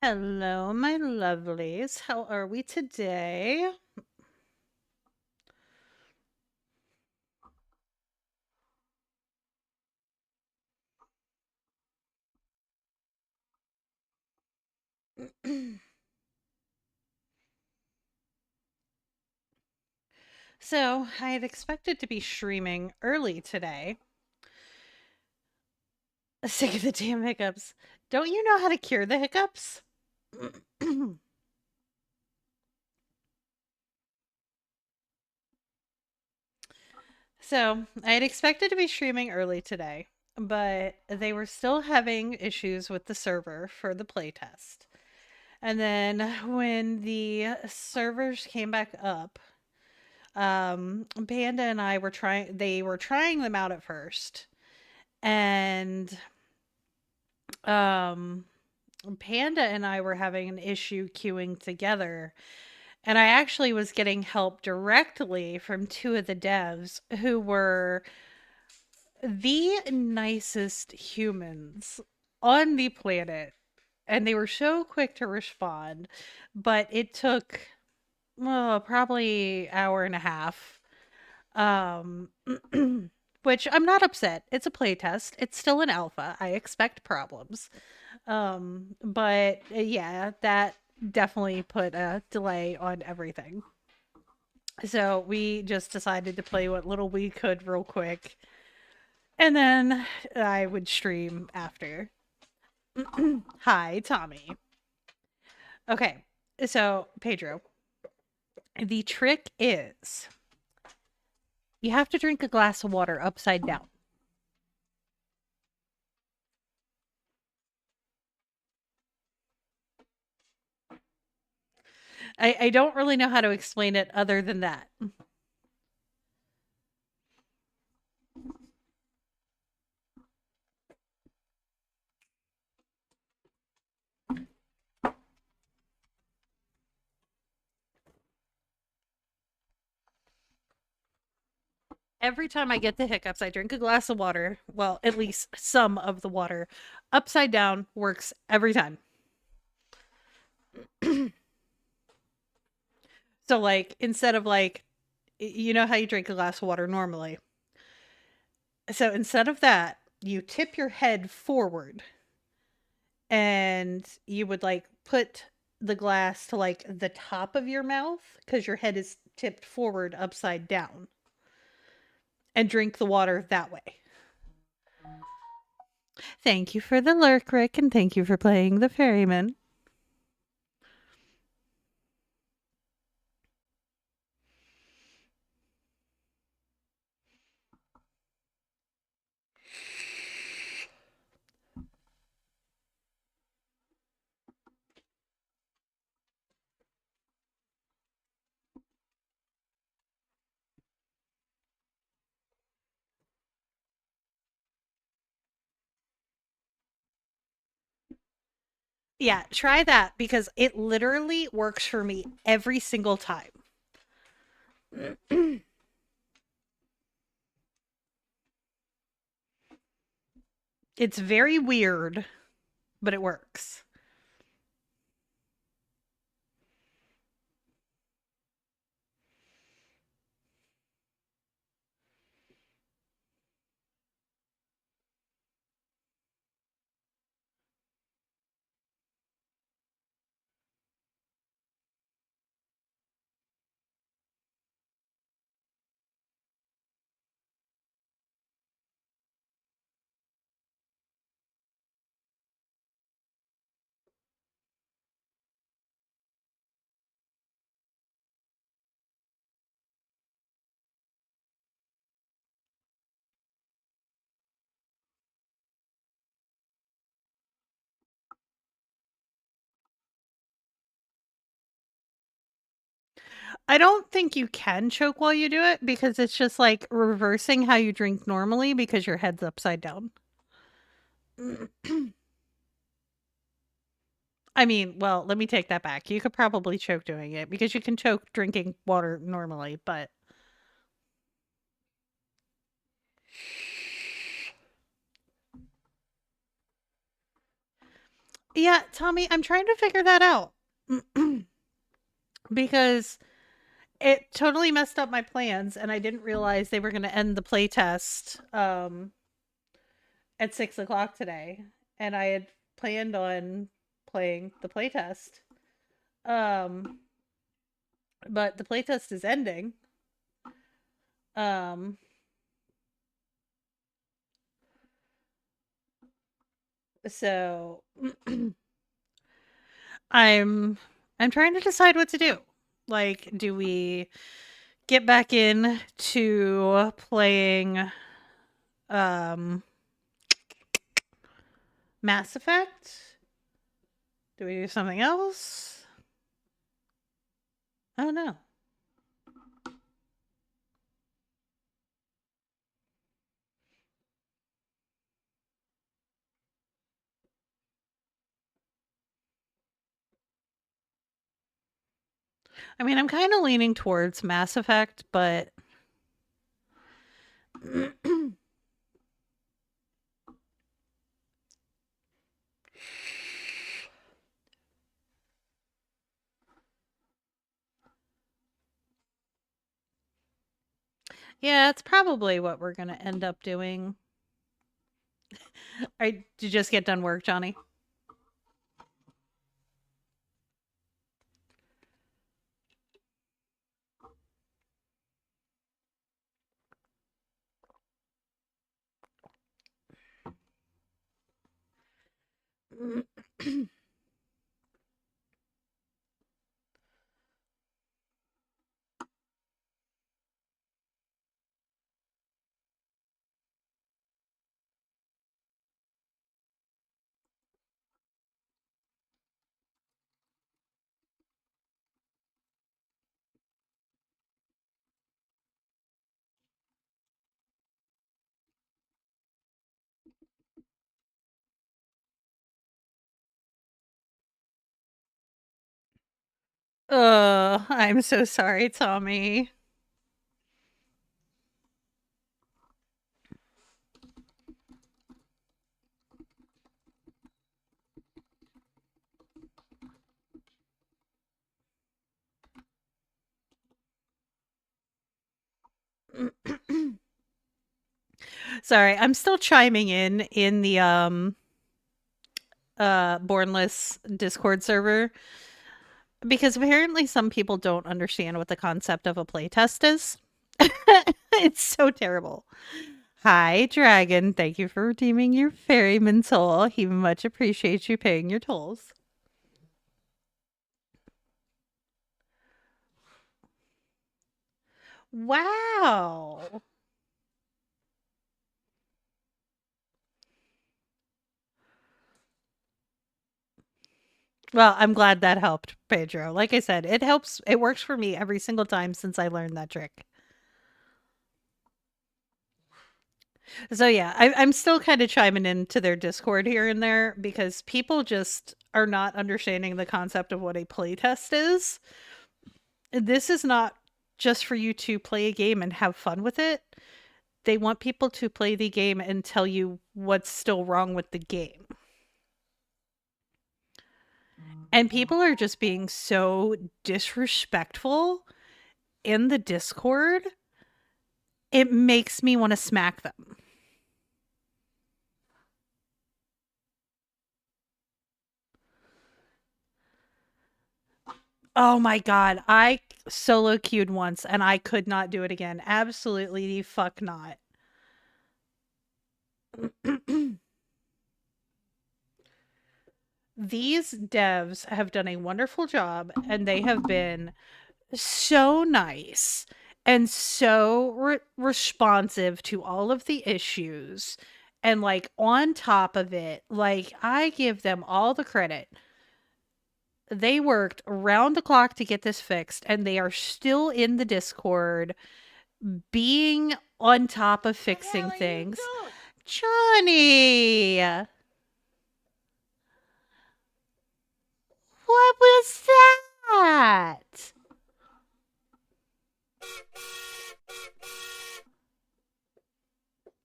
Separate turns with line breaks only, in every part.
Hello, my lovelies. How are we today? So, I had expected to be streaming early today. Sick of the damn hiccups. Don't you know how to cure the hiccups? So, I had expected to be streaming early today, but they were still having issues with the server for the playtest. And then when the servers came back up, Panda and I were trying them out at first. And um Panda and I were having an issue queuing together. And I actually was getting help directly from two of the devs who were the nicest humans on the planet. And they were so quick to respond, but it took probably hour and a half. Um which I'm not upset. It's a playtest. It's still an alpha. I expect problems. But yeah, that definitely put a delay on everything. So we just decided to play what little we could real quick, and then I would stream after. Hi, Tommy. Okay, so Pedro, the trick is you have to drink a glass of water upside down. I don't really know how to explain it other than that. Every time I get the hiccups, I drink a glass of water. Well, at least some of the water. Upside down works every time. So, like, instead of like, you know how you drink a glass of water normally. So instead of that, you tip your head forward and you would like put the glass to like the top of your mouth because your head is tipped forward upside down and drink the water that way. Thank you for the lurk, Rick, and thank you for playing the ferryman. Yeah, try that because it literally works for me every single time. It's very weird, but it works. I don't think you can choke while you do it because it's just like reversing how you drink normally because your head's upside down. I mean, well, let me take that back. You could probably choke doing it because you can choke drinking water normally, but Yeah, Tommy, I'm trying to figure that out. Because it totally messed up my plans and I didn't realize they were going to end the playtest at 6 o'clock today. And I had planned on playing the playtest. Um, but the playtest is ending. Um, so I'm I'm trying to decide what to do. Like, do we get back in to playing um Mass Effect? Do we do something else? I don't know. I mean, I'm kind of leaning towards Mass Effect, but yeah, it's probably what we're going to end up doing. Did you just get done work, Johnny? I'm so sorry, Tommy. Sorry, I'm still chiming in the Bornless Discord server because apparently some people don't understand what the concept of a playtest is. It's so terrible. Hi, Dragon. Thank you for redeeming your ferryman soul. He much appreciates you paying your tolls. Wow. Well, I'm glad that helped, Pedro. Like I said, it helps. It works for me every single time since I learned that trick. So yeah, I'm still kind of chiming into their Discord here and there because people just are not understanding the concept of what a playtest is. This is not just for you to play a game and have fun with it. They want people to play the game and tell you what's still wrong with the game. And people are just being so disrespectful in the Discord. It makes me want to smack them. Oh my god, I solo queued once and I could not do it again. Absolutely the fuck not. These devs have done a wonderful job and they have been so nice and so responsive to all of the issues and like on top of it. Like, I give them all the credit. They worked around the clock to get this fixed and they are still in the Discord being on top of fixing things. Johnny, what was that?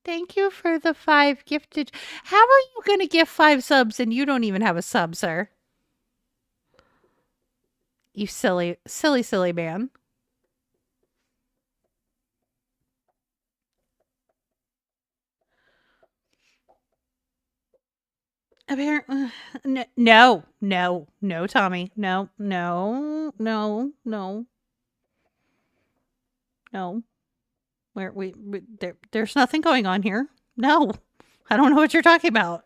Thank Thank you for the 5 gifted. How are you going to gift 5 subs and you don't even have a sub, sir? You silly, silly, silly man. Apparently, no, no, no, Tommy, no, no, no, no, no. There's nothing going on here. No, I don't know what you're talking about.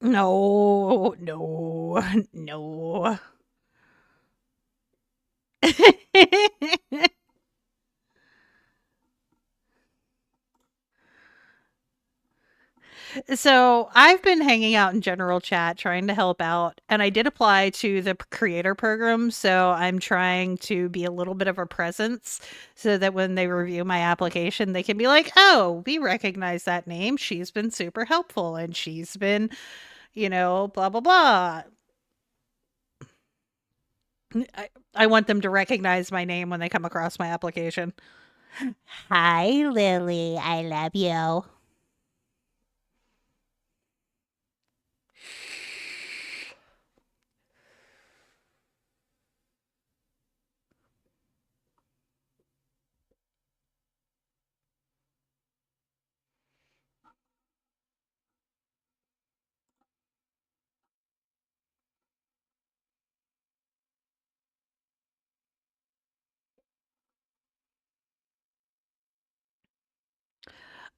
No, no, no. So I've been hanging out in general chat trying to help out, and I did apply to the creator program. So I'm trying to be a little bit of a presence so that when they review my application, they can be like, oh, we recognize that name. She's been super helpful and she's been, blah, blah, blah. I want them to recognize my name when they come across my application. Hi, Lily. I love you.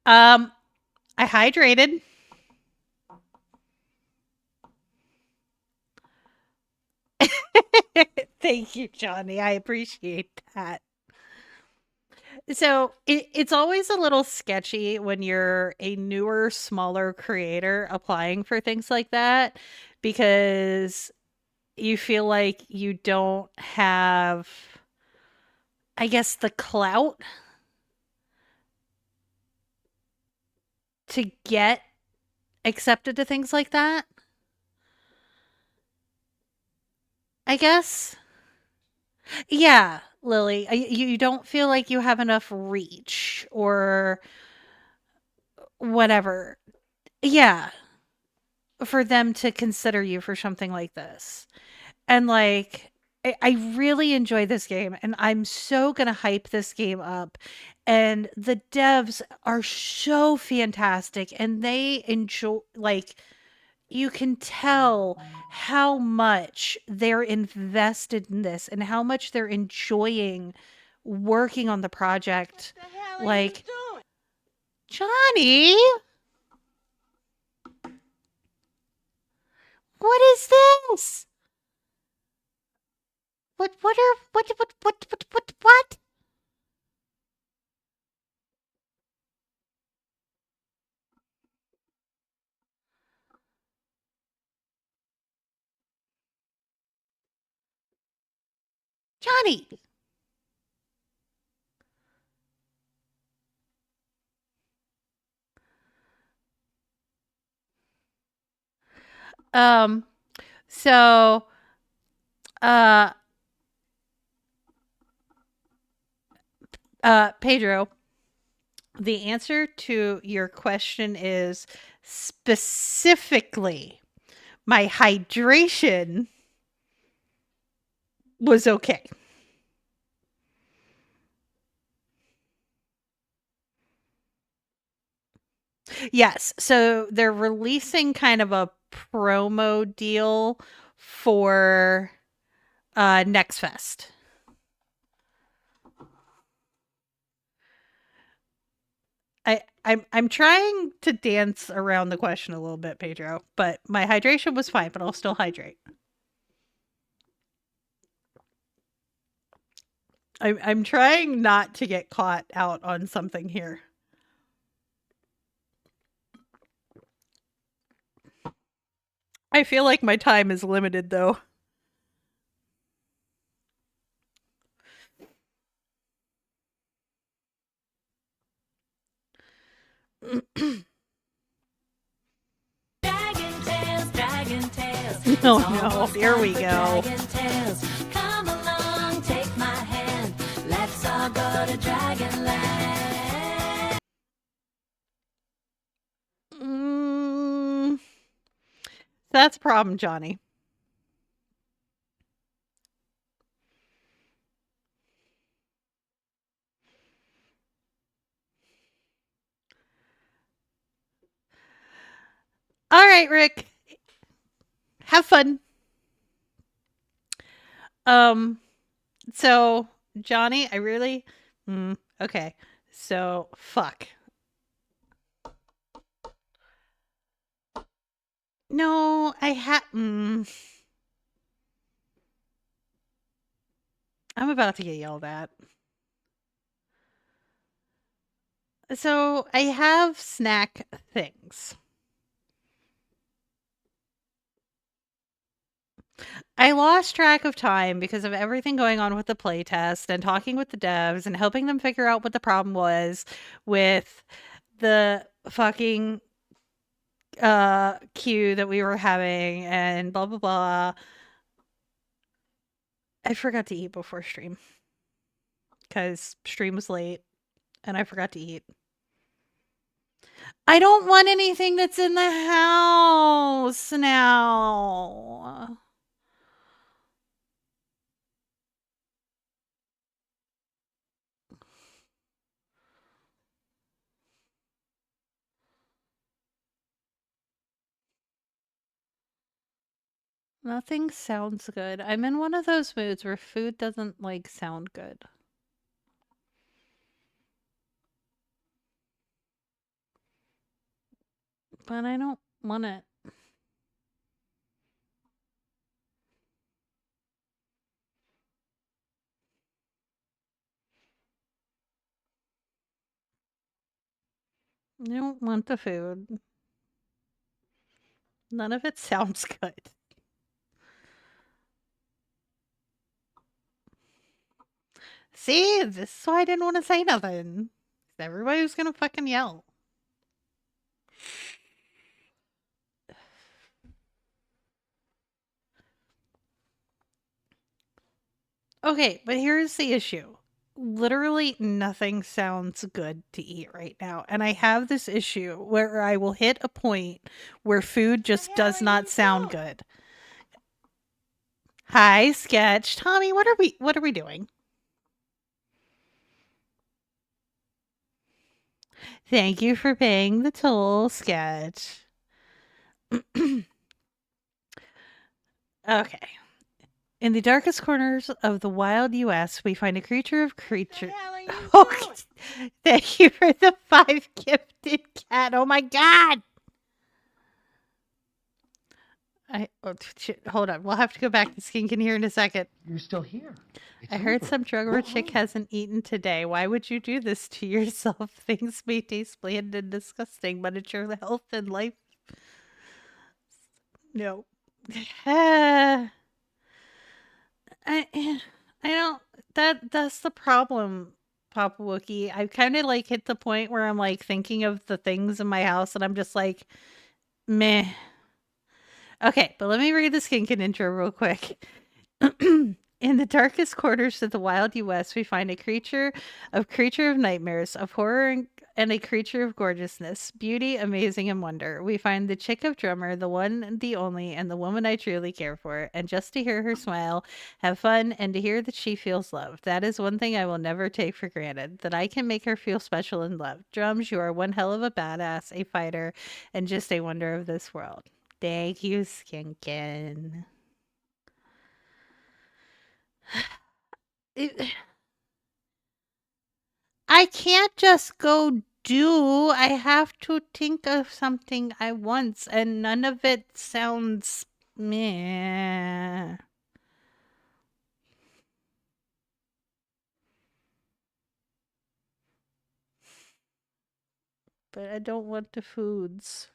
I hydrated. Thank you, Johnny. I appreciate that. So it's always a little sketchy when you're a newer, smaller creator applying for things like that because you feel like you don't have, I guess, the clout to get accepted to things like that. I guess. Yeah, Lily, you don't feel like you have enough reach or whatever. Yeah, for them to consider you for something like this. And like, I really enjoy this game and I'm so gonna hype this game up. And the devs are so fantastic and they enjoy, like, you can tell how much they're invested in this and how much they're enjoying working on the project.
What the hell are
Like,
you doing?
Johnny, what is this? What? Johnny. Um, so, uh, Pedro, the answer to your question is specifically my hydration was okay. Yes, so they're releasing kind of a promo deal for Next Fest. I'm trying to dance around the question a little bit, Pedro, but my hydration was fine, but I'll still hydrate. I'm trying not to get caught out on something here. I feel like my time is limited though.
Dragon Tales.
Oh no, here we go.
Dragon Tales. Come along, take my hand. Let's all go to Dragonland.
Mm, that's a problem, Johnny. All right, Rick. Have fun. Um, so Johnny, I really okay. So fuck. No, I'm about to get yelled at. So I have snack things. I lost track of time because of everything going on with the playtest and talking with the devs and helping them figure out what the problem was with the fucking queue that we were having and blah blah blah. I forgot to eat before stream because stream was late and I forgot to eat. I don't want anything that's in the house now. Nothing sounds good. I'm in one of those moods where food doesn't like sound good. But I don't want it. I don't want the food. None of it sounds good. See, this is why I didn't want to say nothing. Everybody was gonna fucking yell. Okay, but here's the issue. Literally nothing sounds good to eat right now. And I have this issue where I will hit a point where food just does not sound good. Hi, Sketch. Tommy, what are we doing? Thank you for paying the toll, Sketch. Okay. In the darkest corners of the wild US, we find a creature of creature. Oh, thank you for the 5 gifted cat. Oh my god. Hold on. We'll have to go back to Skinkin here in a second.
You're still here. It's
I heard
over.
some drug
Go
chick
home.
hasn't eaten today. Why would you do this to yourself? Things may taste bland and disgusting, but it's your health and life. No. I I don't that's the problem, Papa Wookie. I kind of like hit the point where I'm like thinking of the things in my house and I'm just like meh. Okay, but let me read the Skinkin intro real quick. In the darkest corners of the wild US, we find a creature of nightmares, of horror and a creature of gorgeousness, beauty, amazing, and wonder. We find the chick of drummer, the one, the only, and the woman I truly care for. And just to hear her smile, have fun, and to hear that she feels loved. That is one thing I will never take for granted, that I can make her feel special and loved. Drums, you are one hell of a badass, a fighter, and just a wonder of this world. Thank you, Skinkin. It, I can't just go do. I have to think of something I want, and none of it sounds meh. But I don't want the foods.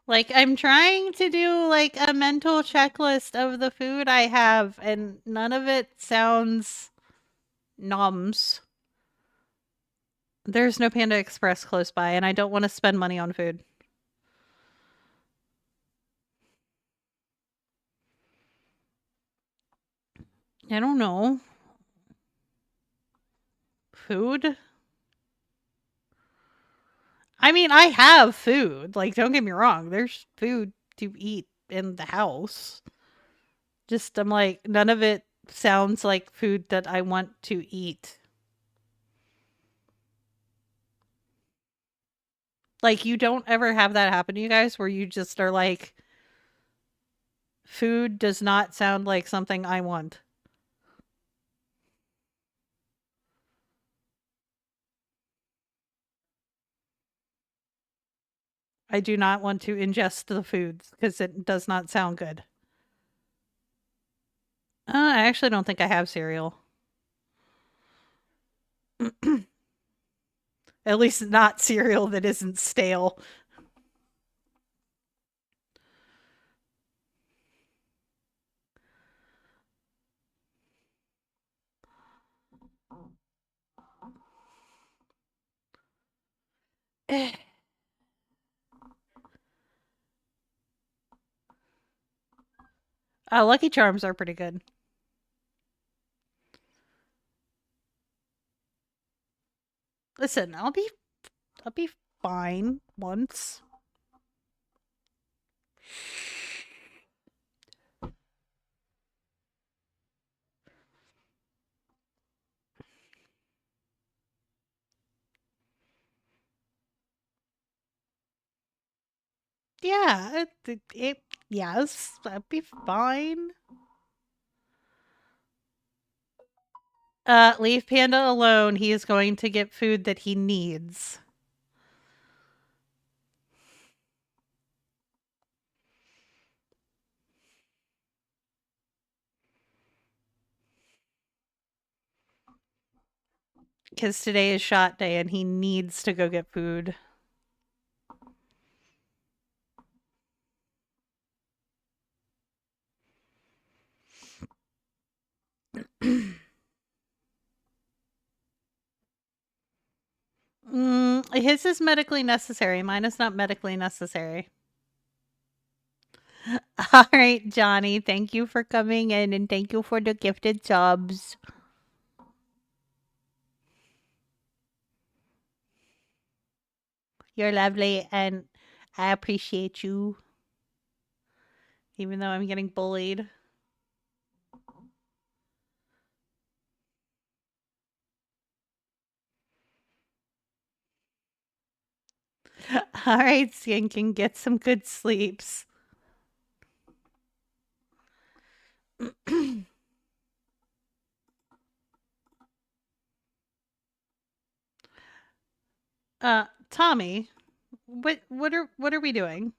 Like I'm trying to do like a mental checklist of the food I have, and none of it sounds noms. There's no Panda Express close by, and I don't want to spend money on food. I don't know. Food? I mean, I have food. Like, don't get me wrong. There's food to eat in the house. Just, I'm like, none of it sounds like food that I want to eat. Like, you don't ever have that happen to you guys where you just are like, food does not sound like something I want. I do not want to ingest the foods because it does not sound good. I actually don't think I have cereal. At least not cereal that isn't stale. Lucky Charms are pretty good. Listen, I'll be fine once. Yeah, yes, I'll be fine. Leave Panda alone. He is going to get food that he needs. Because today is shot day and he needs to go get food. His is medically necessary. Mine is not medically necessary. All right, Johnny. Thank you for coming in and thank you for the gifted subs. You're lovely and I appreciate you, even though I'm getting bullied. All right, Skin, get some good sleeps. Tommy, what are we doing?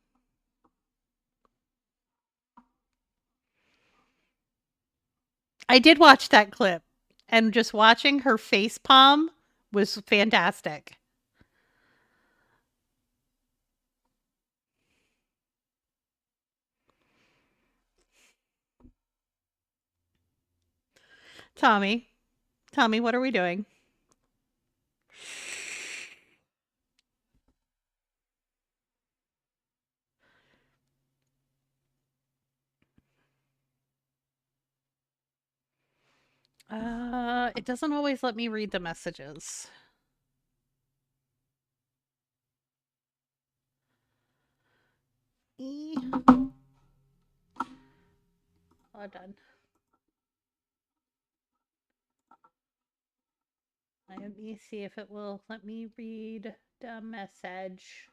I did watch that clip, and just watching her face palm was fantastic. Tommy, Tommy, what are we doing? It doesn't always let me read the messages. All done. Let me see if it will let me read the message.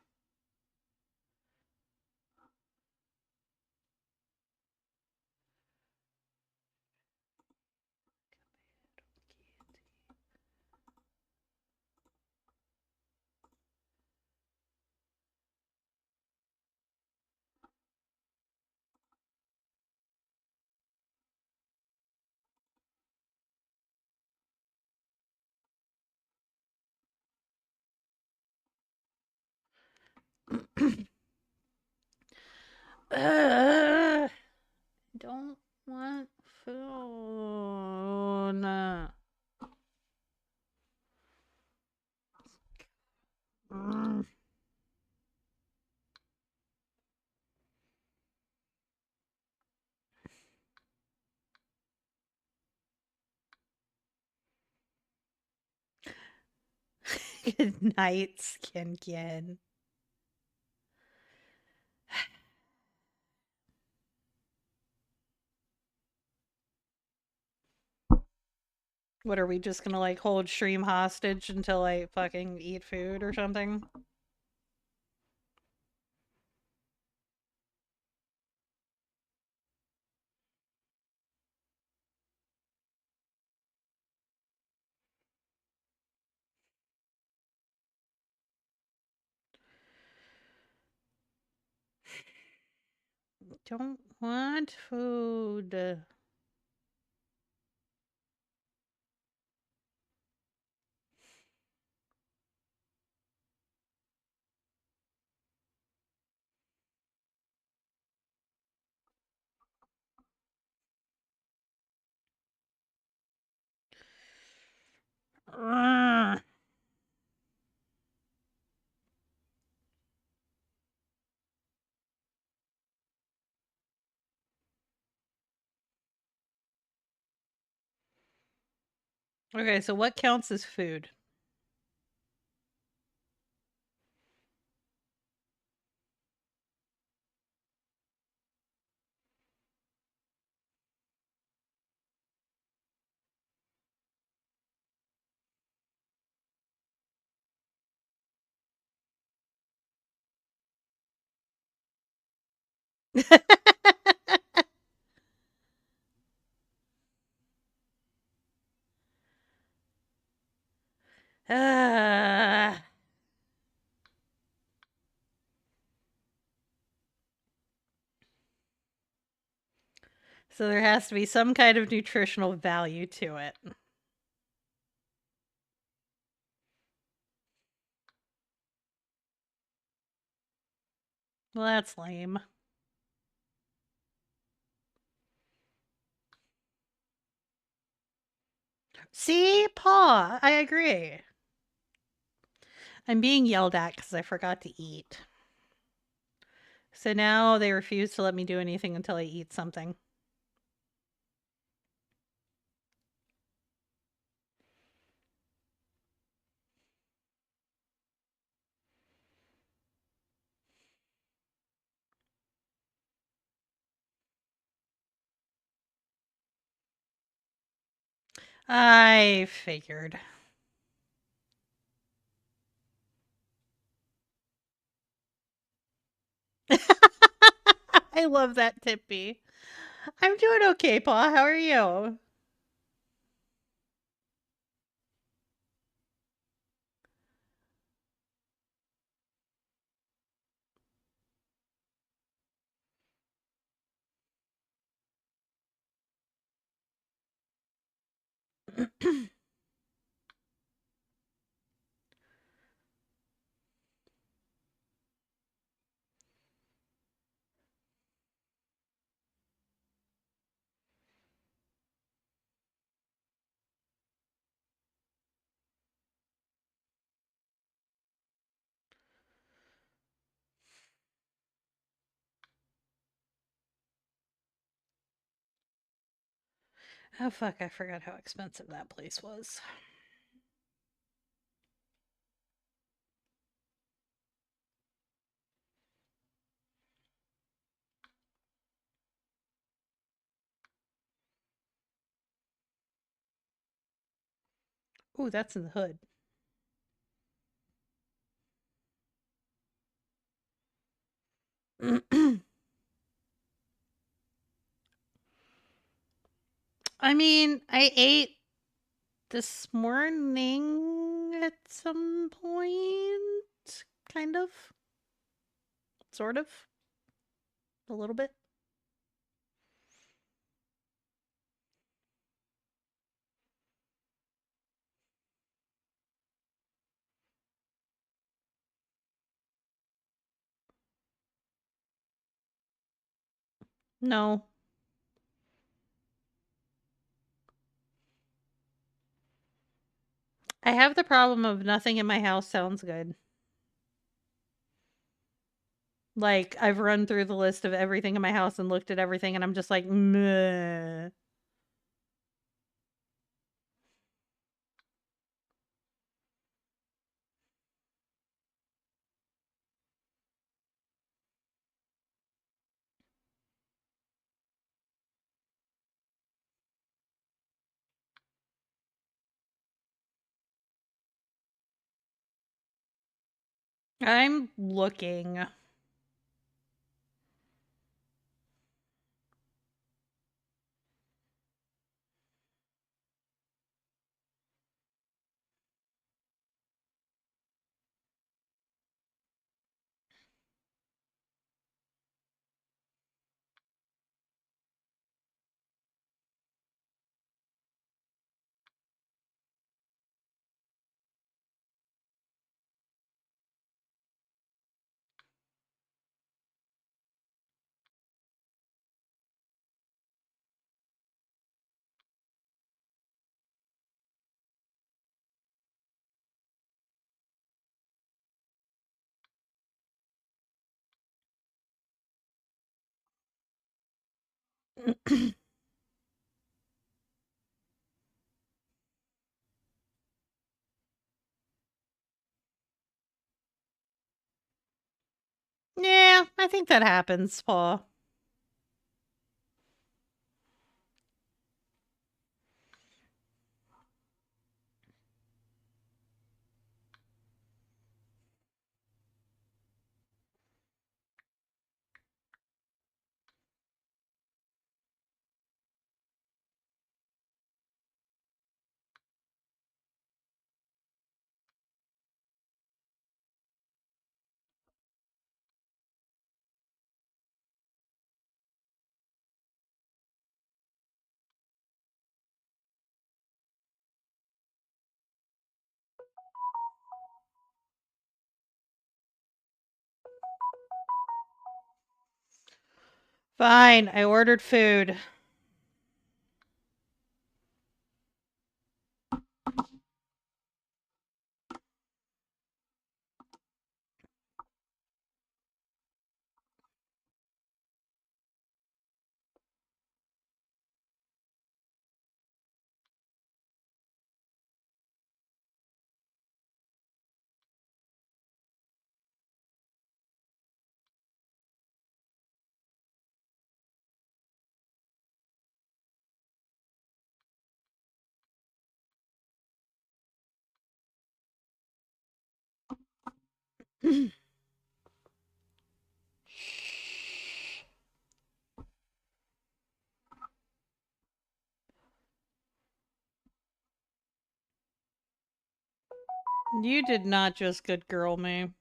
Don't want phone. Mm. Good night, Skin Kin. What are we just gonna like hold stream hostage until I fucking eat food or something? Don't want food. Ugh. Okay, so what counts as food? Ah. So there has to be some kind of nutritional value to it. Well, that's lame. See, Paw, I agree. I'm being yelled at because I forgot to eat. So now they refuse to let me do anything until I eat something. I figured. I love that, Tippy. I'm doing okay, Paw. How are you? Oh, fuck. I forgot how expensive that place was. Ooh, that's in the hood. I mean, I ate this morning at some point. Kind of. Sort of. A little bit. No. I have the problem of nothing in my house sounds good. Like, I've run through the list of everything in my house and looked at everything, and I'm just like, meh. I'm looking. Yeah, I think that happens, Paul. Fine, I ordered food. You did not just good girl me.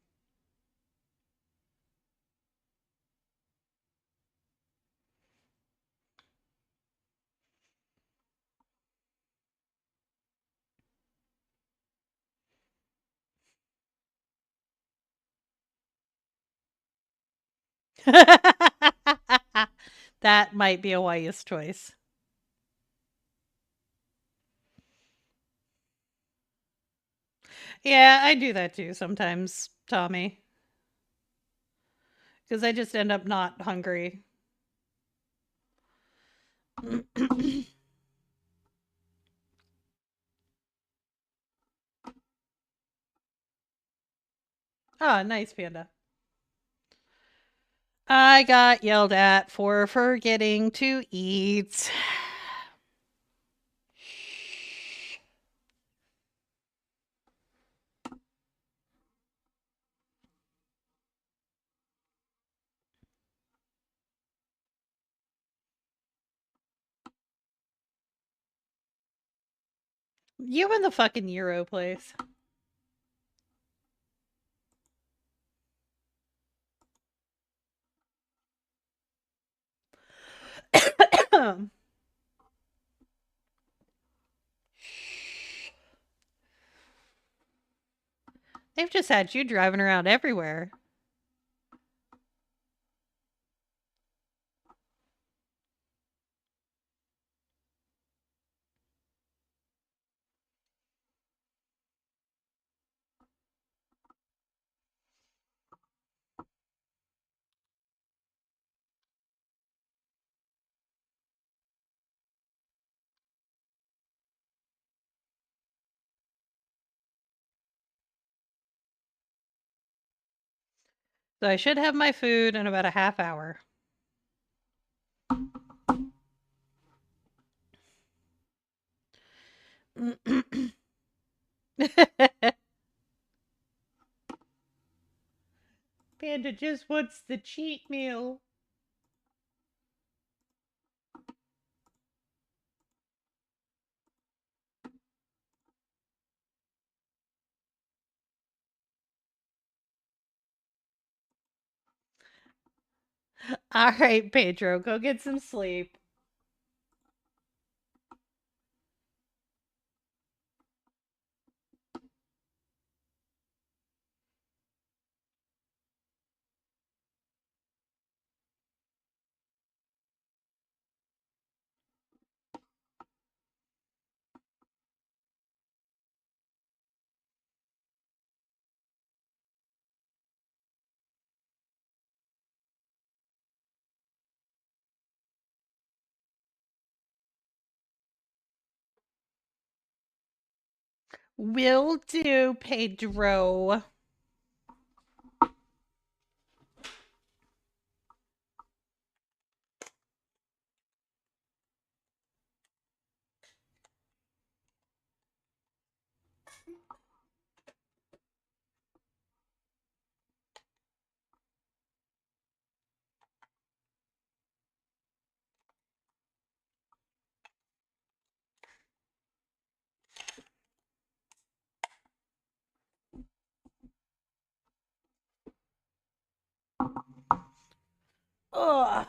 That might be a wise choice. Yeah, I do that too sometimes, Tommy, because I just end up not hungry. Ah, nice, Panda. I got yelled at for forgetting to eat. You and the fucking Euro place. They've just had you driving around everywhere. So I should have my food in about a half hour. Panda just wants the cheat meal. All right, Pedro, go get some sleep. Will do, Pedro. Ugh.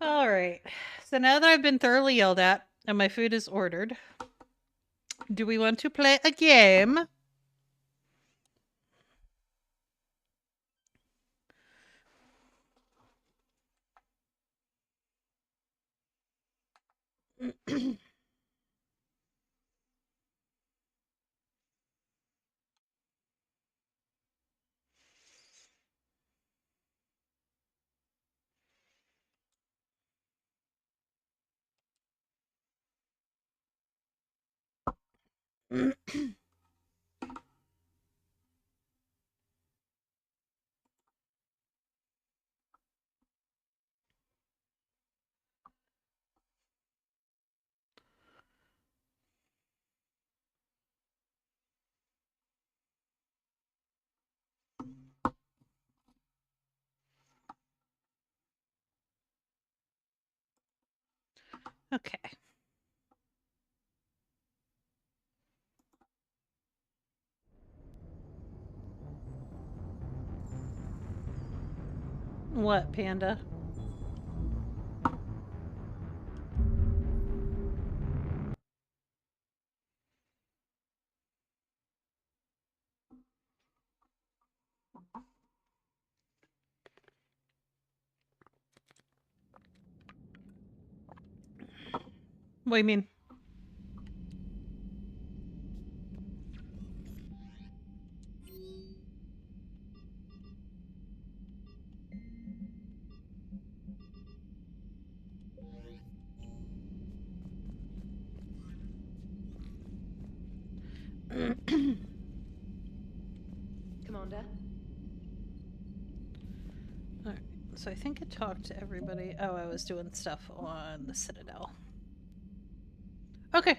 All right. So now that I've been thoroughly yelled at and my food is ordered, do we want to play a game? Okay. What, Panda? What do you mean?
Commander?
All right. So I think I talked to everybody. Oh, I was doing stuff on the Citadel. Okay.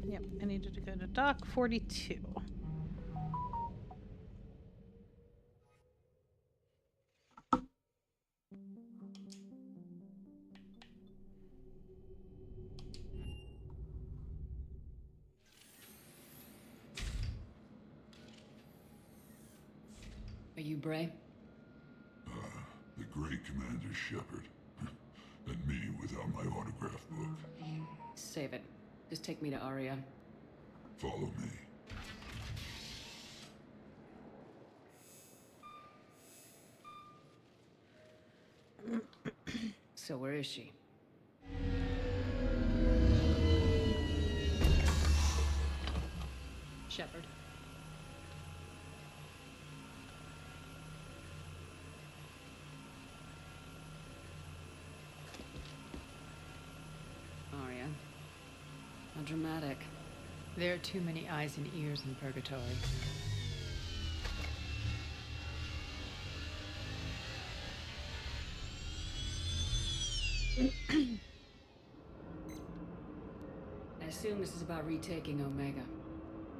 Yep, I needed to go to dock 42.
Are you Bray?
The great Commander Shepard. And me without my autograph book.
Save it. Just take me to Aria.
Follow me.
So where is she? Shepard. dramatic.
There are too many eyes and ears in purgatory.
I assume this is about retaking Omega.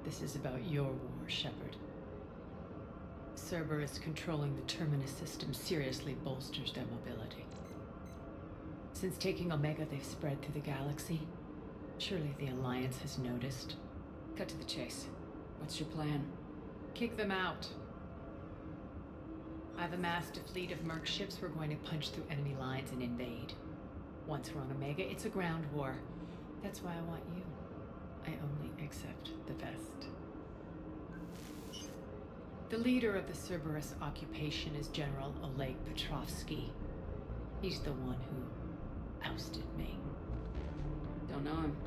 This is about your war, Shepard. Cerberus controlling the Terminus system seriously bolsters their mobility. Since taking Omega, they've spread through the galaxy. Surely the Alliance has noticed.
Cut to the chase. What's your plan?
Kick them out. I've amassed a fleet of merc ships. We're going to punch through enemy lines and invade. Once we're on Omega, it's a ground war. That's why I want you. I only accept the best. The leader of the Cerberus occupation is General Oleg Petrovsky. He's the one who ousted me.
Don't know him.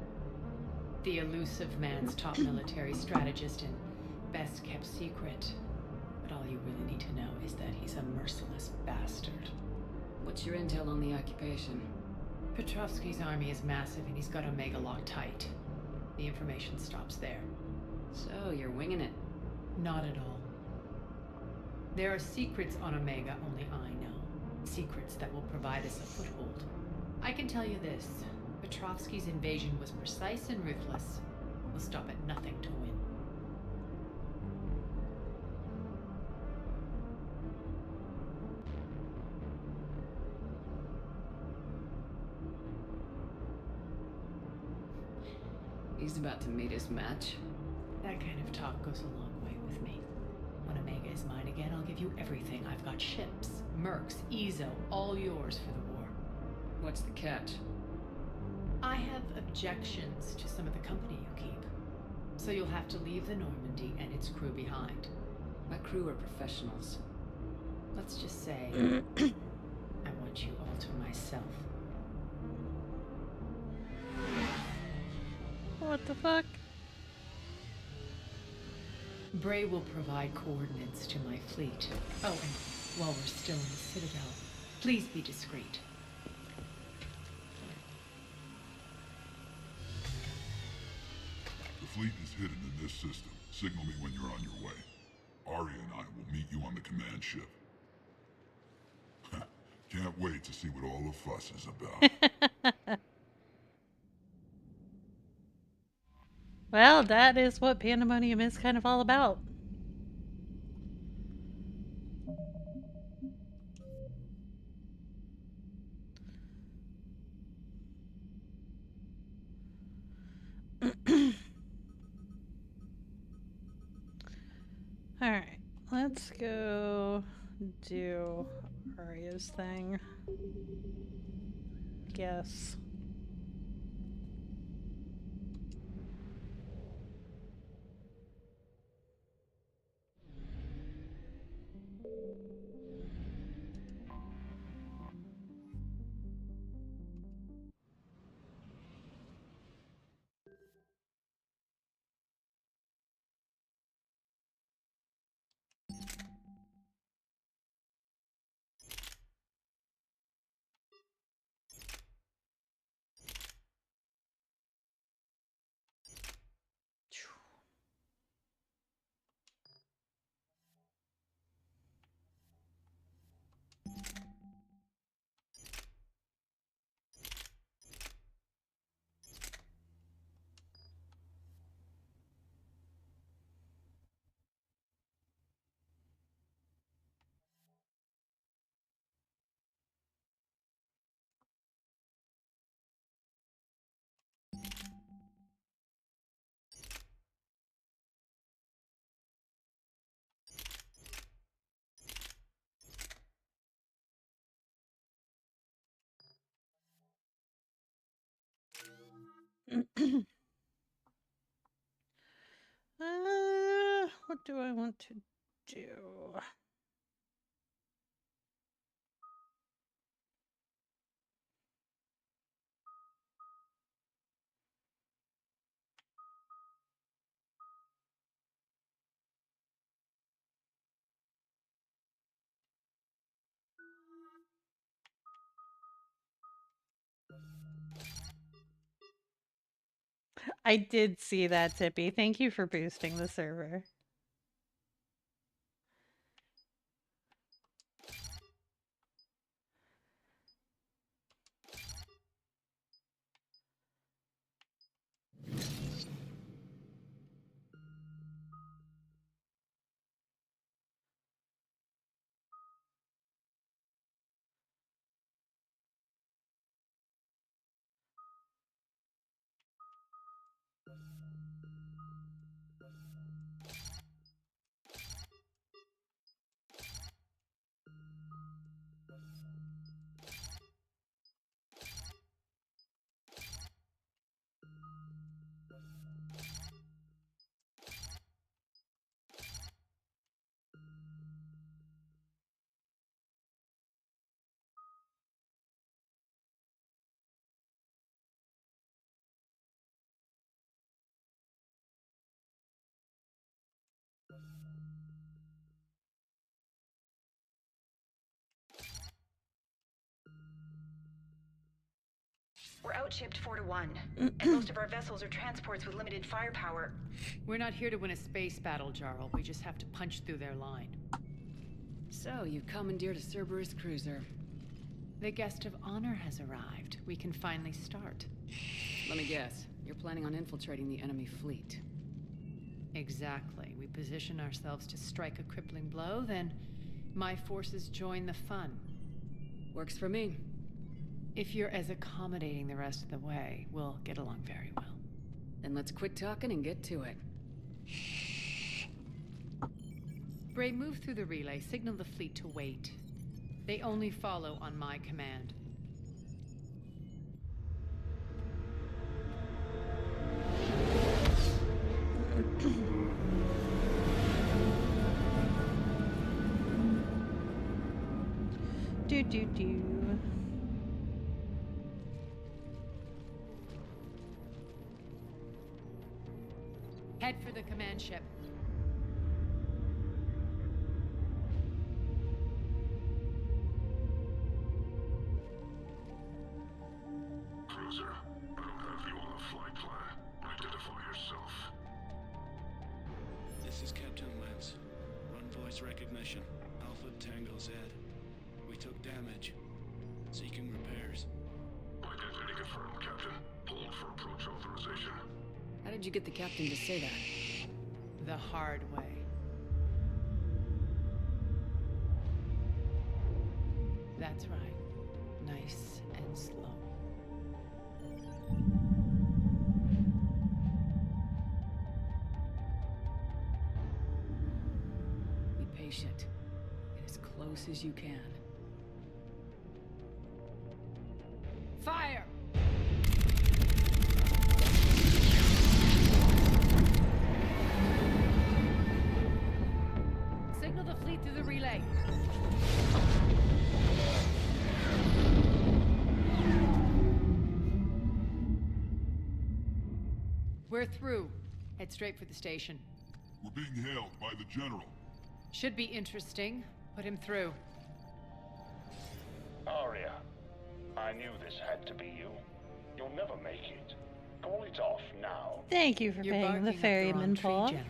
The elusive man's top military strategist and best kept secret. But all you really need to know is that he's a merciless bastard.
What's your intel on the occupation?
Petrovsky's army is massive and he's got Omega locked tight. The information stops there.
So, you're winging it.
Not at all. There are secrets on Omega only I know. Secrets that will provide us a foothold. I can tell you this. Petrovsky's invasion was precise and ruthless. We'll stop at nothing to win.
He's about to meet his match.
That kind of talk goes a long way with me. When Omega is mine again, I'll give you everything. I've got ships, mercs, Ezo, all yours for the war.
What's the catch?
I have objections to some of the company you keep. So you'll have to leave the Normandy and its crew behind.
My crew are professionals.
Let's just say, I want you all to myself.
What the fuck?
Bray will provide coordinates to my fleet. Oh, and while we're still in the Citadel, please be discreet.
The fleet is hidden in this system. Signal me when you're on your way. Arya and I will meet you on the command ship. Can't wait to see what all the fuss is about.
Well, that is what Pandemonium is kind of all about. Alright, let's go do Arya's thing. Guess. What do I want to do? I did see that, Tippy. Thank you for boosting the server.
We're outshipped 4-1, and most of our vessels are transports with limited firepower.
We're not here to win a space battle, Jarl. We just have to punch through their line.
So, you've commandeered a Cerberus cruiser.
The guest of honor has arrived. We can finally start.
Let me guess. You're planning on infiltrating the enemy fleet.
Exactly. We position ourselves to strike a crippling blow, then my forces join the fun.
Works for me.
If you're as accommodating the rest of the way, we'll get along very well.
Then let's quit talking and get to it.
Bray, move through the relay. Signal the fleet to wait. They only follow on my command.
Do.
Head for the command ship.
Cruiser, I don't have you on the flight plan. Identify yourself.
This is Captain Lance. Run voice recognition. Alpha Tango Z. We took damage. Seeking repairs.
Identity confirmed, Captain. Hold for approach authorization.
How did you get the captain to say that?
The hard way. That's right. Nice and slow.
Be patient. Get as close as you can.
Fire! Signal the fleet through the relay. We're through. Head straight for the station.
We're being hailed by the General.
Should be interesting. Put him through.
Arya, I knew this had to be you. You'll never make it. Call it off now.
Thank you for
You're
paying
barking
the
up the
ferryman,
wrong tree,
Paul.
General.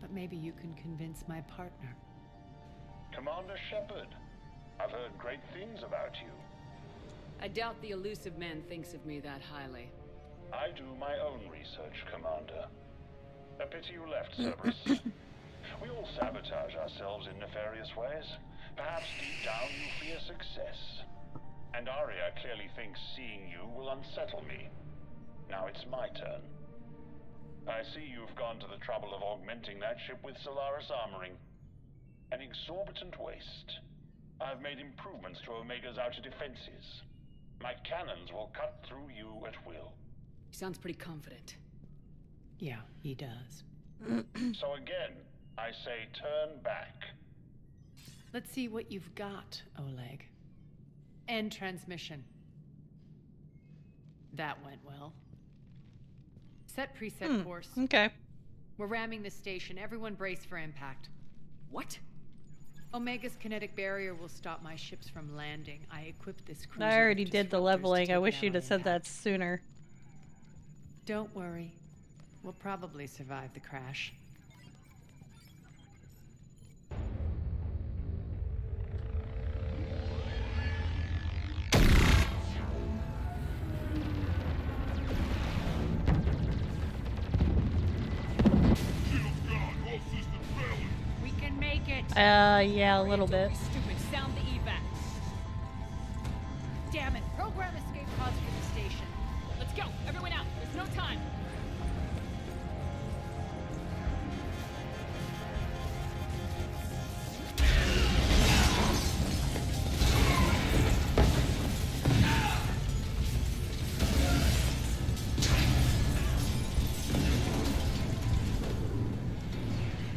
But maybe you can convince my partner.
Commander Shepard, I've heard great things about you.
I doubt the elusive man thinks of me that highly.
I do my own research, Commander. A pity you left Cerberus. We all sabotage ourselves in nefarious ways. Perhaps deep down you fear success. And Arya clearly thinks seeing you will unsettle me. Now it's my turn. I see you've gone to the trouble of augmenting that ship with Solaris armoring. An exorbitant waste. I've made improvements to Omega's outer defenses. My cannons will cut through you at will.
He sounds pretty confident.
Yeah, he does.
So again, I say turn back.
Let's see what you've got, Oleg. End transmission. That went well. Set preset course.
Okay.
We're ramming the station. Everyone brace for impact.
What?
Omega's kinetic barrier will stop my ships from landing. I equipped this cruiser
I already
with
did the
disruptors to
leveling.
take
I
it
wish
out
you'd
on
have said that
impact.
sooner.
Don't worry. We'll probably survive the crash.
Shields gone. All systems failing.
We can make it!
Yeah, a little bit.
Stupid, sound the evac. Damn it, program escape pods for the station.
Let's go! Everyone out! There's no time!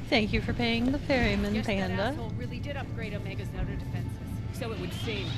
Thank you for paying the ferryman,
Guess that
Panda.
asshole really did upgrade Omega's outer defenses.
So it would seem.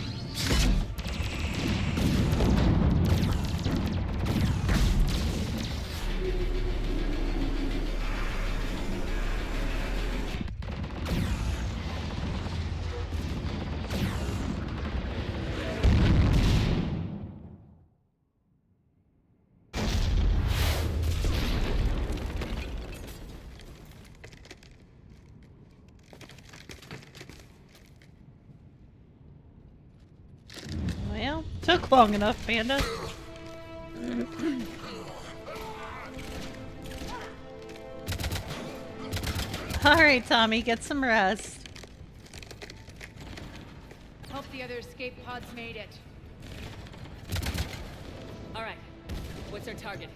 Well, took long enough, Panda. Alright, Tommy, get some rest.
Hope the other escape pods made it.
Alright. What's our target?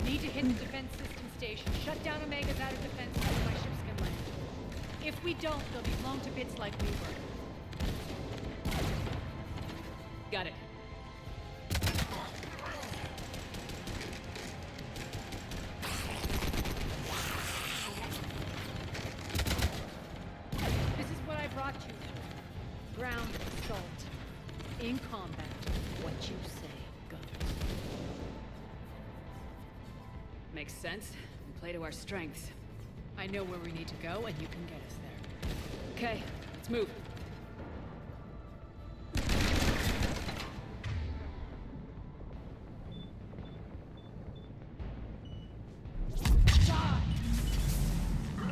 Need to hit the defense system station. Shut down Omega's outer defense so my ships can land. If we don't, they'll be blown to bits like we were.
Got it.
This is what I brought you for. Ground assault. In combat. What you say goes.
Makes sense. We play to our strengths.
I know where we need to go, and you can get us there.
Okay, let's move.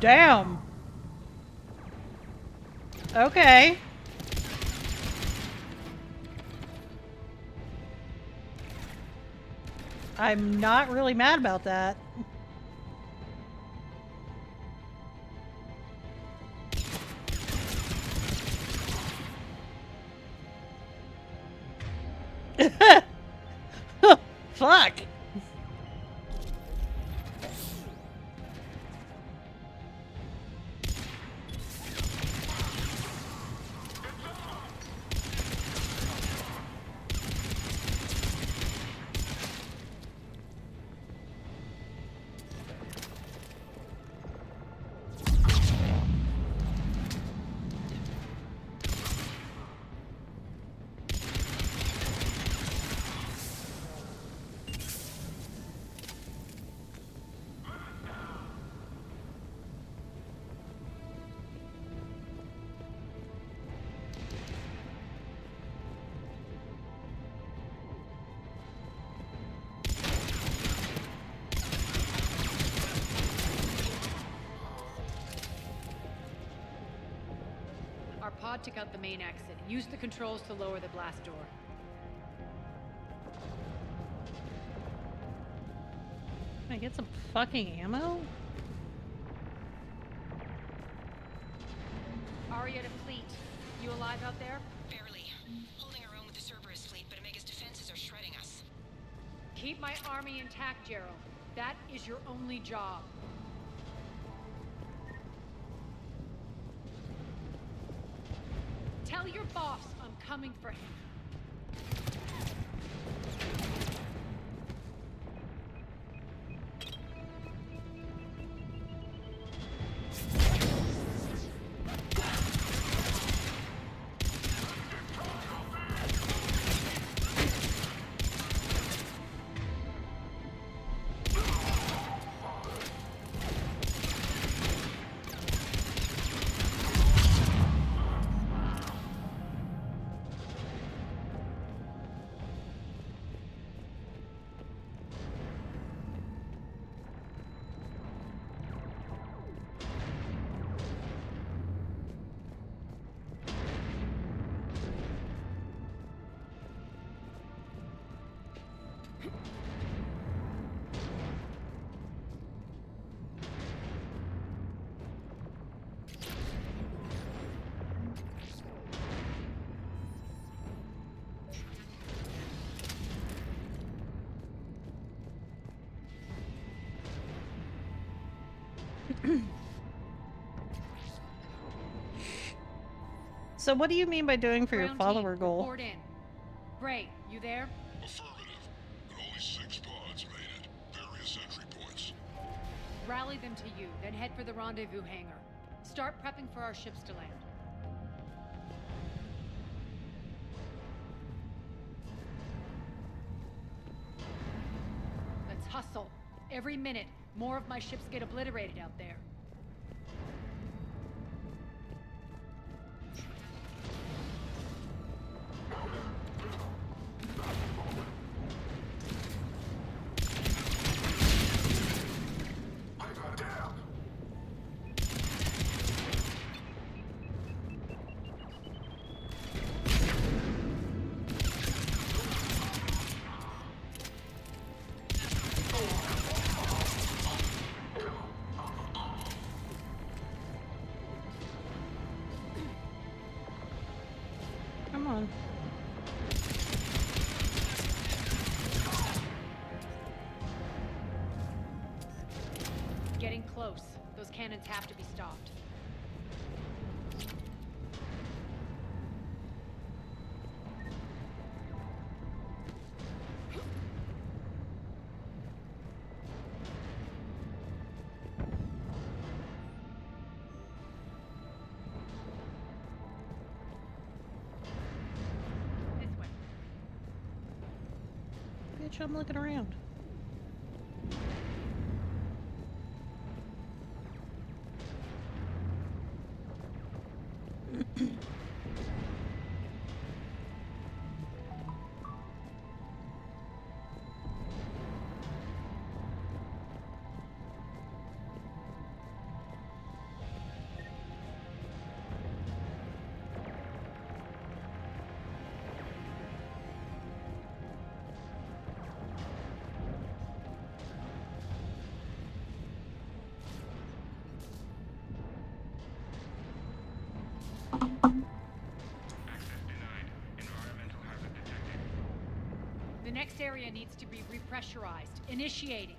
Damn. Okay. I'm not really mad about that. Fuck.
Our pod took out the main exit. Use the controls to lower the blast door.
Can I get some fucking ammo?
Aria to fleet. You alive out there?
Barely. Holding our own with the Cerberus fleet, but Omega's defenses are shredding us.
Keep my army intact, Gerald. That is your only job. Tell your boss I'm coming for him.
So what do you mean by doing for your
Ground
follower
team,
goal?
report in. Gray, you there?
Affirmative. But only 6 pods made it. Various entry points.
Rally them to you, then head for the rendezvous hangar. Start prepping for our ships to land. Let's hustle. Every minute, more of my ships get obliterated out there.
Come on.
Getting close. Those cannons have to be stopped. This way.
Bitch, I'm looking around.
The next area needs to be repressurized. Initiating.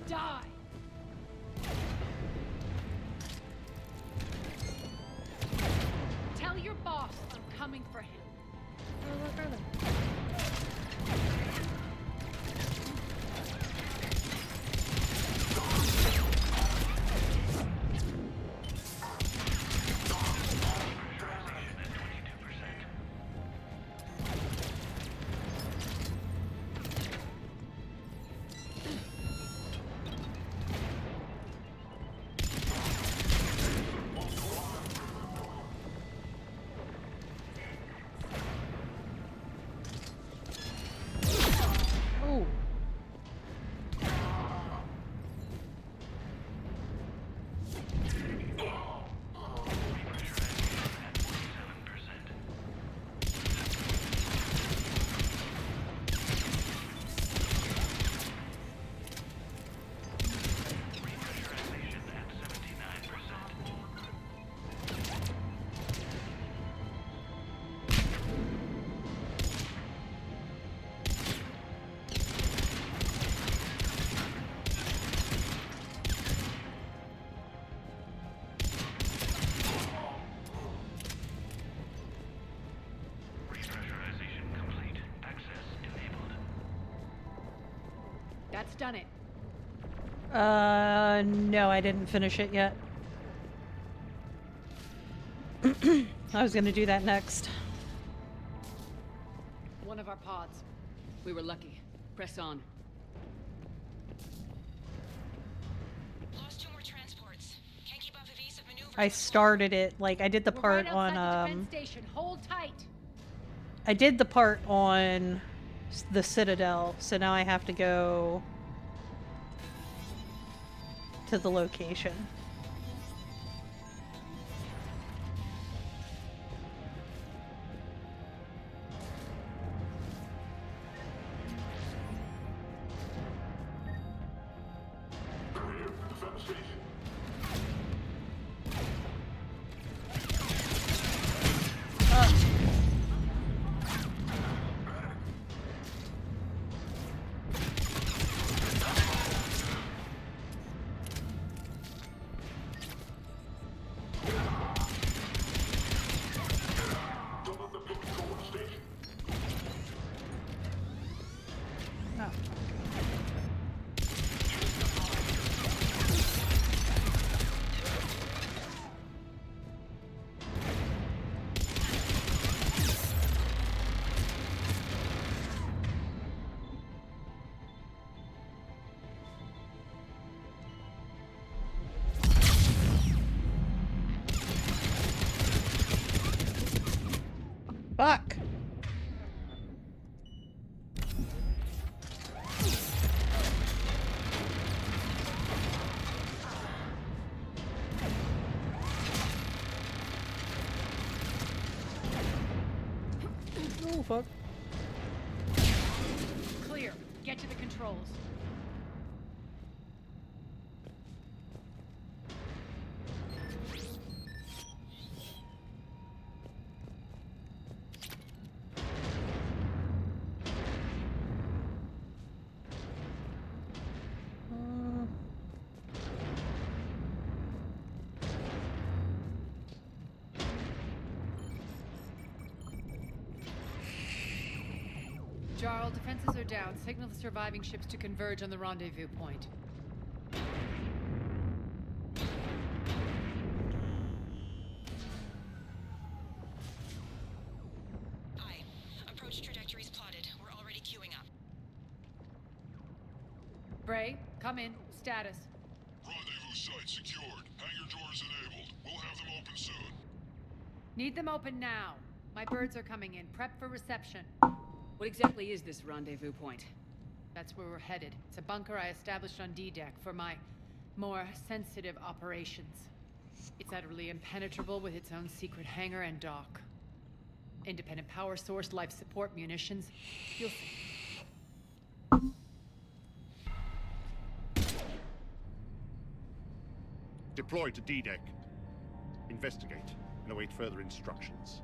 Die! Tell your boss I'm coming for him.
Oh.
That's done it.
No, I didn't finish it yet. I was gonna do that next.
One of our pods. We were lucky. Press on.
Lost 2 more transports. Can't keep up evasive maneuvers.
I started it, like, I did the
We're
part
right outside the
on,
defense station. Hold tight.
I did the part on the Citadel, so now I have to go to the location. fuck?
Clear. Get to the controls. Jarl, defenses are down. Signal the surviving ships to converge on the rendezvous point.
Aye. Approach trajectories plotted. We're already queuing up.
Bray, come in. Status.
Rendezvous site secured. Hangar doors enabled. We'll have them open soon.
Need them open now. My birds are coming in. Prep for reception.
What exactly is this rendezvous point?
That's where we're headed. It's a bunker I established on D-Deck for my more sensitive operations. It's utterly impenetrable with its own secret hangar and dock. Independent power source, life support, munitions. You'll see.
Deploy to D-Deck. Investigate and await further instructions.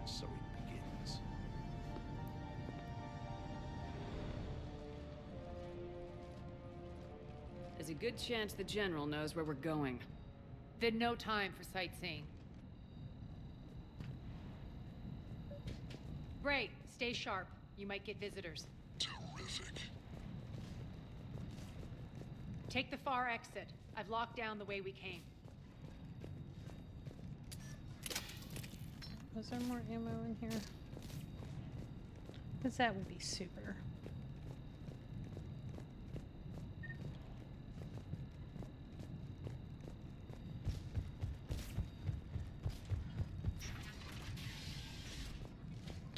So it begins.
There's a good chance the General knows where we're going.
Then no time for sightseeing. Bray, stay sharp. You might get visitors.
Terrific.
Take the far exit. I've locked down the way we came.
Was there more ammo in here? Because that would be super.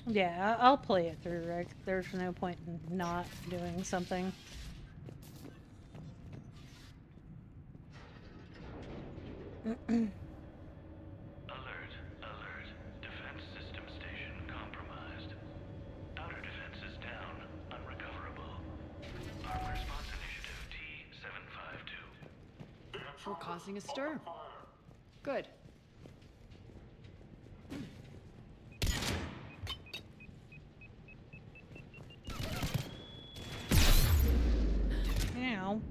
Yeah, I'll play it through, Rick. There's no point in not doing something.
Alert, alert. Defense system station compromised. Outer defenses down, unrecoverable. Armed response initiative T-752.
We're causing a stir. Good.
Ow.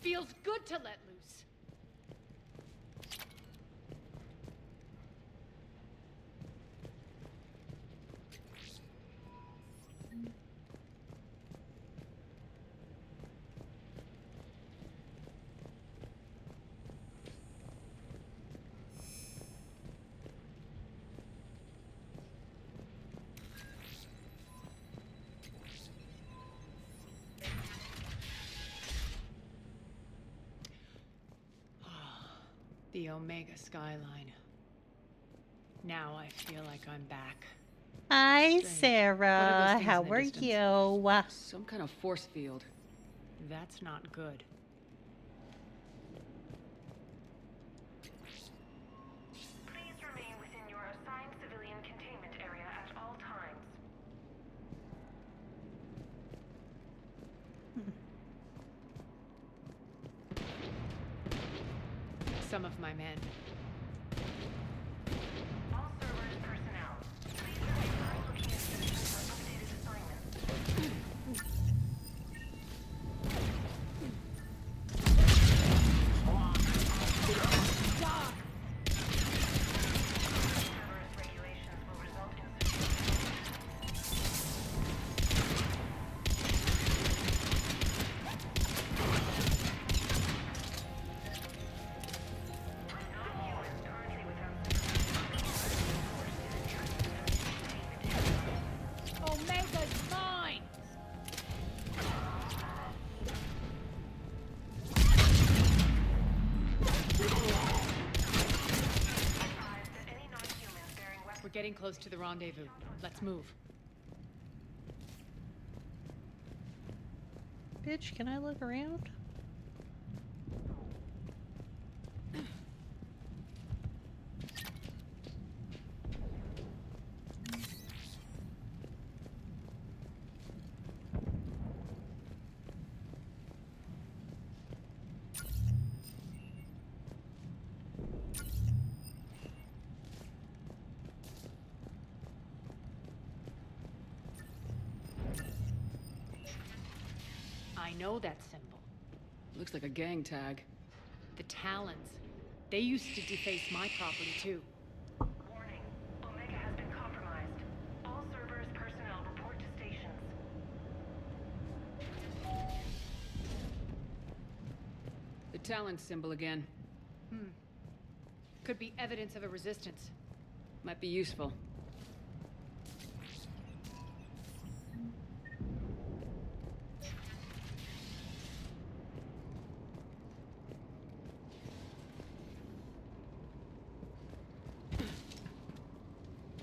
Feels good to let loose. The Omega skyline. Now I feel like I'm back.
Hi,
Strange. What are
Sarah.
those things
How
in the
are
distance?
you?
Some kind of force field.
That's not good.
Please remain within your assigned civilian containment area at all times.
Some of my men.
All servers personnel, please remain crystal key in position for updated assignments. Cerberus regulations will result in
We're getting close to the rendezvous. Let's move.
Bitch, can I look around?
I know that symbol.
Looks like a gang tag.
The Talons. They used to deface my property too.
Warning. Omega has been compromised. All Cerberus personnel report to stations.
The Talon symbol again.
Could be evidence of a resistance.
Might be useful.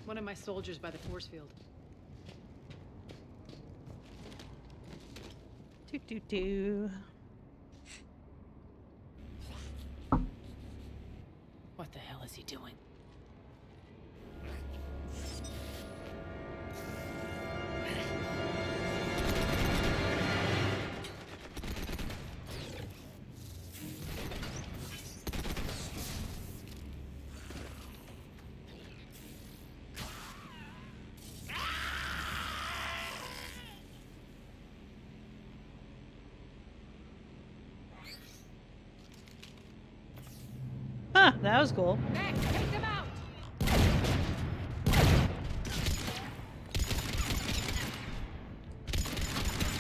One of my soldiers by the force field.
Do.
What the hell is he doing?
Huh, that was cool.
Hey, take them out!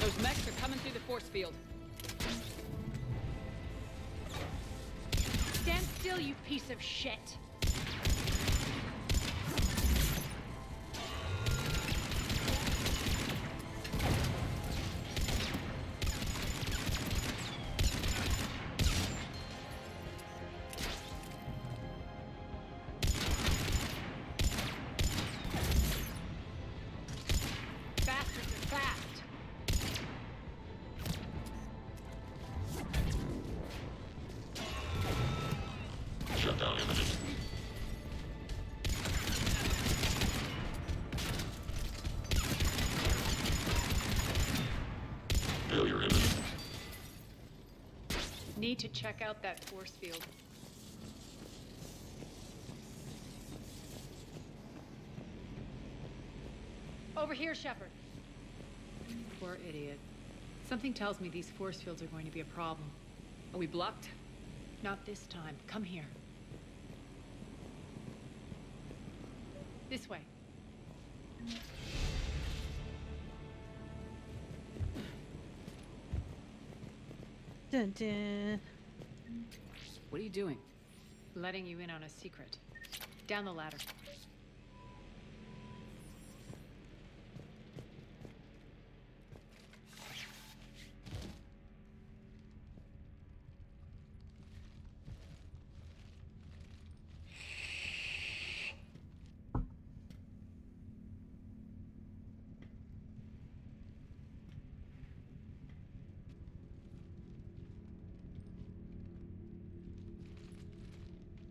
Those mechs are coming through the force field.
Stand still, you piece of shit! Bastards are fast!
Shutdown imminent. Failure imminent.
Need to check out that force field. Over here, Shepard. Poor idiot. Something tells me these force fields are going to be a problem.
Are we blocked?
Not this time. Come here. This way.
Dun, dun.
What are you doing?
Letting you in on a secret. Down the ladder.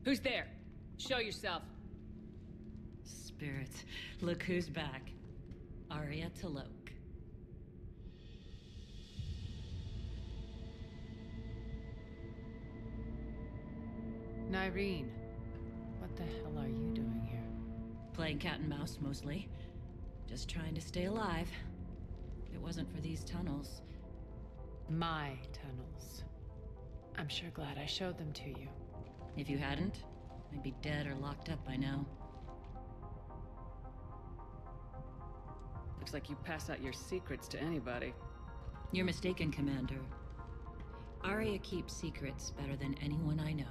Who's there? Show yourself.
Spirits, look who's back. Arya T'Loak.
Nyreen, what the hell are you doing here?
Playing cat and mouse mostly. Just trying to stay alive. If it wasn't for these tunnels.
My tunnels. I'm sure glad I showed them to you.
If you hadn't, I'd be dead or locked up by now.
Looks like you pass out your secrets to anybody.
You're mistaken, Commander. Arya keeps secrets better than anyone I know.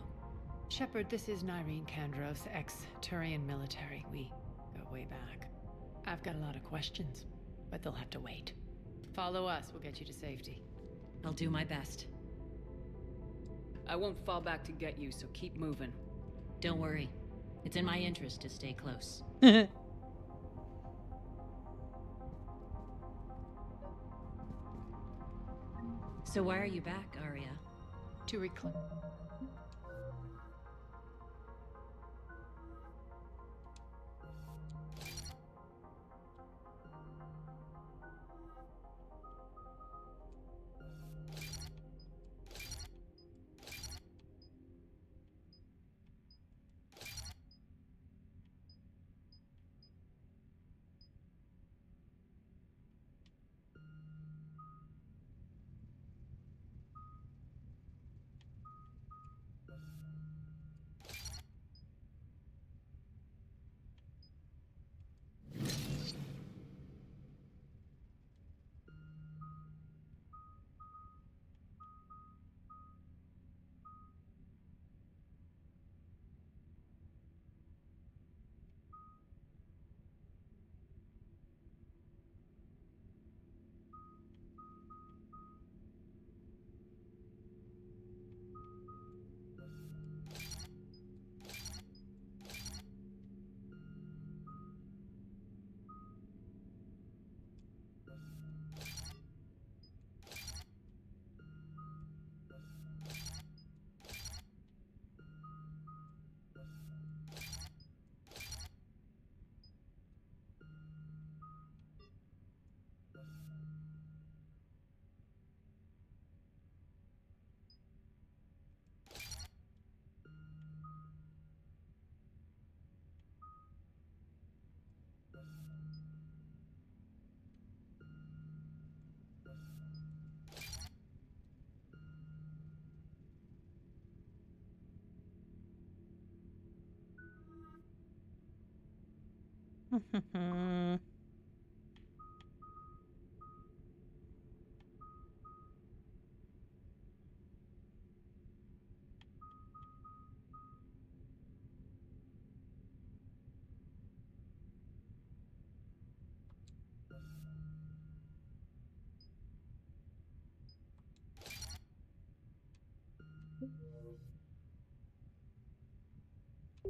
Shepard, this is Nyreen Kandros, ex-Turian military. We go way back. I've got a lot of questions, but they'll have to wait. Follow us, we'll get you to safety.
I'll do my best.
I won't fall back to get you, so keep moving.
Don't worry. It's in my interest to stay close. So why are you back, Arya?
To reclaim.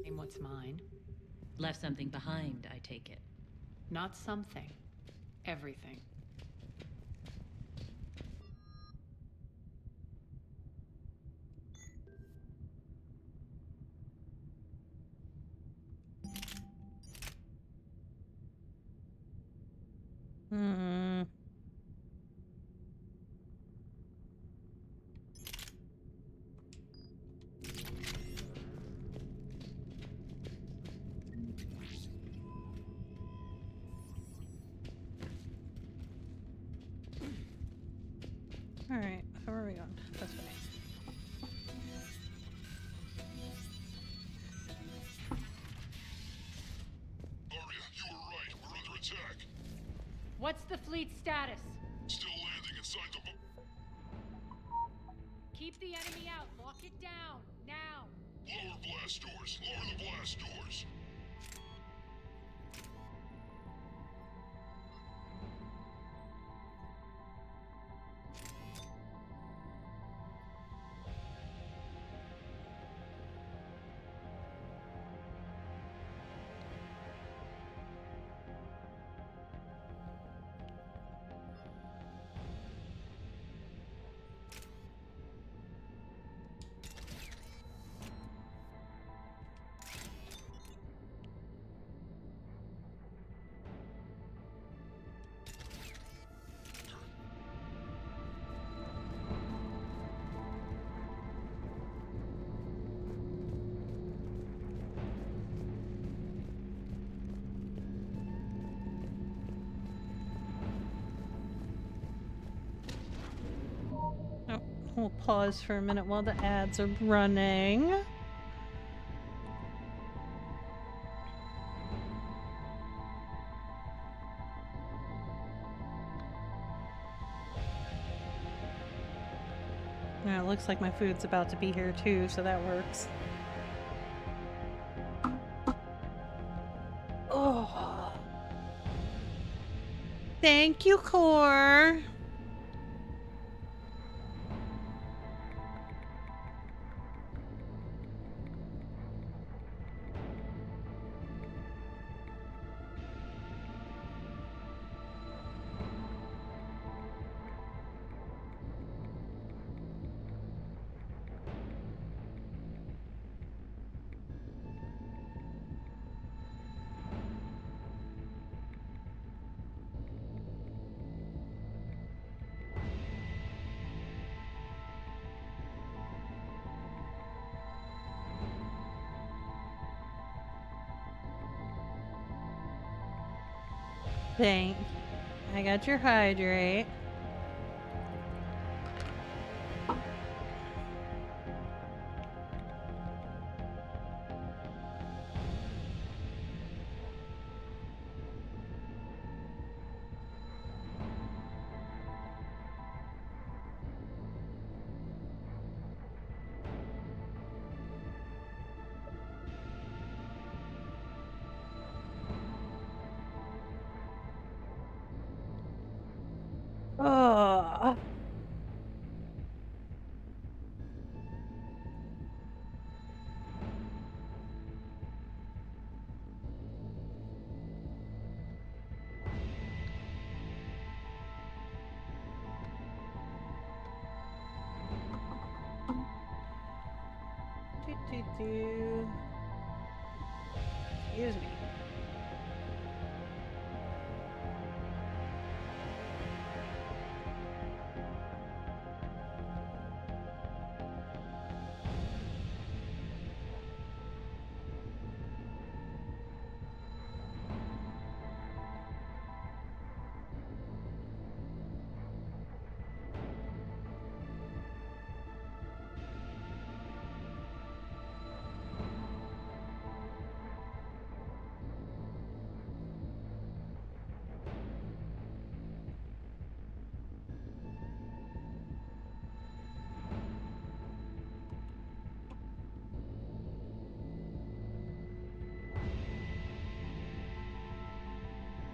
And what's mine?
Left something behind, I take it.
Not something. Everything.
Hmm. All right, where are we going? This way.
Arya, you were right. We're under attack.
What's the fleet status?
Still landing inside the
Keep the enemy out. Lock it down. Now.
lower blast doors. Lower the blast doors.
Oh, we'll pause for a minute while the ads are running. Yeah, it looks like my food's about to be here too, so that works. Oh. Thank you, Core. Thank. I got your hydrate. Oh. Do. Excuse me.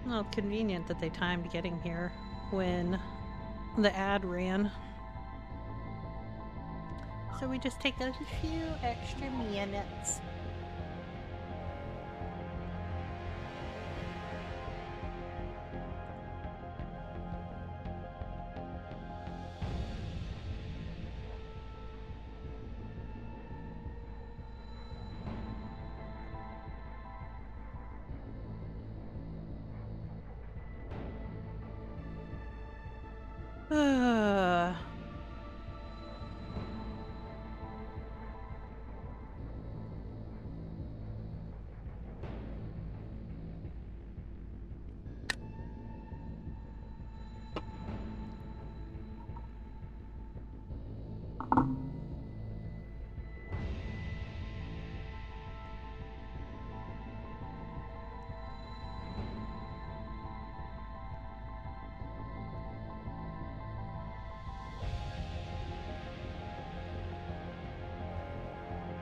Well, it's convenient that they timed getting here when the ad ran. So we just take a few extra minutes.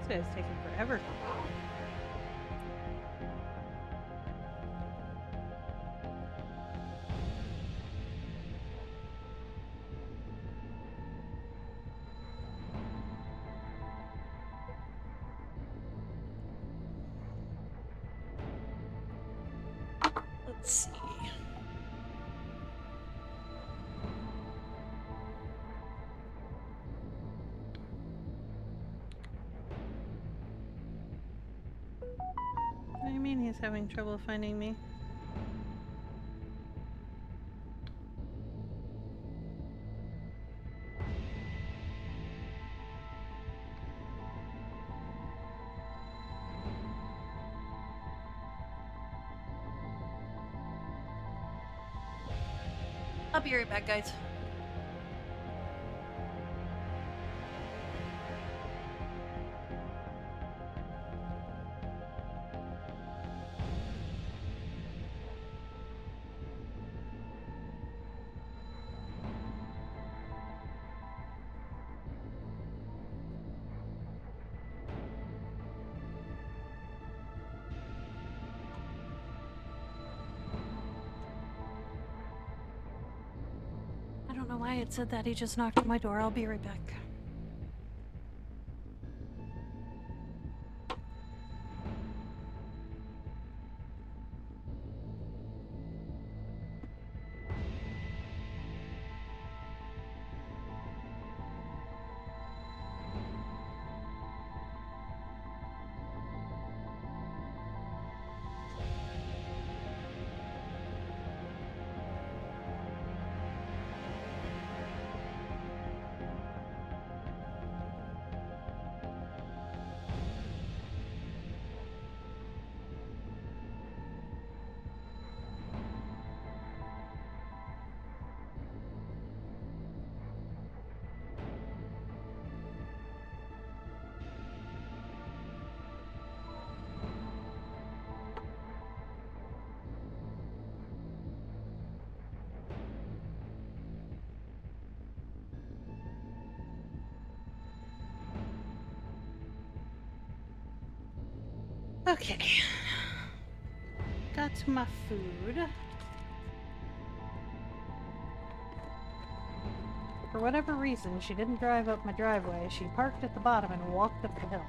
This guy's taking forever. Let's see. What do you mean he's having trouble finding me? I'll be right back, guys. I don't know why it said that. He just knocked at my door. I'll be right back. Okay. Got my food. For whatever reason, she didn't drive up my driveway. She parked at the bottom and walked up the hill.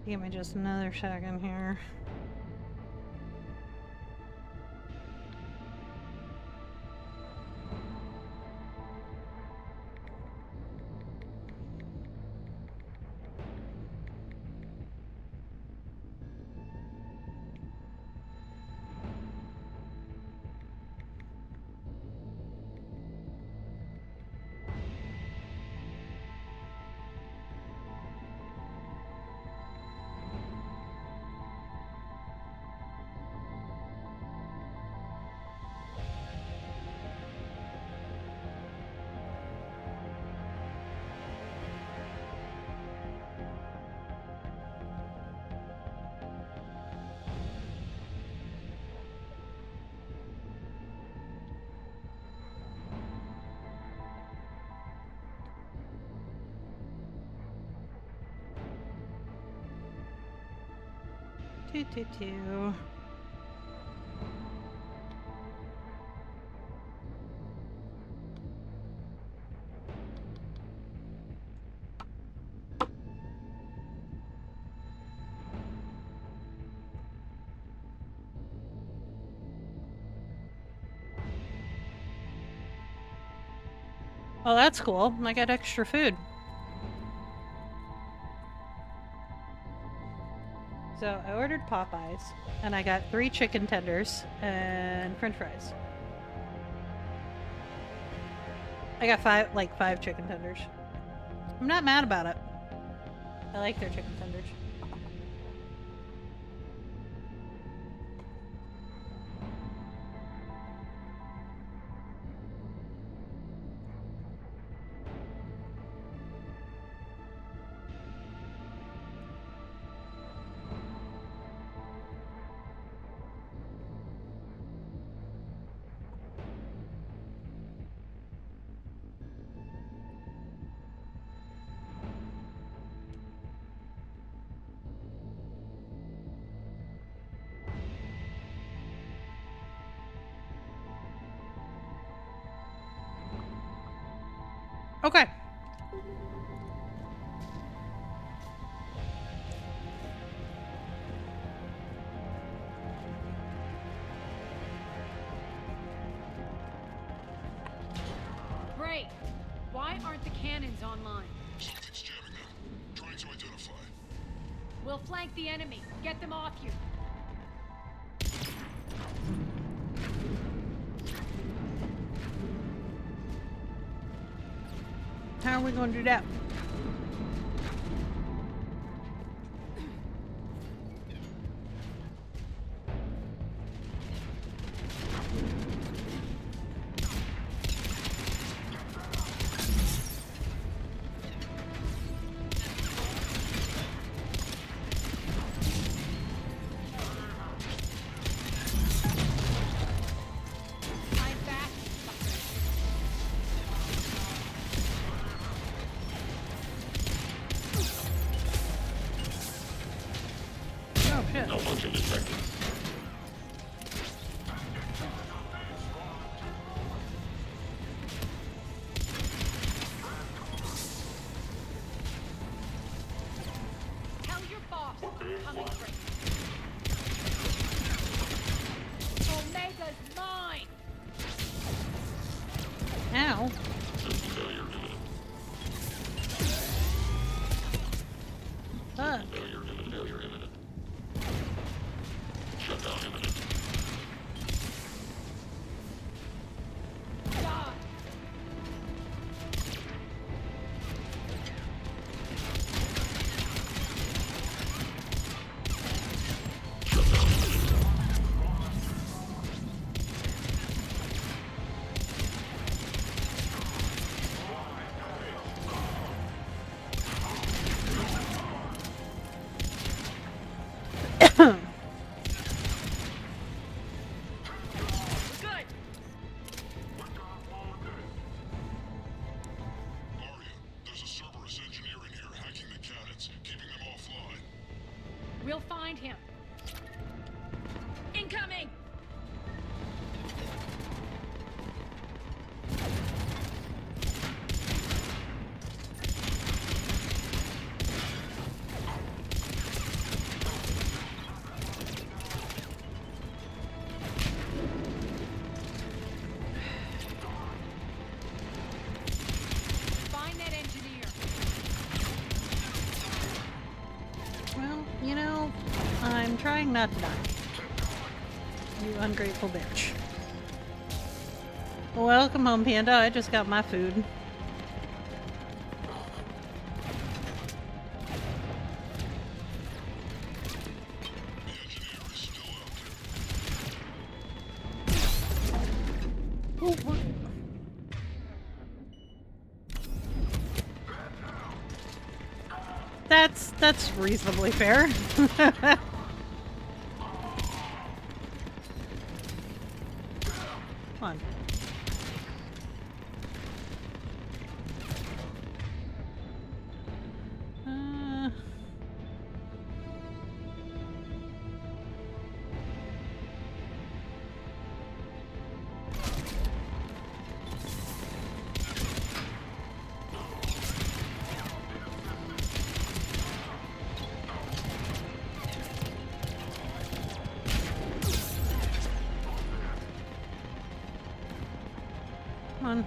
Give me just another second here. Two. Oh, that's cool. I got extra food. So I ordered Popeyes, and I got 3 chicken tenders and French fries. I got 5 chicken tenders. I'm not mad about it. I like their chicken tenders. Okay.
Great. Why aren't the cannons online?
Something's jamming them. Trying to identify.
We'll flank the enemy. Get them off you.
How are we going to do that?
I'm back.
Oh shit.
Malfunction detected.
Tell your boss I'm coming for Omega's mine.
Ow.
Failure imminent.
Fuck.
Failure imminent. Failure imminent. Shutdown imminent.
Die.
Shutdown imminent.
We'll find him.
Incoming!
Find that engineer.
Well, you know, I'm trying not to die. You ungrateful bitch. Welcome home, Panda. I just got my food. Oh, what? That's reasonably fair. Come on. Come on.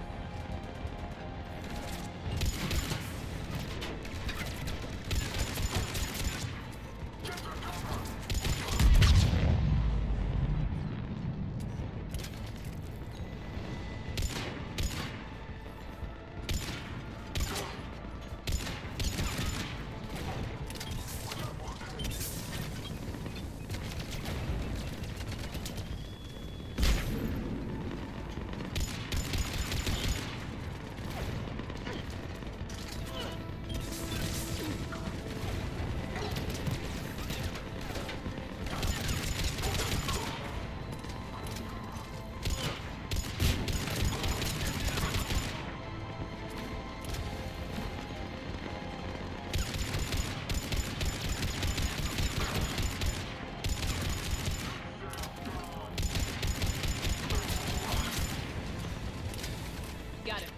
Got him.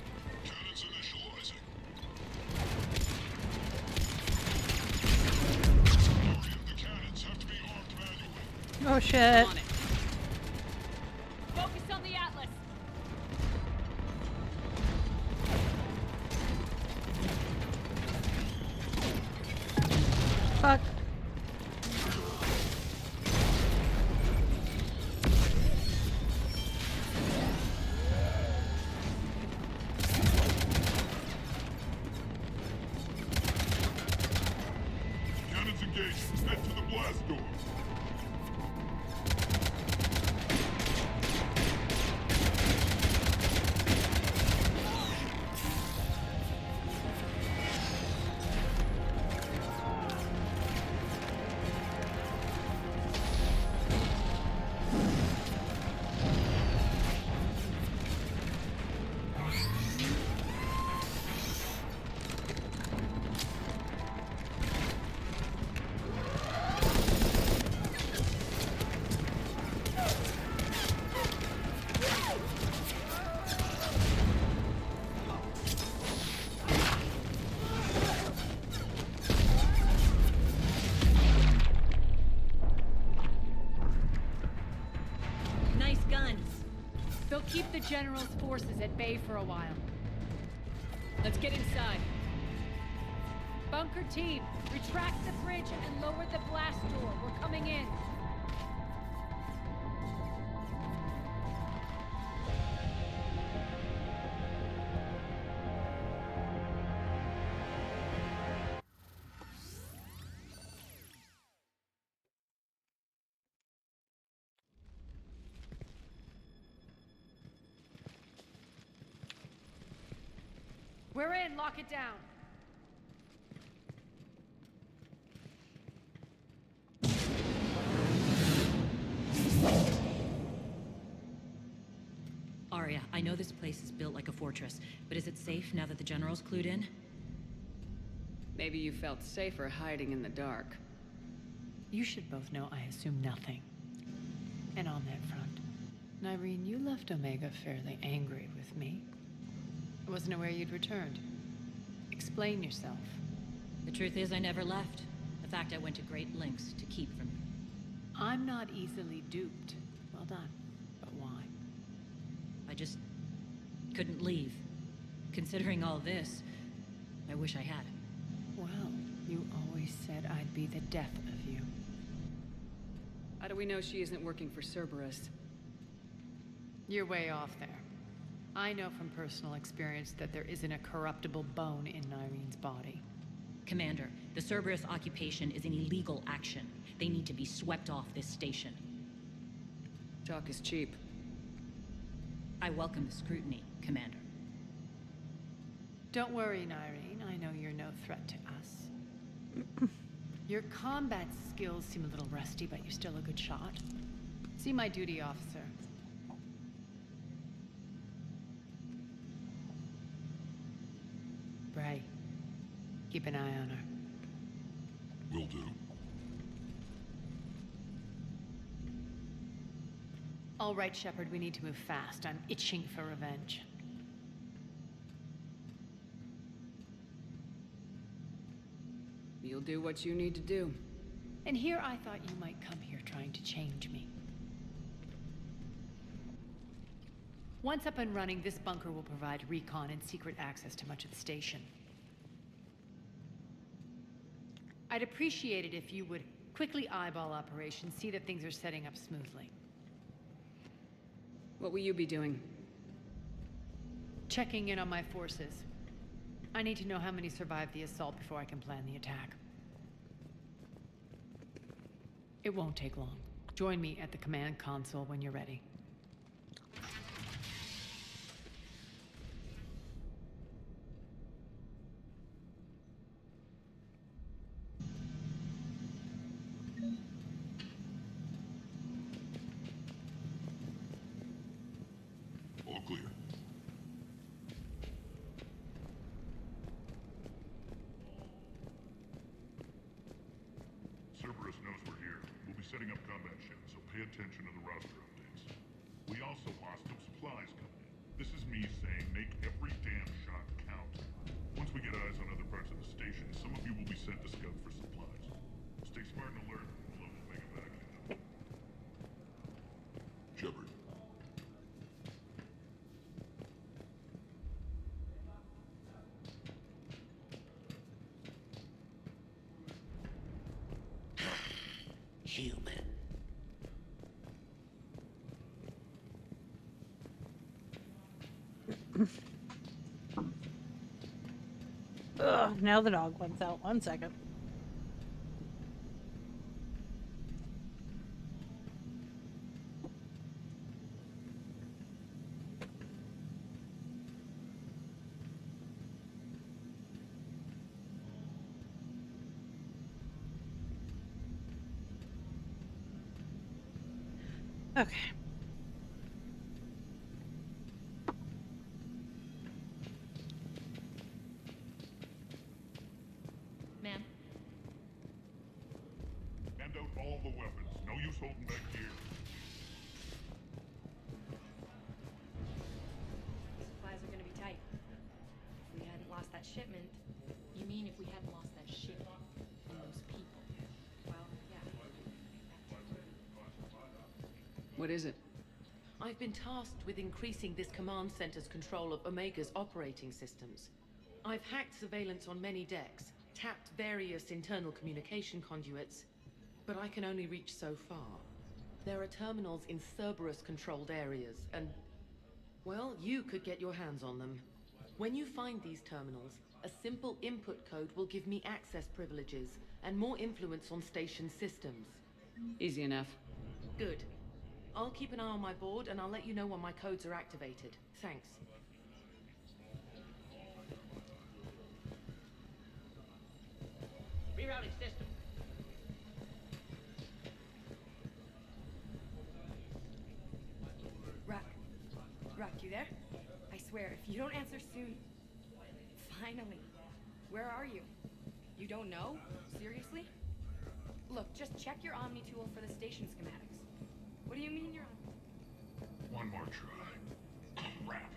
Cannons initializing. Majority of the cannons have to be armed manually.
Oh shit.
On it.
Focus on the Atlas.
Fuck.
Cannons engaged. Head to the blast door.
Nice guns.
They'll keep the General's forces at bay for a while.
Let's get inside.
Bunker team, retract the bridge and lower the blast door. We're coming in. We're in. Lock it down.
Arya, I know this place is built like a fortress, but is it safe now that the General's clued in?
Maybe you felt safer hiding in the dark.
You should both know I assume nothing. And on that front, Nyreen, you left Omega fairly angry with me. I wasn't aware you'd returned. Explain yourself.
The truth is, I never left. In fact, I went to great lengths to keep from you.
I'm not easily duped. Well done. But why?
I just couldn't leave. Considering all this, I wish I had.
Well, you always said I'd be the death of you.
How do we know she isn't working for Cerberus?
You're way off there. I know from personal experience that there isn't a corruptible bone in Nyreen's body.
Commander, the Cerberus occupation is an illegal action. They need to be swept off this station.
Talk is cheap.
I welcome the scrutiny, Commander.
Don't worry, Nyreen. I know you're no threat to us. Your combat skills seem a little rusty, but you're still a good shot. See my duty officer. Bray, keep an eye on her.
Will do.
All right, Shepard, we need to move fast. I'm itching for revenge.
You'll do what you need to do.
And here I thought you might come here trying to change me. Once up and running, this bunker will provide recon and secret access to much of the station. I'd appreciate it if you would quickly eyeball operations, see that things are setting up smoothly.
What will you be doing?
Checking in on my forces. I need to know how many survived the assault before I can plan the attack. It won't take long. Join me at the command console when you're ready.
All clear. Cerberus knows we're here. We'll be setting up combat ships, so pay attention to the roster updates. We also lost some supplies coming in. This is me saying make every damn shot count. Once we get eyes on other parts of the station, some of you will be sent to scout for supplies. Stay smart and alert. We'll have Omega back in. Shepard.
Human.
Ugh, now the dog wants out. 1 second. Okay.
Ma'am?
Hand out all the weapons. No use holding back here.
Supplies are gonna be tight. If we hadn't lost that shipment. You mean if we hadn't lost that shipment and those people? Well, yeah.
What is it?
I've been tasked with increasing this command center's control of Omega's operating systems. I've hacked surveillance on many decks, tapped various internal communication conduits, but I can only reach so far. There are terminals in Cerberus-controlled areas, and, well, you could get your hands on them. When you find these terminals, a simple input code will give me access privileges and more influence on station systems.
Easy enough.
Good. I'll keep an eye on my board, and I'll let you know when my codes are activated. Thanks.
Rerouting system.
Rock, you there? I swear, if you don't answer soon... Finally. Where are you? You don't know? Seriously? Look, just check your Omni tool for the station schematics. What do you mean you're...
One more try. Crap.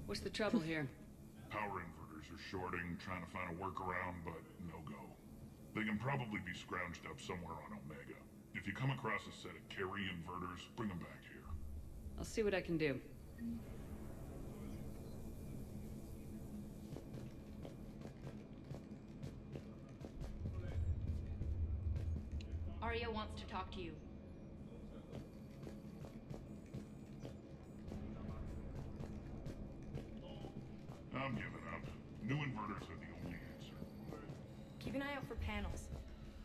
What's the trouble here?
Power inverters are shorting, trying to find a workaround, but no go. They can probably be scrounged up somewhere on Omega. If you come across a set of carry inverters, bring them back here.
I'll see what I can do.
Arya wants to talk to you.
I'm giving up. New inverters are the only answer.
Keep an eye out for panels.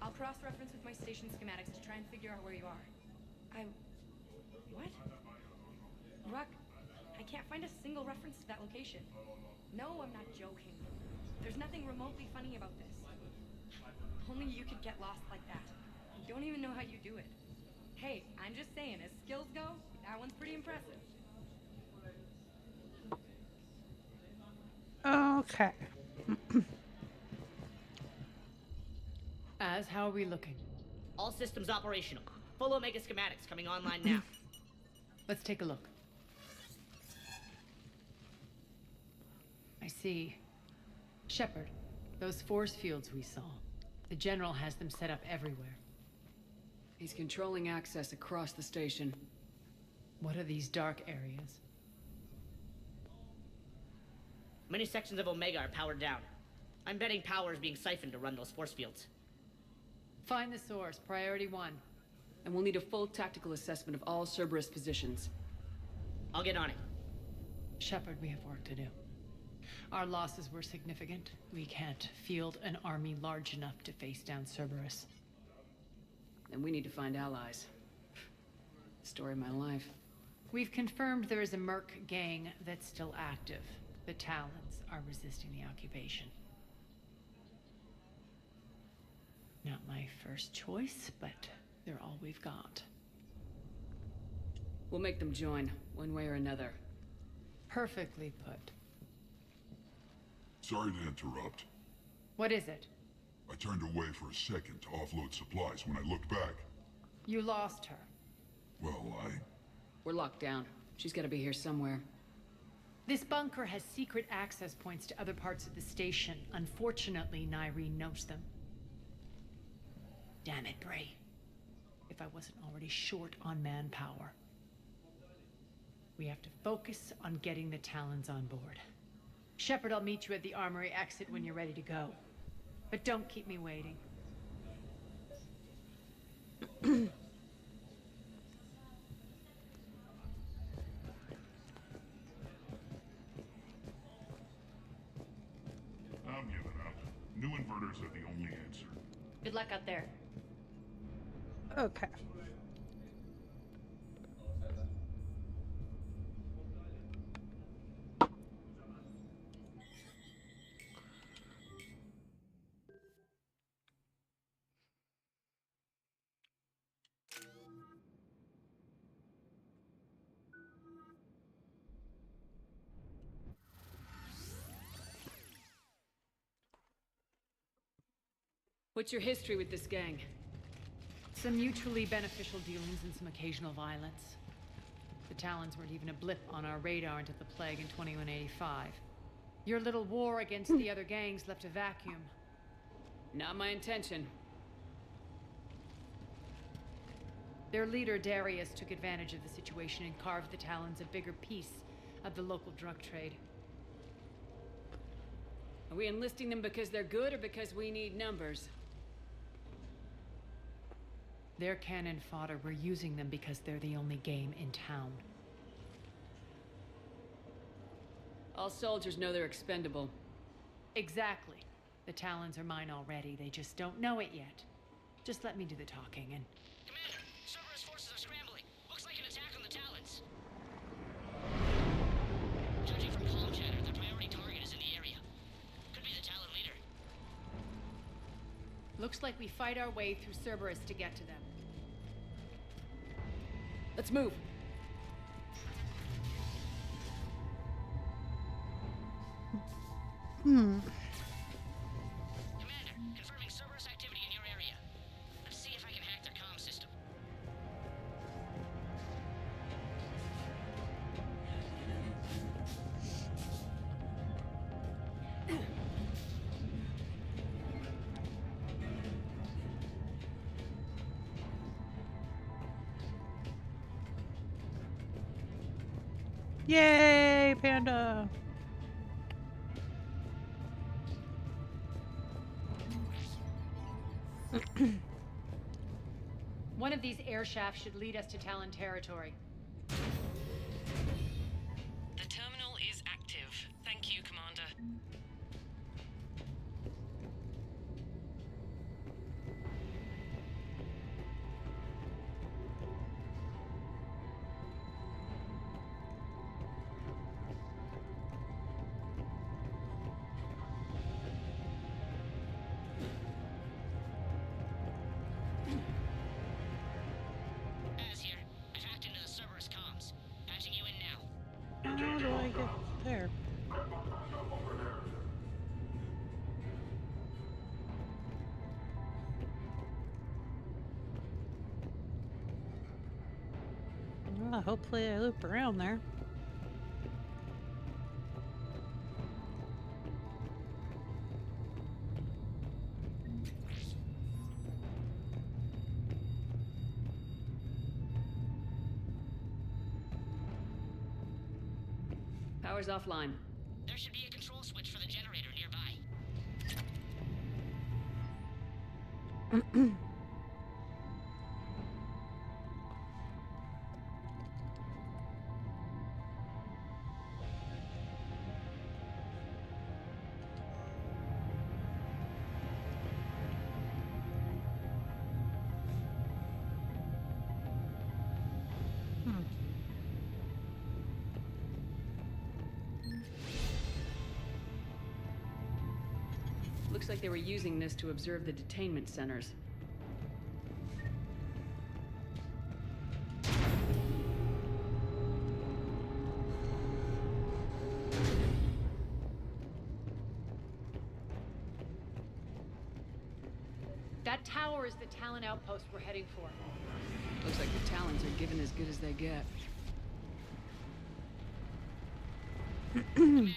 I'll cross-reference with my station schematics to try and figure out where you are. What? Ruck, I can't find a single reference to that location. No, I'm not joking. There's nothing remotely funny about this. Only you could get lost like that. I don't even know how you do it. Hey, I'm just saying, as skills go, that one's pretty impressive.
Okay.
How are we looking?
All systems operational. Full Omega schematics coming online now.
Let's take a look. I see. Shepard, those force fields we saw. The General has them set up everywhere.
He's controlling access across the station.
What are these dark areas?
Many sections of Omega are powered down. I'm betting power is being siphoned to run those force fields.
Find the source, priority 1.
And we'll need a full tactical assessment of all Cerberus positions.
I'll get on it.
Shepard, we have work to do. Our losses were significant. We can't field an army large enough to face down Cerberus.
And we need to find allies. Story of my life.
We've confirmed there is a Merc gang that's still active. The Talons are resisting the occupation. Not my first choice, but they're all we've got.
We'll make them join, one way or another.
Perfectly put.
Sorry to interrupt.
What is it?
I turned away for a second to offload supplies. When I looked back,
You lost her.
well,
We're locked down. She's gotta be here somewhere.
This bunker has secret access points to other parts of the station. Unfortunately, Nyreen knows them. Damn it, Bray. If I wasn't already short on manpower. We have to focus on getting the Talons on board. Shepard, I'll meet you at the armory exit when you're ready to go. But don't keep me waiting.
I'm giving up. New inverters are the only answer.
Good luck out there.
Okay.
What's your history with this gang?
Some mutually beneficial dealings and some occasional violence. The Talons weren't even a blip on our radar until the plague in 2185. Your little war against the other gangs left a vacuum.
Not my intention.
Their leader, Darius, took advantage of the situation and carved the Talons a bigger piece of the local drug trade.
Are we enlisting them because they're good or because we need numbers?
They're cannon fodder. We're using them because they're the only game in town.
All soldiers know they're expendable.
Exactly. The Talons are mine already. They just don't know it yet. Just let me do the talking and...
Commander, Cerberus forces are scrambling. Looks like an attack on the Talons. Judging from comm chatter, their priority target is in the area. Could be the Talon leader.
Looks like we fight our way through Cerberus to get to them.
Let's move.
Yay, panda!
One of these air shafts should lead us to Talon territory.
The terminal is active. Thank you, Commander.
Az here. I've hacked into the Cerberus comms. Patching you in now.
How do I get there? Well, hopefully I loop around there.
Power's offline.
There should be a control switch for the generator nearby.
Looks like they were using this to observe the detainment centers.
That tower is the Talon outpost we're heading for.
Looks like the Talons are given as good as they get.
Commander,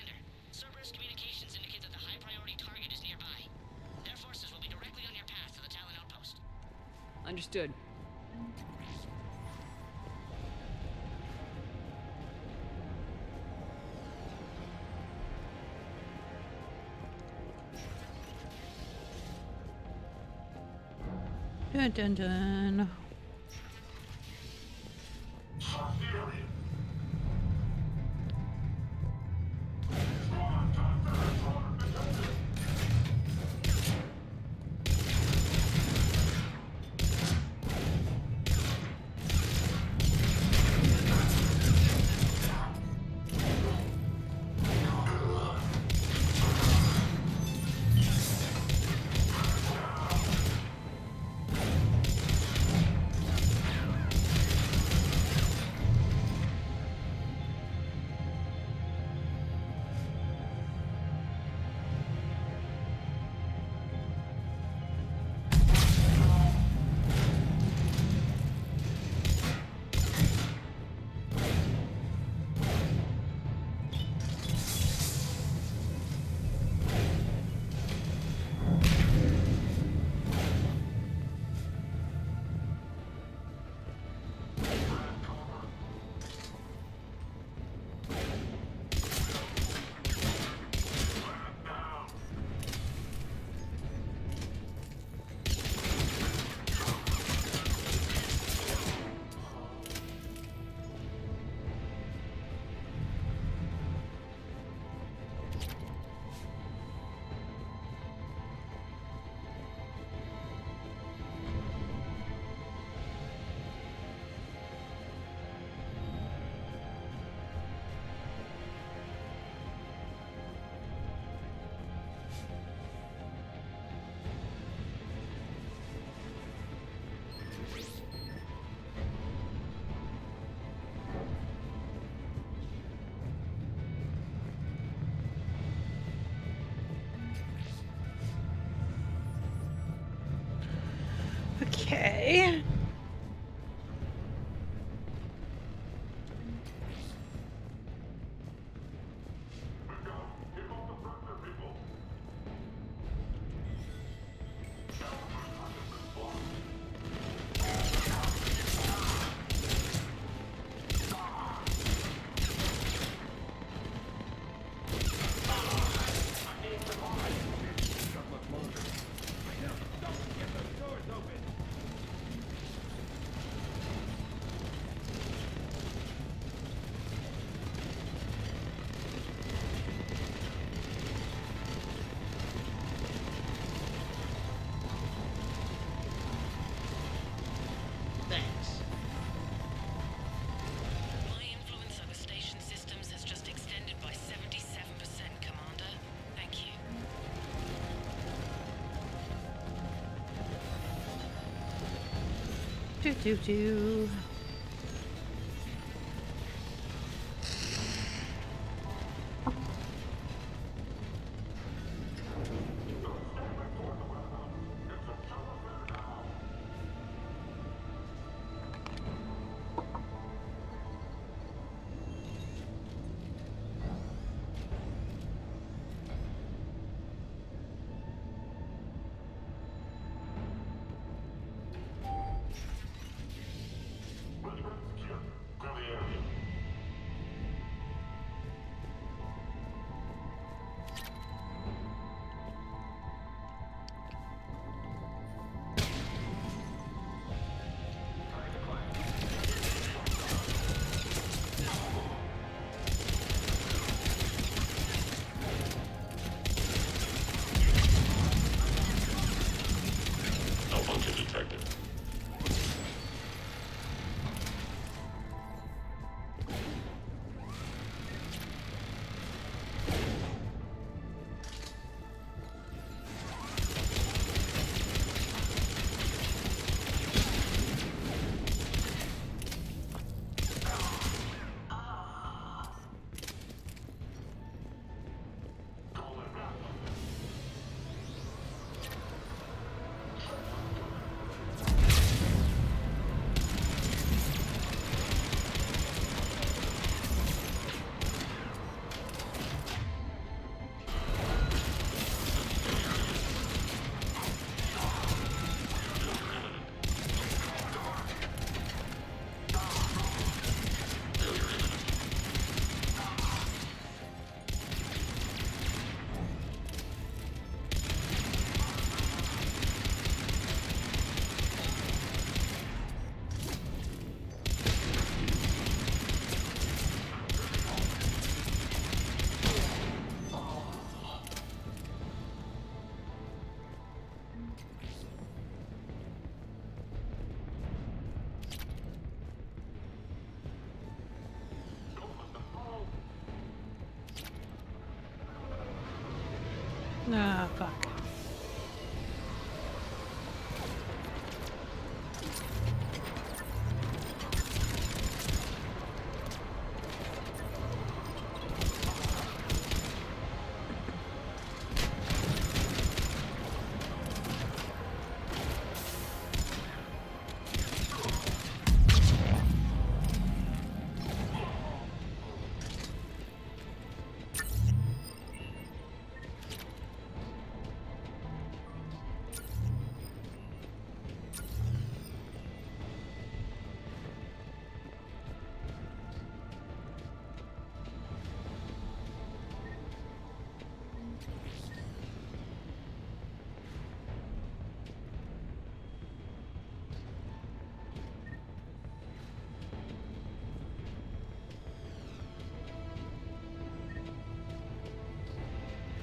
Cerberus communications indicate that the high-priority target is nearby. Their forces will be directly on your path to the Talon outpost.
Understood.
Dun dun dun. Okay. Do.
Malfunction detected.
Ah, fuck.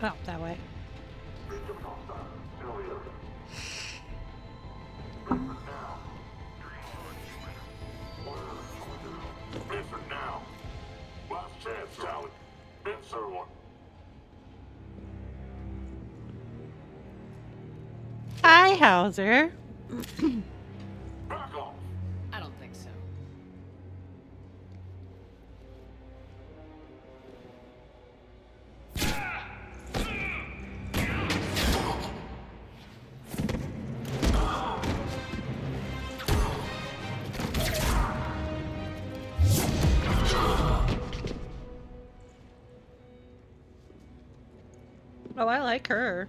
Oh, that way.
Answer now. Last chance, Talon. Answer one.
Hi, Hauser.
Back off.
I don't think so.
Oh, I like her.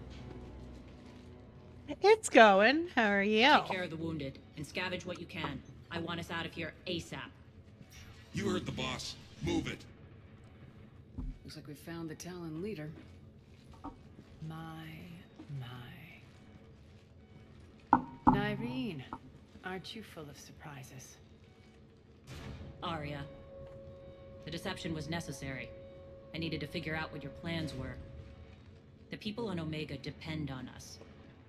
It's going. How are you?
Take care of the wounded and scavenge what you can. I want us out of here ASAP.
You heard the boss. Move it.
Looks like we found the Talon leader.
My. Nyreen, aren't you full of surprises?
Arya. The deception was necessary. I needed to figure out what your plans were. The people on Omega depend on us.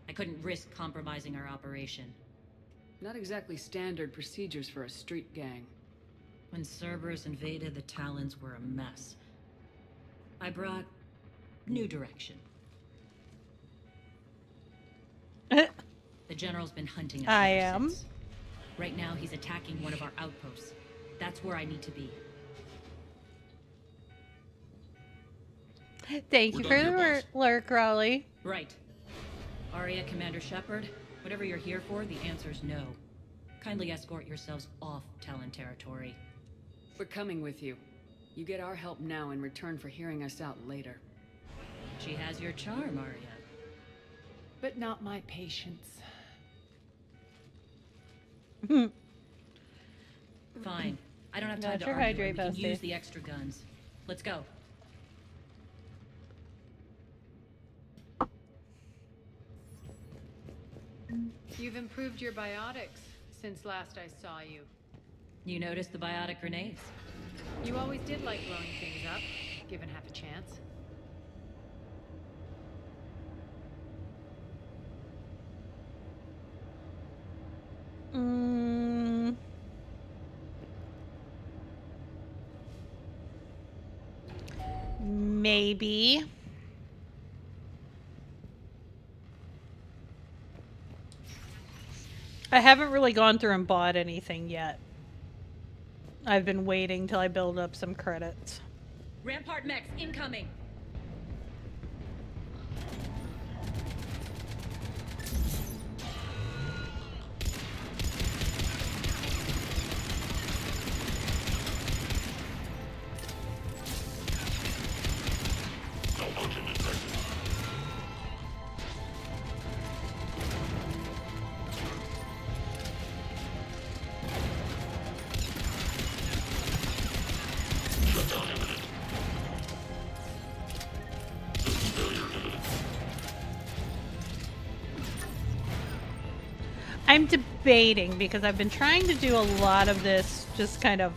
I couldn't risk compromising our operation.
Not exactly standard procedures for a street gang.
When Cerberus invaded, the Talons were a mess. I brought new direction. The General's been hunting us
I
ever
am.
since. Right now, he's attacking one of our outposts. That's where I need to be.
Thank
We're
you
done
for
here,
the
boss.
lurk, Raleigh.
Right. Arya, Commander Shepard, whatever you're here for, the answer's no. Kindly escort yourselves off Talon territory.
We're coming with you. You get our help now in return for hearing us out later.
She has your charm, Arya.
But not my patience.
Fine. I don't have time
Got
to
your
argue.
hydrate,
We can
bestie.
use the extra guns. Let's go.
You've improved your biotics since last I saw you.
You noticed the biotic grenades?
You always did like blowing things up, given half a chance.
Maybe. I haven't really gone through and bought anything yet. I've been waiting till I build up some credits.
Rampart mechs incoming!
I'm debating because I've been trying to do a lot of this just kind of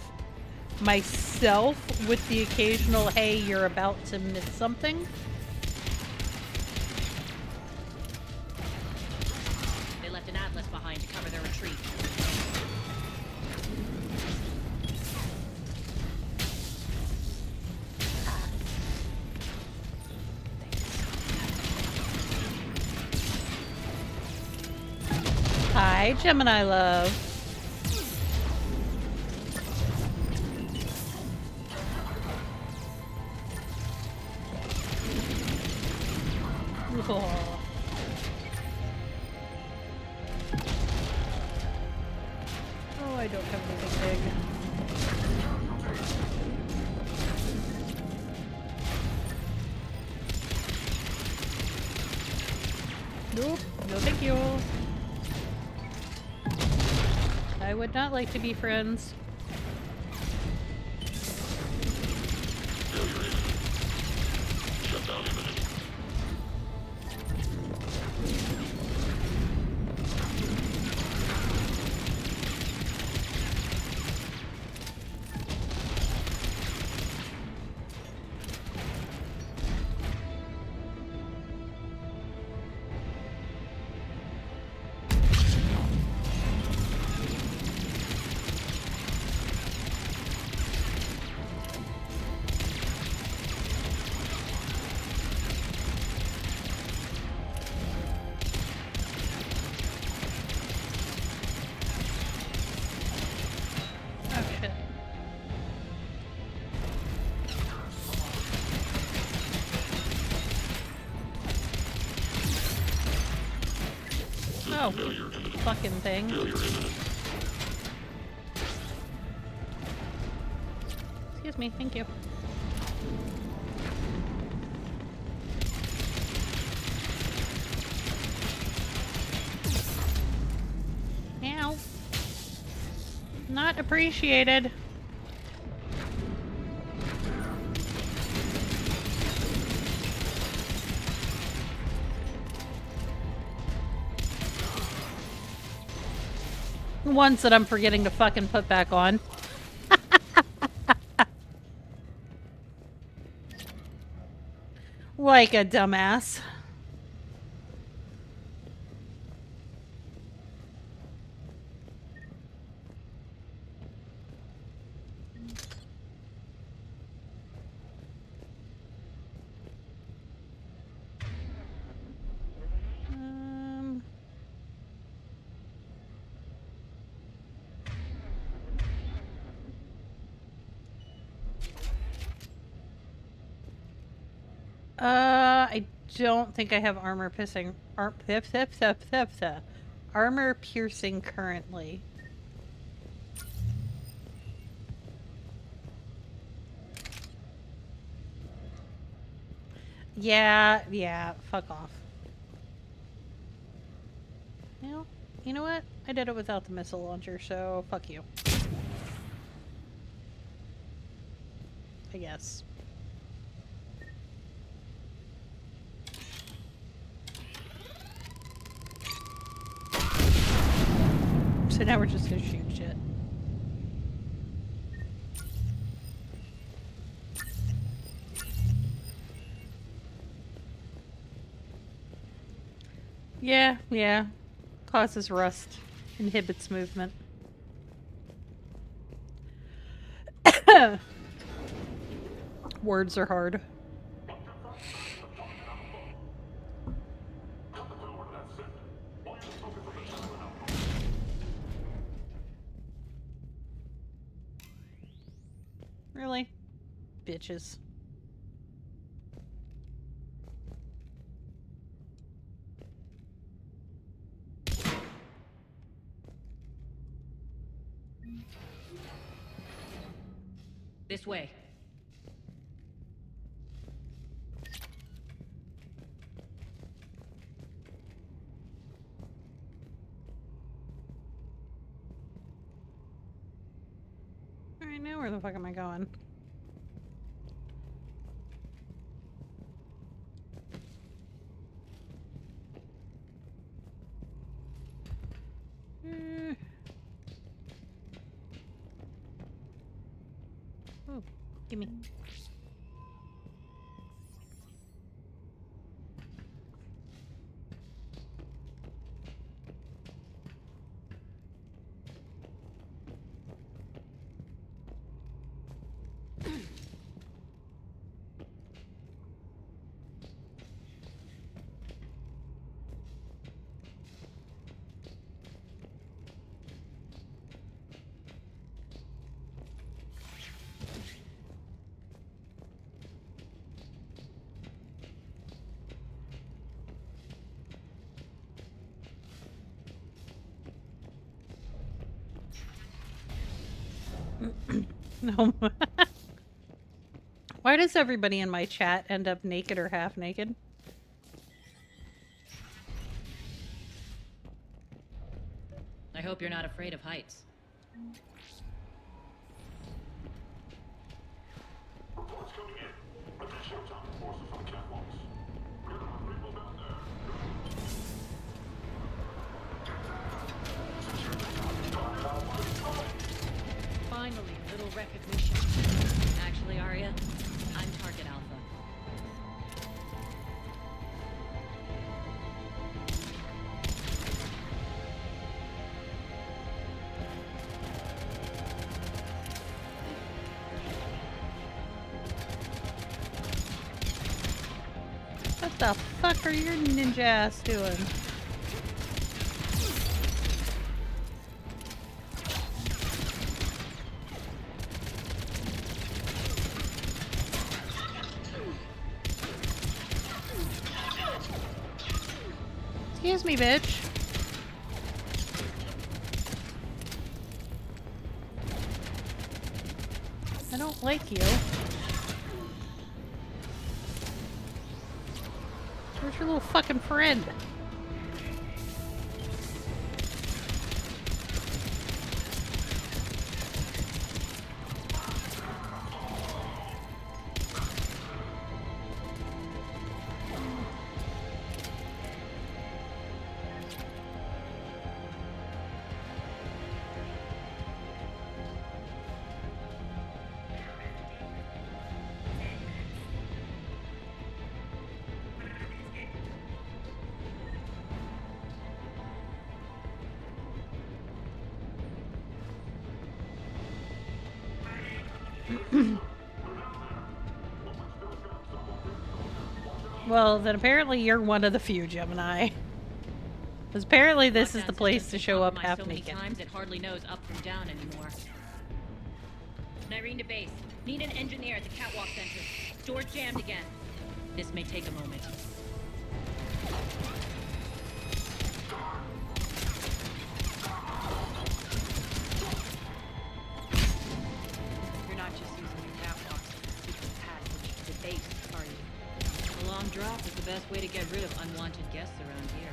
myself with the occasional, hey, you're about to miss something.
They left an atlas behind to cover their retreat.
Hi, Gemini love. Oh. Oh, I don't have anything big. Nope, no thank you. I would not like to be friends. Oh shit. Oh, fucking thing. Excuse me, thank you. Ow. Not appreciated. Ones that I'm forgetting to fucking put back on. Like a dumbass. I don't think I have armor piercing currently. Yeah, fuck off. Well, you know what? I did it without the missile launcher, so fuck you. I guess. So now we're just gonna shoot shit. Yeah. Causes rust. Inhibits movement. Words are hard. Really? Bitches.
This way.
Alright, now where the fuck am I going? Oh, gimme. No. Why does everybody in my chat end up naked or half naked?
I hope you're not afraid of heights. Finally, a little recognition. Actually, Arya, I'm Target Alpha.
What the fuck are your ninja ass doing? Excuse me, bitch. I don't like you. Where's your little fucking friend? Well, then apparently you're one of the few, Gemini. Because apparently this is the place to show up half
so many
naked.
times it hardly knows up from down anymore. Nyreen to base. Need an engineer at the catwalk center. Door's jammed again. This may take a moment.
You're not just using your catwalk as a secret passage to the base, are you?
A long drop is the best way to get rid of unwanted guests around here.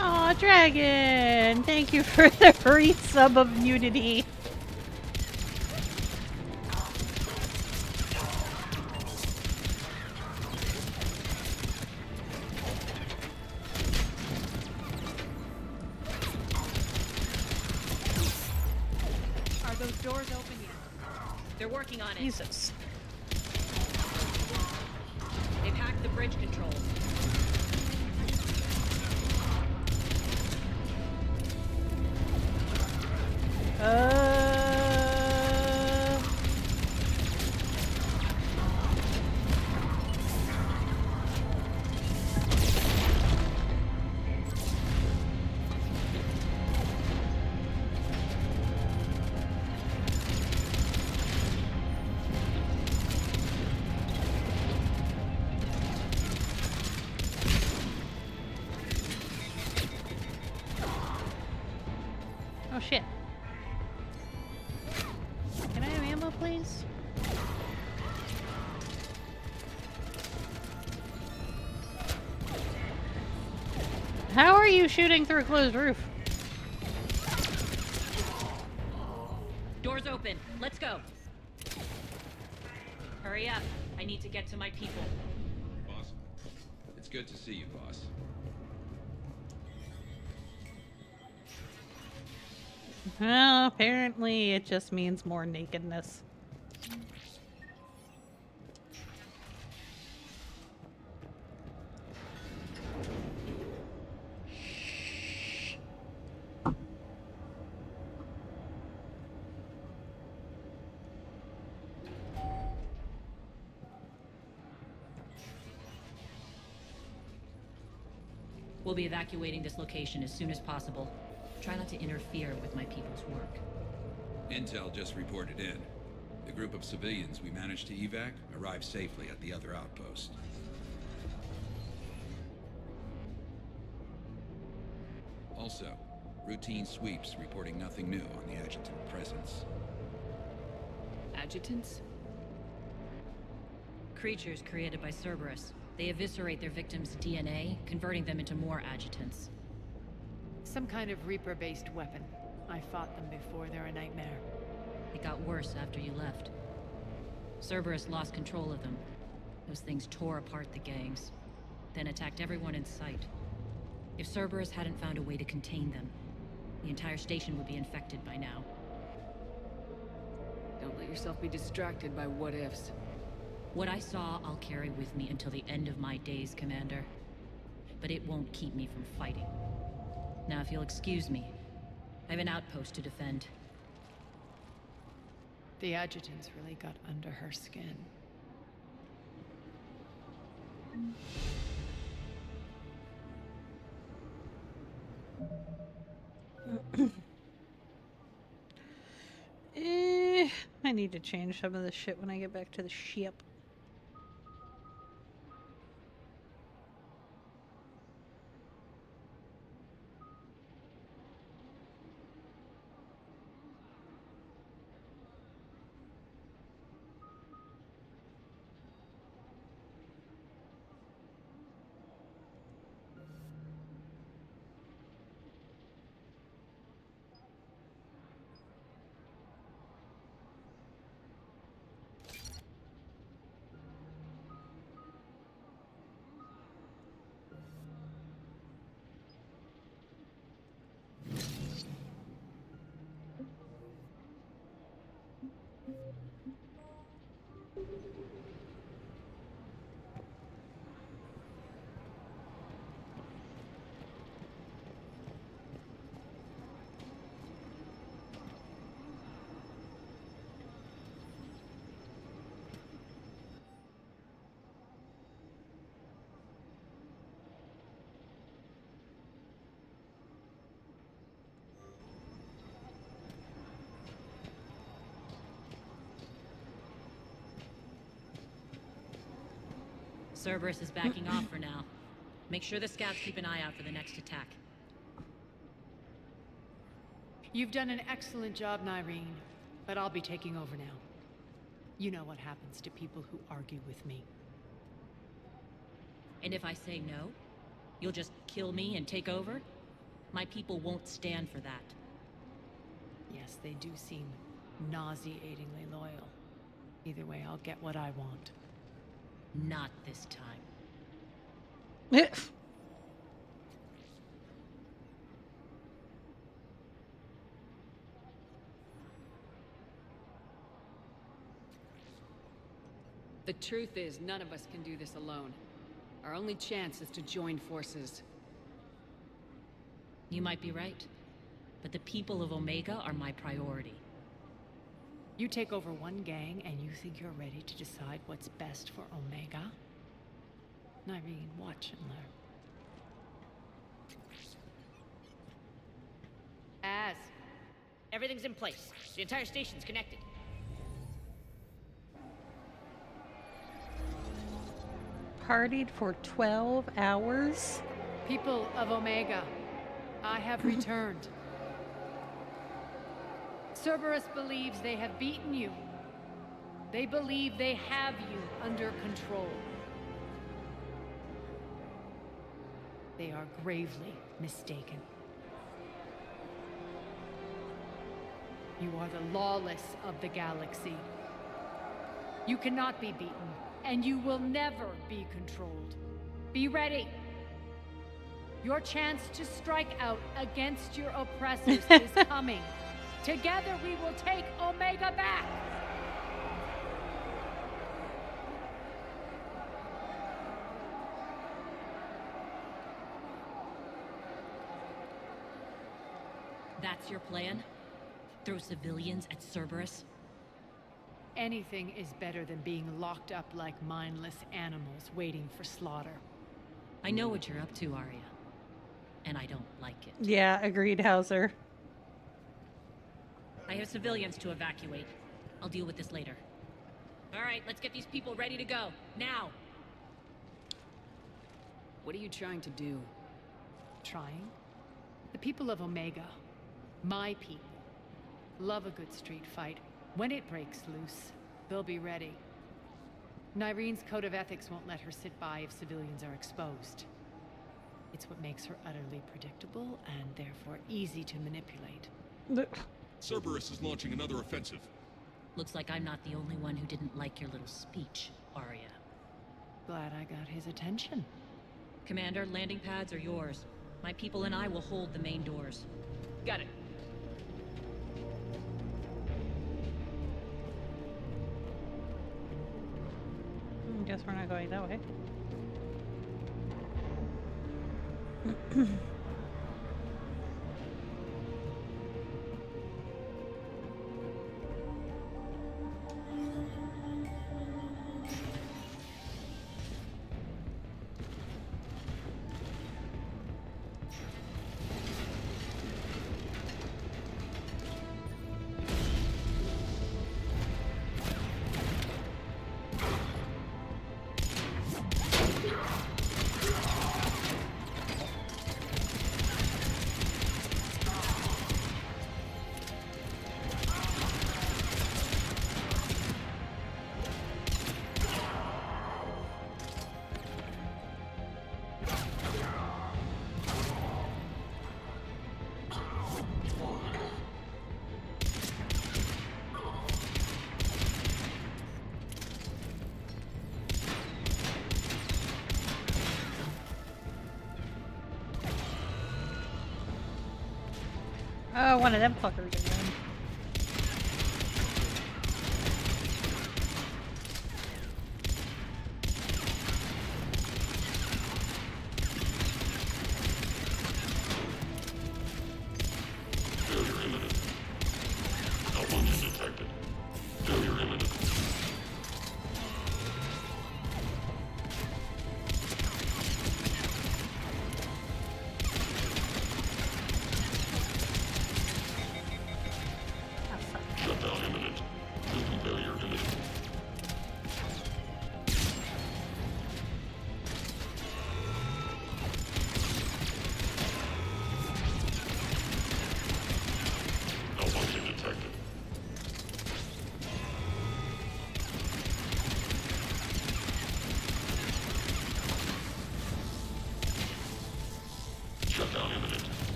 Aw, Dragon! Thank you for the resub of Unity.
Are those doors open yet?
They're working on it.
Jesus.
They've hacked the bridge controls. Oh shit. Can I have ammo, please? How are you shooting through a closed roof? Doors open. Let's go. Hurry up. I need to get to my people.
Boss, it's good to see you, boss.
Well, apparently it just means more nakedness.
We'll be evacuating this location as soon as possible. Try not to interfere with my people's work.
Intel just reported in. The group of civilians we managed to evac arrived safely at the other outpost. Also, routine sweeps reporting nothing new on the adjutant presence.
Adjutants?
Creatures created by Cerberus. They eviscerate their victims' DNA, converting them into more adjutants.
Some kind of Reaper-based weapon. I fought them before, they're a nightmare.
It got worse after you left. Cerberus lost control of them. Those things tore apart the gangs, then attacked everyone in sight. If Cerberus hadn't found a way to contain them, the entire station would be infected by now.
Don't let yourself be distracted by what-ifs.
What I saw, I'll carry with me until the end of my days, Commander. But it won't keep me from fighting. Now, if you'll excuse me, I have an outpost to defend.
The adjutants really got under her skin.
I need to change some of this shit when I get back to the ship.
Cerberus is backing off for now. Make sure the scouts keep an eye out for the next attack.
You've done an excellent job, Nyreen, but I'll be taking over now. You know what happens to people who argue with me.
And if I say no, you'll just kill me and take over? My people won't stand for that.
Yes, they do seem nauseatingly loyal. Either way, I'll get what I want.
Not this time.
The truth is, none of us can do this alone. Our only chance is to join forces.
You might be right, but the people of Omega are my priority.
You take over one gang and you think you're ready to decide what's best for Omega? Nyreen, watch and learn.
Everything's in place. The entire station's connected.
Partied for 12 hours?
People of Omega, I have returned. Cerberus believes they have beaten you. They believe they have you under control. They are gravely mistaken. You are the lawless of the galaxy. You cannot be beaten, and you will never be controlled. Be ready. Your chance to strike out against your oppressors is coming. Together we will take Omega back!
That's your plan? Throw civilians at Cerberus?
Anything is better than being locked up like mindless animals waiting for slaughter.
I know what you're up to, Arya. And I don't like it.
Yeah, agreed, Hauser.
I have civilians to evacuate. I'll deal with this later. All right, let's get these people ready to go. Now!
What are you trying to do?
Trying? The people of Omega, my people, love a good street fight. When it breaks loose, they'll be ready. Nyreen's code of ethics won't let her sit by if civilians are exposed. It's what makes her utterly predictable and therefore easy to manipulate.
Cerberus is launching another offensive.
Looks like I'm not the only one who didn't like your little speech, Arya.
Glad I got his attention.
Commander, landing pads are yours. My people and I will hold the main doors.
Got it.
Guess we're not going that way. Oh, one of them fuckers again.
Failure imminent. Malfunction detected. Failure imminent.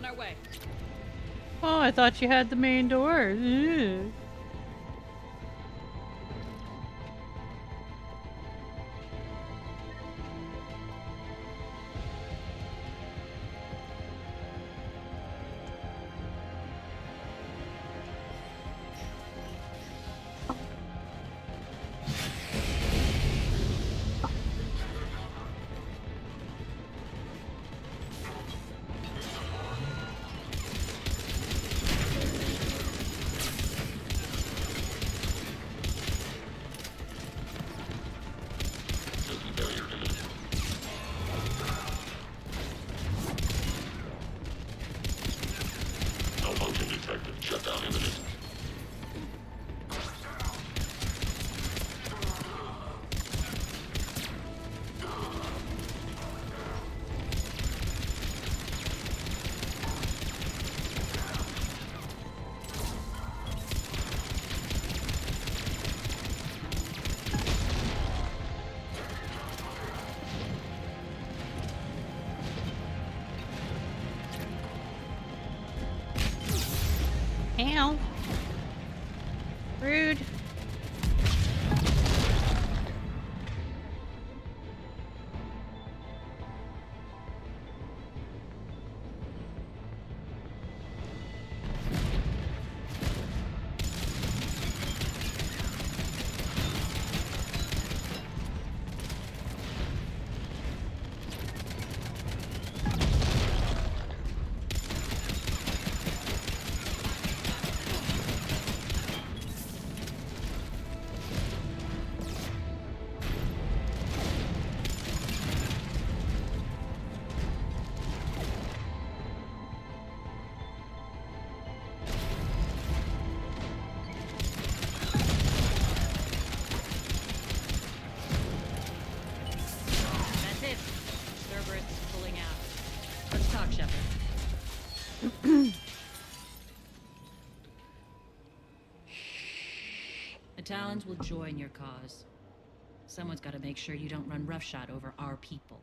our way.
Oh, I thought you had the main door. Ugh.
Malfunction detected. Shutdown imminent.
Ow. Rude.
That's it. Cerberus is pulling out. Let's talk, Shepard. The Talons will join your cause. Someone's got to make sure you don't run roughshod over our people.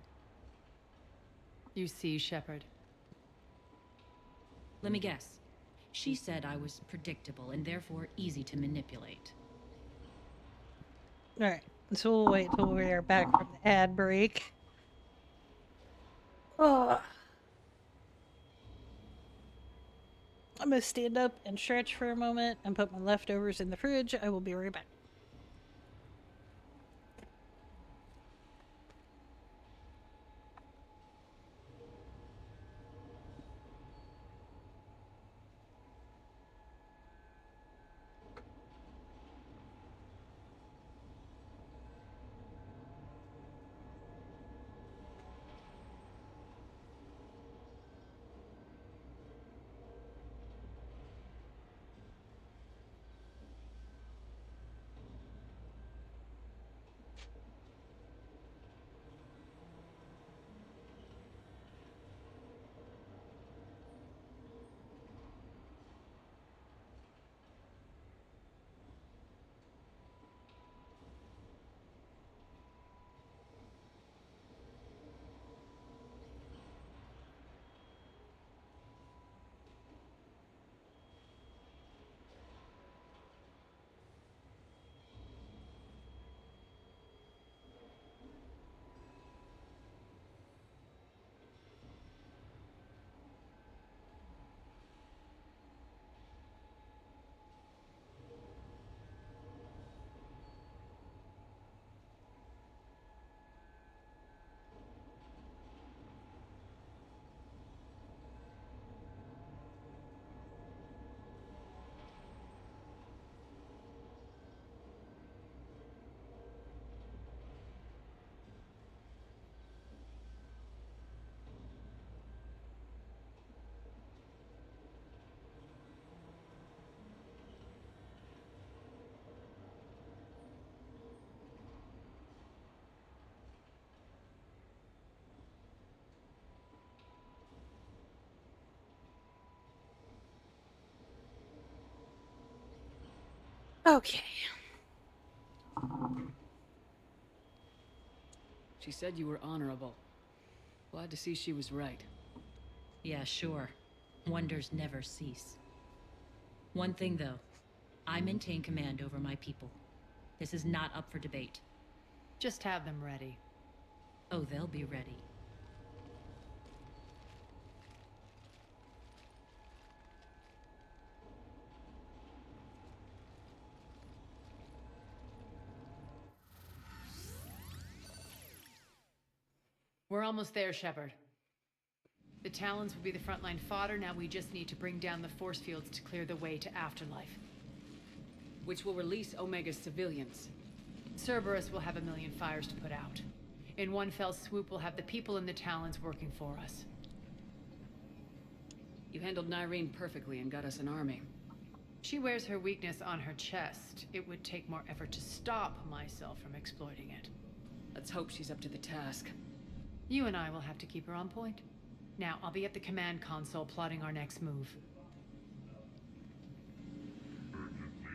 You see, Shepard.
Let me guess. She said I was predictable and therefore easy to manipulate.
Alright, so we'll wait till we are back from the ad break. Oh. I'm gonna stand up and stretch for a moment and put my leftovers in the fridge. I will be right back. Okay.
She said you were honorable. Glad to see she was right.
Yeah, sure. Wonders never cease. One thing, though. I maintain command over my people. This is not up for debate.
Just have them ready.
Oh, they'll be ready.
We're almost there, Shepard. The Talons will be the frontline fodder. Now we just need to bring down the force fields to clear the way to Afterlife.
Which will release Omega's civilians.
Cerberus will have a million fires to put out. In one fell swoop, we'll have the people in the Talons working for us.
You handled Nyreen perfectly and got us an army.
She wears her weakness on her chest. It would take more effort to stop myself from exploiting it.
Let's hope she's up to the task.
You and I will have to keep her on point. Now, I'll be at the command console plotting our next move.
Urgently,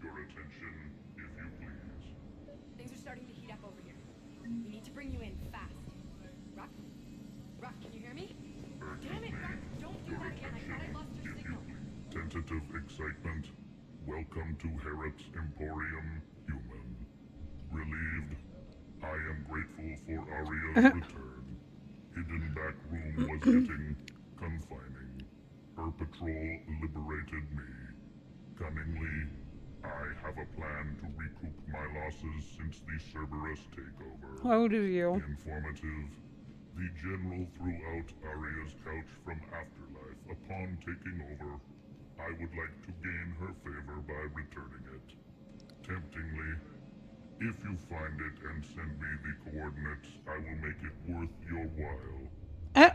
your attention, if you please.
Things are starting to heat up over here. We need to bring you in fast. Rock? Rock, can you hear me? Damn it, Rock! Don't do that again. I thought I lost your signal.
Tentative excitement. Welcome to Harrot's Emporium, human. Relieved. I am grateful for Aria's return. Hidden back room was getting confining. Her patrol liberated me. Cunningly, I have a plan to recoup my losses since the Cerberus takeover.
Oh, do you?
Informative. The General threw out Aria's couch from Afterlife. Upon taking over, I would like to gain her favor by returning it. Temptingly, if you find it and send me the coordinates, I will make it worth your while.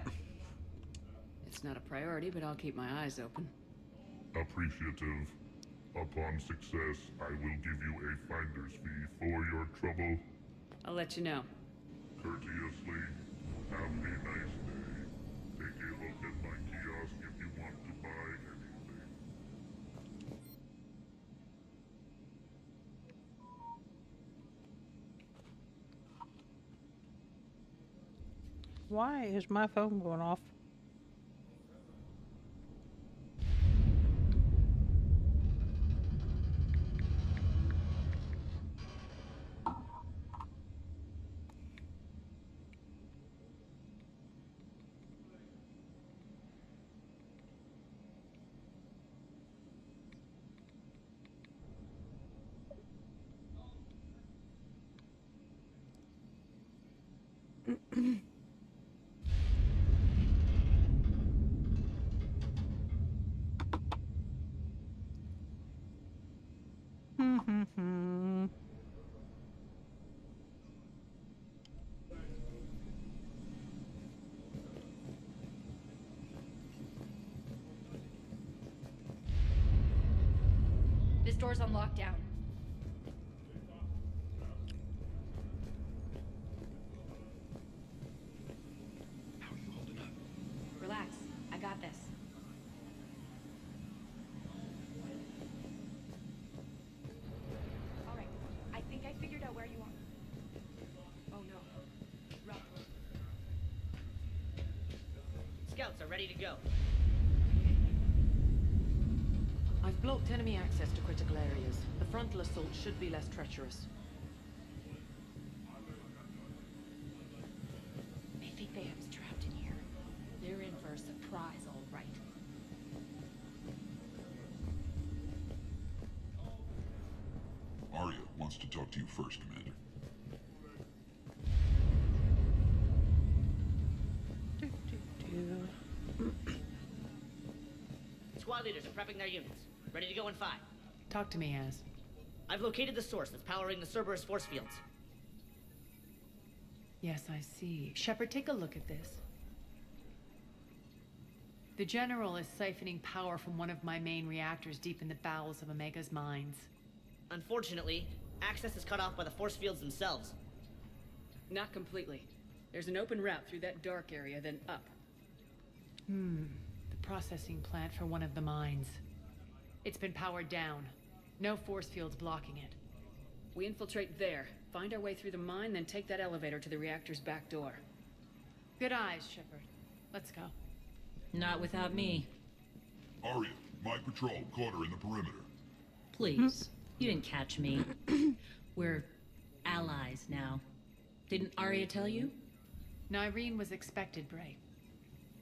It's not a priority, but I'll keep my eyes open.
Appreciative. Upon success, I will give you a finder's fee for your trouble.
I'll let you know.
Courteously, have a nice day. Take a look at my kiosk if you want to buy anything.
Why is my phone going off?
This door's on lockdown.
How are you holding up?
Relax. I got this. All right. I think I figured out where you are. Oh no. Rock.
Scouts are ready to go.
I've blocked enemy access to critical areas. The frontal assault should be less treacherous.
They think they have us trapped in here. They're in for a surprise, all right.
Arya wants to talk to you first, Commander.
Squad leaders are prepping their units. Ready to go in 5.
Talk to me, Az.
I've located the source that's powering the Cerberus force fields.
Yes, I see. Shepard, take a look at this. The General is siphoning power from one of my main reactors deep in the bowels of Omega's mines.
Unfortunately, access is cut off by the force fields themselves.
Not completely. There's an open route through that dark area, then up.
The processing plant for one of the mines. It's been powered down. No force fields blocking it.
We infiltrate there, find our way through the mine, then take that elevator to the reactor's back door.
Good eyes, Shepard. Let's go.
Not without me.
Arya, my patrol caught her in the perimeter.
Please. You didn't catch me. We're allies now. Didn't Arya tell you?
Nyreen was expected, Bray.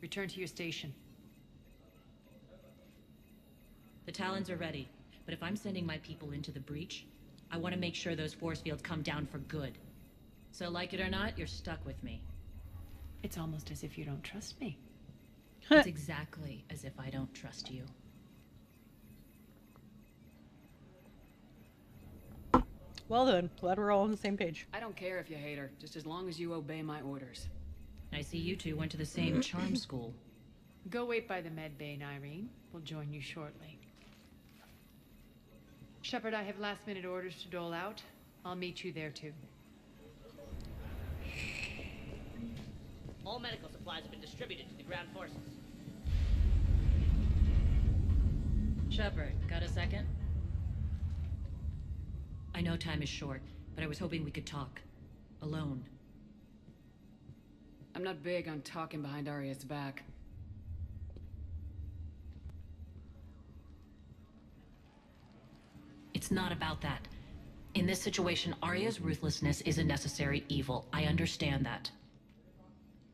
Return to your station.
The Talons are ready, but if I'm sending my people into the breach, I want to make sure those force fields come down for good. So like it or not, you're stuck with me.
It's almost as if you don't trust me.
It's exactly as if I don't trust you.
Well then, glad we're all on the same page.
I don't care if you hate her, just as long as you obey my orders.
I see you two went to the same charm school.
Go wait by the med bay, Nyreen. We'll join you shortly. Shepard, I have last-minute orders to dole out. I'll meet you there, too.
All medical supplies have been distributed to the ground forces.
Shepard, got a second? I know time is short, but I was hoping we could talk. Alone.
I'm not big on talking behind Arya's back.
It's not about that. In this situation, Arya's ruthlessness is a necessary evil. I understand that.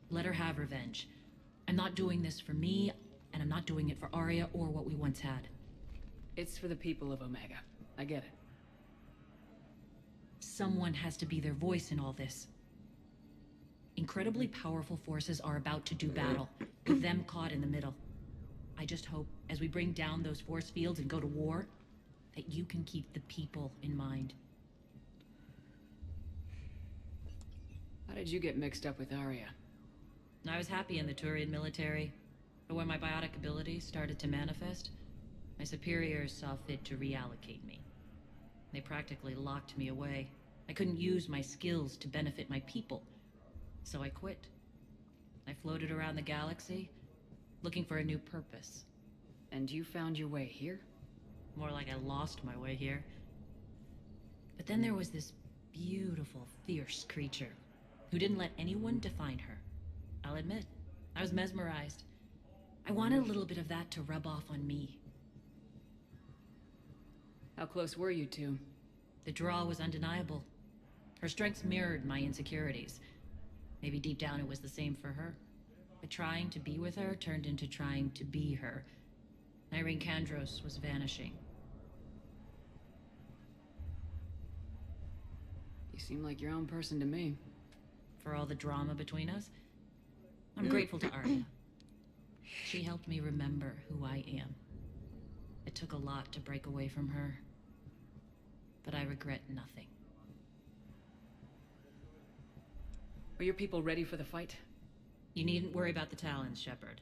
Let her have revenge. I'm not doing this for me, and I'm not doing it for Arya or what we once had.
It's for the people of Omega. I get it.
Someone has to be their voice in all this. Incredibly powerful forces are about to do battle, with them caught in the middle. I just hope, as we bring down those force fields and go to war, that you can keep the people in mind.
How did you get mixed up with Arya?
I was happy in the Turian military, but when my biotic abilities started to manifest, my superiors saw fit to reallocate me. They practically locked me away. I couldn't use my skills to benefit my people, so I quit. I floated around the galaxy, looking for a new purpose.
And you found your way here?
More like I lost my way here. But then there was this beautiful, fierce creature who didn't let anyone define her. I'll admit, I was mesmerized. I wanted a little bit of that to rub off on me.
How close were you two?
The draw was undeniable. Her strengths mirrored my insecurities. Maybe deep down it was the same for her. But trying to be with her turned into trying to be her. Nyreen Kandros was vanishing.
You seem like your own person to me.
For all the drama between us, I'm grateful to Arya. She helped me remember who I am. It took a lot to break away from her, but I regret nothing.
Are your people ready for the fight?
You needn't worry about the Talons, Shepard.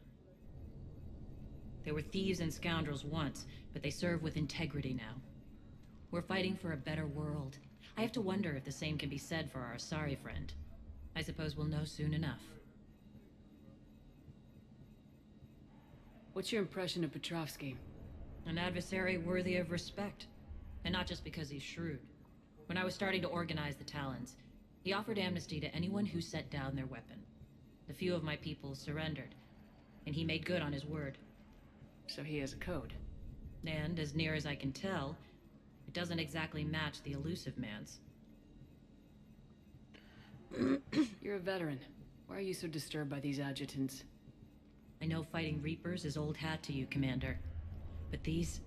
They were thieves and scoundrels once, but they serve with integrity now. We're fighting for a better world. I have to wonder if the same can be said for our Asari friend. I suppose we'll know soon enough.
What's your impression of Petrovsky?
An adversary worthy of respect. And not just because he's shrewd. When I was starting to organize the Talons, he offered amnesty to anyone who set down their weapon. A few of my people surrendered, and he made good on his word.
So he has a code.
And, as near as I can tell, it doesn't exactly match the Elusive Man's.
You're a veteran. Why are you so disturbed by these adjutants?
I know fighting Reapers is old hat to you, Commander. But these...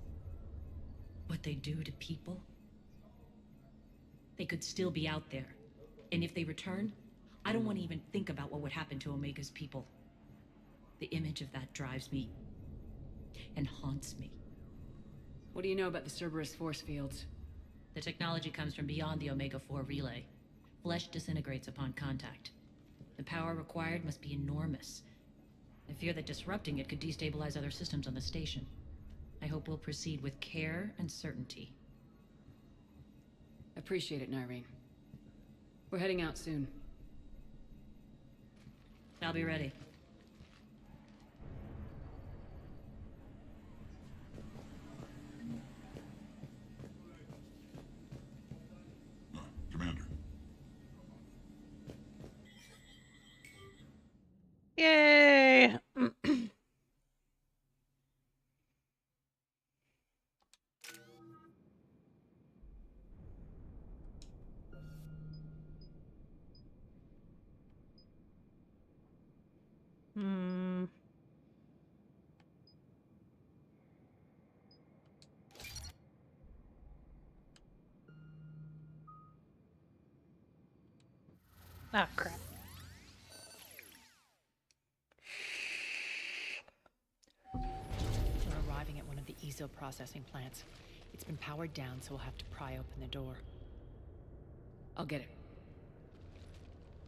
what they do to people? They could still be out there. And if they return, I don't want to even think about what would happen to Omega's people. The image of that drives me. And haunts me.
What do you know about the Cerberus force fields?
The technology comes from beyond the Omega-4 relay. Flesh disintegrates upon contact. The power required must be enormous. I fear that disrupting it could destabilize other systems on the station. I hope we'll proceed with care and certainty.
Appreciate it, Nyreen. We're heading out soon.
I'll be ready.
Commander.
Yay! Ah, crap.
We're arriving at one of the ESO processing plants. It's been powered down, so we'll have to pry open the door.
I'll get it.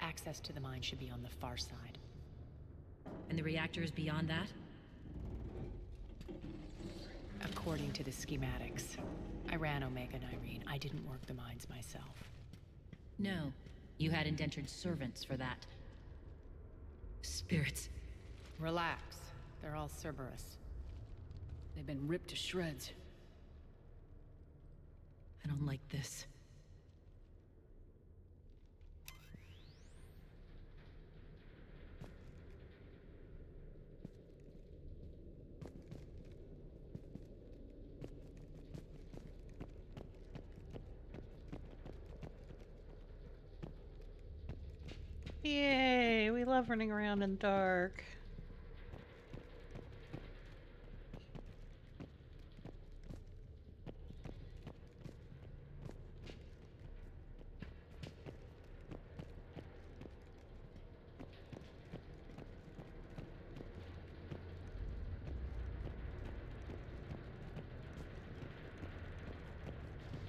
Access to the mine should be on the far side.
And the reactor is beyond that?
According to the schematics. I ran Omega and Irene. I didn't work the mines myself.
No. You had indentured servants for that. Spirits.
Relax. They're all Cerberus.
They've been ripped to shreds.
I don't like this.
Yay, we love running around in the dark.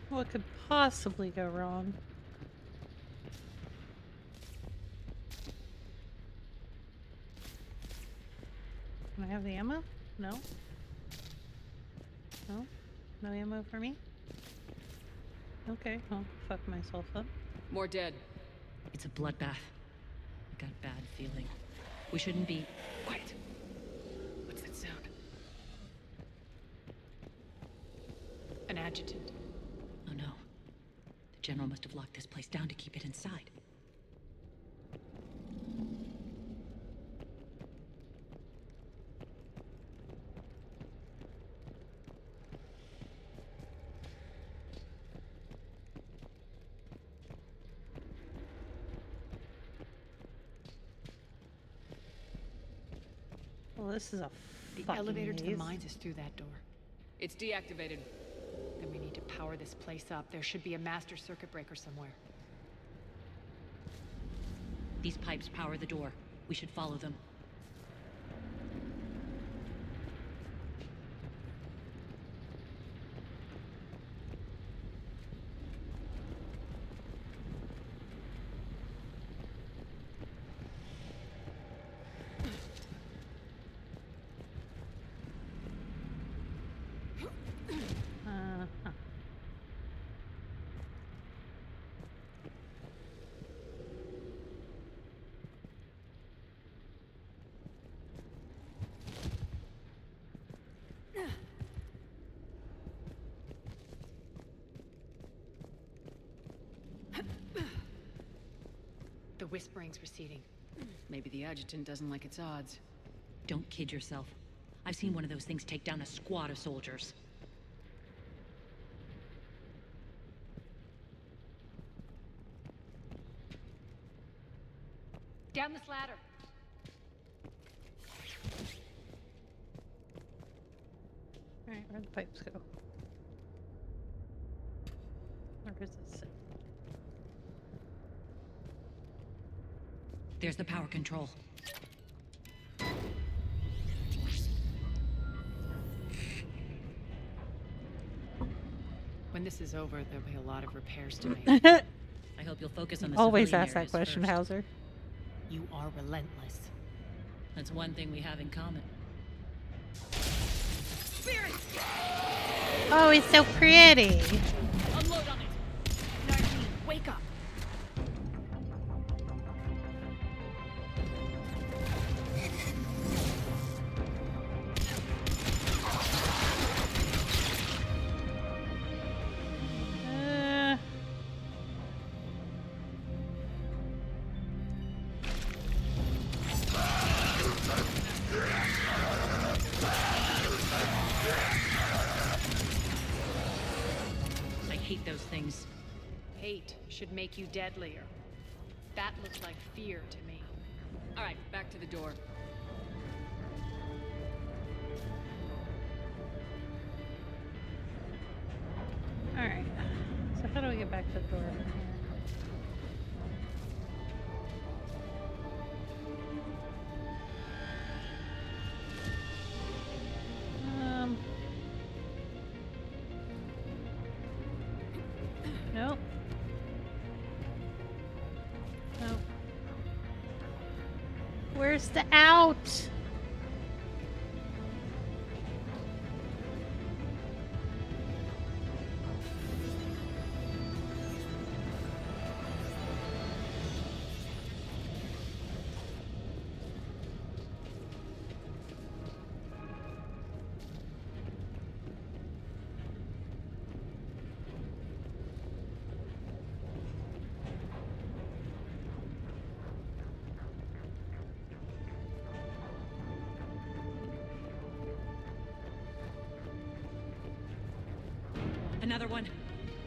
What could possibly go wrong? Can I have the ammo? No? No? No ammo for me? Okay, I'll fuck myself up.
More dead.
It's a bloodbath. I got a bad feeling. We shouldn't be...
Quiet. What's that sound? An adjutant.
Oh no. The General must have locked this place down to keep it inside.
Well, this is a
The
fucking
elevator to the
maze.
mines is through that door.
It's deactivated.
Then we need to power this place up. There should be a master circuit breaker somewhere.
These pipes power the door. We should follow them.
Uh-huh.
The whispering's receding.
Maybe the adjutant doesn't like its odds.
Don't kid yourself. I've seen one of those things take down a squad of soldiers.
Down this ladder.
Alright, where'd the pipes go? Where does it sit?
There's the power control.
When this is over, there'll be a lot of repairs to make.
I hope you'll focus on the
Always
civilian
ask that
areas
question,
first.
Hauser.
You are relentless.
That's one thing we have in common.
Oh, it's so pretty.
Unload on it!
Nargene, wake up!
Uh,
I hate those things.
Hate should make you deadlier. That looked like fear to me.
All right, back to the door.
Alright. So how do we get back to the door from here? Where's the out?
Another one.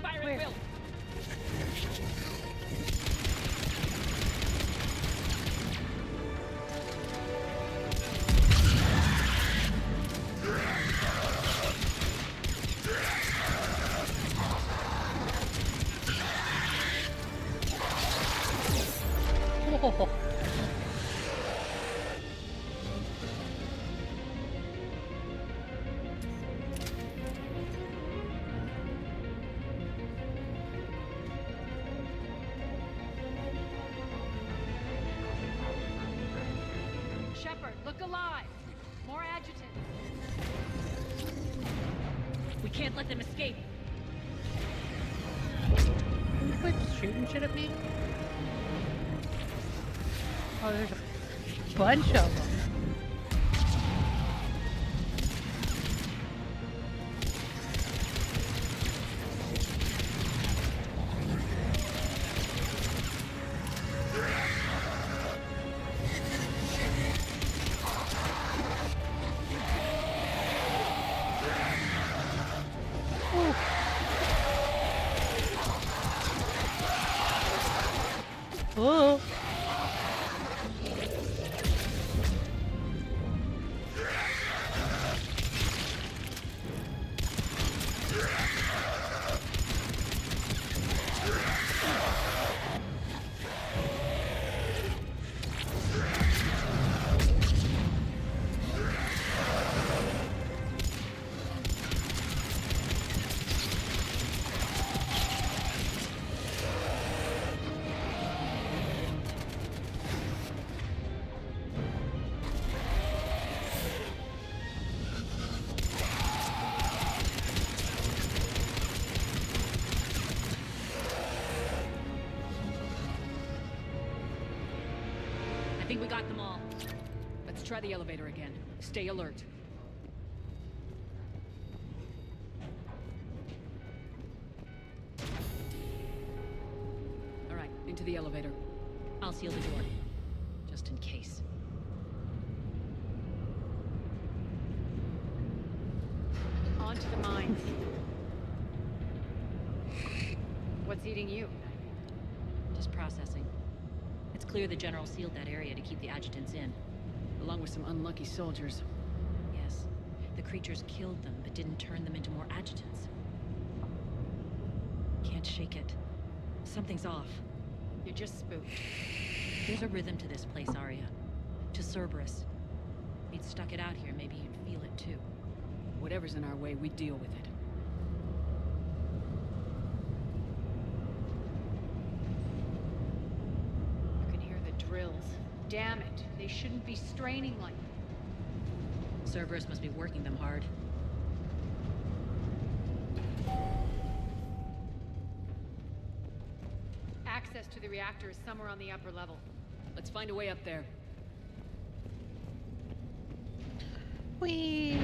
Fire at will.
Oh.
Shepard, look alive. More adjutants.
We can't let them escape.
Can you quit shooting shit at me? Oh, there's a bunch of them. Oh.
I think we got them all.
Let's try the elevator again. Stay alert. All right, into the elevator.
I'll seal the door. Just in case.
On to the mines. What's eating you?
Just processing. It's clear the General sealed that area to keep the adjutants in.
Along with some unlucky soldiers.
Yes. The creatures killed them, but didn't turn them into more adjutants. Can't shake it. Something's off.
You're just spooked.
There's a rhythm to this place, Arya. To Cerberus. If you'd stuck it out here, maybe you'd feel it too.
Whatever's in our way, we deal with it. You can hear the drills. Damn it. They shouldn't be straining like that.
Cerberus must be working them hard.
Access to the reactor is somewhere on the upper level. Let's find a way up there.
Whee!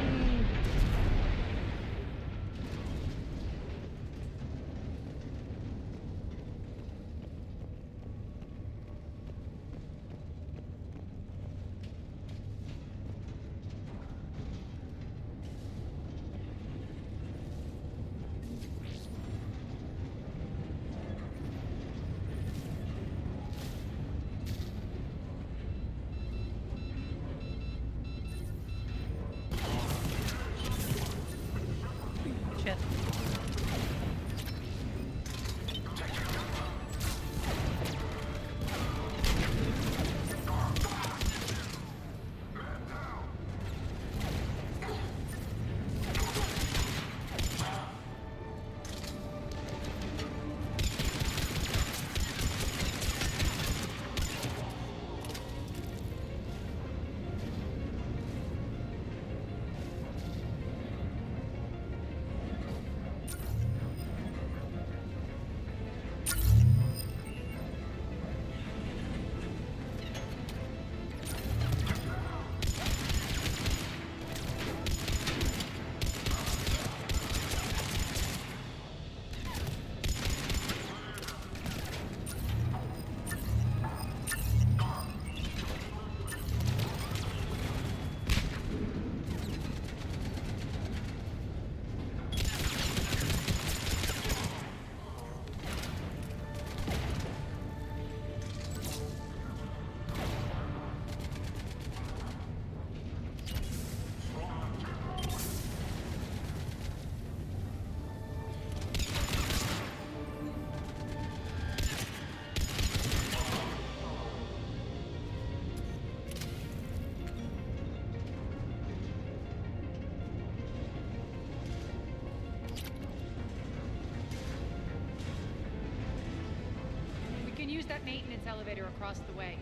use that maintenance elevator across the way.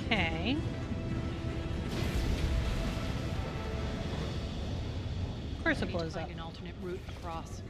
Okay. Of course it
We need to
blows up.
find an alternate route across.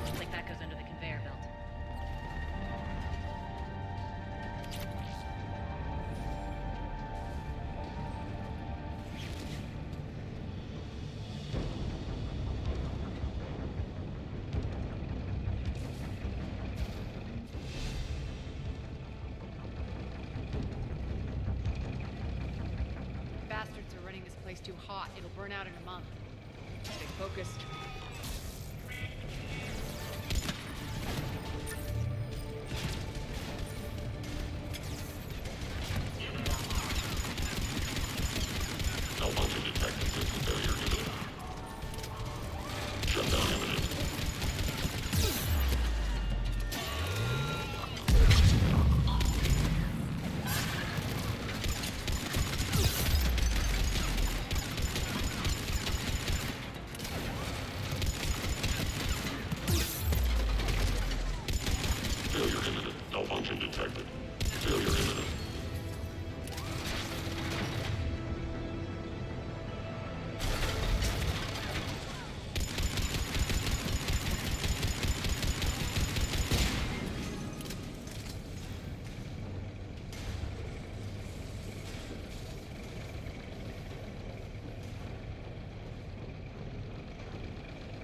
Looks like that goes under the conveyor belt.
Bastards are running this place too hot. It'll burn out in a month. Stay focused.
Malfunction detected. System failure imminent. Shutdown imminent. Failure imminent. Malfunction detected. Failure imminent.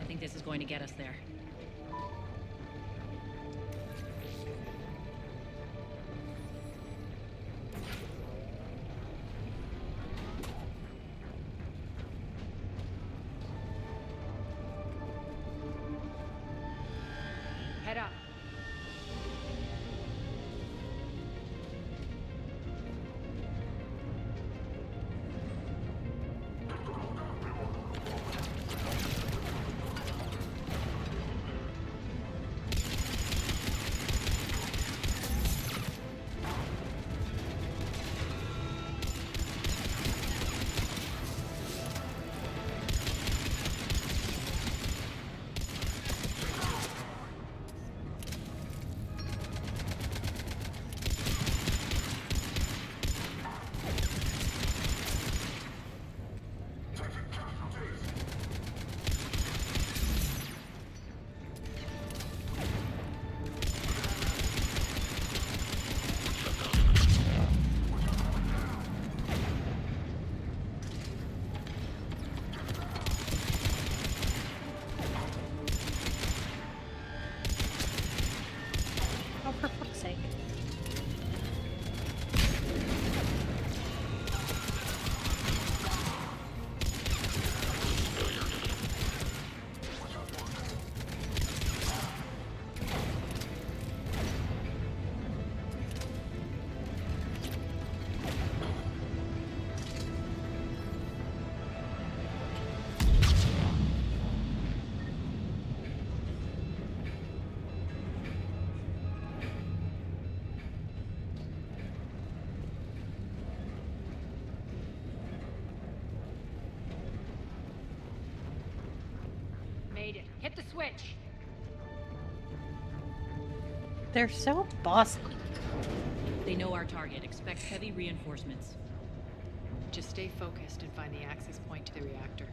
I think this is going to get us there.
Head up.
Oh, for fuck's sake.
Made it. Hit the switch.
They're so bossy.
They know our target. Expect heavy reinforcements.
Just stay focused and find the access point to the reactor.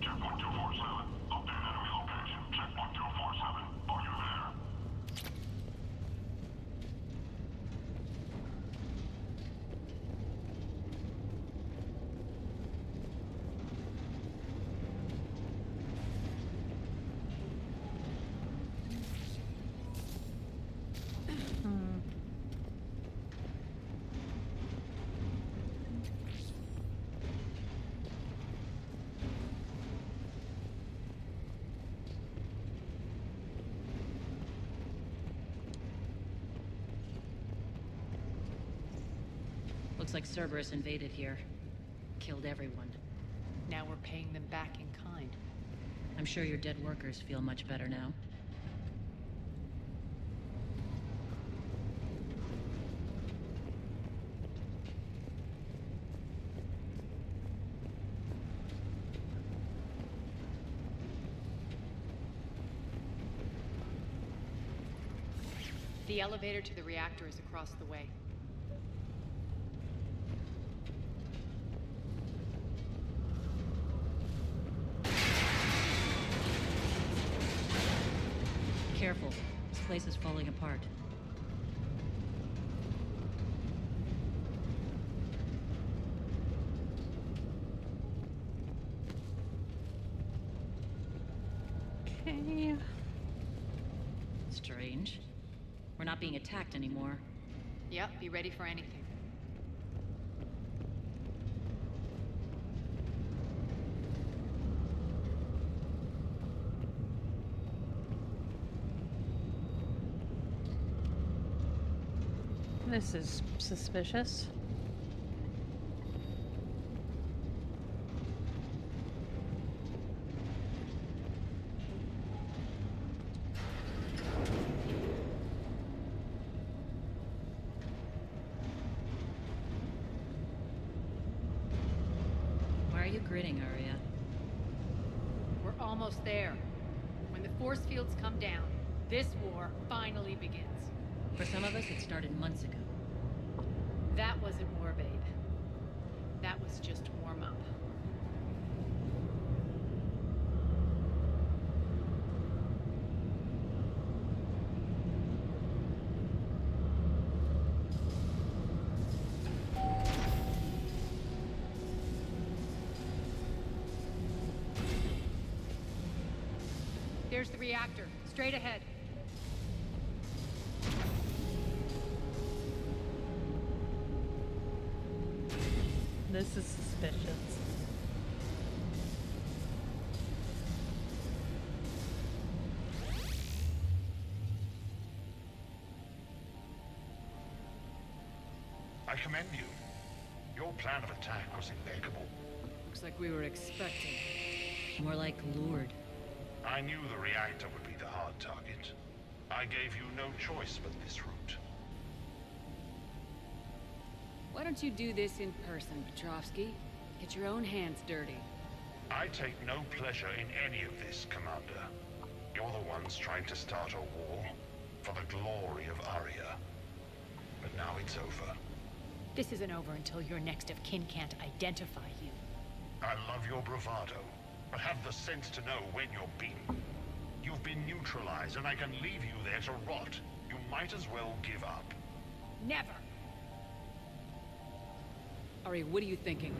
Checkpoint 247. Update enemy location. Checkpoint 247.
Looks like Cerberus invaded here. Killed everyone.
Now we're paying them back in kind.
I'm sure your dead workers feel much better now.
The elevator to the reactor is across the way.
Careful. This place is falling apart.
Okay.
Strange. We're not being attacked anymore.
Yep, be ready for anything.
This is suspicious.
Why are you grinning, Arya?
We're almost there. When the force fields come down, this war finally begins.
For some of us, it started months ago.
That wasn't war, babe. That was just warm up. There's the reactor, straight ahead.
This is suspicious.
I commend you. Your plan of attack was impeccable.
Looks like we were expecting.
More like lured.
I knew the reactor would be the hard target. I gave you no choice but this route.
Why don't you do this in person, Petrovsky? Get your own hands dirty.
I take no pleasure in any of this, Commander. You're the ones trying to start a war for the glory of Arya. But now it's over.
This isn't over until your next of kin can't identify you.
I love your bravado, but have the sense to know when you're beaten. You've been neutralized, and I can leave you there to rot. You might as well give up.
Never!
Ari, what are you thinking?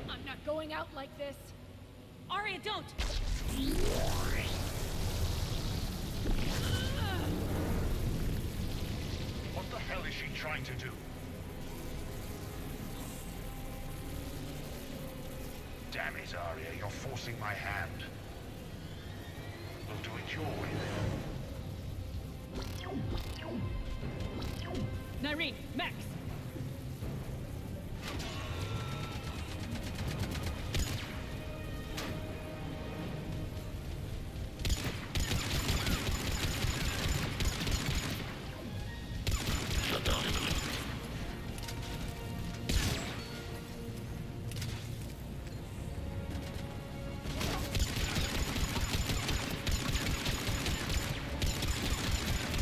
I'm not going out like this!
Arya, don't!
What the hell is she trying to do? Damn it, Arya, you're forcing my hand. We'll do it your way then.
Nyreen, Max!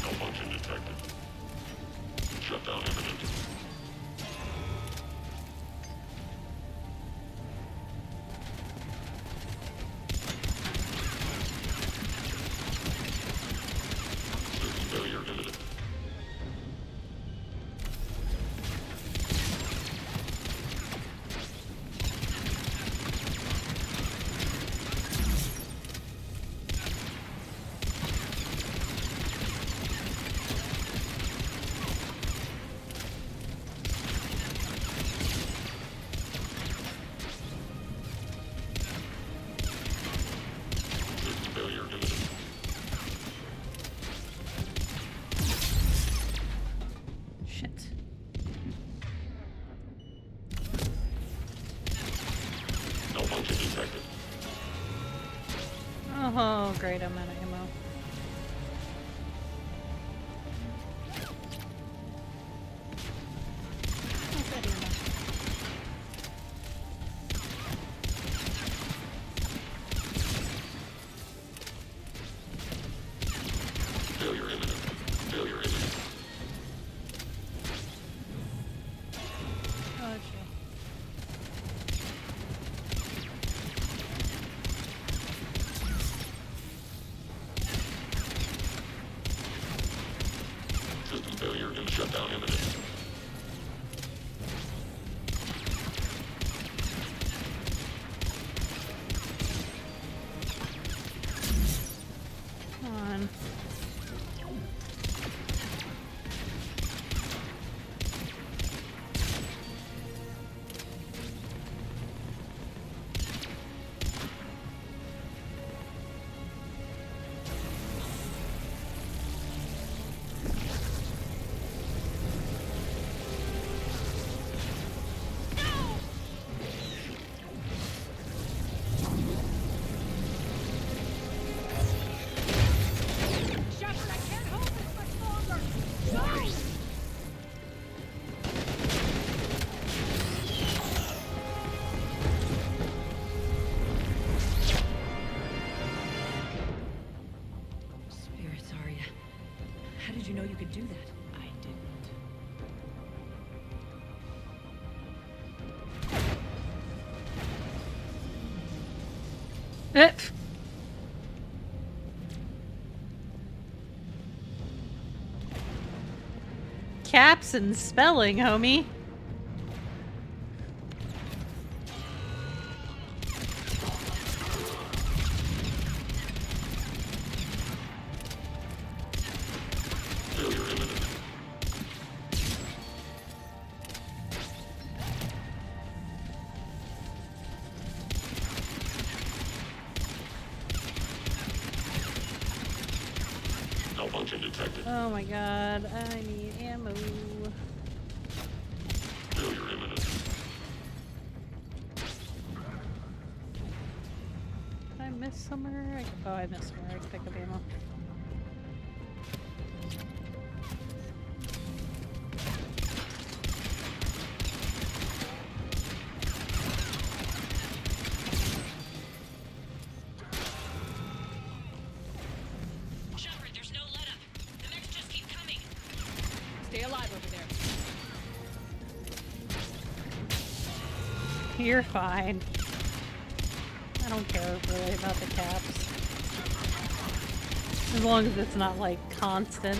Malfunction detected. Shutdown imminent. System failure imminent.
great, I'm out of ammo. What's that ammo?
Failure imminent. Failure imminent.
Oh, gee.
System failure and shutdown imminent.
Come on.
Shepard, I can't hold this much longer! No!
Spirits, Arya. How did you know you could do that?
I didn't.
Caps and spelling, homie.
Failure imminent. Malfunction detected.
Oh my god, I need ammo.
Failure imminent.
Did I miss somewhere? Oh, I missed somewhere. I can pick up ammo.
Shepard, there's no let up. The mechs just keep coming.
Stay alive over there.
You're fine. I don't care really about the caps. As long as it's not like constant.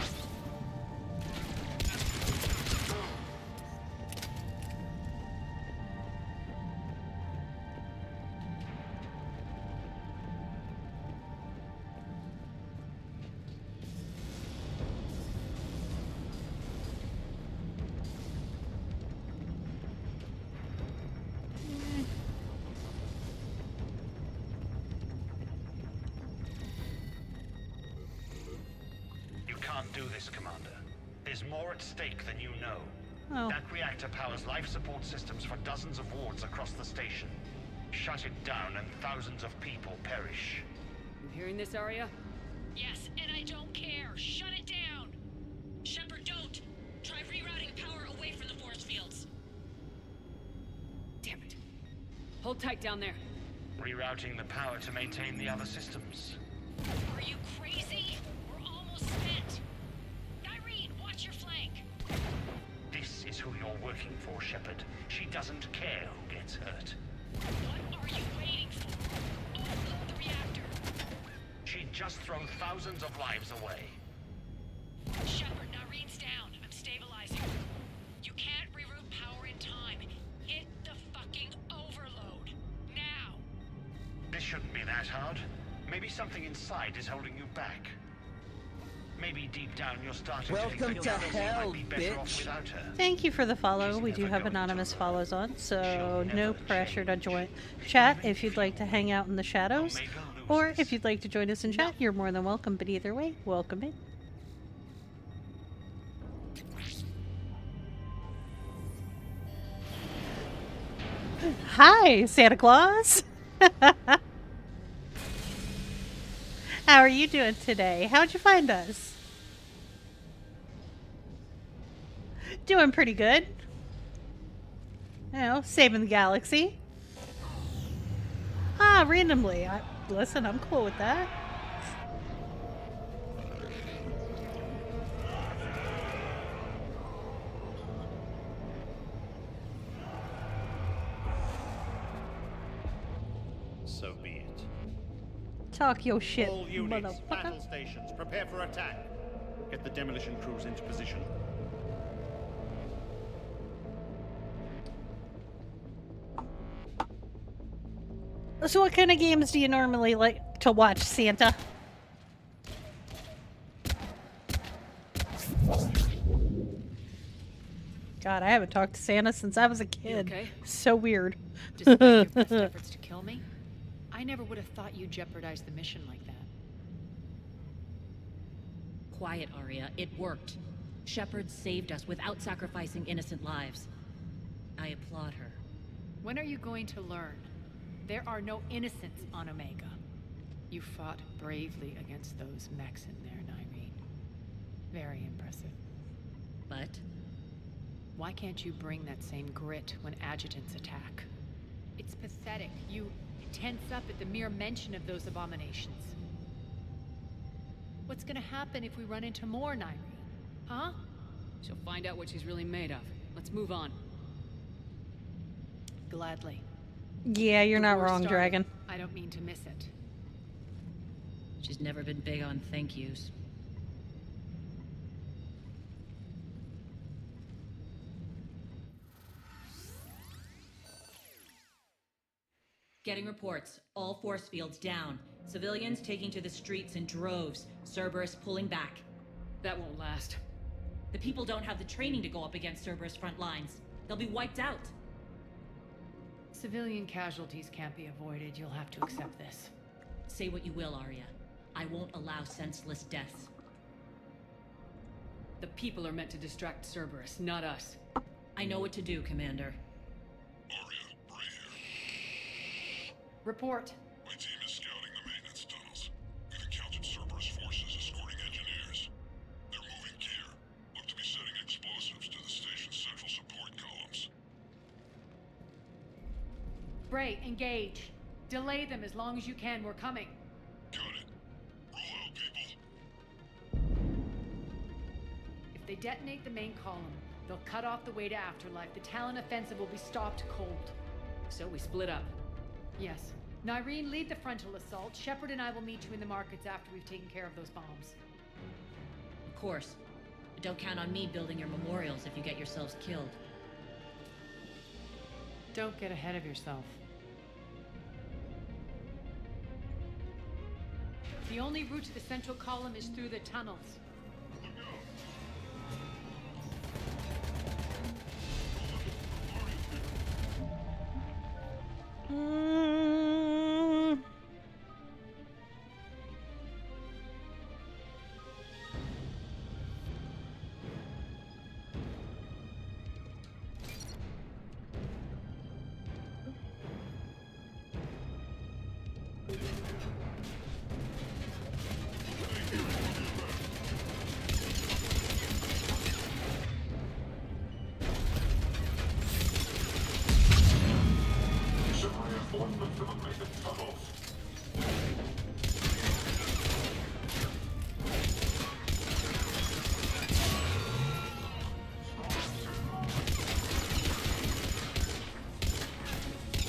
You can't do this, Commander. There's more at stake than you know.
Oh.
That reactor powers life support systems for dozens of wards across the station. Shut it down and thousands of people perish.
You hearing this, Arya?
Yes, and I don't care. Shut it down. Shepard, don't. Try rerouting power away from the force fields.
Damn it. Hold tight down there.
Rerouting the power to maintain the other systems.
Are you crazy? We're almost spent. Irene, watch your flank.
This is who you're working for, Shepard. She doesn't care who gets hurt.
What are you waiting for? Overload the reactor.
She'd just throw thousands of lives away.
Shepard, Irene's down. I'm stabilizing. You can't reroute power in time. Hit the fucking overload. Now.
This shouldn't be that hard. Maybe something inside is holding you back. Maybe deep down you're starting
Welcome
to
to
think that
hell,
you might be better off
bitch.
without her.
Thank you for the follow. We do have anonymous follows on, so no pressure to join chat if you'd like to hang out in the shadows. Or if you'd like to join us in chat, you're more than welcome. But either way, welcome in. Hi, Santa Claus. How how are you doing today? How'd you find us? Doing pretty good. You know, saving the galaxy. Ah, randomly. Listen, I'm cool with that.
So be it.
Talk your shit,
All units, battle
motherfucker.
stations, prepare for attack. Get the demolition crews into position.
So what kind of games do you normally like to watch, Santa? God, I haven't talked to Santa since I was a kid.
okay?
So weird.
Despite your best efforts to kill me, I never would have thought you'd jeopardize the mission like that.
Quiet, Arya. It worked. Shepard saved us without sacrificing innocent lives. I applaud her.
When are you going to learn? There are no innocents on Omega. You fought bravely against those mechs in there, Nyreen. Very impressive.
But?
Why can't you bring that same grit when adjutants attack? It's pathetic. You tense up at the mere mention of those abominations. What's gonna happen if we run into more, Nyreen? Huh?
She'll find out what she's really made of. Let's move on.
Gladly.
Yeah, you're
The
not
war
wrong,
started.
Dragon.
I don't mean to miss it.
She's never been big on thank yous. Getting reports. All force fields down. Civilians taking to the streets in droves. Cerberus pulling back.
That won't last.
The people don't have the training to go up against Cerberus front lines. They'll be wiped out.
Civilian casualties can't be avoided. You'll have to accept this.
Say what you will, Arya. I won't allow senseless deaths.
The people are meant to distract Cerberus, not us.
I know what to do, Commander.
Report.
My team is scouting the maintenance tunnels. We've encountered Cerberus forces escorting engineers. They're moving gear. Look to be setting explosives to the station's central support columns.
Bray, engage. Delay them as long as you can. We're coming.
Got it. Roll out, people.
If they detonate the main column, they'll cut off the way to Afterlife. The Talon offensive will be stopped cold.
So we split up.
Yes. Nyreen, lead the frontal assault. Shepard and I will meet you in the markets after we've taken care of those bombs.
Of course. But don't count on me building your memorials if you get yourselves killed.
Don't get ahead of yourself. The only route to the central column is through the tunnels.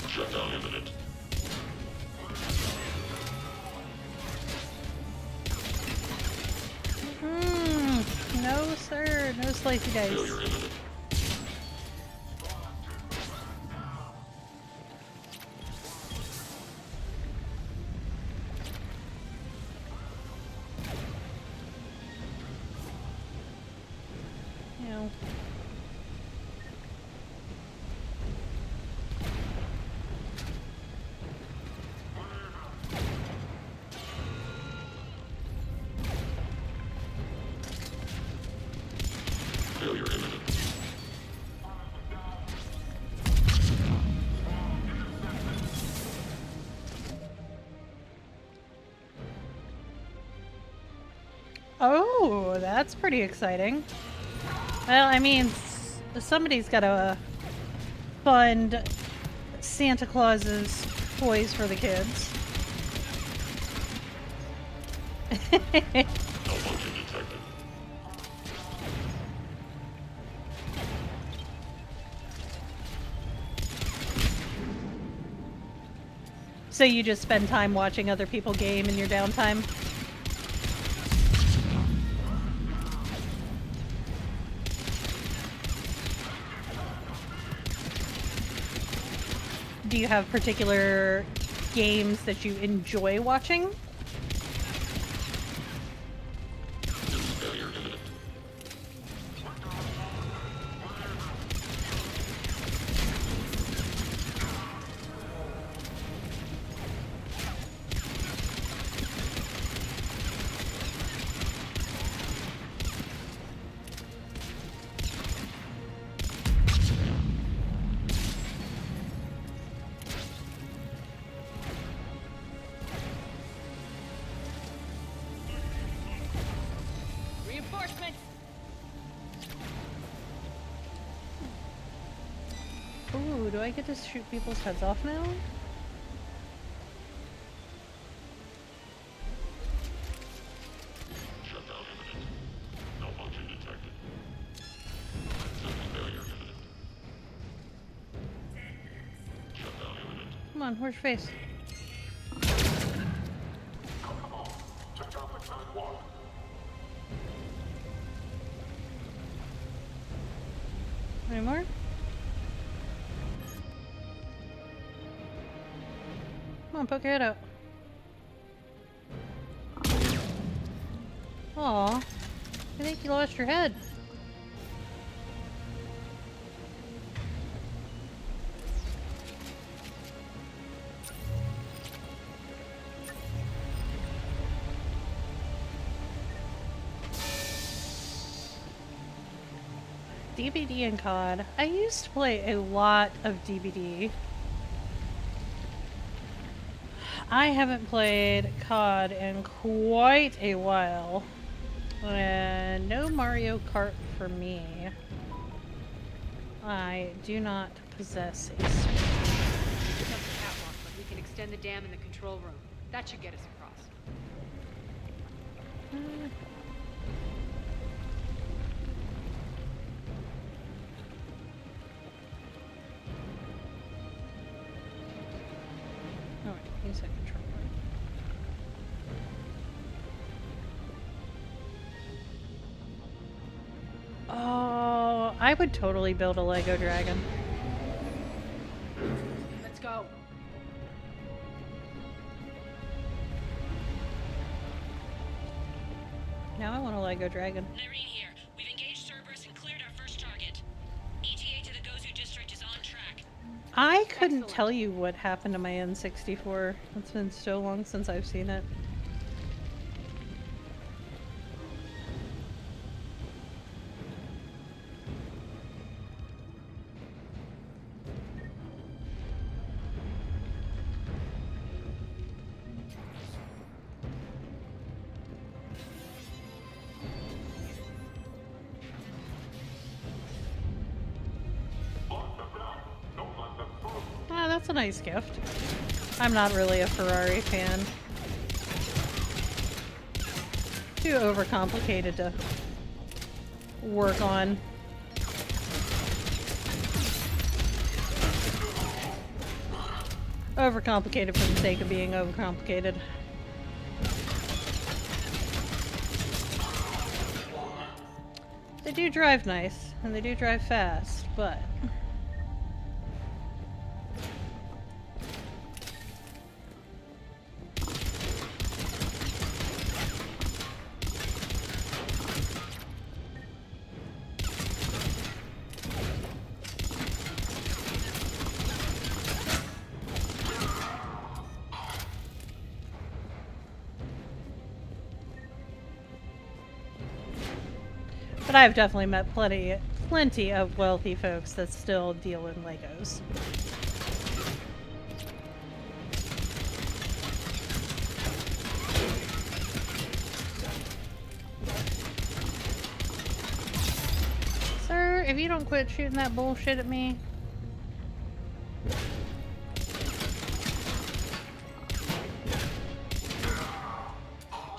Shutdown imminent.
No, sir. No slicey dice.
Failure imminent.
No.
Failure imminent.
that's pretty exciting. Well, I mean, somebody's got to fund Santa Claus's toys for the kids.
Malfunction detected.
So you just spend time watching other people game in your downtime? Do you have particular games that you enjoy watching?
Reinforcements!
Ooh, do I get to shoot people's heads off now?
Shutdown imminent. Malfunction detected. System failure imminent. Shutdown imminent.
Come on, where's your face?
Check out the current log.
Any more? Come on, poke your head out. Aw, I think you lost your head. DBD and COD. I used to play a lot of DBD. I haven't played COD in quite a while. And no Mario Kart for me. I do not possess a Switch.
It's up the catwalk, but we can extend the dam in the control room. That should get us across.
Alright, use that controller. Oh, I would totally build a Lego dragon.
Let's go.
Now I want a Lego dragon.
Lyrene here. We've engaged Cerberus and cleared our first target. ETA to the Gozu district is on track.
I couldn't tell you what happened to my N64. It's been so long since I've seen it. Ah, that's a nice gift. I'm not really a Ferrari fan. Too overcomplicated to work on. Overcomplicated for the sake of being overcomplicated. They do drive nice, and they do drive fast, but... But I've definitely met plenty of wealthy folks that still deal in Legos. if you don't quit shooting that bullshit at me.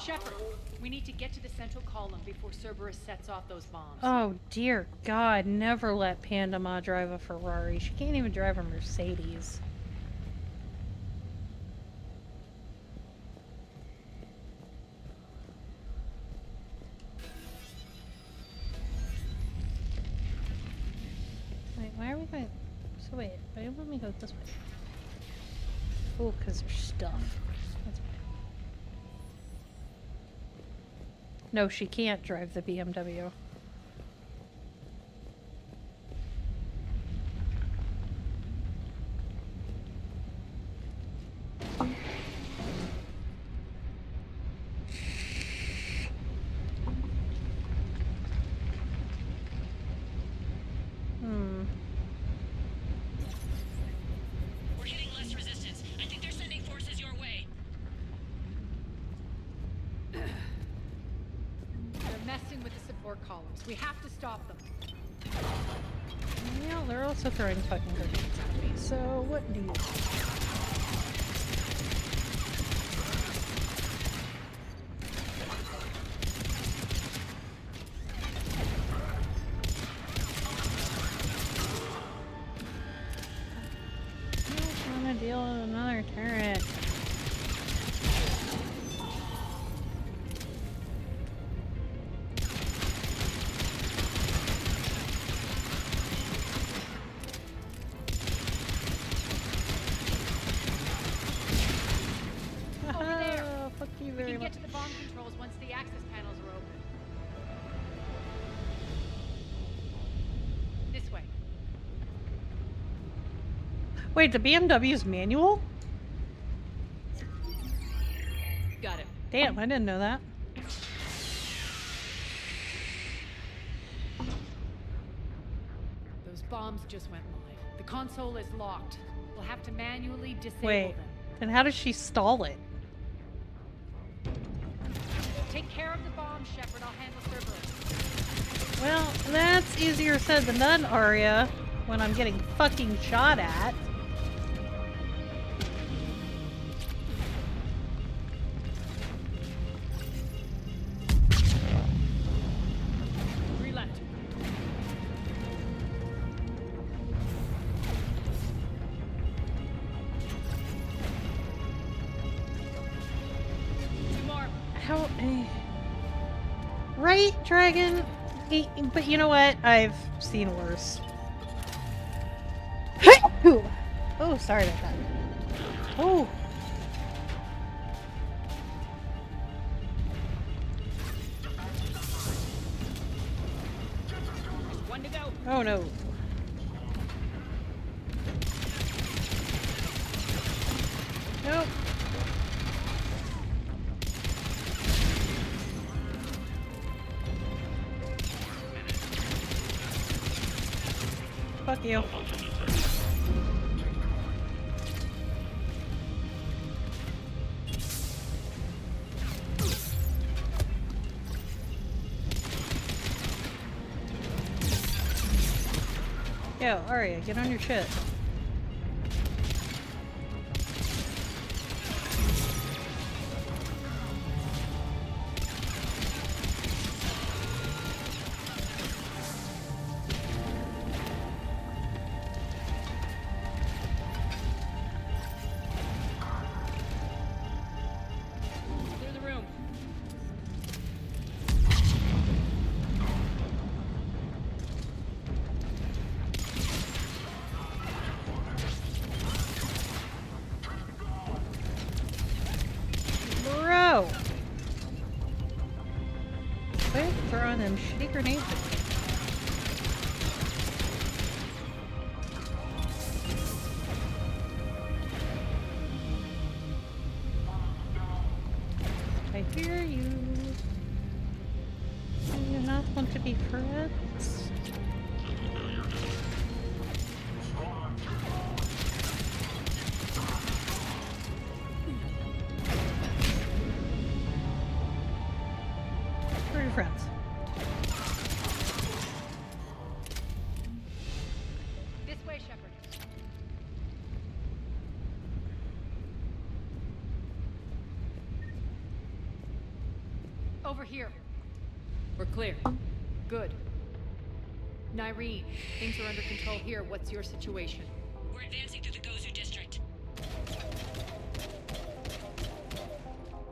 Shepard, we need to get to the central column before Cerberus sets off those bombs.
Oh dear God, never let Panda Ma drive a Ferrari. She can't even drive a Mercedes. Wait, why are we going? So wait, why don't we go this way? Oh, because there's stuff. That's why. No, she can't drive the BMW.
We're hitting less resistance. I think they're sending forces your way. They're messing with the support columns. We have to stop them.
Yeah, they're also throwing fucking grenades at me, so what do you do? I want to deal with another turret.
Over there.
Fuck you
We
very
can
much.
get to the bomb controls once the access panels are open. This way.
Wait, the BMW's manual?
Got it.
Damn, I didn't know that.
Those bombs just went live. The console is locked. We'll have to manually disable
Wait,
them.
then how does she stall it?
Take care of the bomb, Shepard. I'll handle Cerberus.
Well, that's easier said than done, Arya, when I'm getting fucking shot at.
Three left. Two more.
How? Right, Dragon? But you know what? I've seen worse. Oh, sorry about that. Oh.
One to go.
Oh no. Nope. Fuck you. Yo, Arya, get on your shit.
Clear the room.
Bro! Quit throwing them shitty grenades at me. I hear you. Do you not want to be friends? We're your friends.
over here.
We're clear.
Good. Nyreen, things are under control here. What's your situation?
We're advancing through the Gozu district.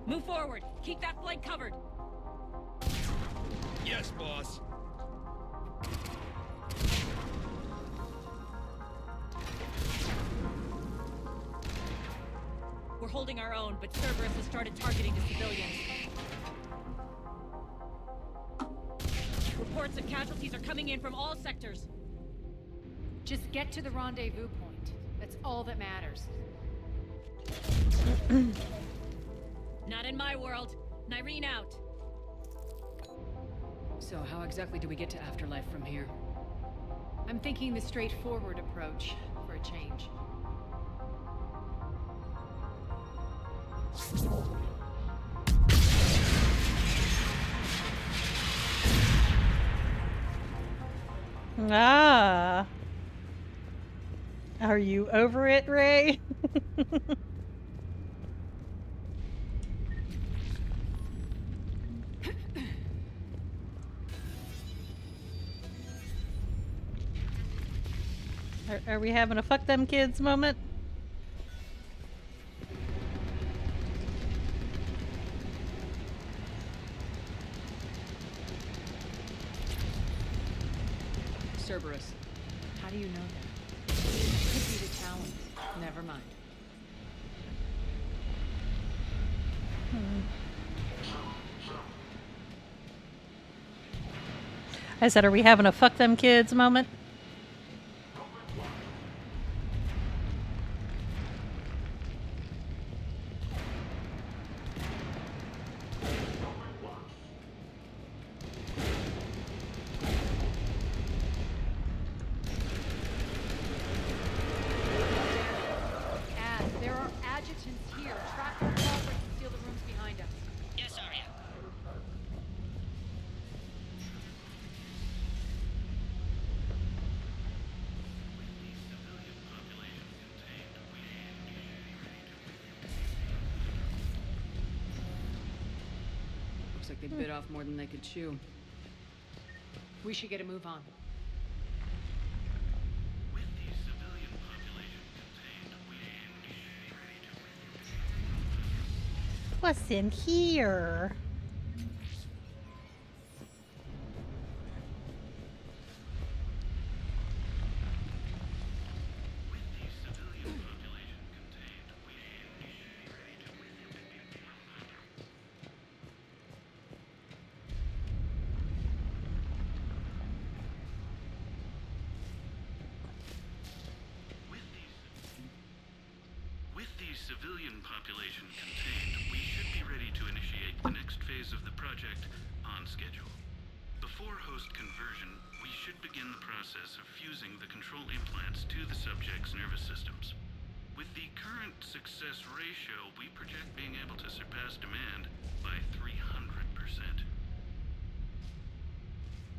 Move forward. Keep that flank covered.
Yes, boss.
We're holding our own, but Cerberus has started targeting the civilians. Reports of casualties are coming in from all sectors.
Just get to the rendezvous point. That's all that matters.
Not in my world. Nyreen out.
So how exactly do we get to Afterlife from here?
I'm thinking the straightforward approach for a change.
Ah. Are you over it, Ray? Are we having a fuck them kids moment?
Cerberus. How do you know that? Could be the Talon. Never mind.
I said, are we having a fuck them kids moment?
There are adjutants here. Track them forward and steal the rooms behind us.
Yes, Arya.
Looks like they bit off more than they could chew.
We should get a move on.
What's in here?
With the civilian population contained, we should be ready to initiate the next phase of the project on schedule. Before host conversion, we should begin the process of fusing the control implants to the subject's nervous systems. With the current success ratio, we project being able to surpass demand by 300%.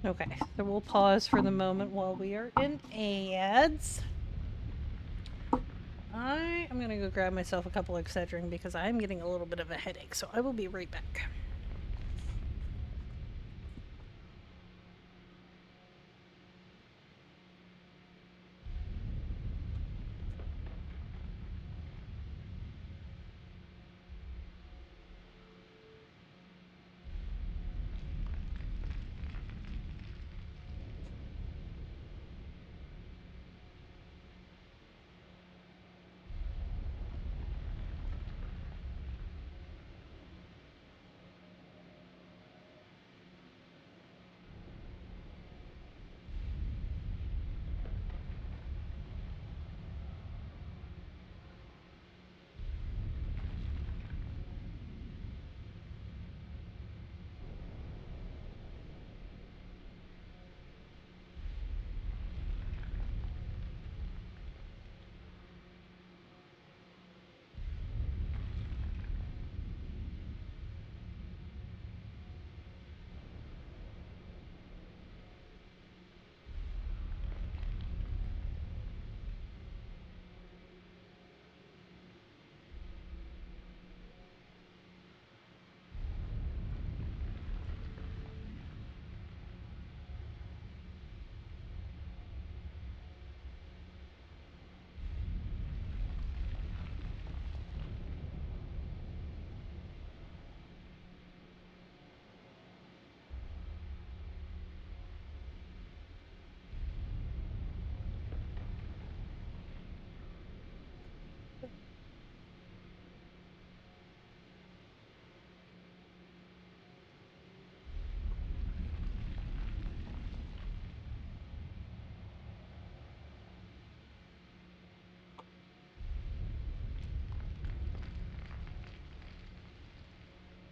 Okay, so we'll pause for the moment while we are in ads. I am gonna go grab myself a couple of Excedrin because I'm getting a little bit of a headache, so I will be right back.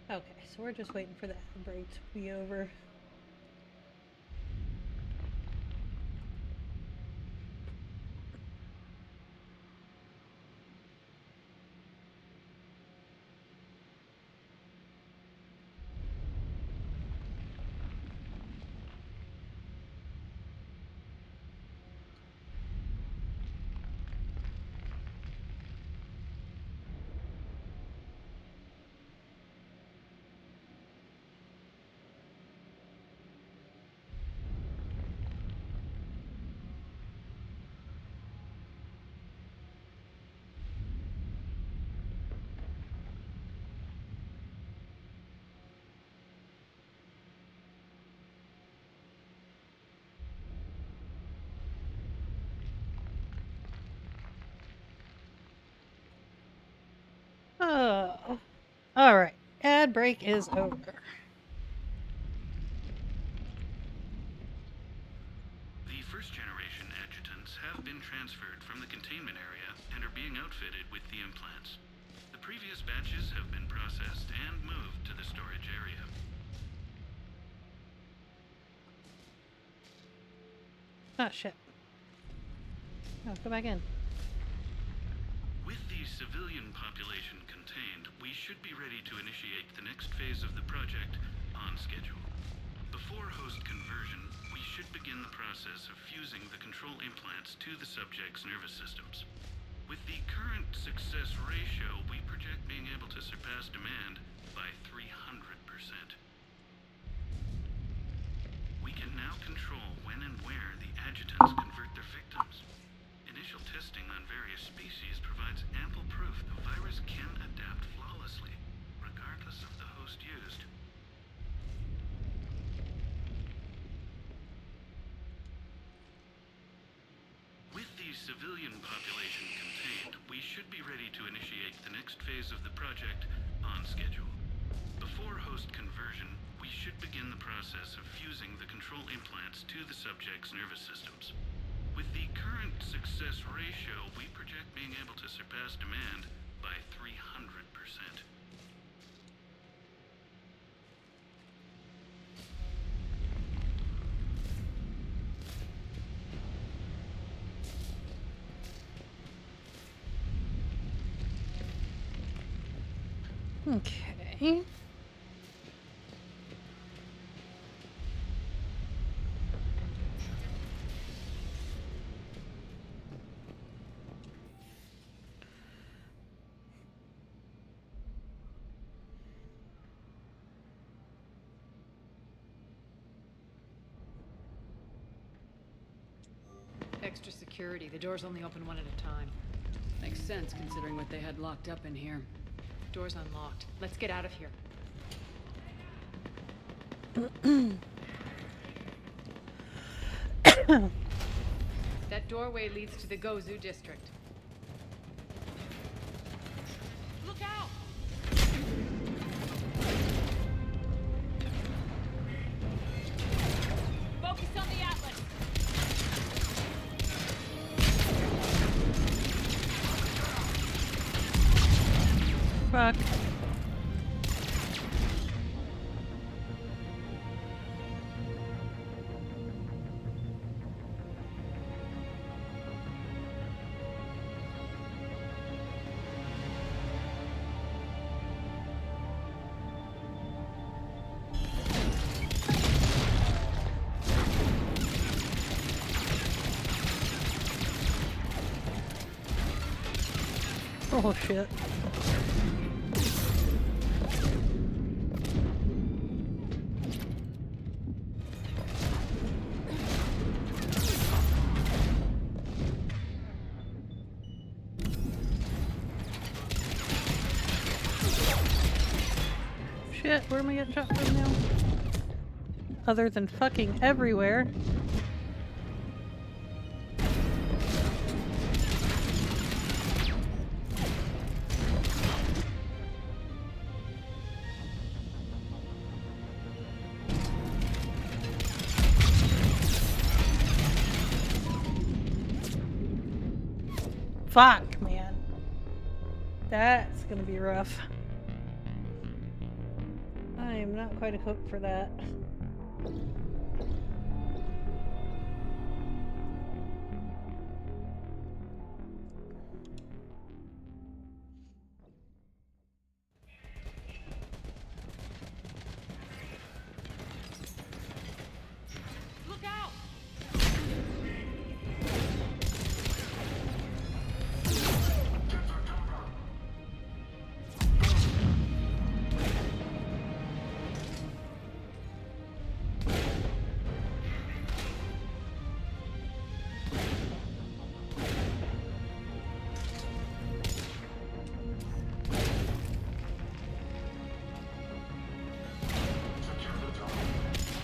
Okay, so we're just waiting for the ad break to be over. Oh, all right. Ad break is over.
The first-generation adjutants have been transferred from the containment area and are being outfitted with the implants. The previous batches have been processed and moved to the storage area.
Oh, shit. Oh, go back in.
With the civilian population contained, we should be ready to initiate the next phase of the project on schedule. Before host conversion, we should begin the process of fusing the control implants to the subject's nervous systems. With the current success ratio, we project being able to surpass demand by 300%. We can now control when and where the adjutants convert their victims. Initial testing on various species provides ample proof the virus can adapt flawlessly, regardless of the host used. With the civilian population contained, we should be ready to initiate the next phase of the project on schedule. Before host conversion, we should begin the process of fusing the control implants to the subject's nervous systems. With the current success ratio, we project being able to surpass demand by 300%.
Okay.
Extra security. The doors only open one at a time. Makes sense considering what they had locked up in here. Door's unlocked. Let's get out of here. That doorway leads to the Gozu district. Look out! Focus on the Atlas!
Fuck. Oh shit. Shit, where am I getting shot from now? Other than fucking everywhere. Fuck, man. That's gonna be rough. am not quite equipped for that.
Look out!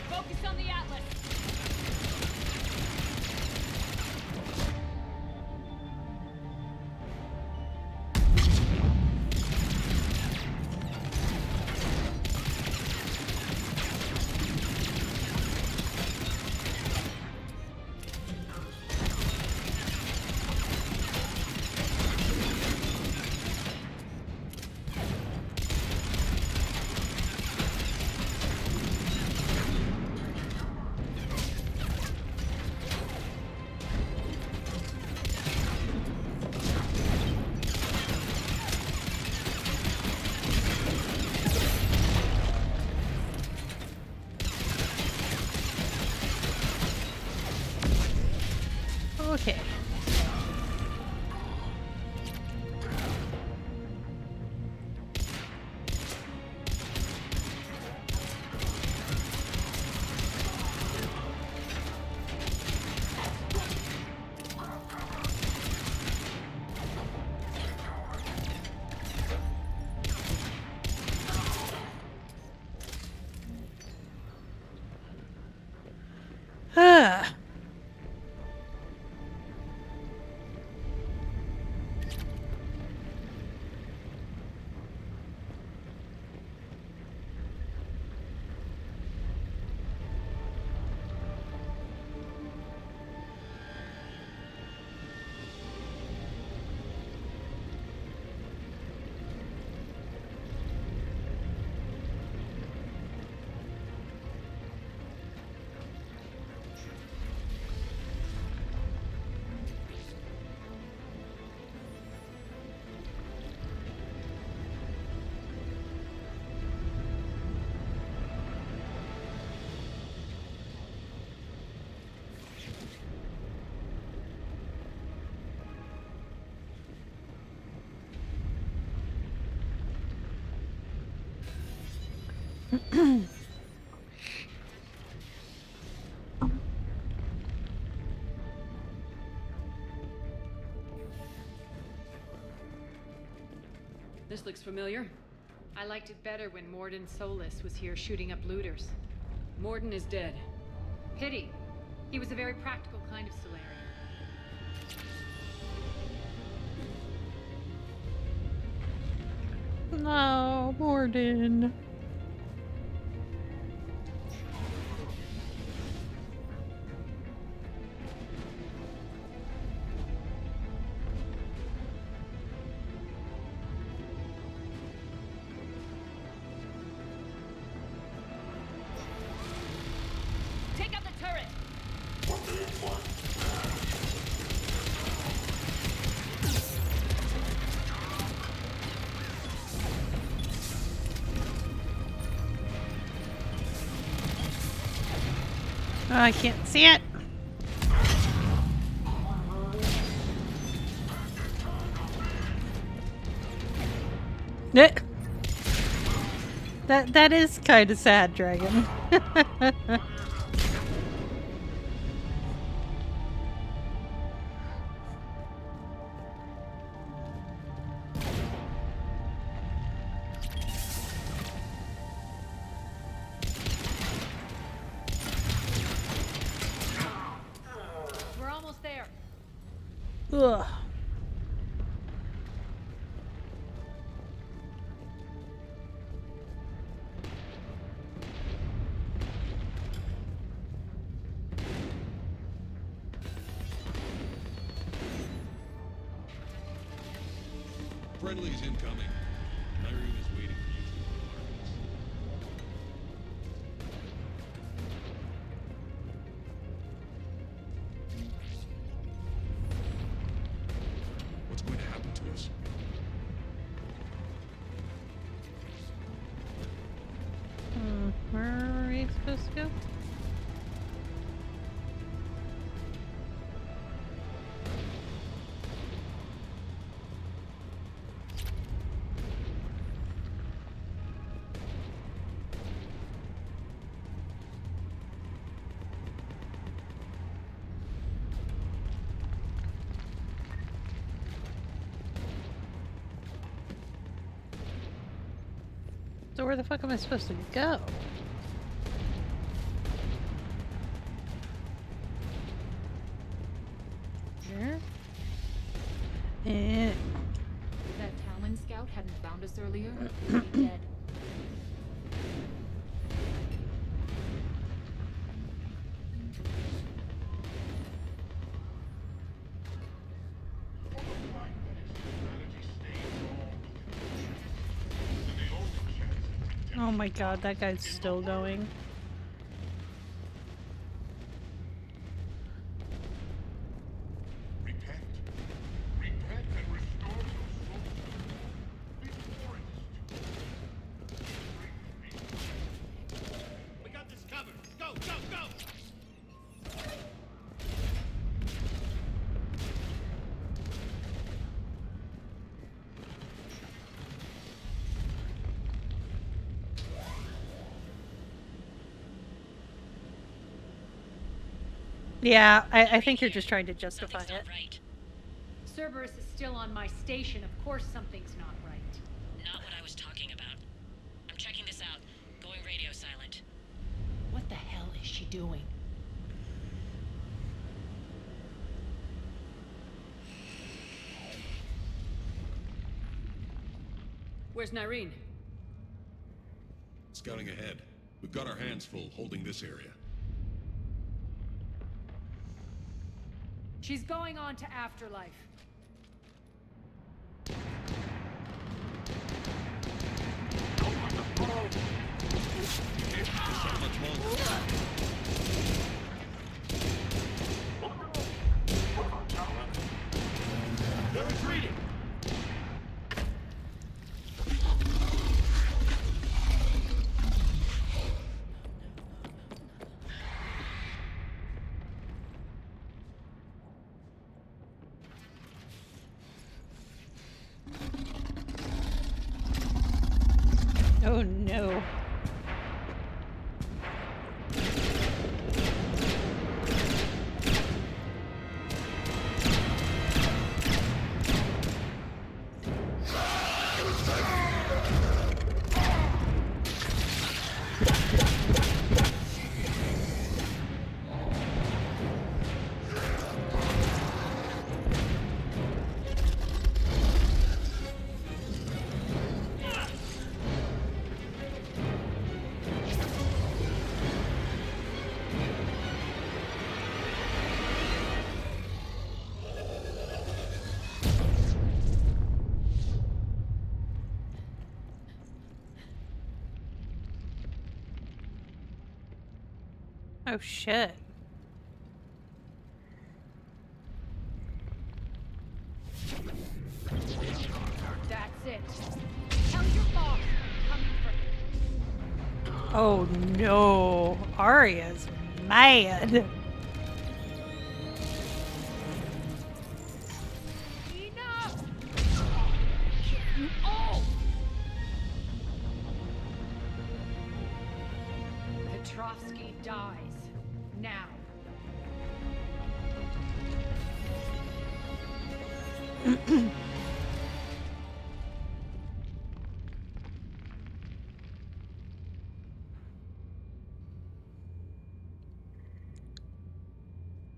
Focus on the Atlas.
Okay. Ah.
This looks familiar.
I liked it better when Mordin Solus was here shooting up looters.
Mordin is dead.
Pity. He was a very practical kind of Solarian.
No, Mordin.
Take out the turret!
Oh, I can't see it. That is kind of sad, Dragon.
We're almost there.
Ugh.
Friendly's incoming. Irene is waiting for you to
So where the fuck am I supposed to go? Here? Eh.
If that Talon scout hadn't found us earlier, we'd be dead.
Oh my god, that guy's still going.
Repent and restore your soul before it is too late.
We got this covered. Go, go, go!
Yeah, I think you're just trying to justify it.
Right.
Cerberus is still on my station. Of course something's not right.
Not what I was talking about. I'm checking this out. Going radio silent.
What the hell is she doing?
Where's Nyreen?
Scouting ahead. We've got our hands full holding this area.
She's going on to Afterlife.
They're retreating!
Oh no. Oh shit.
That's it. Tell your boss I'm coming for him.
Oh no. Arya's mad.
Enough! You all! Petrovsky dies. Now.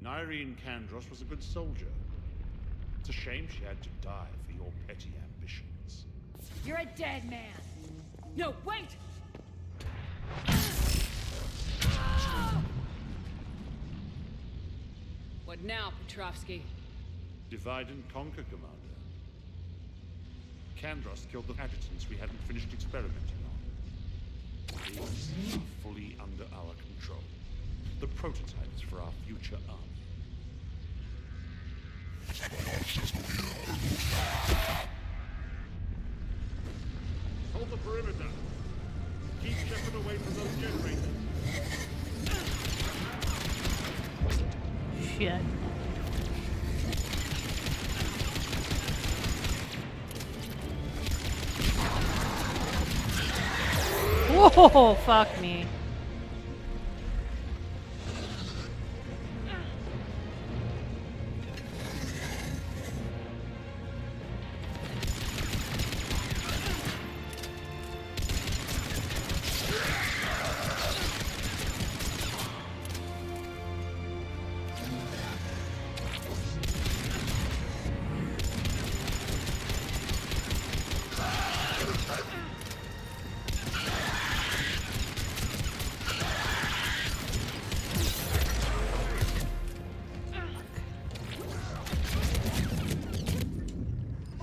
Nyreen Kandros was a good soldier. It's a shame she had to die for your petty ambitions.
You're a dead man. No, wait! What now, Petrovsky?
Divide and conquer, Commander. Kandros killed the adjutants we hadn't finished experimenting on. These are fully under our control. The prototypes for our future army. Hold the perimeter. Keep Shepard away from those generators.
Shit. Whoa, fuck me.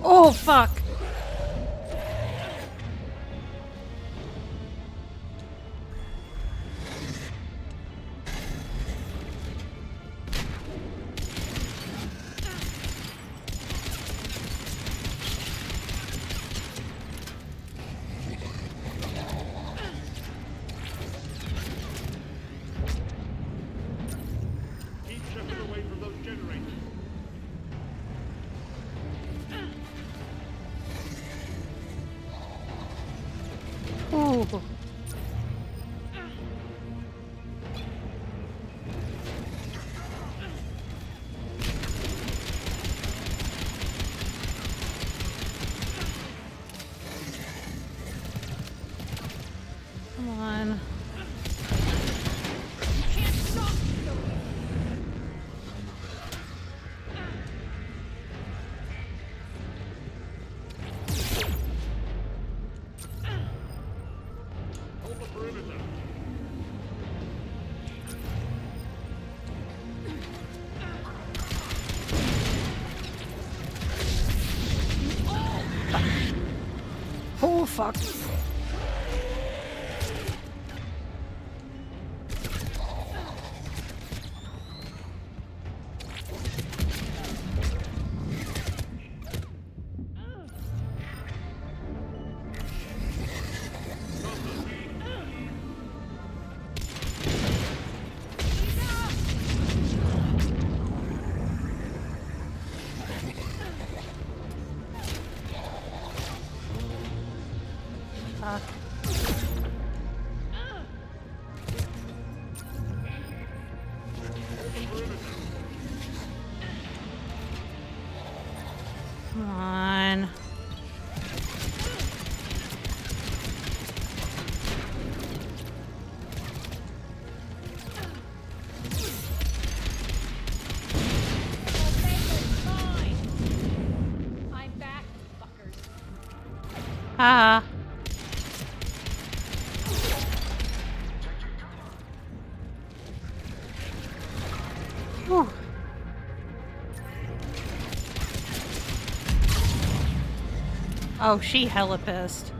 Oh, fuck.
Keep Shepard away from those generators.
Ooh. Come on.
Hold the perimeter.
Oh, fuck. Come on.
I'm back, fuckers.
Ah. Whew. Oh, she hella pissed.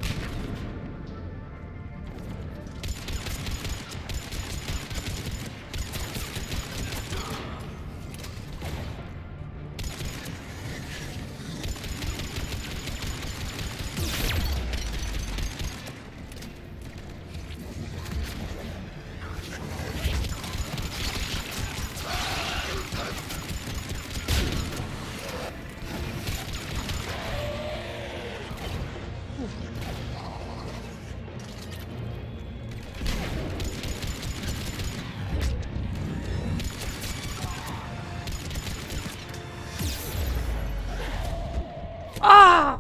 Ah!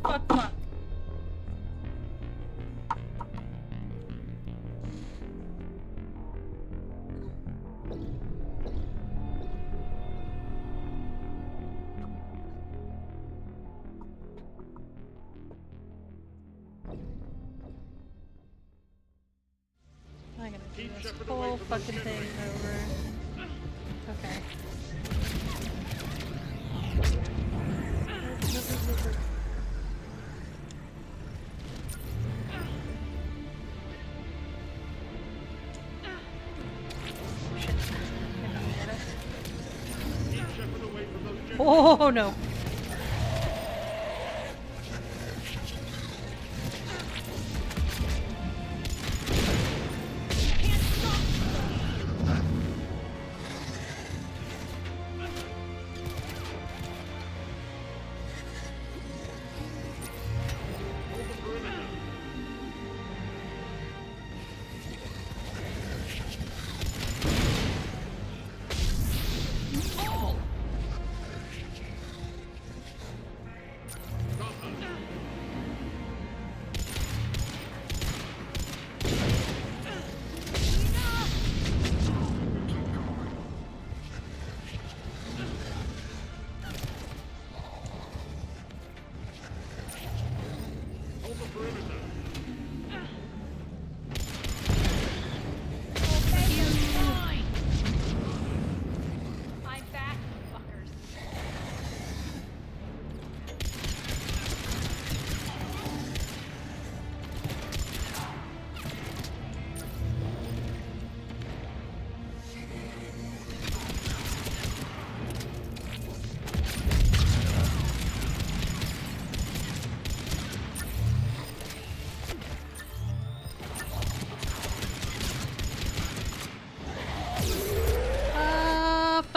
Fuck, fuck. I'm gonna do this whole fucking thing over. Okay. Shit. I don't get it. Oh no.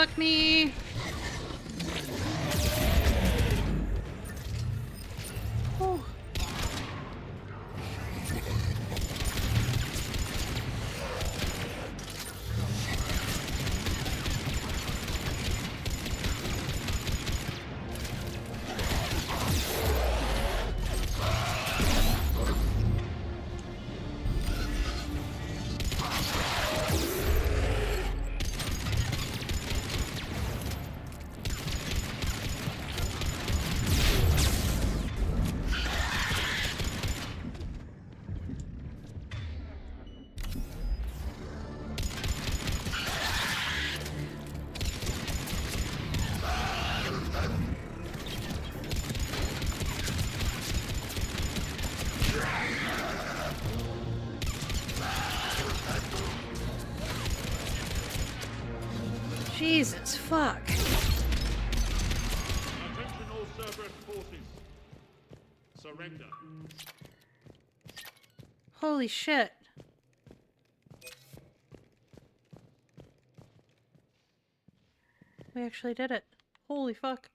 fuck me. Whew. Jesus fuck.
Attention all Cerberus forces. Surrender.
Holy shit. We actually did it. Holy fuck.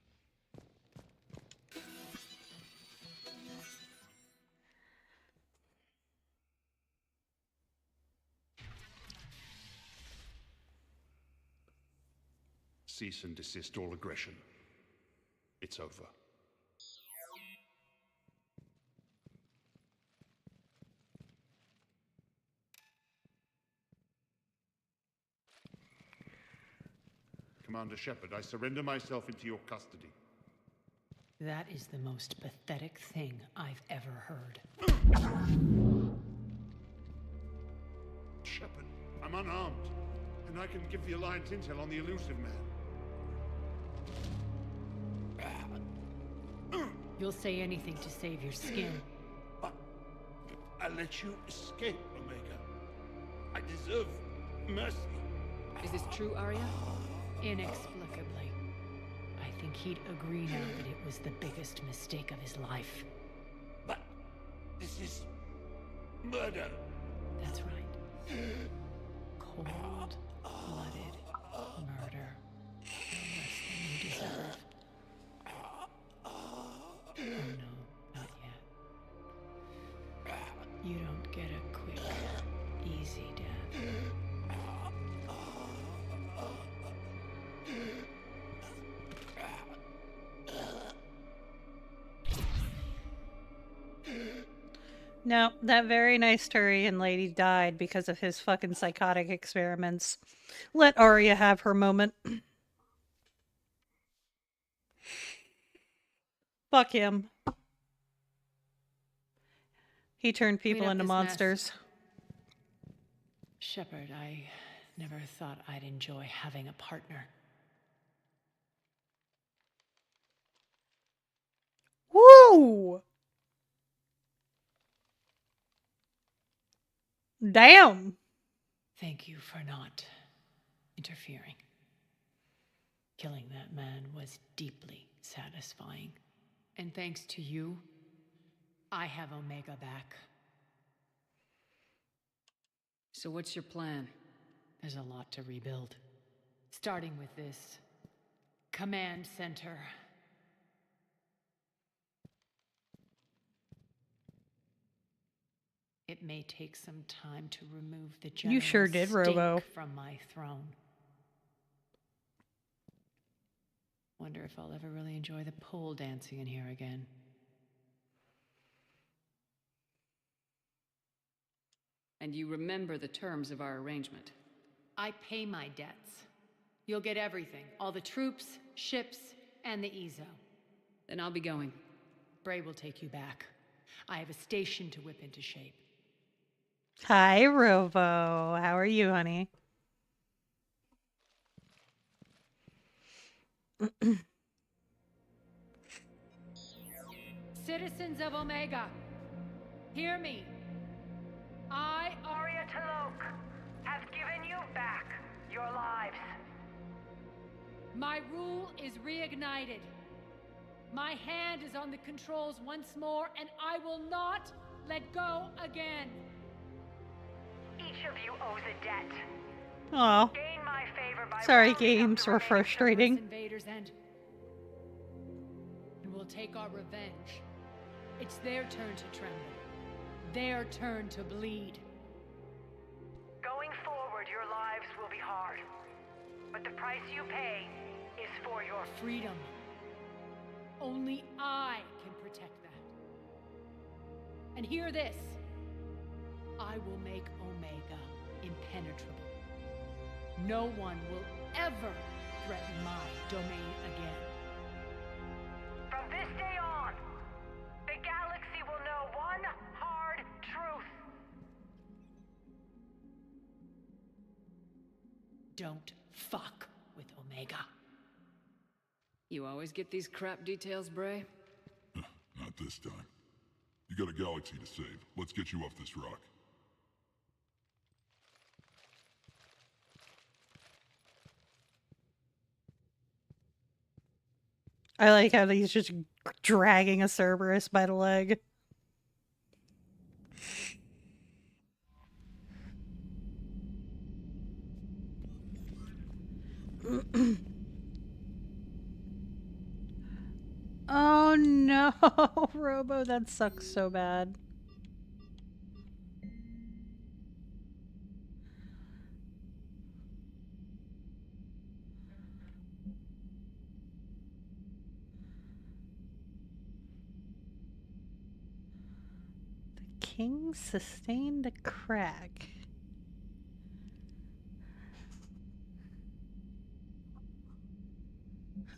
Cease and desist all aggression. It's over. Commander Shepard, I surrender myself into your custody.
That is the most pathetic thing I've ever heard.
Shepard, I'm unarmed, and I can give the Alliance intel on the elusive man.
You'll say anything to save your skin.
I let you escape, Omega. I deserve mercy.
Is this true, Arya?
Inexplicably. I think he'd agree now that it was the biggest mistake of his life.
But this is murder.
That's right. Cold-blooded murder. No less than you deserve. Oh no, not yet. You don't get a quick, easy death.
No, that very nice Turian lady died because of his fucking psychotic experiments. Let Arya have her moment. Fuck him. He turned people
Clean up
into
this
monsters.
mess. Shepard, I never thought I'd enjoy having a partner.
Woo! Damn.
Thank you for not interfering. Killing that man was deeply satisfying. And thanks to you, I have Omega back.
So what's your plan?
There's a lot to rebuild. Starting with this command center. It may take some time to remove the general
You sure did,
stink
Robo.
from my throne. Wonder if I'll ever really enjoy the pole dancing in here again.
And you remember the terms of our arrangement.
I pay my debts. You'll get everything. All the troops, ships, and the Ezo.
Then I'll be going.
Bray will take you back. I have a station to whip into shape.
Hi, Robo. How are you, honey?
Citizens of Omega, hear me. I,
Arya T'Loak, have given you back your lives.
My rule is reignited. My hand is on the controls once more, and I will not let go again.
Each of you owes a debt.
Aw.
Gain my high favor by
Sorry,
rounding up
games
the
were
remaining
frustrating.
Invaders and we'll take our revenge. It's their turn to tremble. Their turn to bleed.
Going forward, your lives will be hard. But the price you pay is for your
Freedom. Only I can protect that. And hear this. I will make Omega impenetrable. No one will ever threaten my domain again.
From this day on, the galaxy will know one hard truth.
Don't fuck with Omega.
You always get these crap details, Bray?
Not this time. You got a galaxy to save. Let's get you off this rock.
I like how he's just dragging a Cerberus by the leg. Oh no, Robo, that sucks so bad. The king sustained a crack.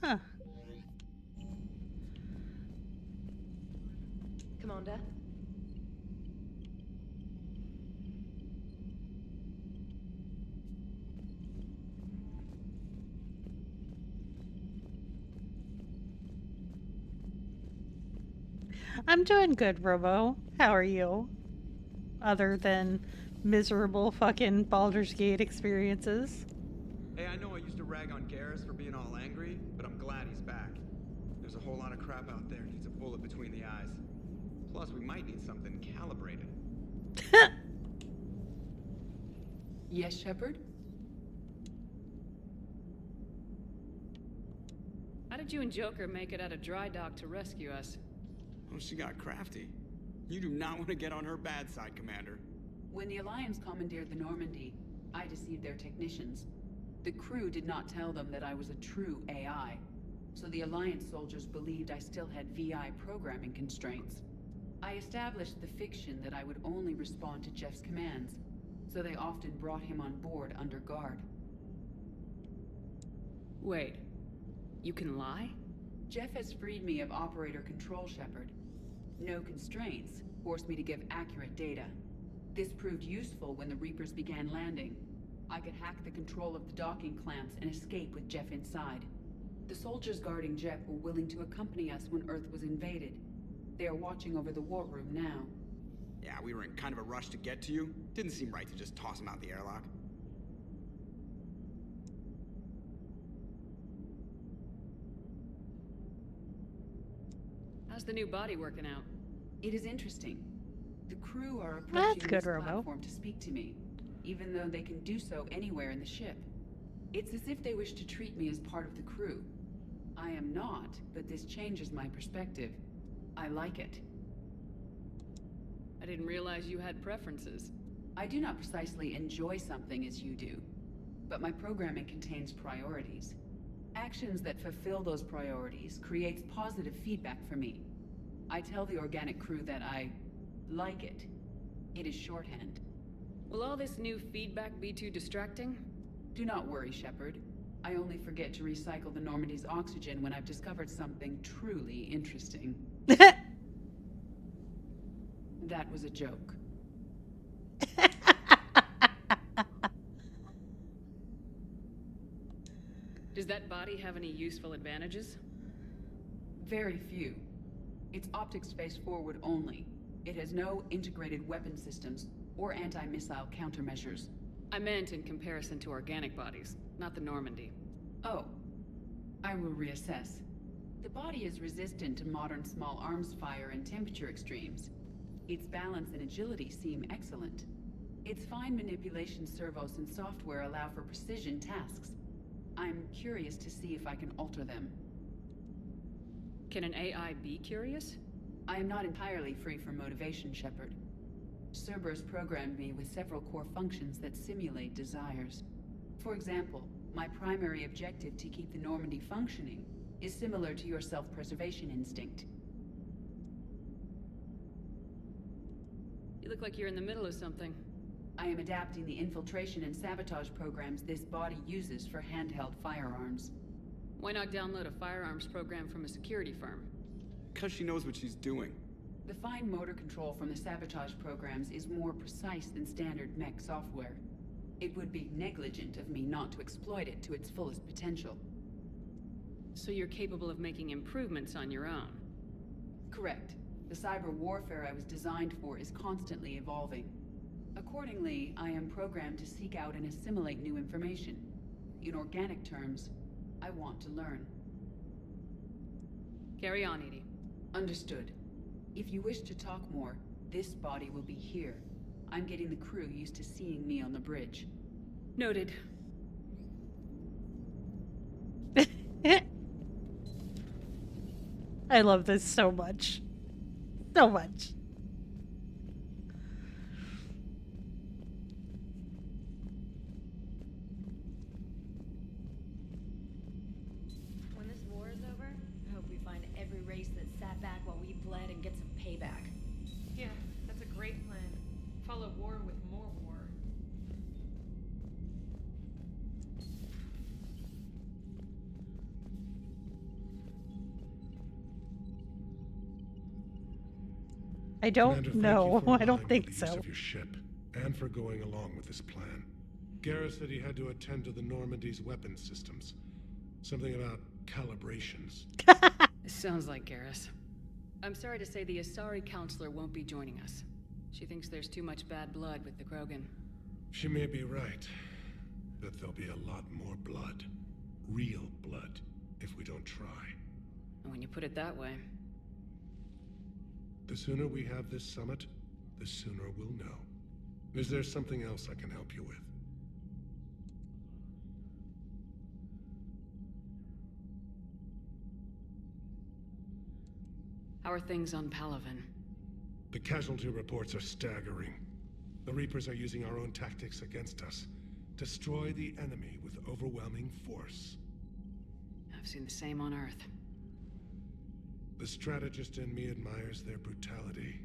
Huh.
Commander?
I'm doing good, Robo. How are you? Other than miserable fucking Baldur's Gate experiences.
Hey, I know I used to rag on Garrus for being all angry, but I'm glad he's back. There's a whole lot of crap out there needs a bullet between the eyes. Plus, we might need something calibrated.
Yes, Shepard?
How did you and Joker make it out of dry dock to rescue us?
Oh, she got crafty. You do not want to get on her bad side, Commander.
When the Alliance commandeered the Normandy, I deceived their technicians. The crew did not tell them that I was a true AI, so the Alliance soldiers believed I still had VI programming constraints. I established the fiction that I would only respond to Jeff's commands, so they often brought him on board under guard.
Wait, you can lie?
Jeff has freed me of operator control, Shepard. No constraints forced me to give accurate data. This proved useful when the Reapers began landing. I could hack the control of the docking clamps and escape with Jeff inside. The soldiers guarding Jeff were willing to accompany us when Earth was invaded. They are watching over the war room now.
Yeah, we were in kind of a rush to get to you. Didn't seem right to just toss him out the airlock.
How's the new body working out?
It is interesting. The crew are
That's
approaching
good,
this
Robo.
platform to speak to me, even though they can do so anywhere in the ship. It's as if they wish to treat me as part of the crew. I am not, but this changes my perspective. I like it.
I didn't realize you had preferences.
I do not precisely enjoy something as you do, but my programming contains priorities. Actions that fulfill those priorities creates positive feedback for me. I tell the organic crew that I like it. It is shorthand.
Will all this new feedback be too distracting?
Do not worry, Shepard. I only forget to recycle the Normandy's oxygen when I've discovered something truly interesting. That was a joke.
Does that body have any useful advantages?
Very few. It's optics face forward only. It has no integrated weapon systems or anti-missile countermeasures.
I meant in comparison to organic bodies, not the Normandy.
Oh, I will reassess. The body is resistant to modern small arms fire and temperature extremes. Its balance and agility seem excellent. Its fine manipulation servos and software allow for precision tasks. I'm curious to see if I can alter them.
Can an AI be curious?
I am not entirely free from motivation, Shepard. Cerberus programmed me with several core functions that simulate desires. For example, my primary objective to keep the Normandy functioning is similar to your self-preservation instinct.
You look like you're in the middle of something.
I am adapting the infiltration and sabotage programs this body uses for handheld firearms.
Why not download a firearms program from a security firm?
Because she knows what she's doing.
The fine motor control from the sabotage programs is more precise than standard mech software. It would be negligent of me not to exploit it to its fullest potential.
So you're capable of making improvements on your own?
Correct. The cyber warfare I was designed for is constantly evolving. Accordingly, I am programmed to seek out and assimilate new information. In organic terms, I want to learn.
Carry on, Edie.
Understood. If you wish to talk more, this body will be here. I'm getting the crew used to seeing me on the bridge.
Noted.
I love this so much. So much.
When this war is over, I hope we find every race that sat back while we bled and get some payback.
Yeah, that's a great plan. Follow war with more war.
I don't
Commander,
know.
thank you for
I don't
allowing
think
the
so.
use of your ship, and for going along with this plan. Garrus said he had to attend to the Normandy's weapon systems. Something about calibrations.
Sounds like Garrus. I'm sorry to say the Asari counselor won't be joining us. She thinks there's too much bad blood with the Krogan.
She may be right, but there'll be a lot more blood. Real blood, if we don't try.
And when you put it that way...
The sooner we have this summit, the sooner we'll know. Is there something else I can help you with?
How are things on Palaven?
The casualty reports are staggering. The Reapers are using our own tactics against us. Destroy the enemy with overwhelming force.
I've seen the same on Earth.
The strategist in me admires their brutality.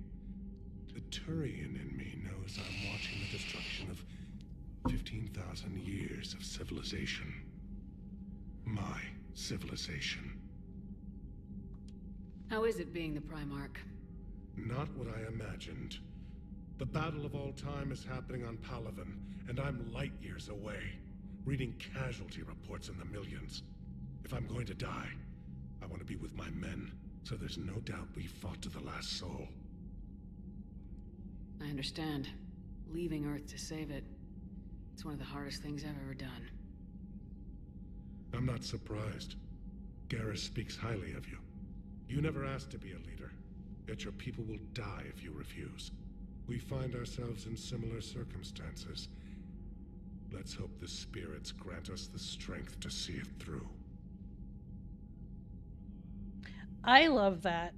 The Turian in me knows I'm watching the destruction of 15,000 years of civilization. My civilization.
How is it being the Primarch?
Not what I imagined. The battle of all time is happening on Palaven, and I'm light years away, reading casualty reports in the millions. If I'm going to die, I want to be with my men, so there's no doubt we fought to the last soul.
I understand. Leaving Earth to save it. It's one of the hardest things I've ever done.
I'm not surprised. Garrus speaks highly of you. You never asked to be a leader, yet your people will die if you refuse. We find ourselves in similar circumstances. Let's hope the spirits grant us the strength to see it through.
I love that.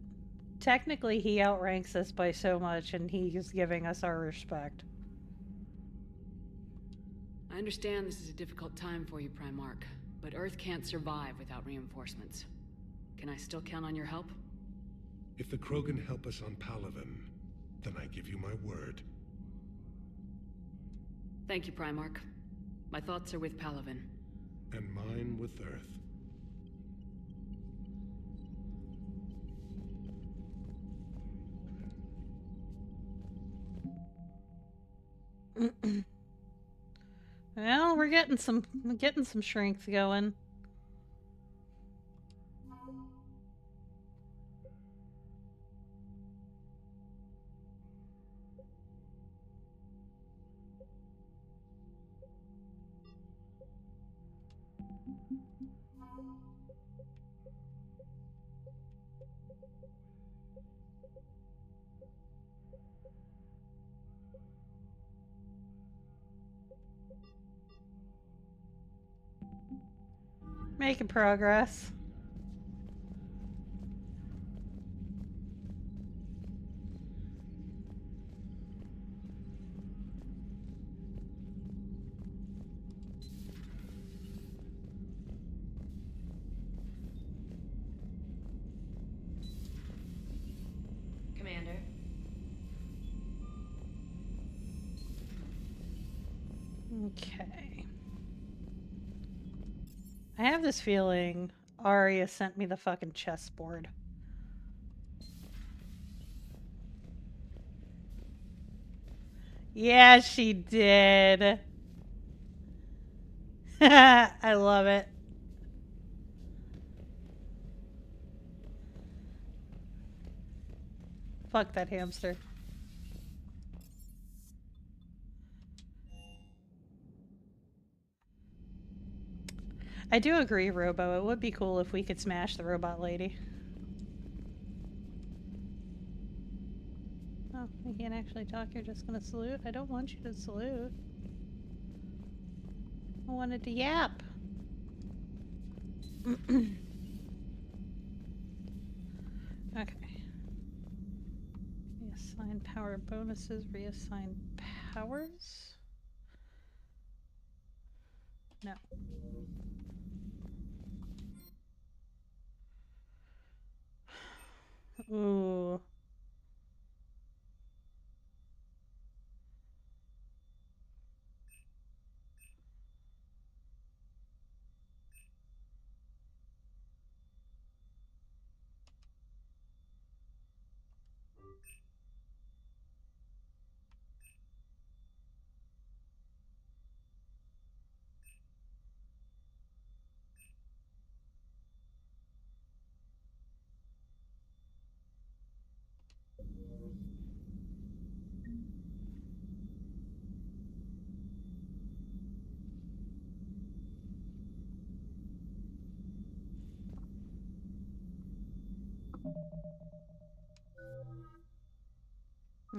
Technically, he outranks us by so much, and he's giving us our respect.
I understand this is a difficult time for you, Primarch, but Earth can't survive without reinforcements. Can I still count on your help?
If the Krogan help us on Palaven, then I give you my word.
Thank you, Primarch. My thoughts are with Palaven.
And mine with Earth.
Well, we're getting some strength going. Making progress.
Commander.
Okay. I have this feeling Arya sent me the fucking chessboard. Yeah, she did. I love it. Fuck that hamster. I do agree, Robo. It would be cool if we could smash the robot lady. Oh, you can't actually talk. You're just gonna salute? I don't want you to salute. I wanted to yap. Okay. Reassign power bonuses. Reassign powers? No. Ooh.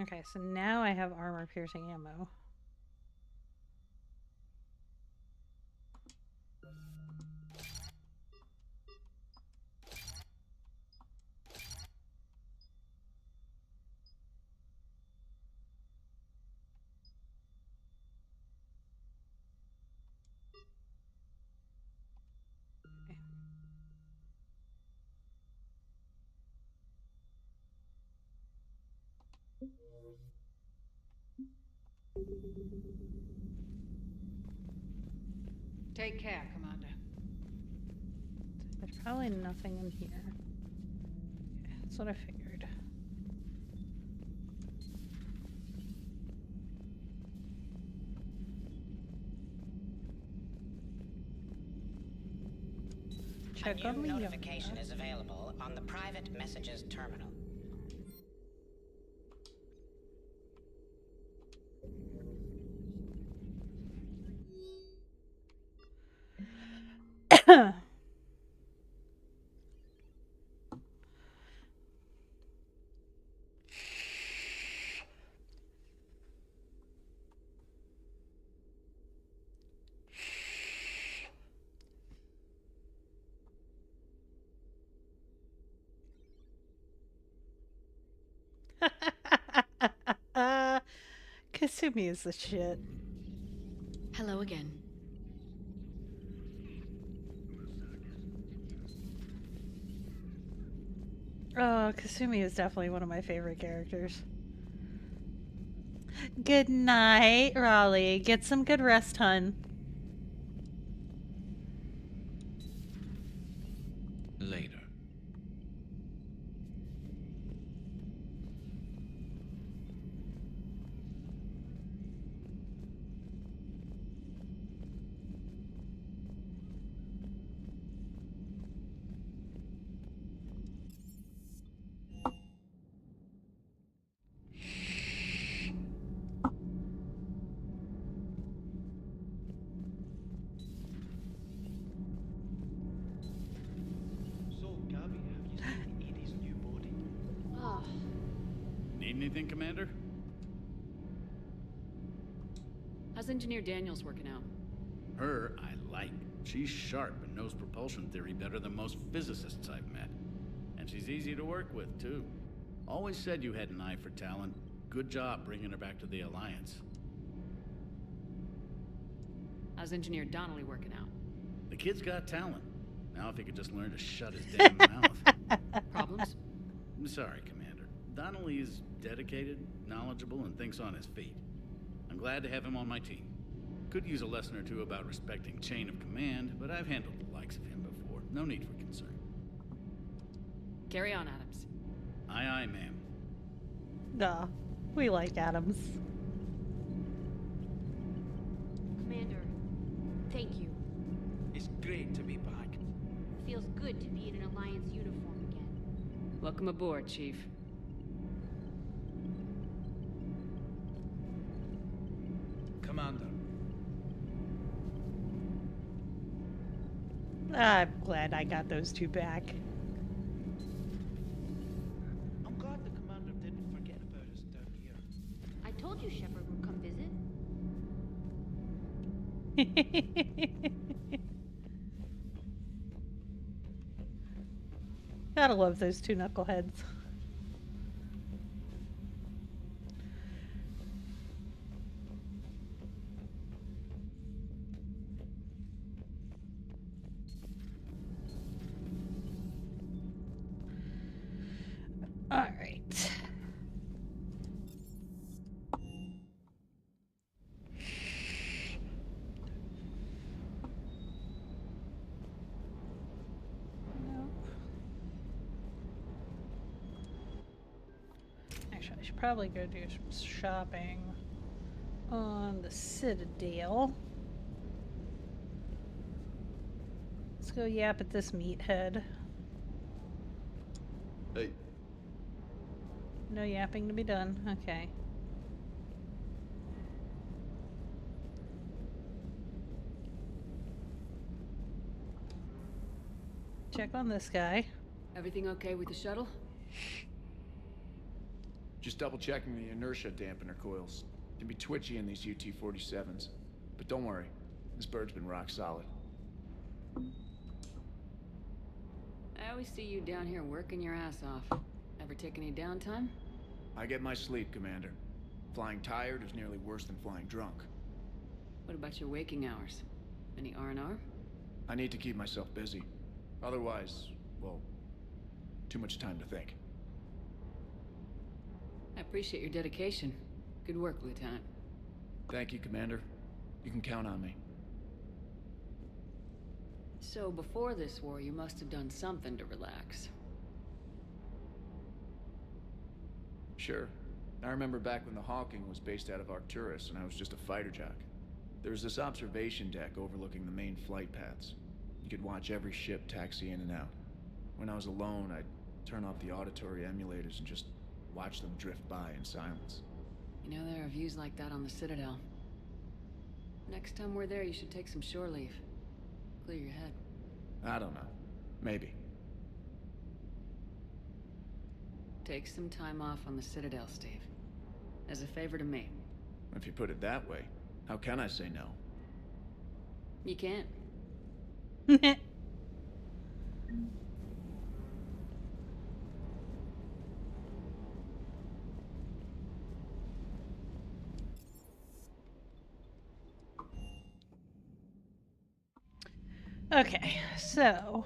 Okay, so now I have armor-piercing ammo.
Take care, Commander.
There's probably nothing in here. Okay, that's what I figured. Check
A
on
new
the
notification is available on the private messages terminal.
Kasumi is the shit.
Hello again.
Oh, Kasumi is definitely one of my favorite characters. Good night, Raleigh. Get some good rest, hun.
Later.
Need anything, Commander? How's Engineer Daniels working out?
Her, I like. She's sharp and knows propulsion theory better than most physicists I've met. And she's easy to work with, too. Always said you had an eye for talent. Good job bringing her back to the Alliance.
How's Engineer Donnelly working out?
The kid's got talent. Now if he could just learn to shut his damn mouth.
Problems?
I'm sorry, Commander. Donnelly is dedicated, knowledgeable, and thinks on his feet. I'm glad to have him on my team. Could use a lesson or two about respecting chain of command, but I've handled the likes of him before. No need for concern.
Carry on, Adams.
Aye, aye, ma'am.
Nah, we like Adams.
Commander, thank you.
It's great to be back.
Feels good to be in an Alliance uniform again.
Welcome aboard, Chief.
Commander.
I'm glad I got those two back.
I'm glad the commander didn't forget about us down here.
I told you Shepard would come visit.
Gotta love those two knuckleheads. All right. Actually, I should probably go do some shopping on the Citadel. Let's go yap at this meathead.
Hey.
No yapping to be done. Okay. Check on this guy.
Everything okay with the shuttle?
Just double checking the inertia dampener coils. Can be twitchy in these UT-47s. But don't worry, this bird's been rock solid.
I always see you down here working your ass off. Ever take any downtime?
I get my sleep, Commander. Flying tired is nearly worse than flying drunk.
What about your waking hours? Any R&R?
I need to keep myself busy. Otherwise, well, too much time to think.
I appreciate your dedication. Good work, Lieutenant.
Thank you, Commander. You can count on me.
So before this war, you must have done something to relax.
Sure. I remember back when the Hawking was based out of Arcturus and I was just a fighter jock. There was this observation deck overlooking the main flight paths. You could watch every ship taxi in and out. When I was alone, I'd turn off the auditory emulators and just watch them drift by in silence.
You know, there are views like that on the Citadel. Next time we're there, you should take some shore leave. Clear your head.
I don't know. Maybe.
Take some time off on the Citadel, Steve. As a favor to me.
If you put it that way, how can I say no?
You can't.
Okay, so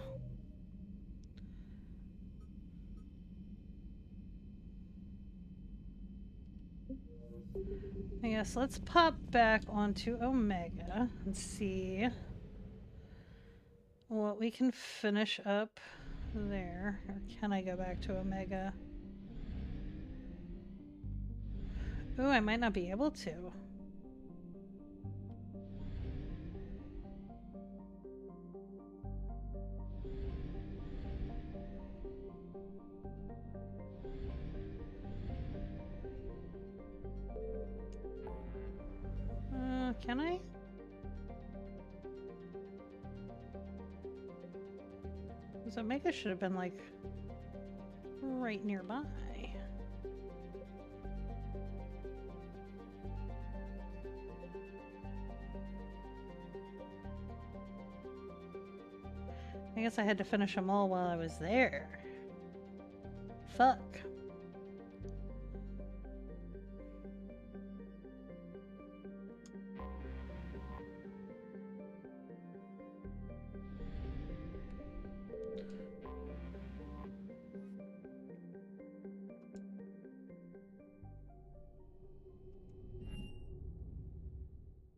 I guess let's pop back onto Omega and see what we can finish up there. Or can I go back to Omega? Ooh, I might not be able to. Can I? Because Omega should have been like right nearby. guess I had to finish them all while I was there. Fuck.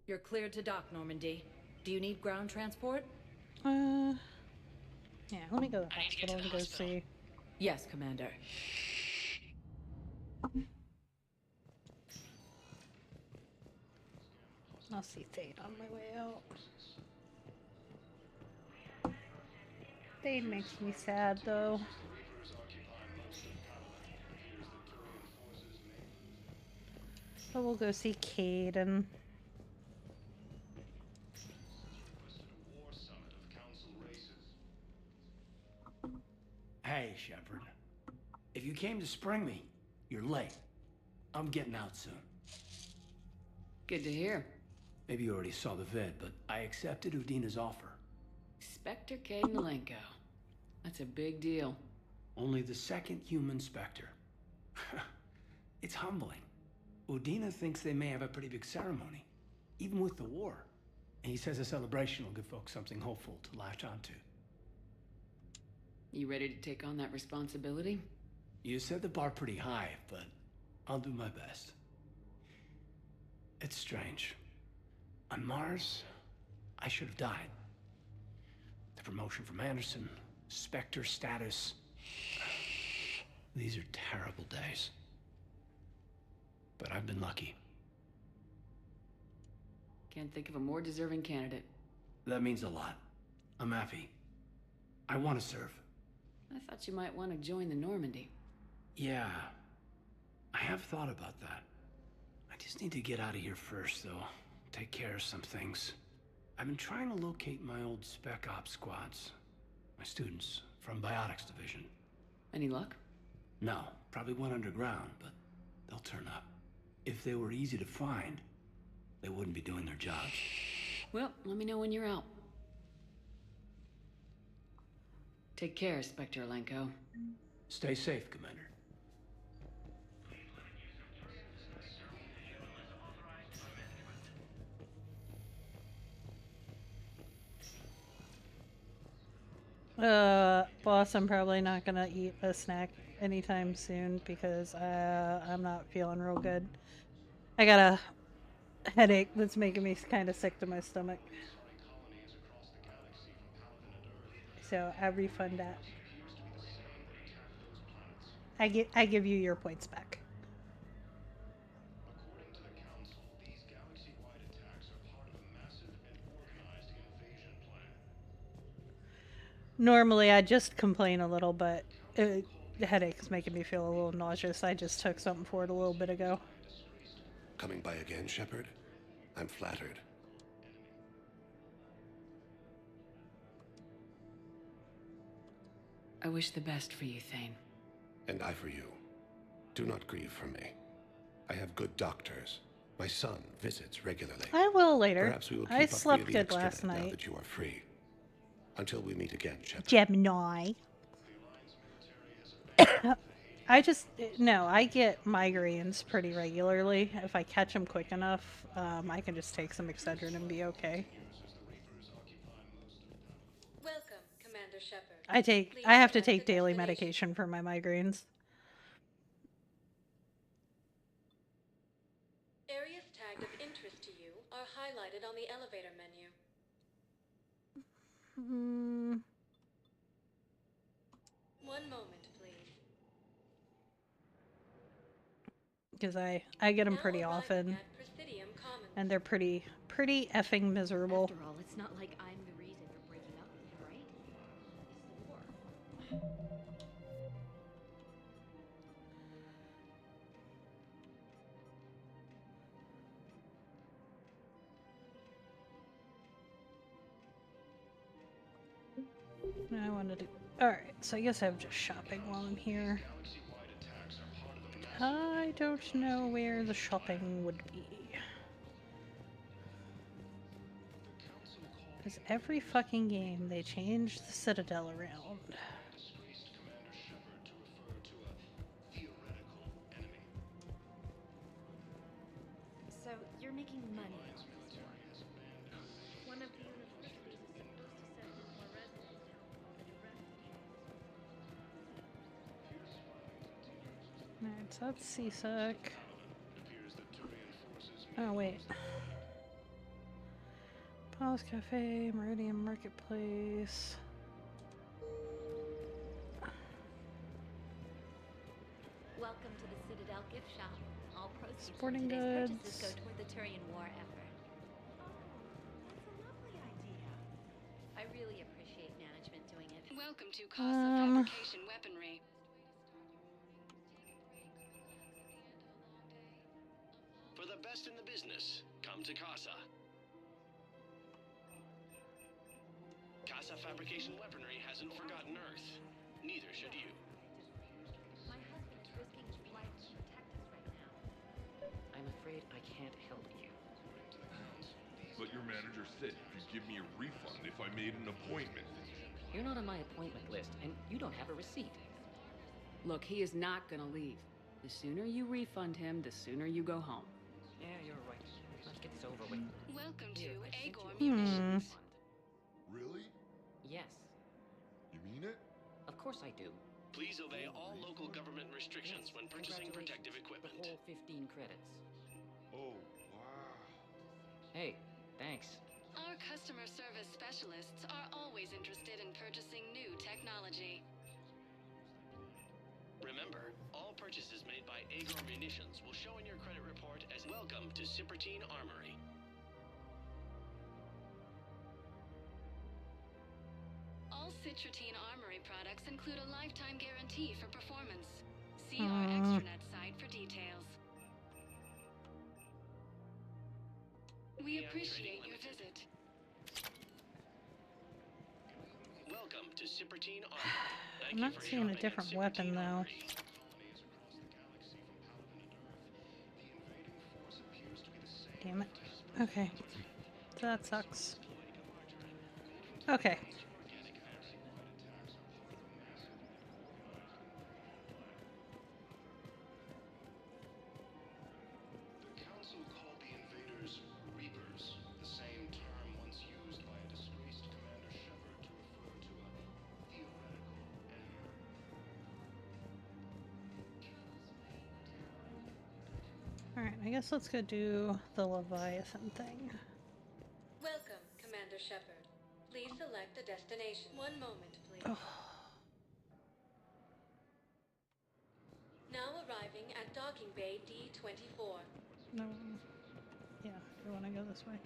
You're cleared to dock, Normandy. Do you need ground transport?
Yeah, let me go to the hospital and go see.
Yes, Commander.
I'll see Thane on my way out. Thane makes me sad, though. So we'll go see Caden.
Hey, Shepard. If you came to spring me, you're late. I'm getting out soon.
Good to hear.
Maybe you already saw the vid, but I accepted Udina's offer.
Spectre Caden Alenko. That's a big deal.
Only the second human Spectre. It's humbling. Udina thinks they may have a pretty big ceremony, even with the war. And he says a celebration will give folks something hopeful to latch onto.
You ready to take on that responsibility?
You set the bar pretty high, but I'll do my best. It's strange. On Mars, I should have died. The promotion from Anderson, Spectre status. These are terrible days. But I've been lucky.
Can't think of a more deserving candidate.
That means a lot. I'm happy. I want to serve.
I thought you might want to join the Normandy.
Yeah, I have thought about that. I just need to get out of here first, though. Take care of some things. I've been trying to locate my old Spec Ops squads. My students from Biotics Division.
Any luck?
No, probably went underground, but they'll turn up. If they were easy to find, they wouldn't be doing their jobs.
Well, let me know when you're out. Take care, Spectre Alenko.
Stay safe, Commander.
Boss, I'm probably not gonna eat a snack anytime soon because I'm not feeling real good. I got a headache that's making me kind of sick to my stomach. So I refund that. I give you your points back. Normally I just complain a little, but the headache is making me feel a little nauseous. I just took something for it a little bit ago.
Coming by again, Shepard? I'm flattered.
I wish the best for you, Thane.
And I for you. Do not grieve for me. I have good doctors. My son visits regularly.
I will later.
Perhaps we will keep
I
up
slept
really
good
extra
last
now
night.
that you are free. Until we meet again, Shepard.
Gemini. I get migraines pretty regularly. If I catch them quick enough, I can just take some Excedrin and be okay.
Welcome, Commander Shepard.
I have to take daily medication for my migraines.
Areas tagged of interest to you are highlighted on the elevator menu. One moment, please.
Because I get them pretty often, and they're pretty effing miserable.
After all, it's not like I'm the reason for breaking up with you, right? It's the war.
I wanted to. Alright, so I guess I'm just shopping while I'm here. I don't know where the shopping would be. Because every fucking game they change the Citadel around.
So, you're making money on this war. One of the universities is supposed to send in more residents to help out the refugees.
Alright, so that's CSUC. Oh, wait. Palace Cafe, Meridian Marketplace.
Welcome to the Citadel gift shop. All proceeds
Sporting
from today's
goods.
purchases go toward the Turian war effort. I really appreciate management doing it.
Welcome to Casa Fabrication Weaponry.
For the best in the business, come to Casa. Casa Fabrication Weaponry hasn't forgotten Earth. Neither should you.
My husband's risking his life to protect us right now.
I'm afraid I can't help you.
But your manager said you'd give me a refund if I made an appointment.
You're not on my appointment list, and you don't have a receipt.
Look, he is not gonna leave. The sooner you refund him, the sooner you go home.
Yeah, you're right. Let's get this over with.
Welcome to Agor
Munitions.
Really?
Yes.
You mean it?
Of course I do.
Please obey all local government restrictions when purchasing protective equipment.
The whole 15 credits.
Oh, wow.
Hey, thanks.
Our customer service specialists are always interested in purchasing new technology.
Remember, all purchases made by Agor Munitions will show in your credit report as welcome to Cipertine Armory.
All Citrotine Armory products include a lifetime guarantee for performance. See our extranet site for details. We appreciate your visit.
Welcome to Cipertine Armory.
I'm not seeing a different weapon though. Damn it. Okay. That sucks. Okay.
The Council called the invaders Reapers, the same term once used by a disgraced Commander Shepard to refer to a theoretical enemy.
Alright, I guess let's go do the Leviathan thing.
Welcome, Commander Shepard. Please select a destination. One moment, please.
Oh.
Now arriving at Docking Bay D-24.
No. Yeah, you want to go this way.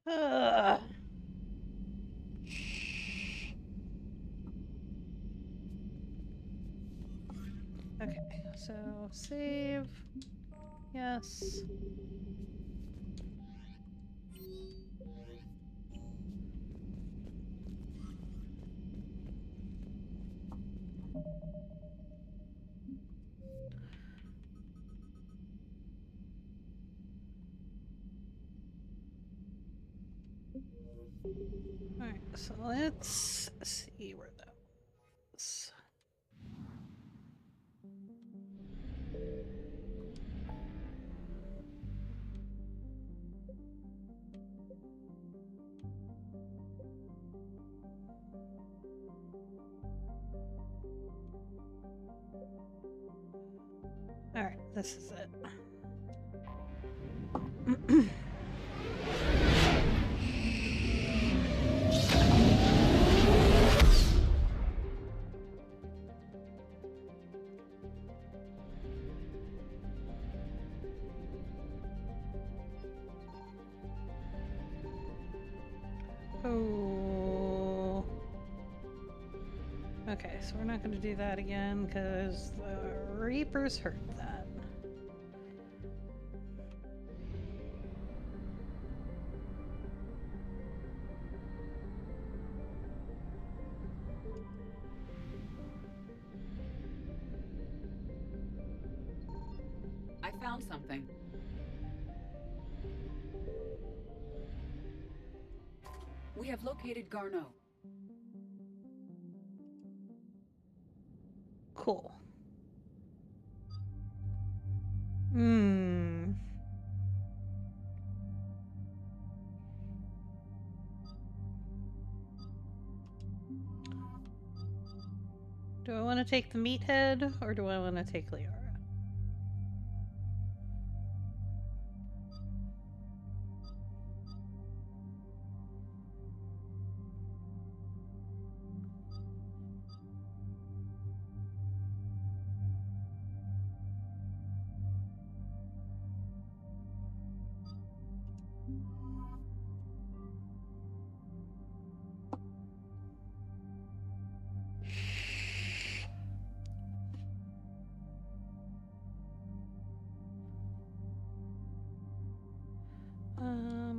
Ugh. Okay, so save. Yes. Alright, so let's see where that was. Alright, this is it. Oh. Okay, so we're not going to do that again because the Reapers heard that.
found something. We have located Garneau.
Cool. Hmm. Do I want to take the meathead or do I want to take Liara?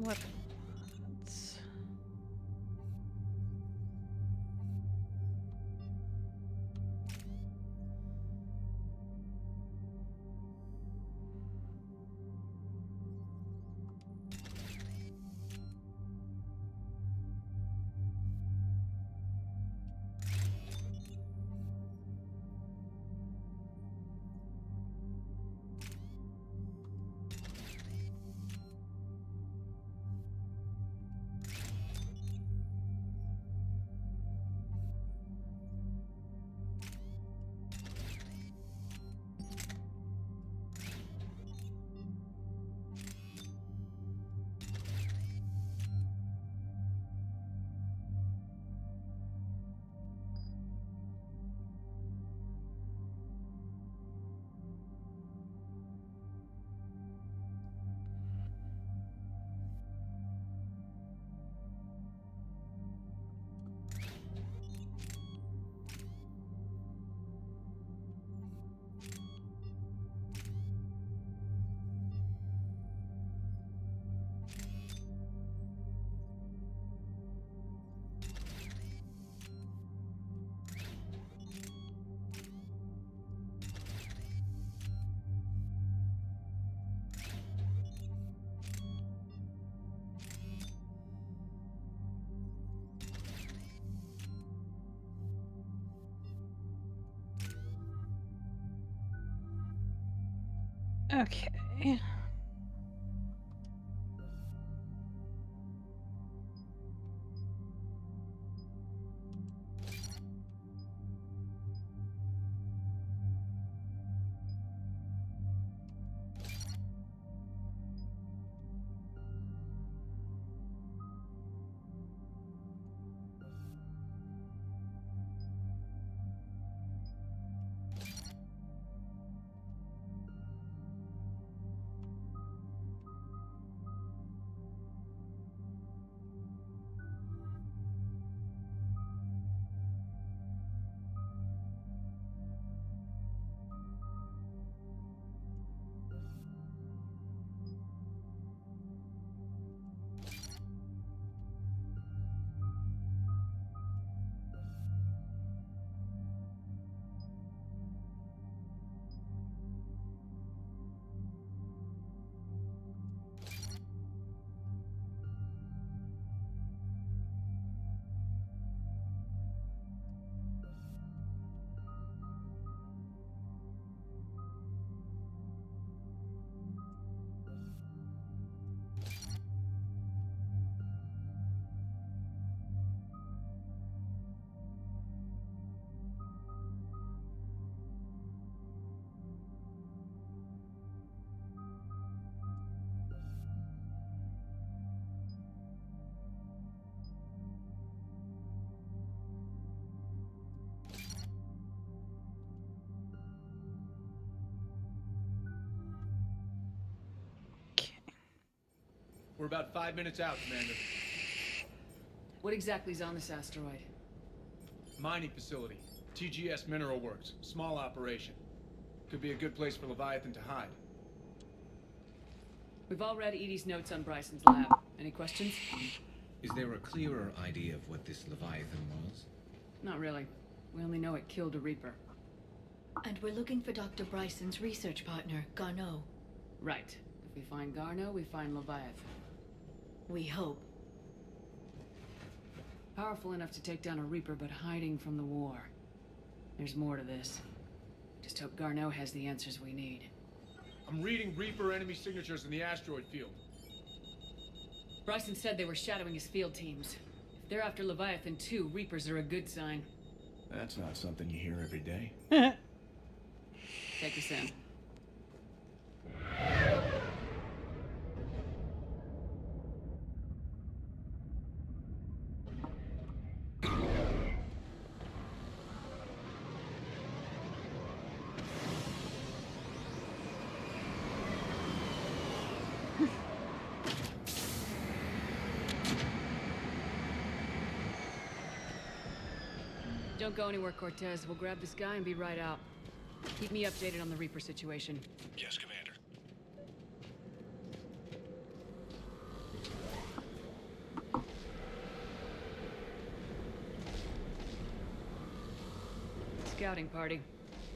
Weapons. Okay.
We're about 5 minutes out, Commander.
What exactly is on this asteroid?
Mining facility. TGS Mineral Works. Small operation. Could be a good place for Leviathan to hide.
We've all read Edie's notes on Bryson's lab. Any questions?
Is there a clearer idea of what this Leviathan was?
Not really. We only know it killed a Reaper.
And we're looking for Dr. Bryson's research partner, Garneau.
Right. If we find Garno, we find Leviathan. We hope. Powerful enough to take down a Reaper, but hiding from the war. There's more to this. Just hope Garno has the answers we need.
I'm reading Reaper enemy signatures in the asteroid field.
Bryson said they were shadowing his field teams. If they're after Leviathan too, Reapers are a good sign.
That's not something you hear every day.
Take us in. Don't go anywhere, Cortez. We'll grab this guy and be right out. Keep me updated on the Reaper situation.
Yes, Commander.
Scouting party.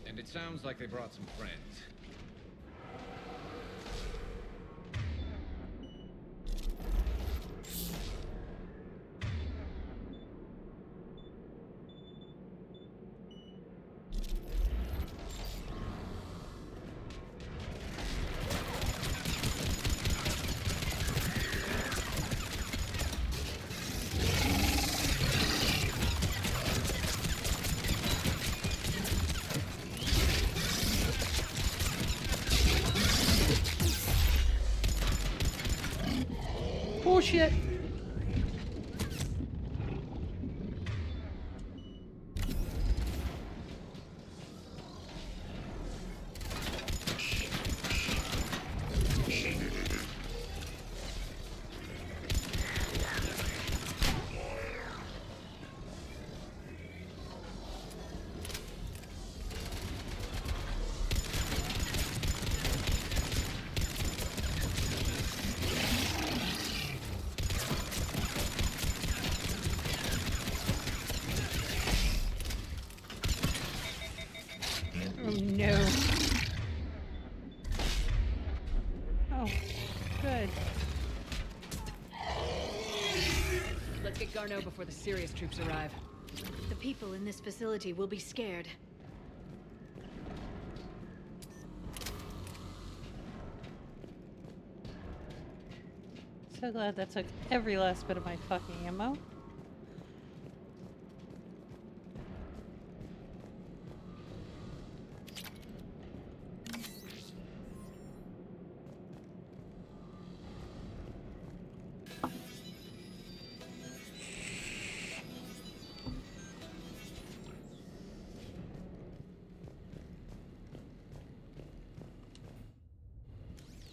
And it sounds like they brought some friends.
Bullshit. Oh no. Oh, good.
Let's get Garneau before the serious troops arrive.
The people in this facility will be scared.
So glad that took every last bit of my fucking ammo.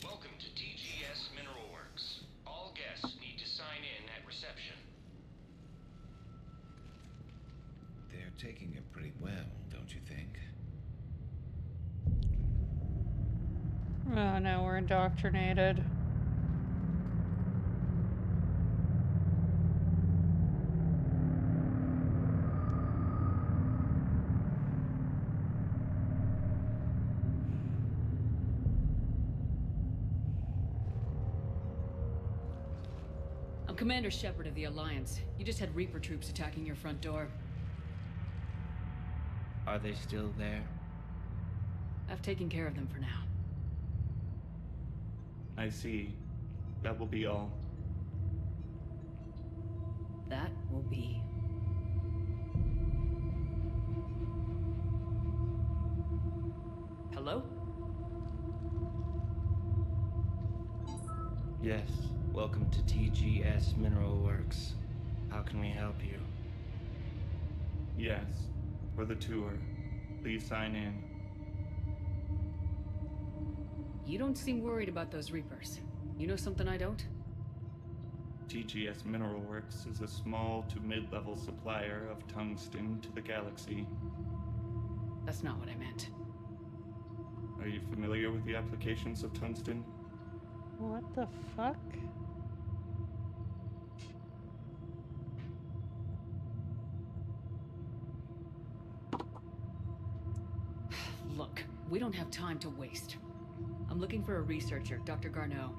Welcome to TGS Mineral Works. All guests need to sign in at reception.
They're taking it pretty well, don't you think?
Oh no, we're indoctrinated.
I'm Commander Shepard of the Alliance. You just had Reaper troops attacking your front door.
Are they still there?
I've taken care of them for now.
I see. That will be all.
That will be. Hello?
Yes. Welcome to TGS Mineral Works. How can we help you? Yes. For the tour. Please sign in.
You don't seem worried about those Reapers. You know something I don't?
TGS Mineral Works is a small to mid-level supplier of tungsten to the galaxy.
That's not what I meant.
Are you familiar with the applications of tungsten?
What the fuck?
Look, we don't have time to waste. I'm looking for a researcher, Dr. Garneau.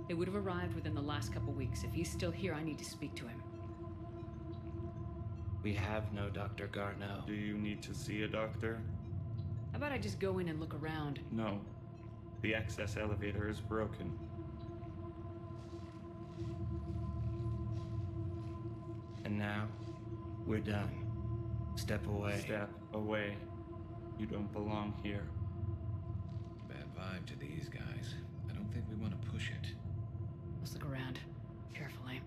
They would have arrived within the last couple weeks. If he's still here, I need to speak to him.
We have no Dr. Garneau.
Do you need to see a doctor?
How about I just go in and look around?
No. The access elevator is broken.
And now, we're done. Step away.
Step away. You don't belong here.
Bad vibe to these guys. I don't think we want to push it.
Let's look around. Carefully.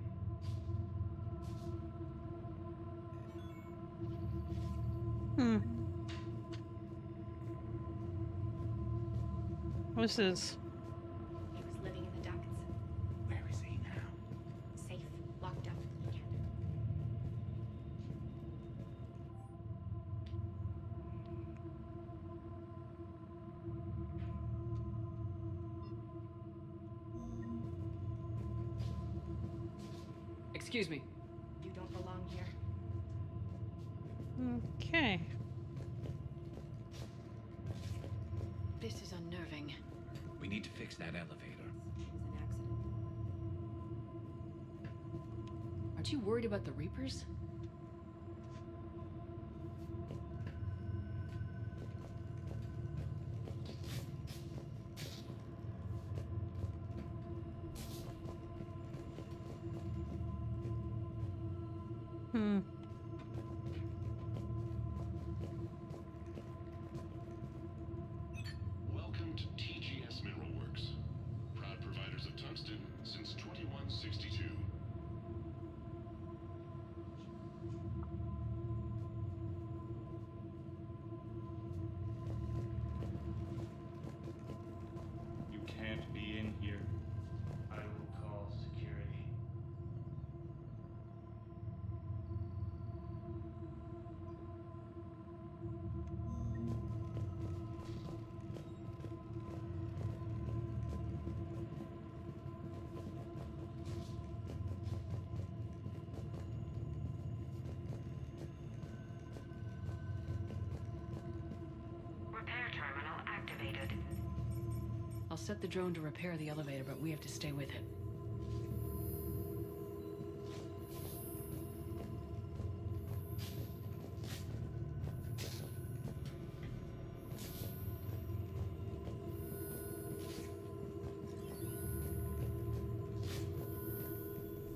This is...
He was living in the ducts.
Where is he now?
Safe. Locked up.
Excuse me.
You don't belong here.
Okay.
This is unnerving.
We need to fix that elevator.
It was an accident.
Aren't you worried about the Reapers?
Welcome to TGS Mineral Works. Proud providers of tungsten since 2162.
You can't be in here.
I will call security.
Repair terminal activated.
I'll set the drone to repair the elevator, but we have to stay with it.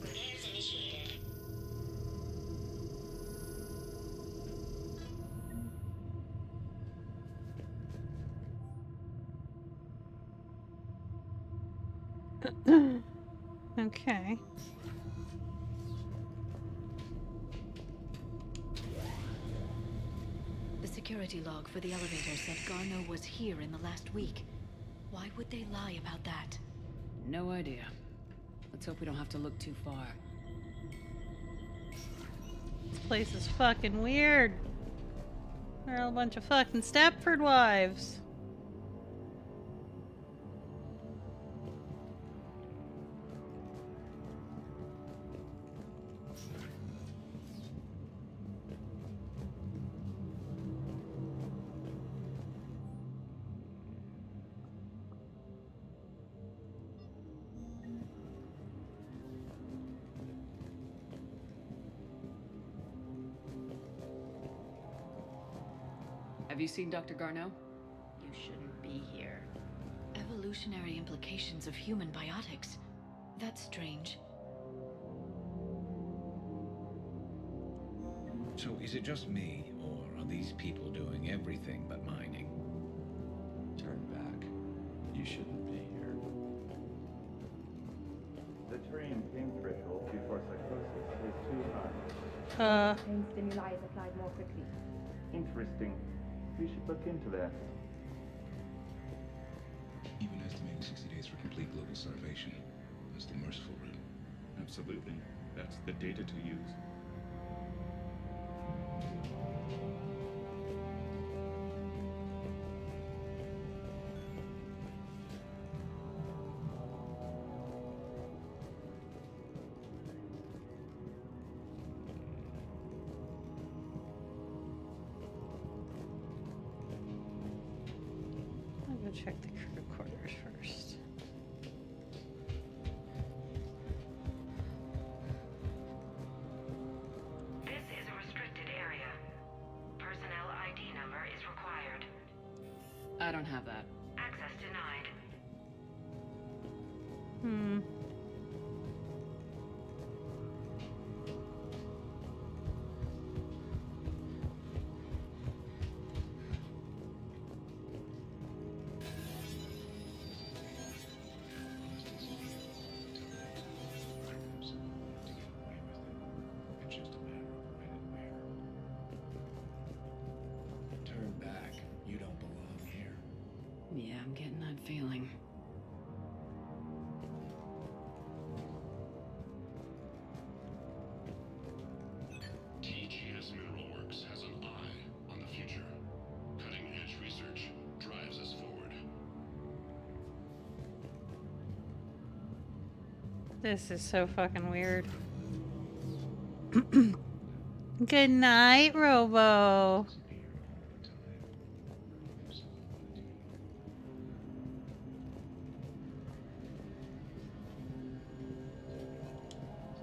Repairs initiated.
Okay.
The security log for the elevator said Garneau was here in the last week. Why would they lie about that?
No idea. Let's hope we don't have to look too far.
This place is fucking weird. They're all a bunch of fucking Stepford wives.
Have you seen Dr. Garneau?
You shouldn't be here.
Evolutionary implications of human biotics. That's strange.
So is it just me, or are these people doing everything but mining?
Turn back. You shouldn't be here. The Turian pain threshold before psychosis is too high.
Pain stimuli is applied more quickly.
Interesting. We should look into that.
Even estimating 60 days for complete global starvation. That's the merciful route.
Absolutely. That's the data to use.
Check the crew quarters first.
This is a restricted area. Personnel ID number is required.
I don't have that.
Access denied.
Hmm.
Turn back. You don't belong here.
Yeah, I'm getting that feeling.
TGS Mineral Works has an eye on the future. Cutting-edge research drives us forward.
This is so fucking weird. Good night, Robo.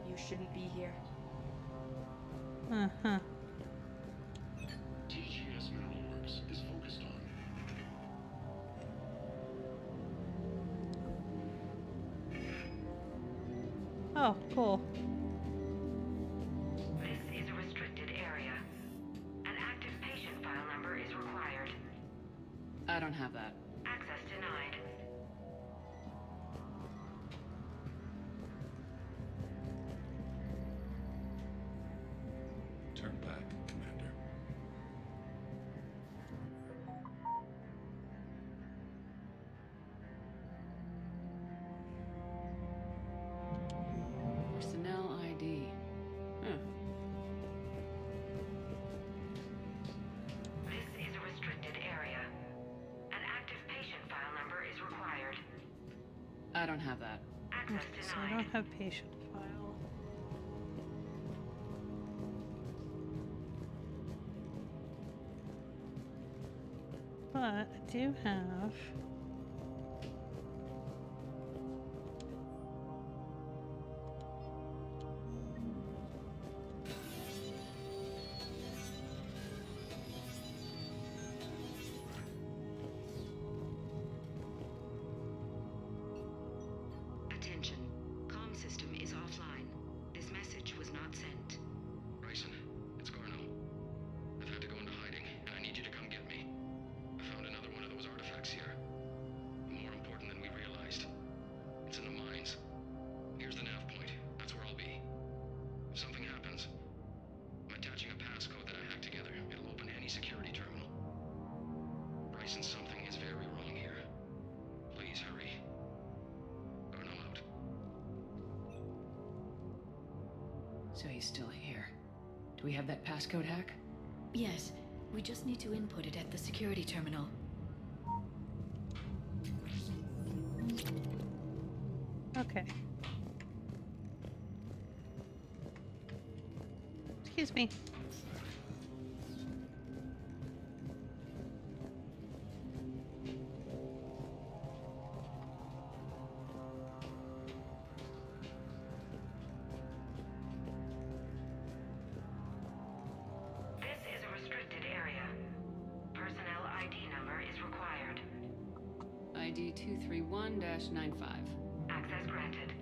You shouldn't be here.
Uh-huh.
TGS Mineral Works is focused on
Oh, cool.
This is a restricted area. An active patient file number is required.
I don't have that.
Access denied.
Turn back, Commander.
Personnel ID. Huh.
This is a restricted area. An active patient file number is required.
I don't have that.
Access
So I
denied.
don't have patient file. But I do have
Attention. Comm system is offline. This message was not sent.
Bryson, it's Garno. I've had to go into hiding, and I need you to come get me. I found another one of those artifacts here. More important than we realized. It's in the mines. Here's the nav point. That's where I'll be. If something happens, I'm attaching a passcode that I hacked together. It'll open any security terminal. Bryson, something is very wrong here. Please hurry. Garno out.
So he's still here. Do we have that passcode hack?
Yes, we just need to input it at the security terminal.
okay. Excuse me.
This is a restricted area. Personnel ID number is required.
ID 231-95.
Access granted.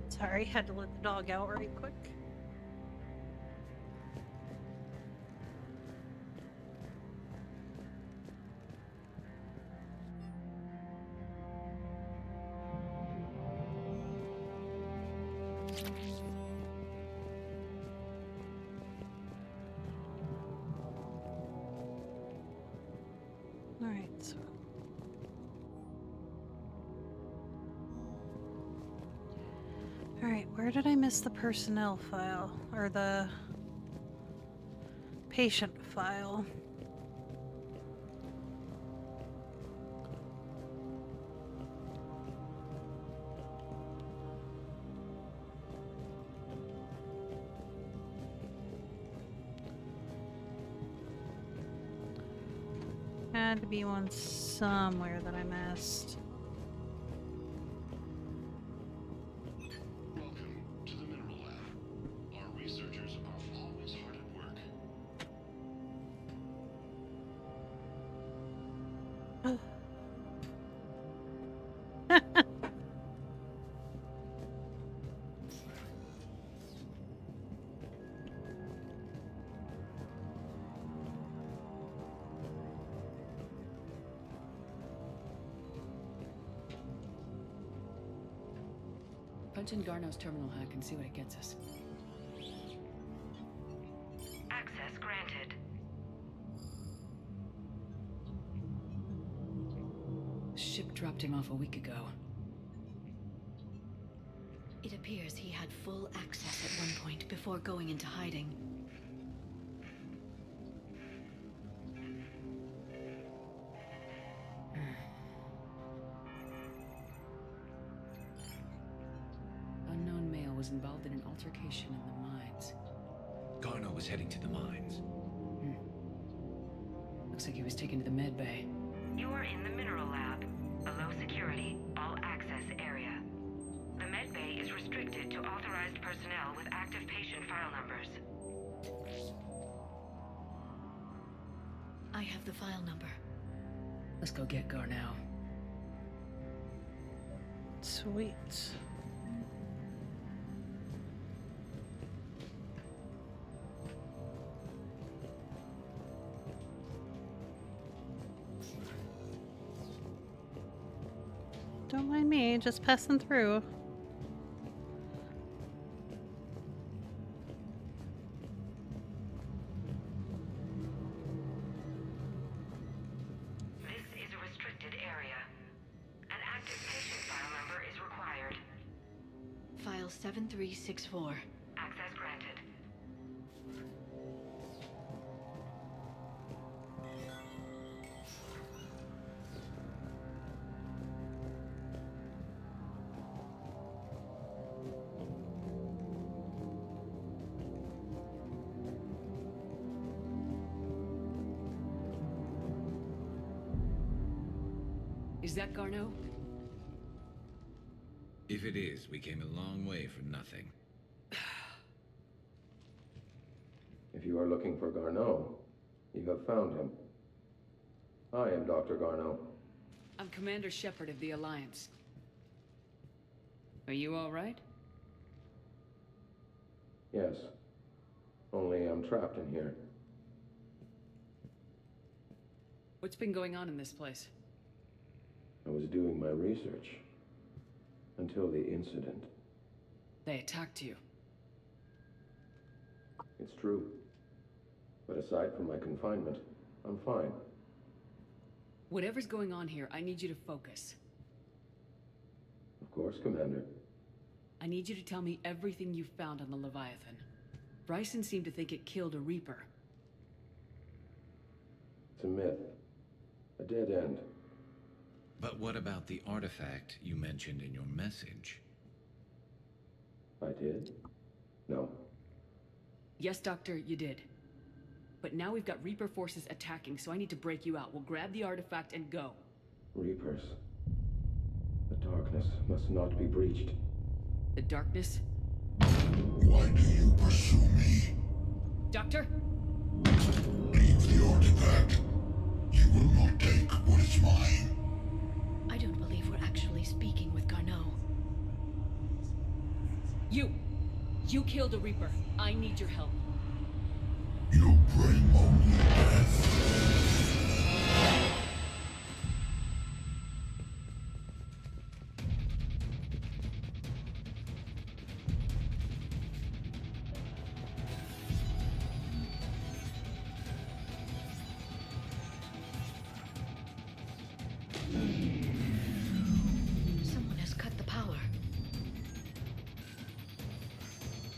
Sorry, had to let the dog out right quick. All right, so all right, where did I miss the personnel file or the patient file? had to be one somewhere that I missed.
Welcome to the Mineral Lab. Our researchers are always hard at work.
Punch in Garno's terminal hack and see what it gets us.
Access granted.
Ship dropped him off a week ago.
It appears he had full access at one point before going into hiding.
Unknown male was involved in an altercation in the mines.
Garno was heading to the mines.
Looks like he was taken to the med bay.
You are in the Mineral Lab, a low security, all access area. The med bay is restricted to authorized personnel with active patient file numbers.
I have the file number.
Let's go get Garno.
Sweet. Don't mind me, just passing through.
This is a restricted area. An active patient file number is required.
File 7364.
Access granted.
Is that Garno?
If it is, we came a long way for nothing.
If you are looking for Garneau, you have found him. I am Dr. Garneau.
I'm Commander Shepard of the Alliance. Are you all right?
Yes. Only I'm trapped in here.
What's been going on in this place?
I was doing my research. Until the incident.
They attacked you.
It's true. But aside from my confinement, I'm fine.
Whatever's going on here, I need you to focus.
Of course, Commander.
I need you to tell me everything you found on the Leviathan. Bryson seemed to think it killed a Reaper.
It's a myth. A dead end.
But what about the artifact you mentioned in your message?
I did? No.
Yes, Doctor, you did. But now we've got Reaper forces attacking, so I need to break you out. We'll grab the artifact and go.
Reapers. The darkness must not be breached.
The darkness?
Why do you pursue me?
Doctor?
Leave the artifact. You will not take what is mine.
I don't believe we're actually speaking with Garneau.
You killed a Reaper. I need your help.
You bring only death.
Someone has cut the power.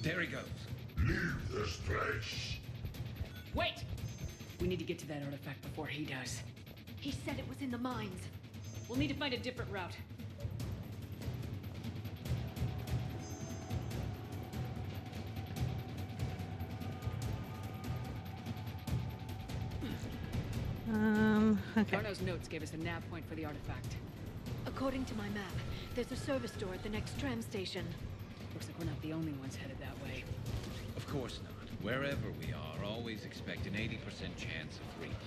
There he goes.
Leave this place.
Wait! We need to get to that artifact before he does.
He said it was in the mines.
We'll need to find a different route.
Okay.
Garno's notes gave us a nav point for the artifact.
According to my map, there's a service door at the next tram station.
Looks like we're not the only ones headed that way.
Of course not. Wherever we are, always expect an 80% chance of Reapers.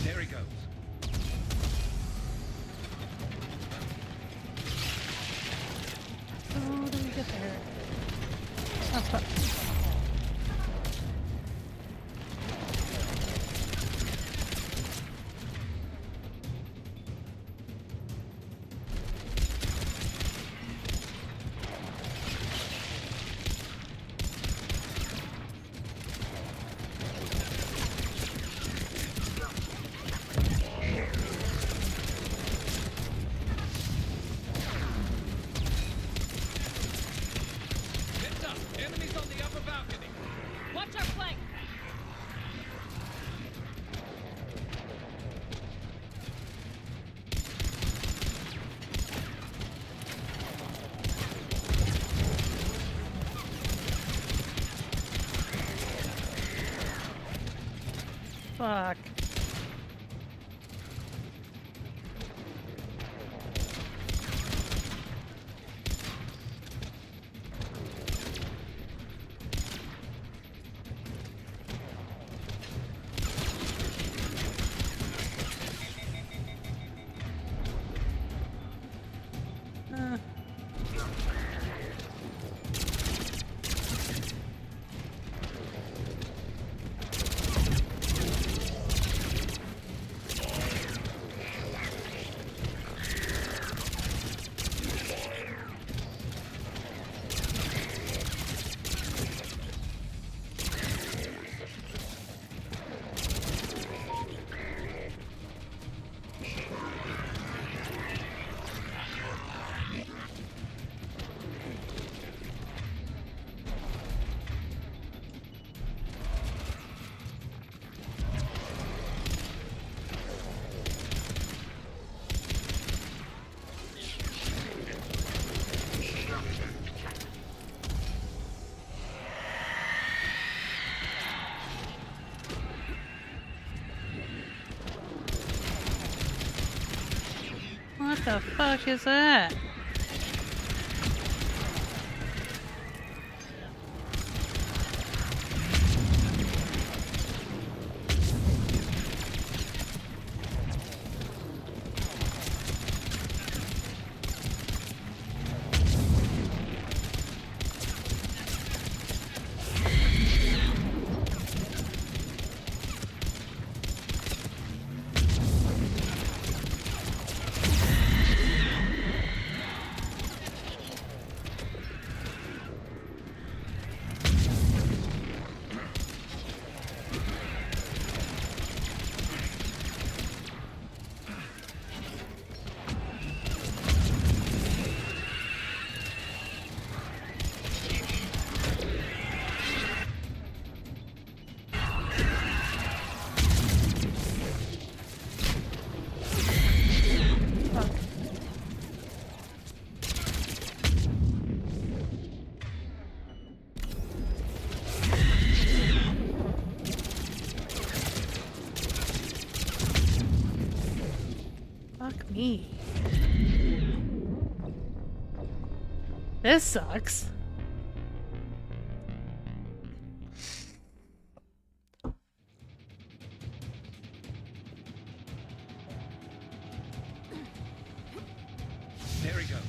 There he goes.
How do we get there? Oh, fuck.
Heads up! Enemies on the upper balcony!
Watch our flank!
Fuck. What the fuck is that? Fuck me. This sucks.
There he goes.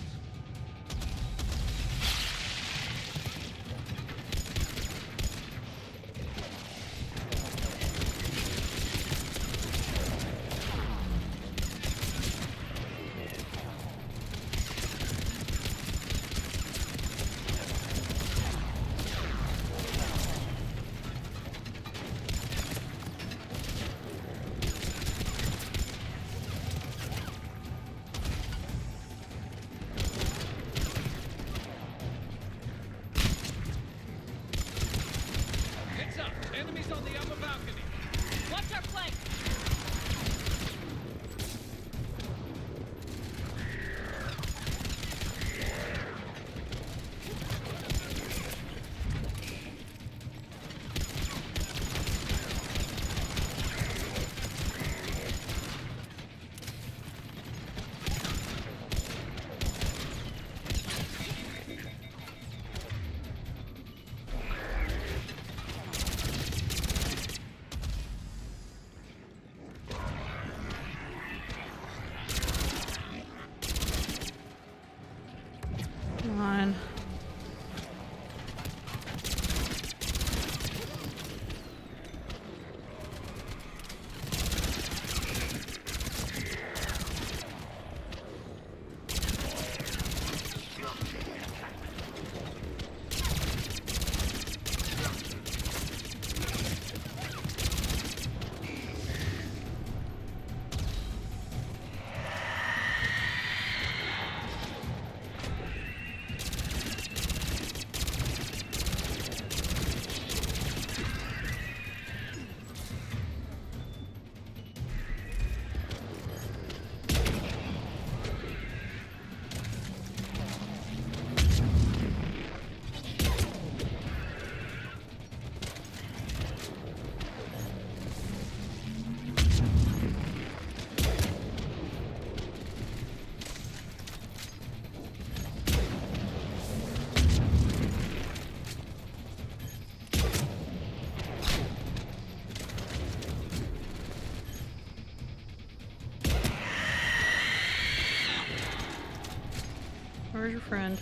Where's your friend?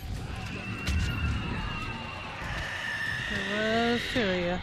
There was two of you.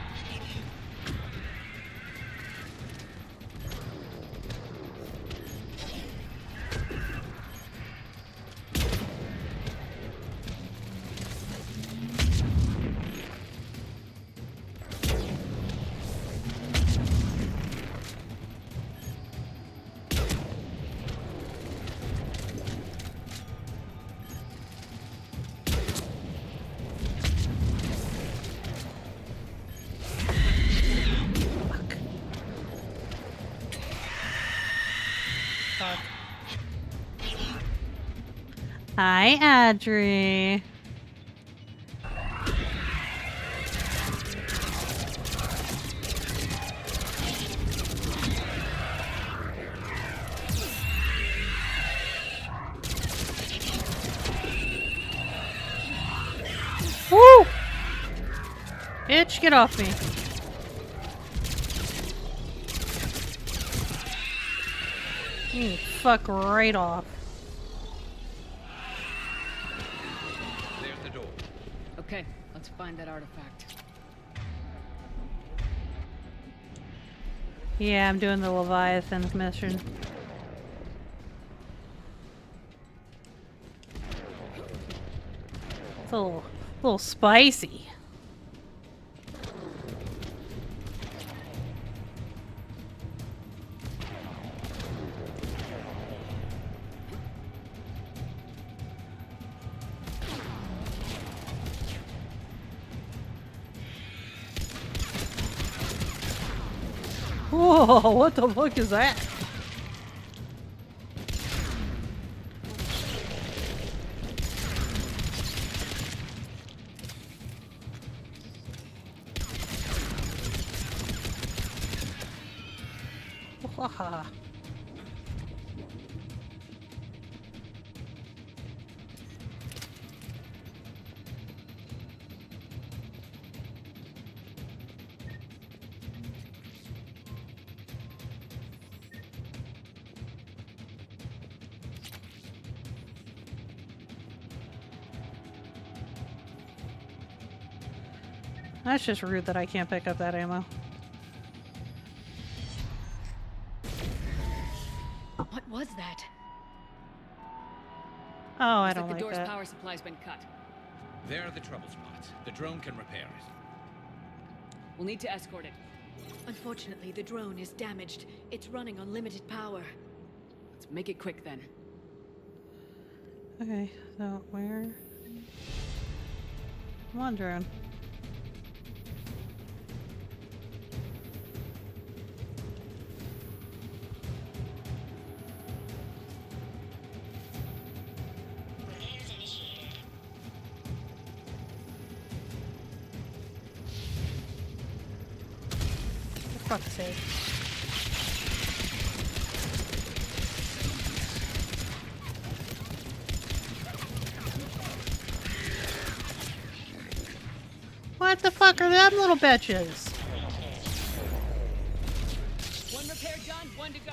Hi, Adri. Woo! Bitch, get off me. You fuck right off.
There's the door.
Okay, let's find that artifact.
Yeah, I'm doing the Leviathan mission. It's a little spicy. Whoa, what the fuck is that? Wahaha. That's just rude that I can't pick up that ammo.
What was that?
Oh, I
Looks
don't
like
like
the door's
that.
power supply's been cut.
There are the trouble spots. The drone can repair it.
We'll need to escort it.
Unfortunately, the drone is damaged. It's running on limited power.
Let's make it quick then.
Okay, so where? Come on, drone. For fuck's sake. What the fuck are them little bitches?
One repair done, one to go.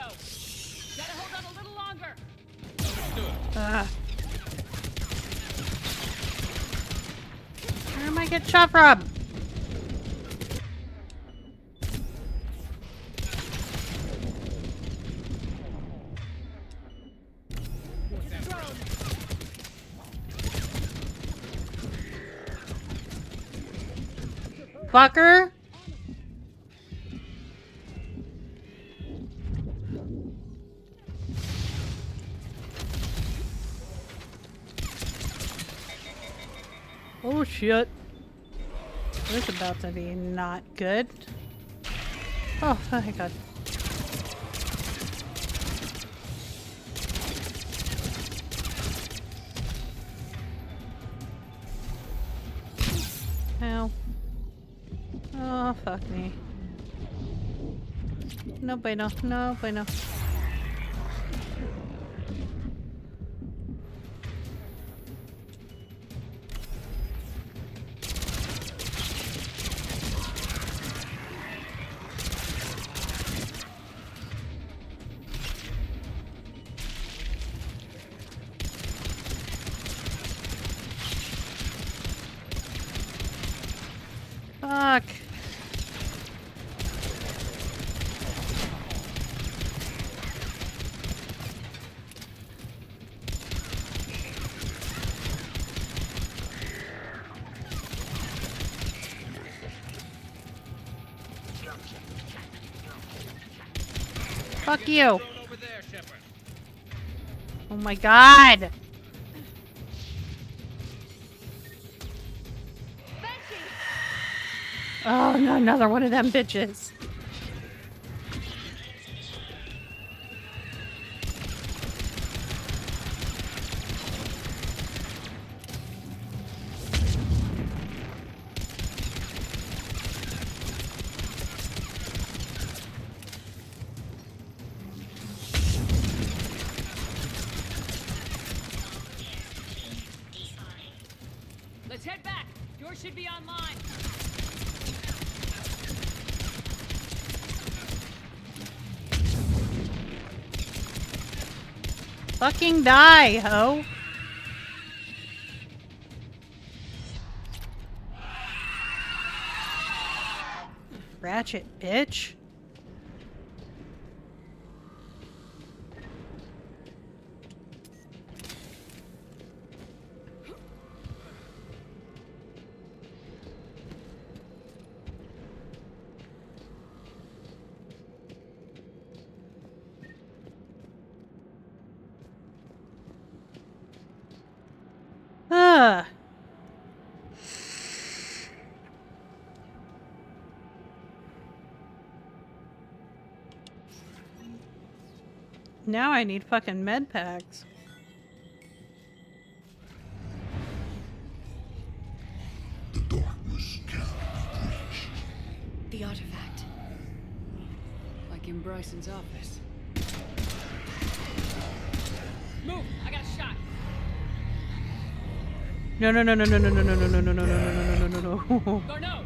Gotta hold on a little longer.
Where am I getting shot from? Fucker. Oh shit. This is about to be not good. Oh my god. Ow. Oh, fuck me. No bueno, no bueno. Fuck. Fuck you. Oh my god. Oh no, another one of them bitches.
Let's head back. Yours should be online.
Fucking die, ho. Ratchet, bitch. Ugh. Now I need fucking med packs.
The artifact.
Like in Bryson's office. Move! I got a shot!
No, no, no, no, no, no, no, no, no, no, no, no, no, no, no, no, no.
Garneau!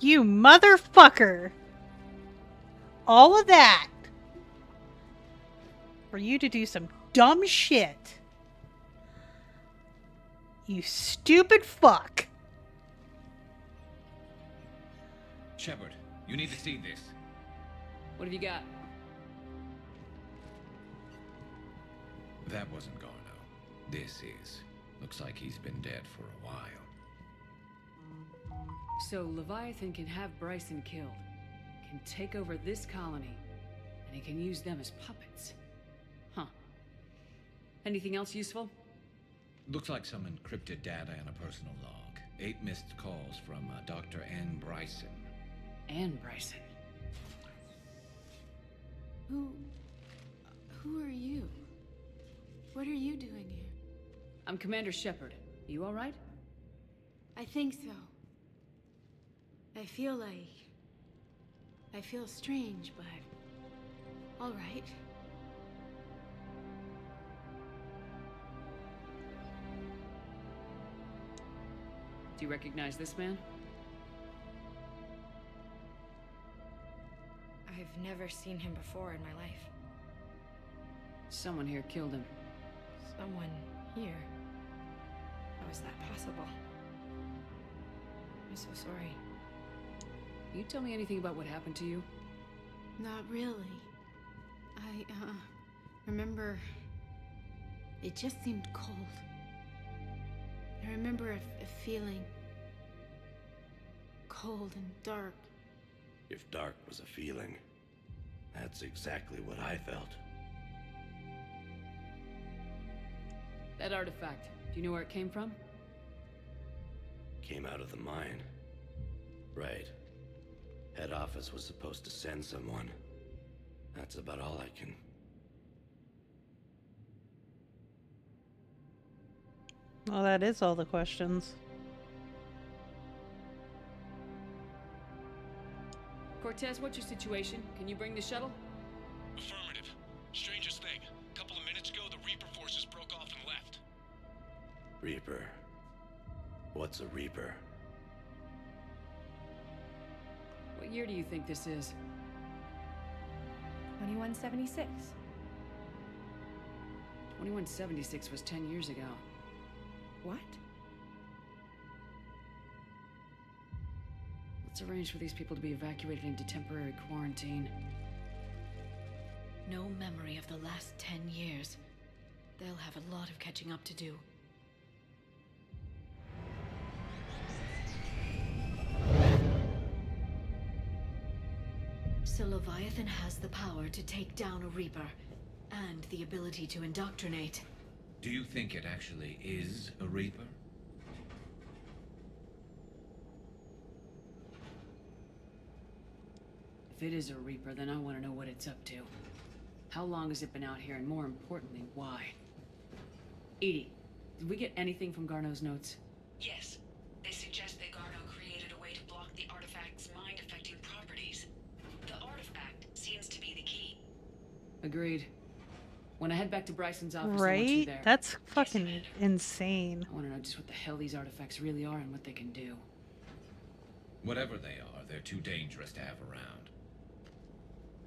You motherfucker! All of that for you to do some dumb shit. You stupid fuck.
Shepard, you need to see this.
What have you got?
That wasn't Garneau. This is. Looks like he's been dead for a while.
So Leviathan can have Bryson killed, can take over this colony, and he can use them as puppets. Huh. Anything else useful?
Looks like some encrypted data and a personal log. 8 missed calls from Dr. Anne Bryson.
Anne Bryson.
Who are you? What are you doing here?
I'm Commander Shepard. You all right?
I think so. I feel strange, but all right.
Do you recognize this man?
I've never seen him before in my life.
Someone here killed him.
Someone here? How is that possible? I'm so sorry.
Can you tell me anything about what happened to you?
Not really. I, remember... It just seemed cold. I remember a feeling... cold and dark.
If dark was a feeling, that's exactly what I felt.
That artifact, do you know where it came from?
Came out of the mine. Right. Head office was supposed to send someone. That's about all I can...
Well, that is all the questions.
Cortez, what's your situation? Can you bring the shuttle?
Affirmative. Strangest thing. A couple of minutes ago, the Reaper forces broke off and left.
Reaper. What's a Reaper?
What year do you think this is?
2176.
2176 was 10 years ago.
What?
Let's arrange for these people to be evacuated into temporary quarantine.
No memory of the last 10 years. They'll have a lot of catching up to do. So Leviathan has the power to take down a Reaper, and the ability to indoctrinate.
Do you think it actually is a Reaper?
If it is a Reaper, then I want to know what it's up to. How long has it been out here, and more importantly, why? Edie, did we get anything from Garneau's notes?
Yes. They suggest that Garneau created a way to block the artifact's mind-affecting properties. The artifact seems to be the key.
Agreed. When I head back to Bryson's office, I want you
Right?
there.
That's fucking insane.
I want to know just what the hell these artifacts really are and what they can do.
Whatever they are, they're too dangerous to have around.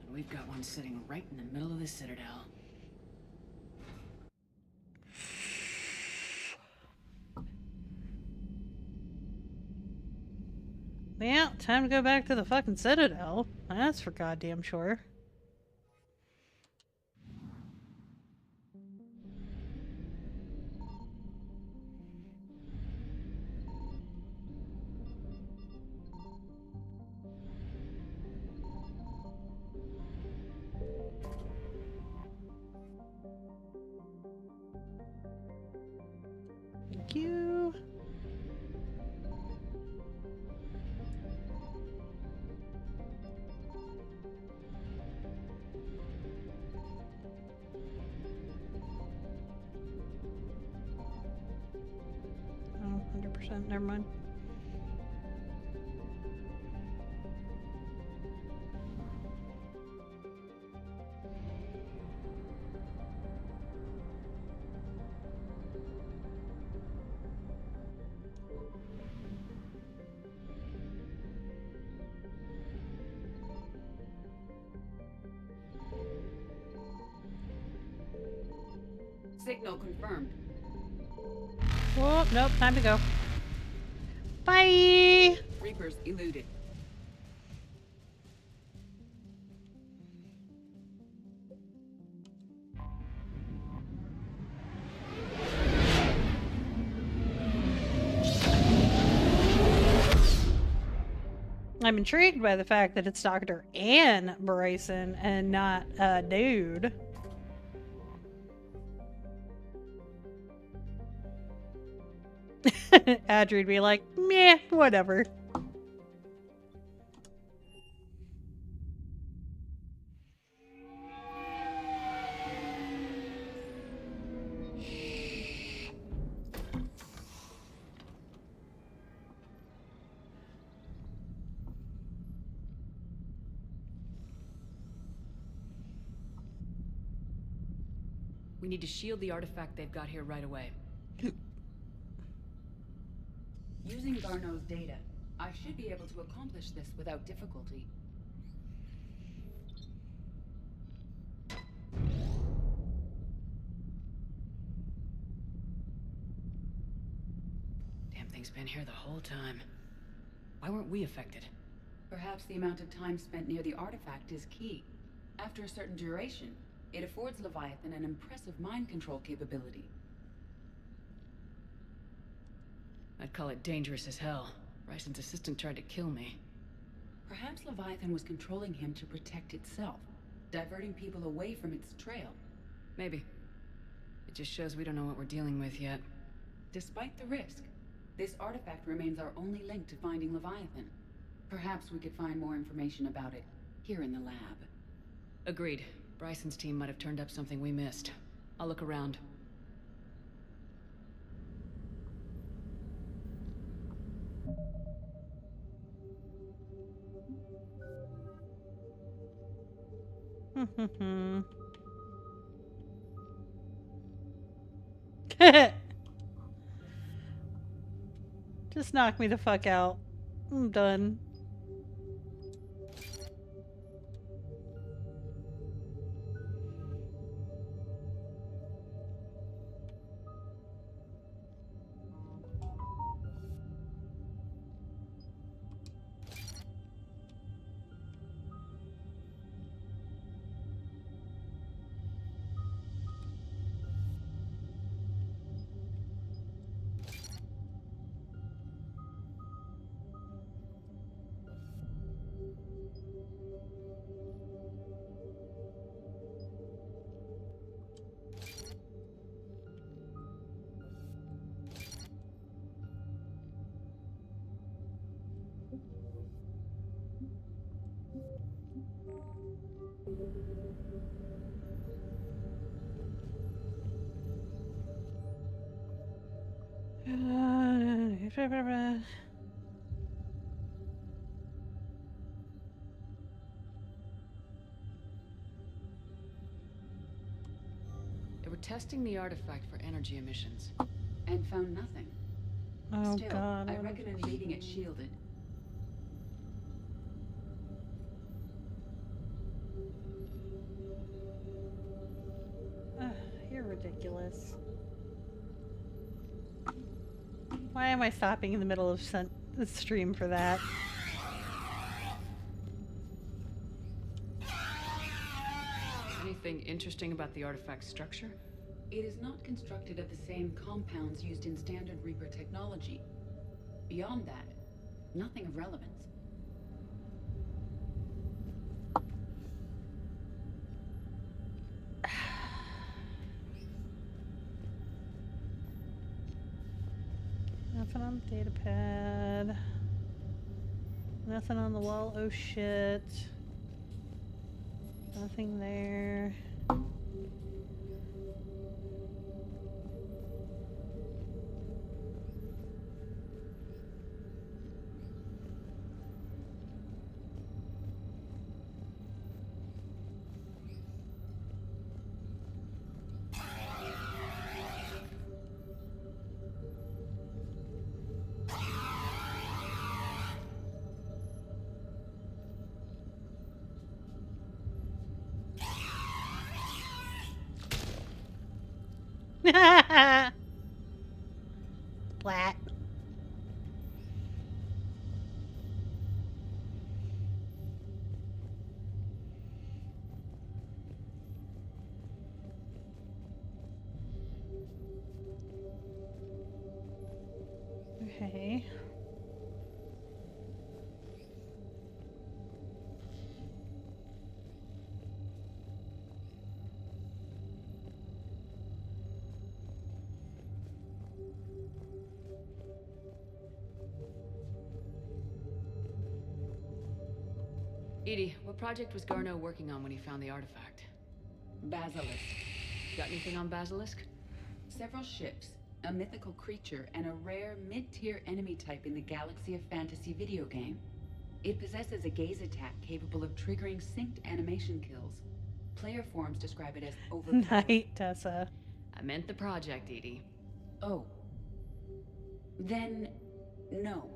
And we've got one sitting right in the middle of the Citadel.
Yeah, time to go back to the fucking Citadel. That's for goddamn sure. Thank you. Oh, 100%. Never mind.
Signal confirmed.
Oh, nope. Time to go. Bye!
Reapers eluded.
I'm intrigued by the fact that it's Dr. Ann Bryson and not a dude. Adri'd be like, meh, whatever.
We need to shield the artifact they've got here right away.
Using Garneau's data, I should be able to accomplish this without difficulty.
Damn thing's been here the whole time. Why weren't we affected?
Perhaps the amount of time spent near the artifact is key. After a certain duration, it affords Leviathan an impressive mind control capability.
I'd call it dangerous as hell. Bryson's assistant tried to kill me.
Perhaps Leviathan was controlling him to protect itself, diverting people away from its trail.
Maybe. It just shows we don't know what we're dealing with yet.
Despite the risk, this artifact remains our only link to finding Leviathan. Perhaps we could find more information about it here in the lab.
Agreed. Bryson's team might have turned up something we missed. I'll look around.
Just knock me the fuck out. I'm done.
They were testing the artifact for energy emissions.
And found nothing.
Oh
Still,
god.
I recommend leaving it shielded.
You're ridiculous. Why am I stopping in the middle of the stream for that?
Anything interesting about the artifact's structure?
It is not constructed of the same compounds used in standard Reaper technology. Beyond that, nothing of relevance.
Nothing on the data pad. Nothing on the wall. Oh shit. Nothing there. Flat. Okay.
Edie, what project was Garneau working on when he found the artifact?
Basilisk.
Got anything on Basilisk?
Several ships, a mythical creature, and a rare mid-tier enemy type in the Galaxy of Fantasy video game. It possesses a gaze attack capable of triggering synced animation kills. Player forums describe it as overpowered.
Night, Tessa.
I meant the project, Edie.
Oh. Then, no.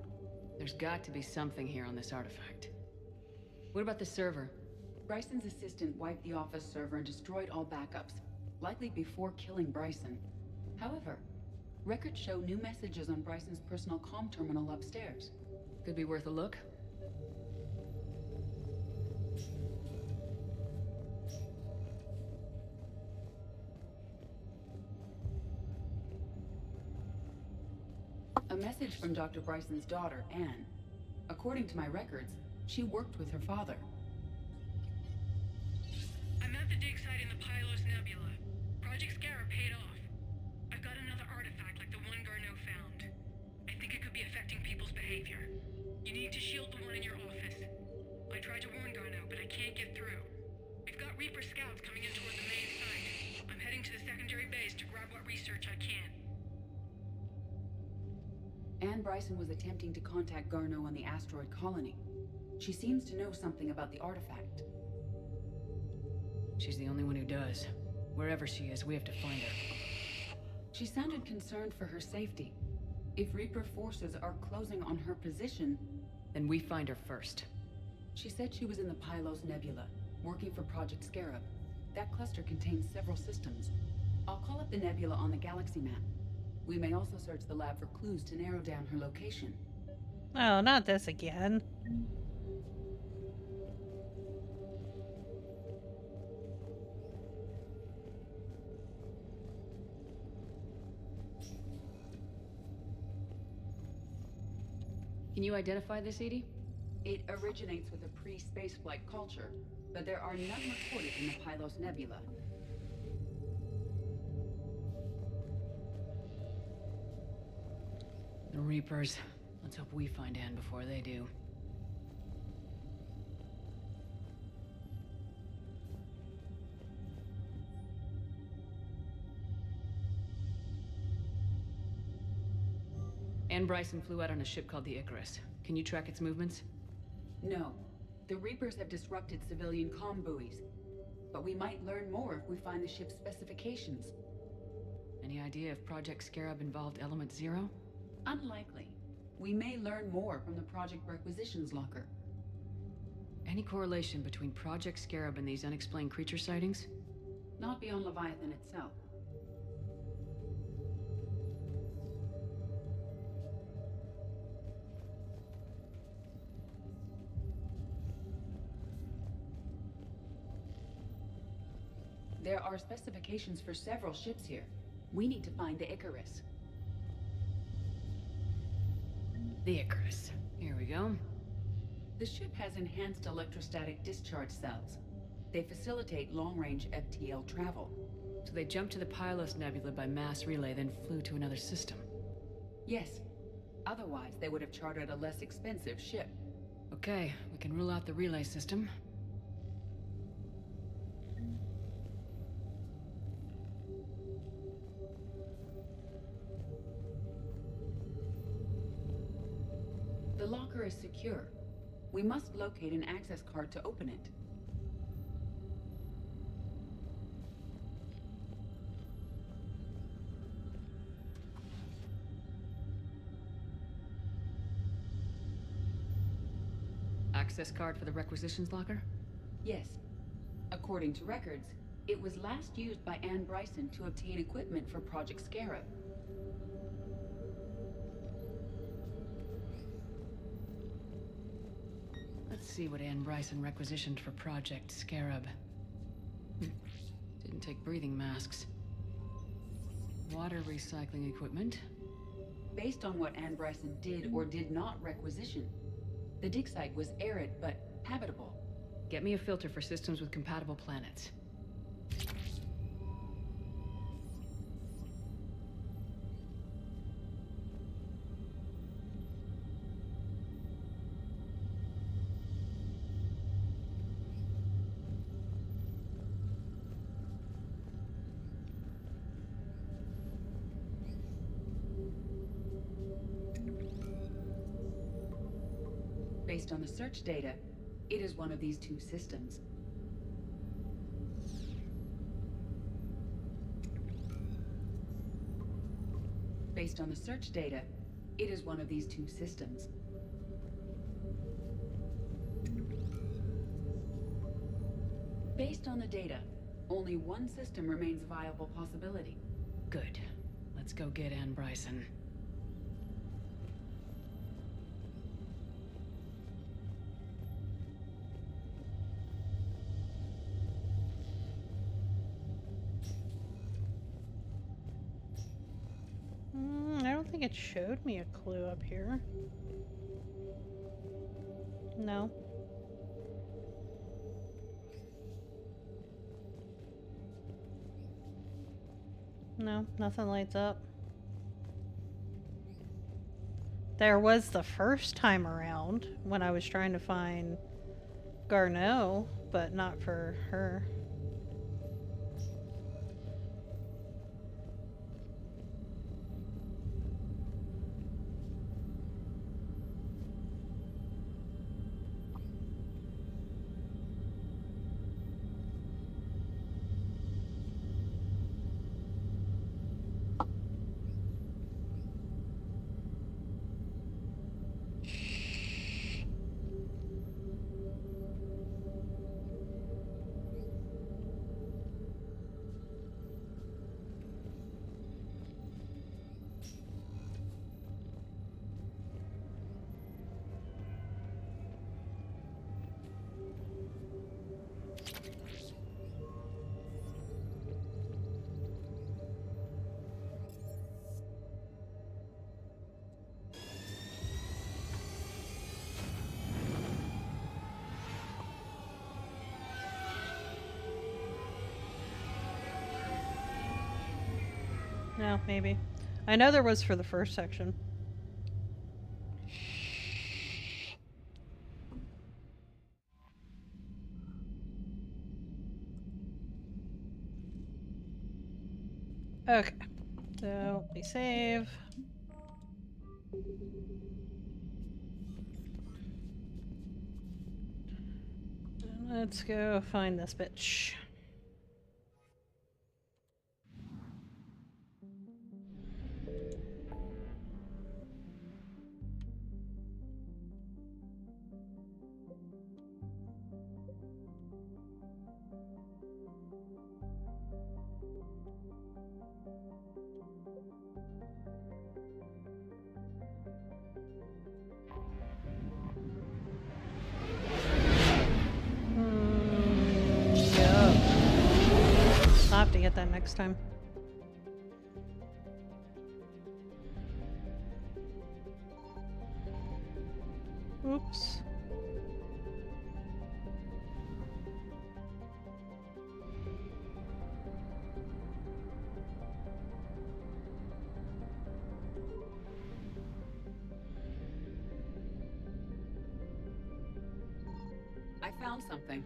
There's got to be something here on this artifact. What about the server?
Bryson's assistant wiped the office server and destroyed all backups, likely before killing Bryson. However, records show new messages on Bryson's personal comm terminal upstairs.
Could be worth a look.
A message from Dr. Bryson's daughter, Anne. According to my records, she worked with her father.
I'm at the dig site in the Pylos Nebula. Project Scarab paid off. I've got another artifact like the one Garneau found. I think it could be affecting people's behavior. You need to shield the one in your office. I tried to warn Garneau, but I can't get through. We've got Reaper scouts coming in toward the main site. I'm heading to the secondary base to grab what research I can.
Anne Bryson was attempting to contact Garneau on the asteroid colony. She seems to know something about the artifact.
She's the only one who does. Wherever she is, we have to find her.
She sounded concerned for her safety. If Reaper forces are closing on her position...
Then we find her first.
She said she was in the Pylos Nebula, working for Project Scarab. That cluster contains several systems. I'll call up the nebula on the galaxy map. We may also search the lab for clues to narrow down her location.
Oh, not this again.
Can you identify this, Edie?
It originates with a pre-spaceflight culture, but there are none recorded in the Pylos Nebula.
The Reapers. Let's hope we find Anne before they do. Anne Bryson flew out on a ship called the Icarus. Can you track its movements?
No. The Reapers have disrupted civilian comm buoys. But we might learn more if we find the ship's specifications.
Any idea if Project Scarab involved Element Zero?
Unlikely. We may learn more from the Project Requisitions Locker.
Any correlation between Project Scarab and these unexplained creature sightings?
Not beyond Leviathan itself. There are specifications for several ships here. We need to find the Icarus.
The Icarus. Here we go.
The ship has enhanced electrostatic discharge cells. They facilitate long-range FTL travel.
So they jumped to the Pylos Nebula by mass relay, then flew to another system.
Yes. Otherwise, they would have chartered a less expensive ship.
Okay, we can rule out the relay system.
The locker is secure. We must locate an access card to open it.
Access card for the requisitions locker?
Yes. According to records, it was last used by Anne Bryson to obtain equipment for Project Scarab.
Let's see what Anne Bryson requisitioned for Project Scarab. Didn't take breathing masks. Water recycling equipment.
Based on what Anne Bryson did or did not requisition, the dig site was arid but habitable.
Get me a filter for systems with compatible planets.
Based on the search data, it is one of these two systems. Based on the search data, it is one of these two systems. Based on the data, only one system remains a viable possibility.
Good. Let's go get Anne Bryson.
I don't think it showed me a clue up here. No. No, nothing lights up. There was the first time around when I was trying to find Garneau, but not for her. No, maybe. I know there was for the first section. Okay. So, we save. Let's go find this bitch. I'll have to get that next time. Oops.
I found something.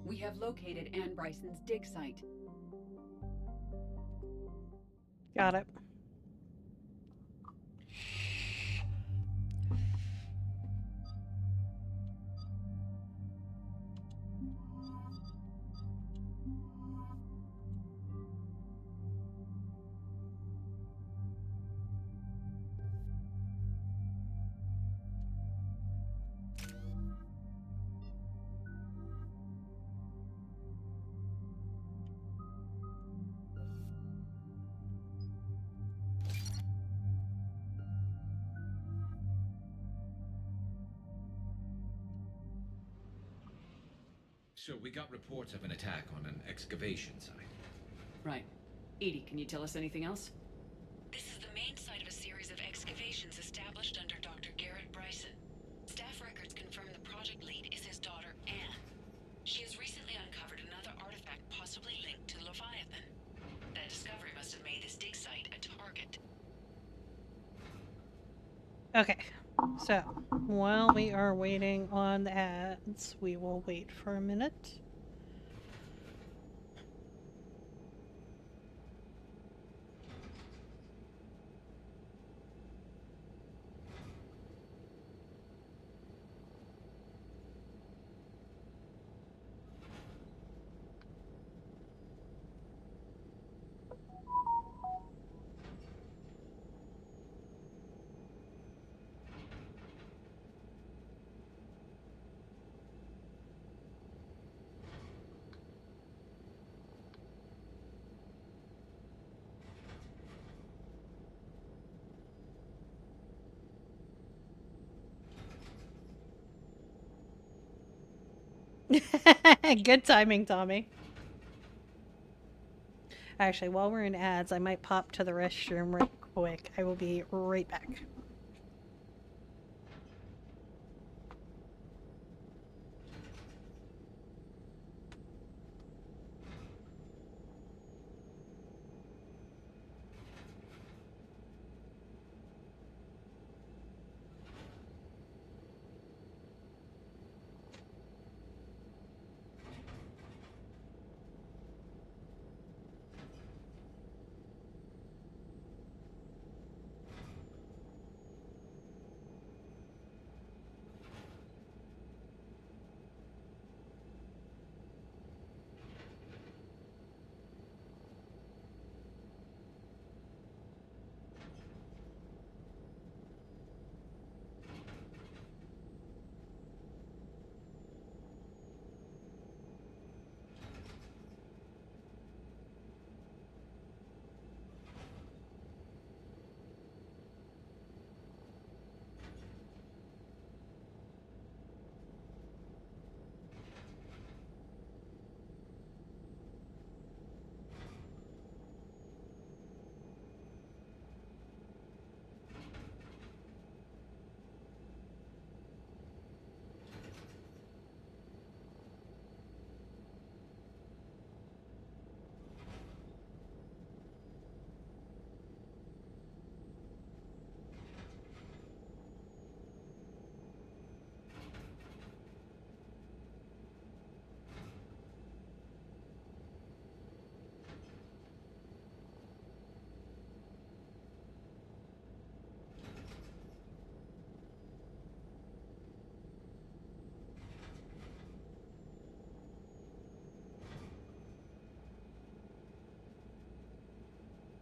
We have located Anne Bryson's dig site.
Got it.
So we got reports of an attack on an excavation site.
Right. Edie, can you tell us anything else?
This is the main site of a series of excavations established under Dr. Garrett Bryson. Staff records confirm the project lead is his daughter, Anne. She has recently uncovered another artifact possibly linked to Leviathan. That discovery must have made this dig site a target.
Okay, so while we are waiting on the ads, we will wait for a minute. Good timing, Tommy. Actually, while we're in ads, I might pop to the restroom real quick. I will be right back.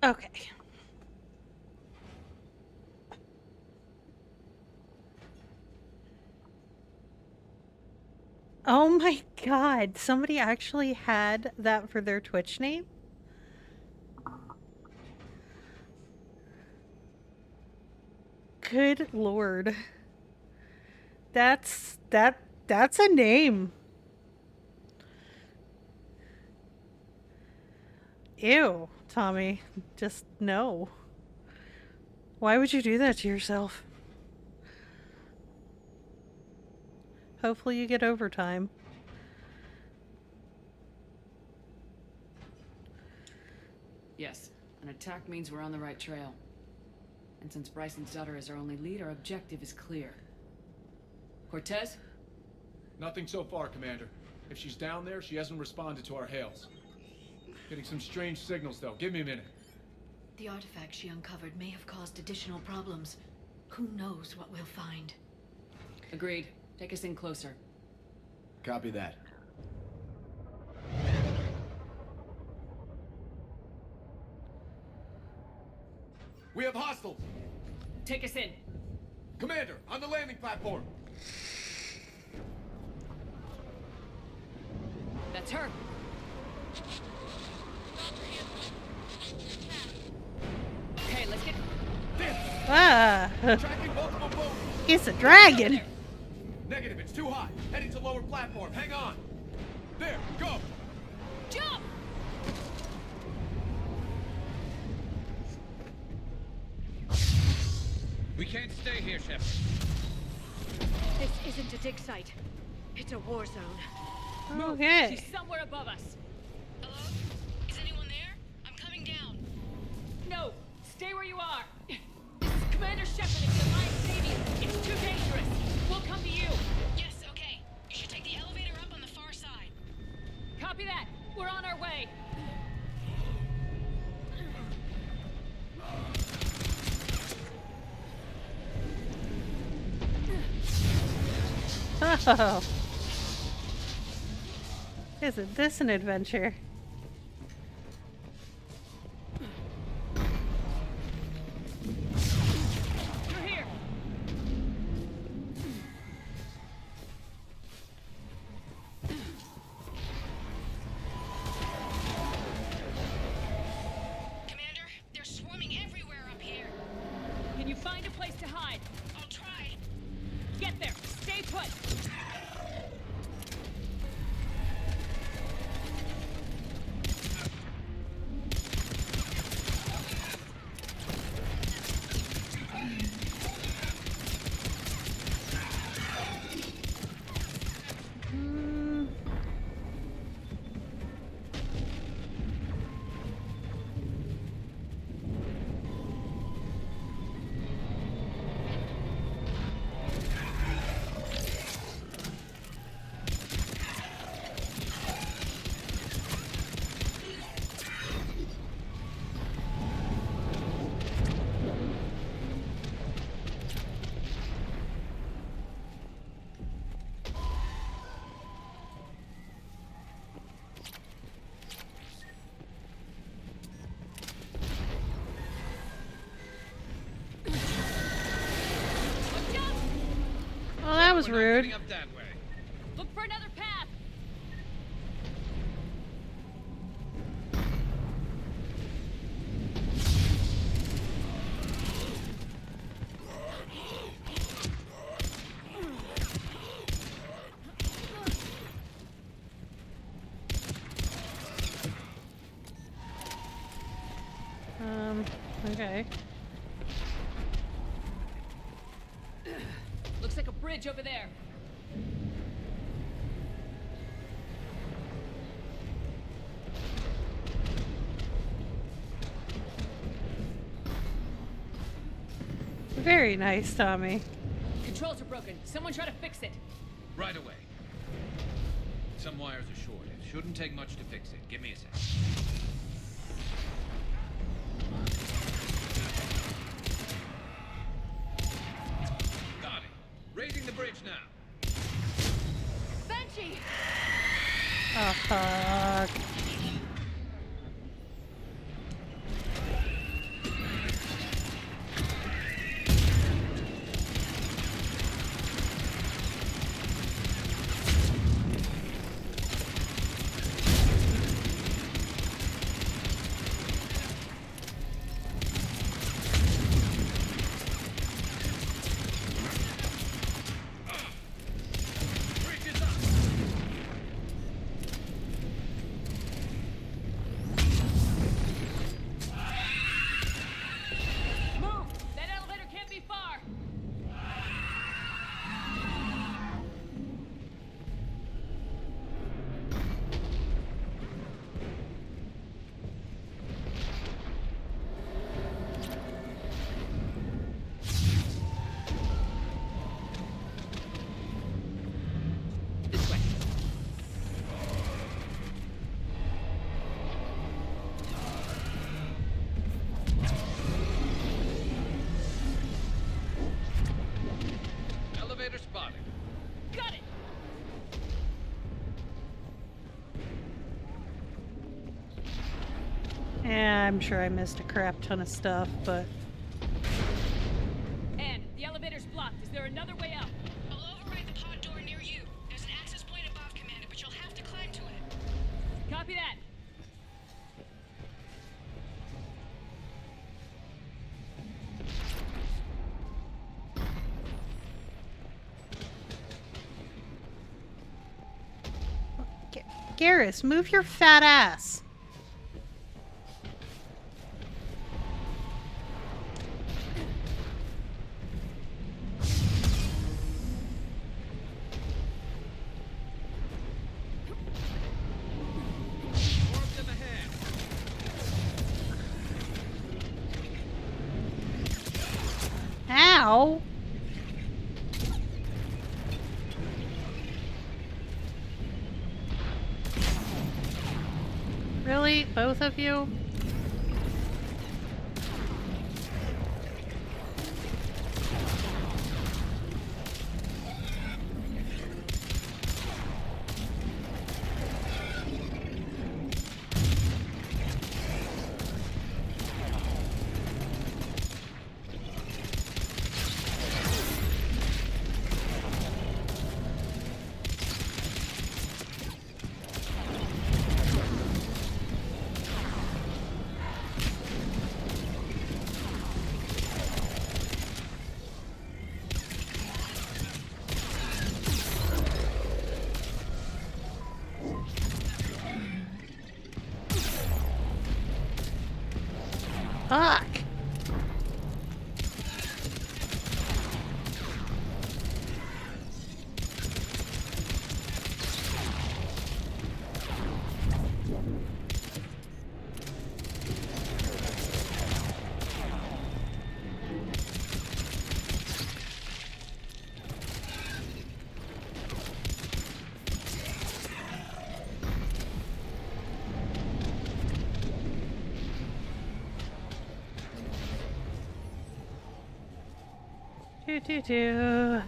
Okay. Oh my god, somebody actually had that for their Twitch name? Good lord. That's a name. Ew, Tommy. Just no. Why would you do that to yourself? Hopefully you get overtime.
Yes, an attack means we're on the right trail. And since Bryson's daughter is our only lead, our objective is clear. Cortez?
Nothing so far, Commander. If she's down there, she hasn't responded to our hails. Getting some strange signals, though. Give me a minute.
The artifact she uncovered may have caused additional problems. Who knows what we'll find?
Agreed. Take us in closer.
Copy that.
We have hostiles!
Take us in.
Commander, on the landing platform!
That's her. Okay, let's get...
Ah!
Tracking multiple boats!
It's a dragon!
Negative, it's too high. Heading to lower platform. Hang on. There, go!
Jump!
We can't stay here, Shepard.
This isn't a dig site. It's a war zone.
Okay.
She's somewhere above us.
Hello? Is anyone there? I'm coming down.
No! Stay where you are! This is Commander Shepard of the Alliance Navy. It's too dangerous. We'll come to you.
Yes, okay. You should take the elevator up on the far side.
Copy that. We're on our way.
Oh. Isn't this an adventure?
You're here.
Commander, they're swarming everywhere up here.
Can you find a place to hide?
I'll try.
Get there. Stay put.
Well, that was rude.
Up that way.
Look for another path.
Okay.
Looks like a bridge over there.
Very nice, Tommy.
Controls are broken. Someone try to fix it.
Right away. Some wires are short. It shouldn't take much to fix it. Give me a sec. Got it. Raising the bridge now.
Banshee!
Oh, fuck. Yeah, I'm sure I missed a crap ton of stuff, but...
And the elevator's blocked. Is there another way out?
I'll override the pod door near you. There's an access point above, Commander, but you'll have to climb to it.
Copy that.
Garrus, move your fat ass. Ow! Really? Both of you? Fuck! Do.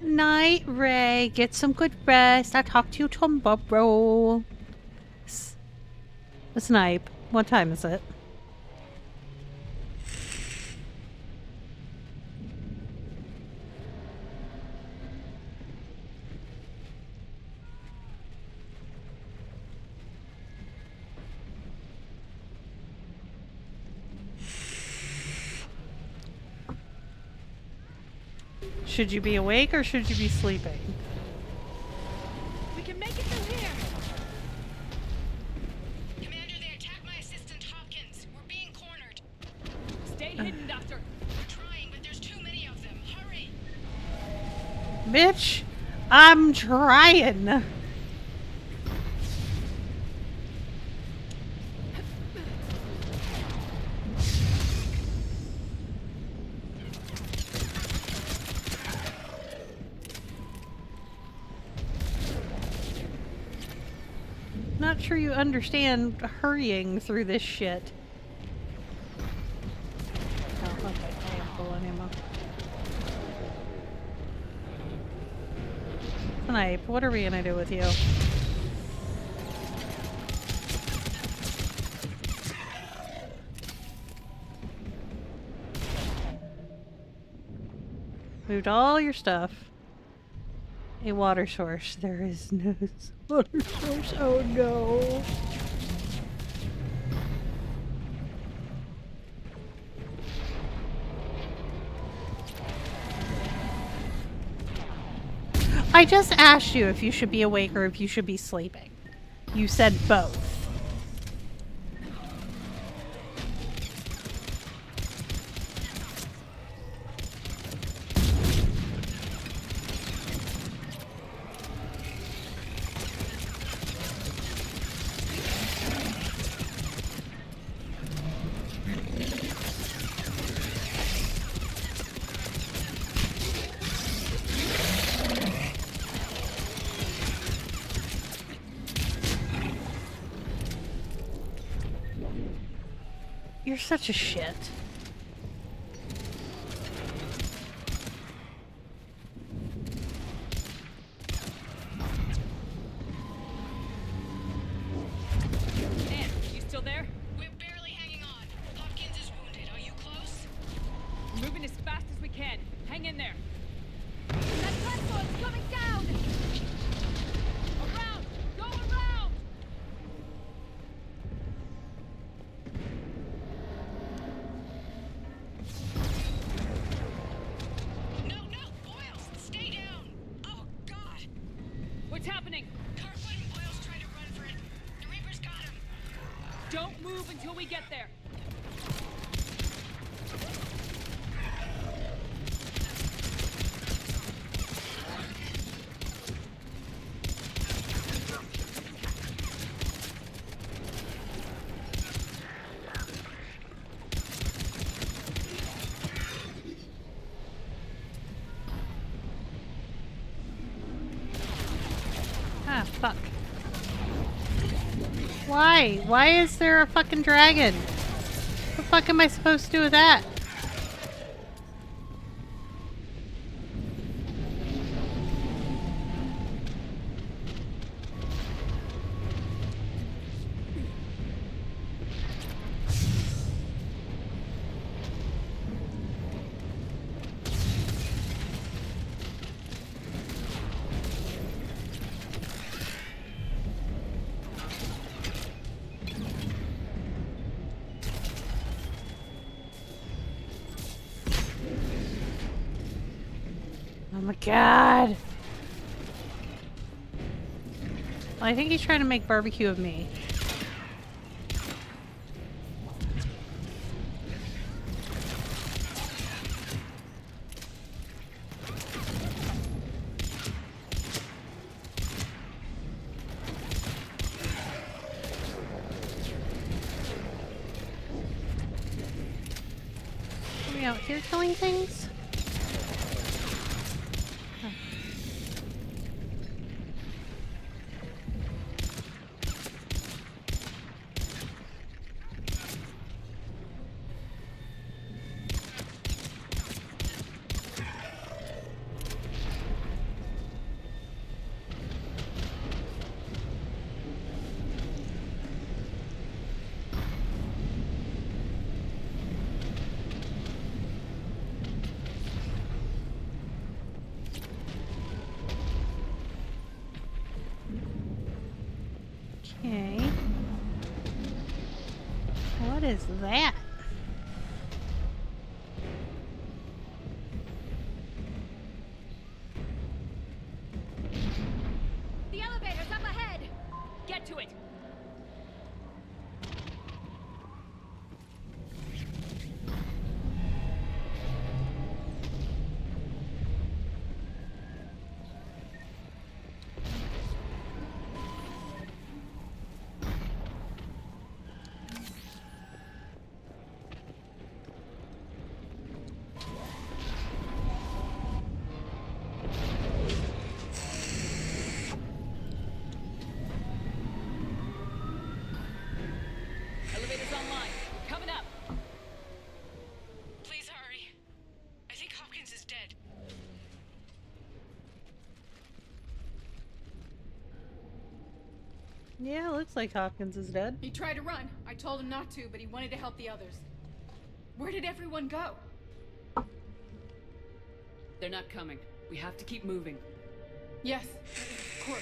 Night, Ray. Get some good rest. I'll talk to you tomorrow. Snipe. What time is it? Should you be awake or should you be sleeping?
We can make it through here.
Commander, they attacked my assistant Hopkins. We're being cornered.
Stay hidden, Doctor.
We're trying, but there's too many of them. Hurry.
Bitch, I'm trying. Not sure you understand hurrying through this shit. Oh, okay, I am full on ammo. Snipe, what are we gonna do with you? Moved all your stuff. A water source. There is no water source. Oh no. I just asked you if you should be awake or if you should be sleeping. You said both. You're such a shit.
Anne, you still there?
We're barely hanging on. Hopkins is wounded. Are you close?
Moving as fast as we can. Hang in there.
That platform's coming down!
Around! Go around!
No, Boyles! Stay down! Oh, God!
What's happening?
Cartwood and Boyles tried to run for it. The Reapers got him.
Don't move until we get there.
Ah, fuck. Why? Why is there a fucking dragon? What the fuck am I supposed to do with that? Oh my god. Well, I think he's trying to make barbecue of me. Are we out here killing things? Okay. What is that?
The elevator's up ahead!
Get to it! Elevator's online. We're coming up.
Please hurry. I think Hopkins is dead.
Yeah, looks like Hopkins is dead.
He tried to run. I told him not to, but he wanted to help the others. Where did everyone go?
They're not coming. We have to keep moving.
Yes, of course.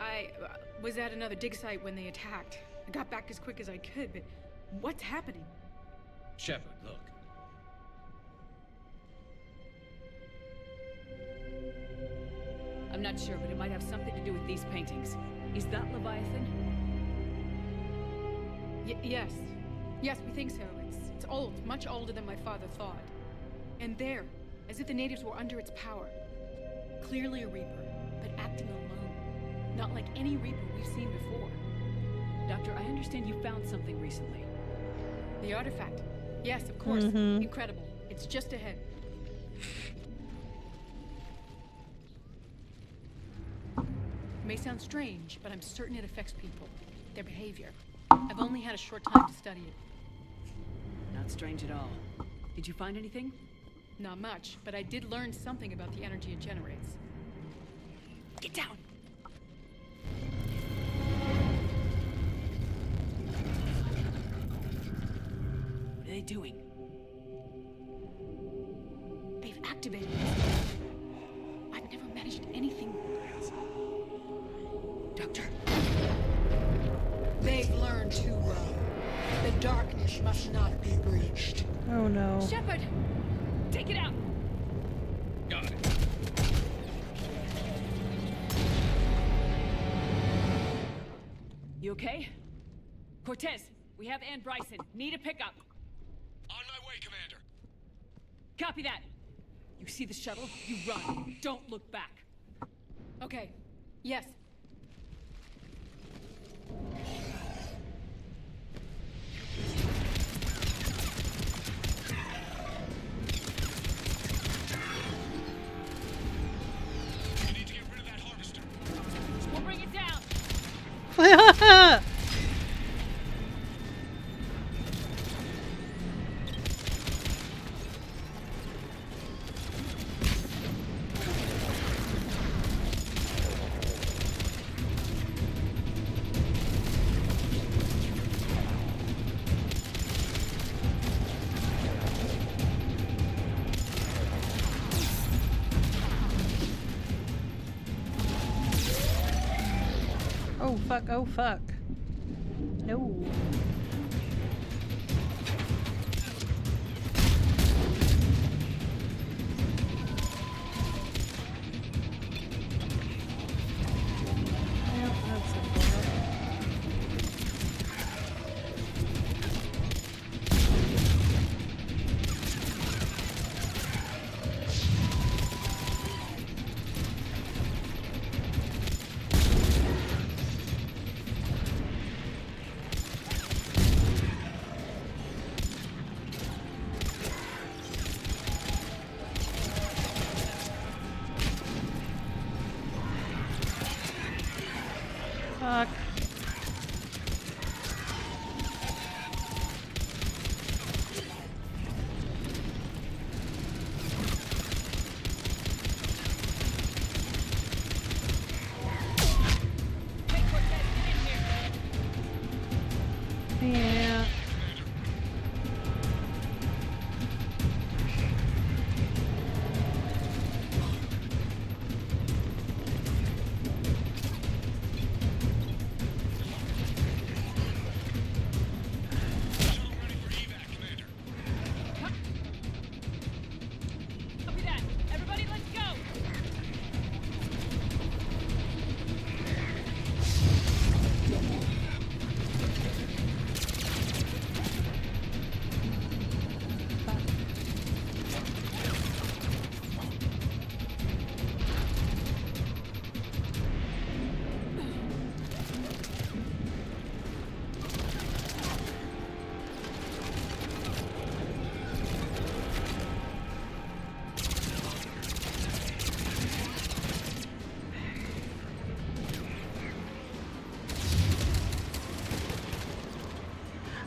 I was at another dig site when they attacked. I got back as quick as I could, but what's happening?
Shepard, look.
I'm not sure, but it might have something to do with these paintings. Is that Leviathan?
Yes. Yes, we think so. It's old, much older than my father thought. And there, as if the natives were under its power. Clearly a Reaper, but acting alone. Not like any Reaper we've seen before.
Doctor, I understand you found something recently.
The artifact. Yes, of course.
Mhm.
Incredible. It's just ahead. It may sound strange, but I'm certain it affects people. Their behavior. I've only had a short time to study it.
Not strange at all. Did you find anything?
Not much, but I did learn something about the energy it generates. Get down!
What are they doing?
They've activated it. I've never managed anything. Doctor. They've learned too well. The darkness must not be breached.
Oh no.
Shepard! Take it out!
Got it.
You okay? Cortez, we have Ann Bryson. Need a pickup.
On my way, Commander.
Copy that. You see the shuttle? You run. Don't look back.
Okay. Yes.
You need to get rid of that harvester.
We'll bring it down.
Oh fuck, oh fuck. No. Yep, that's important. Fuck. Yeah.
Copy that. Everybody, let's go.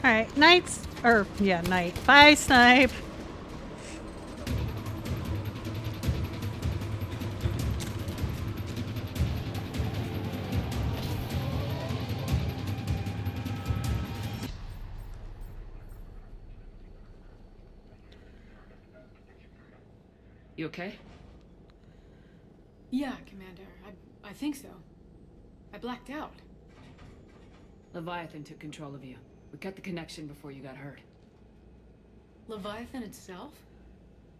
Alright, Knights. Or, yeah, Knight. Bye, Snipe.
You okay?
Yeah, Commander. I think so. I blacked out.
Leviathan took control of you. We cut the connection before you got hurt.
Leviathan itself?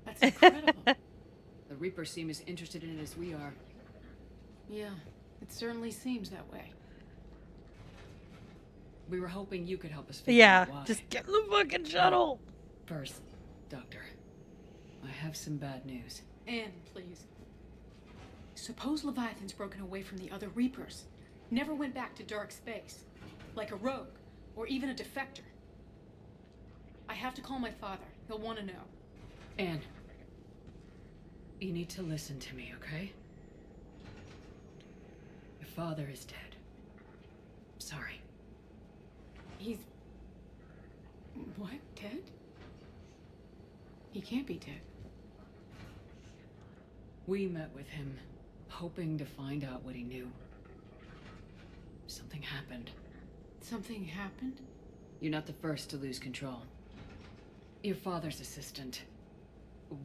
That's incredible.
The Reapers seem as interested in it as we are.
Yeah, it certainly seems that way.
We were hoping you could help us figure
Yeah,
out why.
just get the fucking shuttle.
First, Doctor, I have some bad news.
Anne, please. Suppose Leviathan's broken away from the other Reapers. Never went back to dark space. Like a rogue, or even a defector. have to call my father. He'll want to know.
Anne, you need to listen to me, okay? Your father is dead. Sorry.
He's... What? Dead? He can't be dead.
We met with him, hoping to find out what he knew. Something happened.
Something happened?
You're not the first to lose control. Your father's assistant.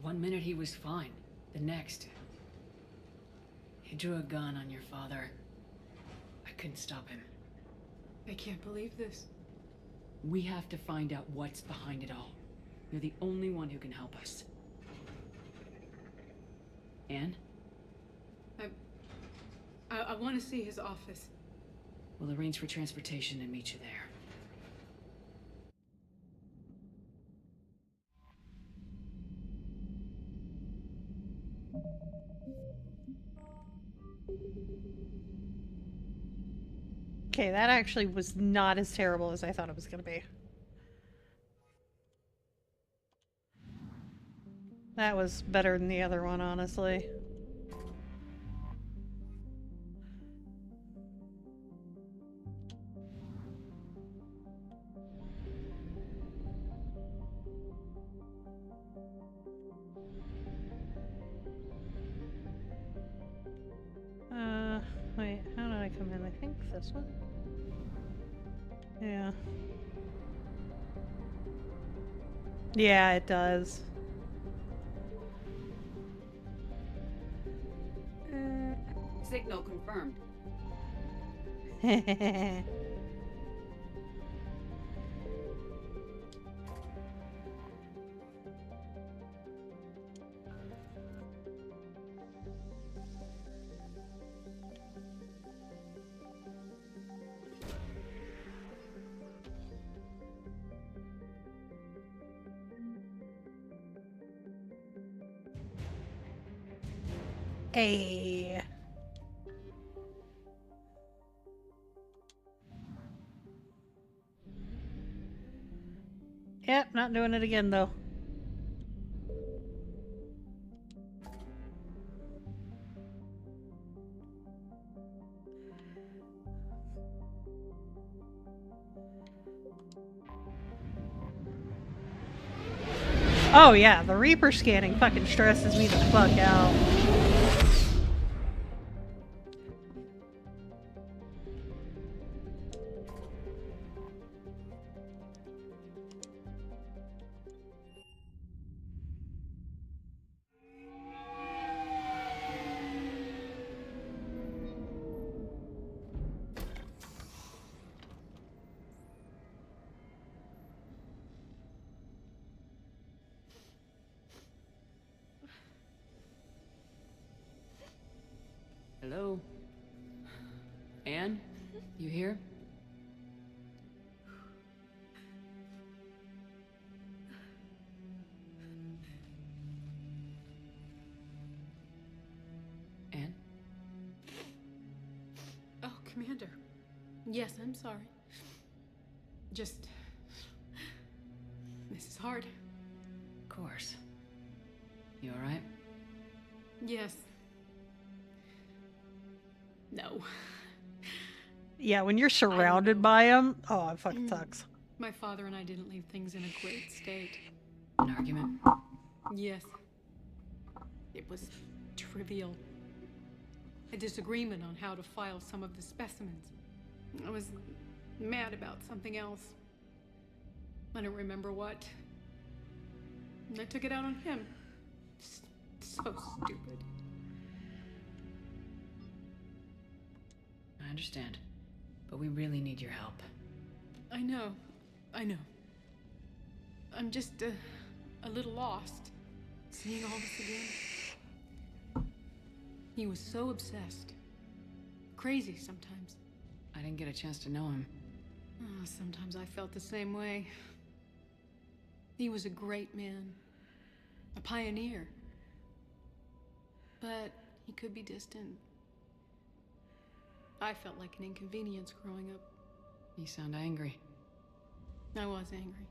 One minute he was fine. The next... he drew a gun on your father. I couldn't stop him.
I can't believe this.
We have to find out what's behind it all. You're the only one who can help us. Anne?
I want to see his office.
We'll arrange for transportation and meet you there.
Okay, that actually was not as terrible as I thought it was going to be. That was better than the other one, honestly. Wait, how did I come in? I think this one? Yeah. Yeah, it does.
Signal confirmed.
Hey. Yep, not doing it again though. Oh yeah, the Reaper scanning fucking stresses me the fuck out.
Hello? Anne? You here? Anne?
Oh, Commander. Yes, I'm sorry. Just... this is hard.
Of course. You alright?
Yes. No.
Yeah, when you're surrounded by them, oh, it fucking sucks.
My father and I didn't leave things in a great state.
An argument?
Yes. It was trivial. A disagreement on how to file some of the specimens. I was mad about something else. I don't remember what. And I took it out on him. So stupid.
I understand. But we really need your help.
I know. I'm just a little lost. Seeing all this again. He was so obsessed. Crazy sometimes.
I didn't get a chance to know him.
Oh, sometimes I felt the same way. He was a great man. A pioneer. But he could be distant. I felt like an inconvenience growing up.
You sound angry.
I was angry.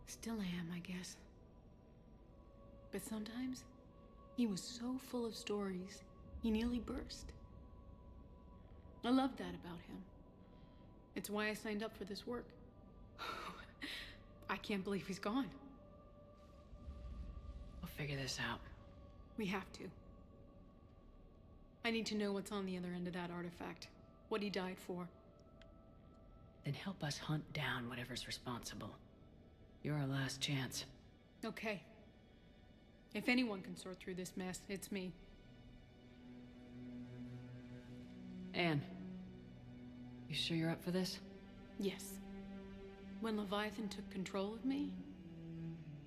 Still am, I guess. But sometimes, he was so full of stories, he nearly burst. I love that about him. It's why I signed up for this work. I can't believe he's gone.
We'll figure this out.
We have to. I need to know what's on the other end of that artifact. What he died for.
Then help us hunt down whatever's responsible. You're our last chance.
Okay. If anyone can sort through this mess, it's me.
Anne, you sure you're up for this?
Yes. When Leviathan took control of me,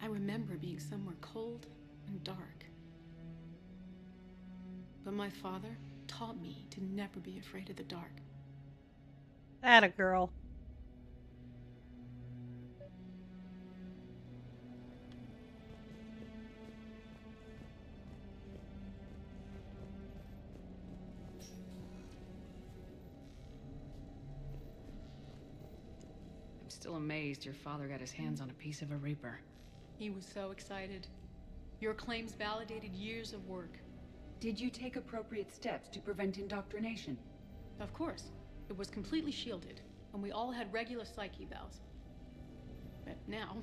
I remember being somewhere cold and dark. But my father taught me to never be afraid of the dark.
Atta girl.
I'm still amazed your father got his hands on a piece of a Reaper.
He was so excited. Your claims validated years of work.
Did you take appropriate steps to prevent indoctrination?
Of course. It was completely shielded, and we all had regular psych evals. But now,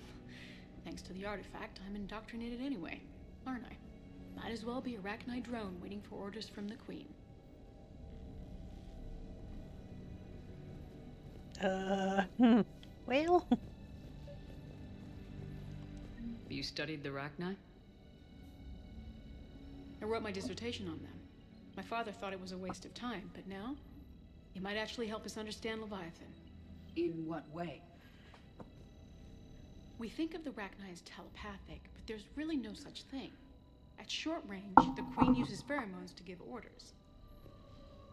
thanks to the artifact, I'm indoctrinated anyway, aren't I? Might as well be a Arachnite drone waiting for orders from the Queen.
Well...
Have you studied the Arachni?
I wrote my dissertation on them. My father thought it was a waste of time, but now, it might actually help us understand Leviathan.
In what way?
We think of the Arachni as telepathic, but there's really no such thing. At short range, the Queen uses pheromones to give orders.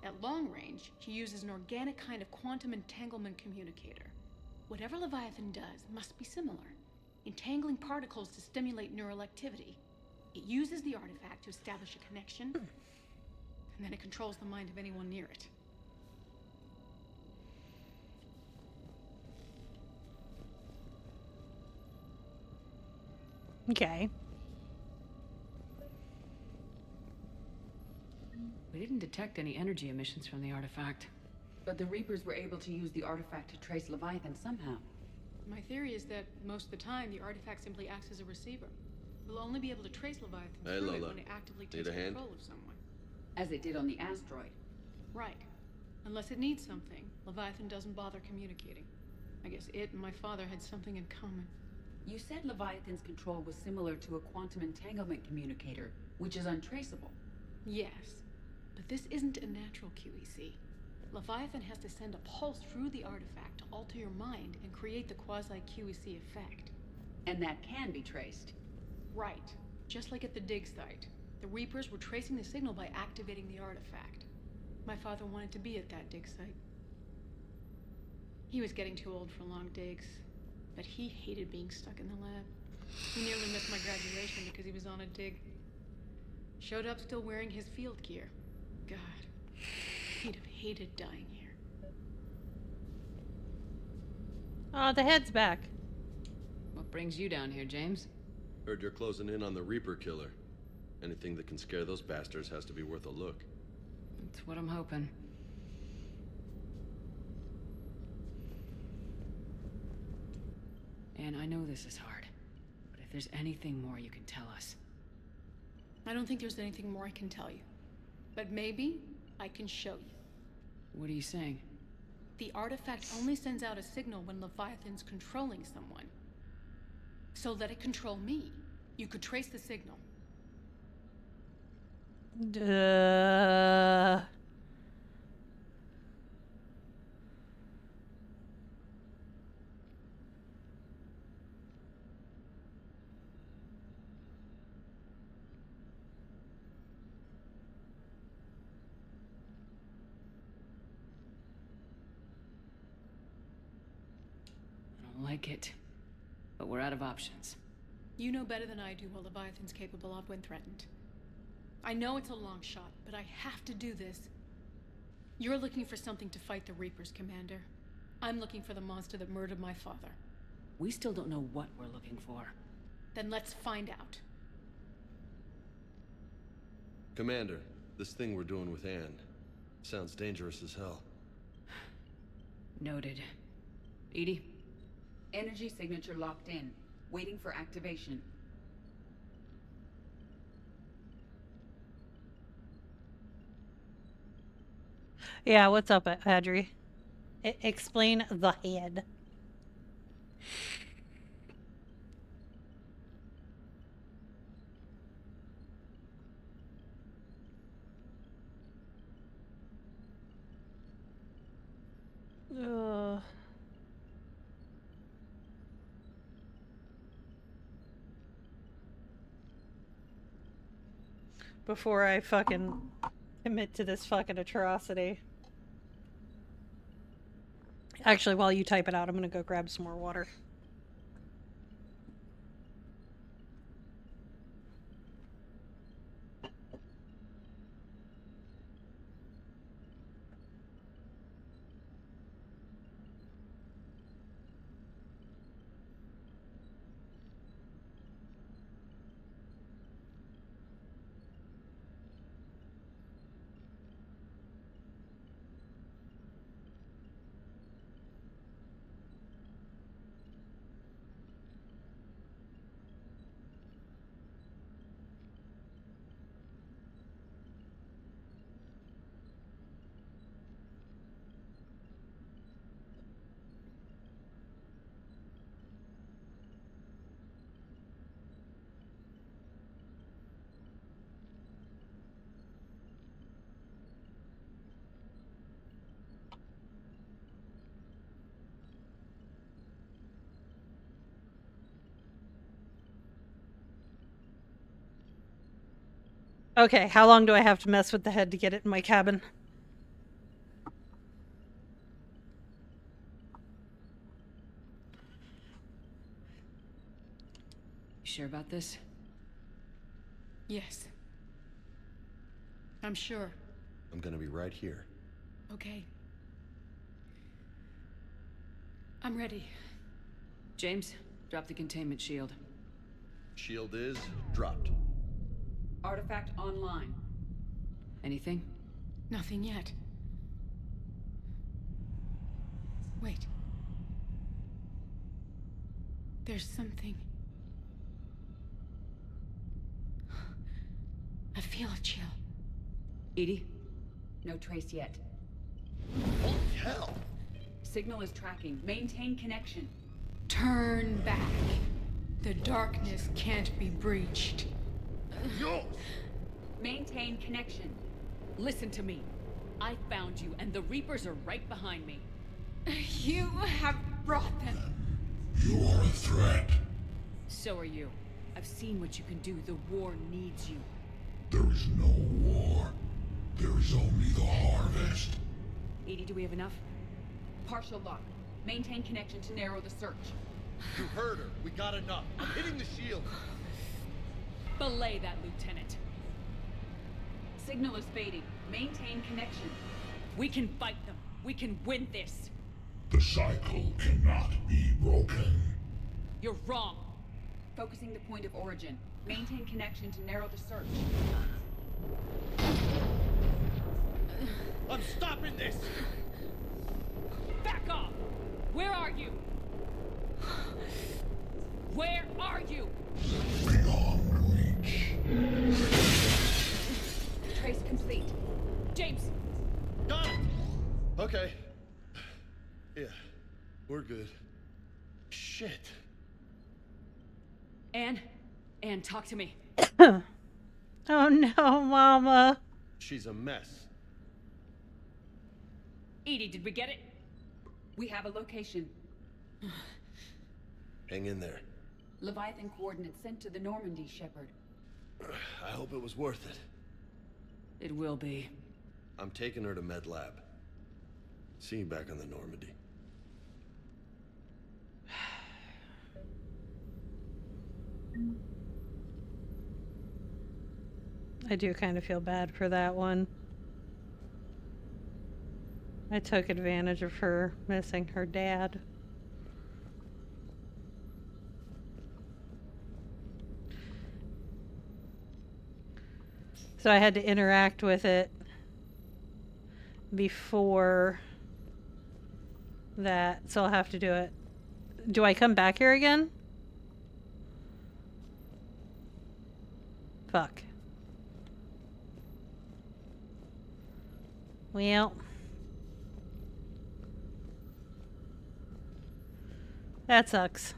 At long range, she uses an organic kind of quantum entanglement communicator. Whatever Leviathan does must be similar, entangling particles to stimulate neural activity. It uses the artifact to establish a connection, and then it controls the mind of anyone near it.
Okay.
We didn't detect any energy emissions from the artifact.
But the Reapers were able to use the artifact to trace Leviathan somehow.
My theory is that most of the time, the artifact simply acts as a receiver. We'll only be able to trace Leviathan through it when it actively takes control of someone.
As it did on the asteroid.
Right. Unless it needs something, Leviathan doesn't bother communicating. I guess it and my father had something in common.
You said Leviathan's control was similar to a quantum entanglement communicator, which is untraceable.
Yes, but this isn't a natural QEC. Leviathan has to send a pulse through the artifact to alter your mind and create the quasi-QEC effect.
And that can be traced.
Right. Just like at the dig site. The Reapers were tracing the signal by activating the artifact. My father wanted to be at that dig site. He was getting too old for long digs, but he hated being stuck in the lab. He nearly missed my graduation because he was on a dig. Showed up still wearing his field gear. God, he'd have hated dying here.
Oh, the head's back.
What brings you down here, James?
Heard you're closing in on the Reaper killer. Anything that can scare those bastards has to be worth a look.
That's what I'm hoping. And I know this is hard, but if there's anything more you can tell us.
I don't think there's anything more I can tell you. But maybe I can show you.
What are you saying?
The artifact only sends out a signal when Leviathan's controlling someone. So let it control me. You could trace the signal.
I don't like it, but we're out of options.
You know better than I do what Leviathan's capable of when threatened. I know it's a long shot, but I have to do this. You're looking for something to fight the Reapers, Commander. I'm looking for the monster that murdered my father. We still don't know what we're looking for.
Then let's find out.
Commander, this thing we're doing with Anne sounds dangerous as hell.
Noted. EDI?
Energy signature locked in. Waiting for activation.
Yeah, what's up, Adri? Explain the head. Before I fucking commit to this fucking atrocity. Actually, while you type it out, I'm gonna go grab some more water. Okay, how long do I have to mess with the head to get it in my cabin?
You sure about this?
Yes. I'm sure.
I'm gonna be right here.
Okay. I'm ready.
James, drop the containment shield.
Shield is dropped.
Artifact online.
Anything?
Nothing yet. Wait. There's something. I feel a chill.
EDI?
No trace yet.
Holy hell!
Signal is tracking. Maintain connection.
Turn back. The darkness can't be breached.
Maintain connection.
Listen to me. I found you, and the Reapers are right behind me.
You have brought them.
You are a threat.
So are you. I've seen what you can do. The war needs you.
There is no war. There is only the harvest.
EDI, do we have enough?
Partial lock. Maintain connection to narrow the search.
You heard her. We got enough. I'm hitting the shield.
Belay that, Lieutenant.
Signal is fading. Maintain connection.
We can fight them. We can win this.
The cycle cannot be broken.
You're wrong.
Focusing the point of origin. Maintain connection to narrow the search.
I'm stopping this!
Back off! Where are you? Where are you?
Beyond reach.
Trace complete.
James!
Got it! Okay. Yeah, we're good. Shit.
Anne, talk to me.
Oh no, Mama.
She's a mess.
EDI, did we get it?
We have a location.
Hang in there.
Leviathan coordinates sent to the Normandy, Shepard.
I hope it was worth it.
It will be.
I'm taking her to Med Lab. See you back on the Normandy.
I do kind of feel bad for that one. I took advantage of her missing her dad. So I had to interact with it before that, so I'll have to do it. Do I come back here again? Fuck. Well. That sucks.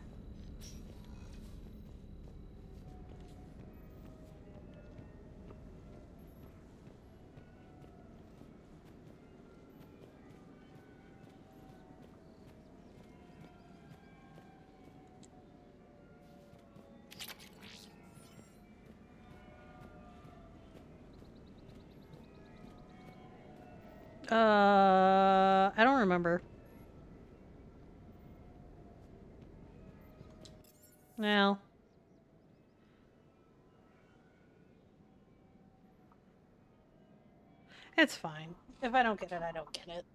I don't remember. Well. It's fine. If I don't get it, I don't get it.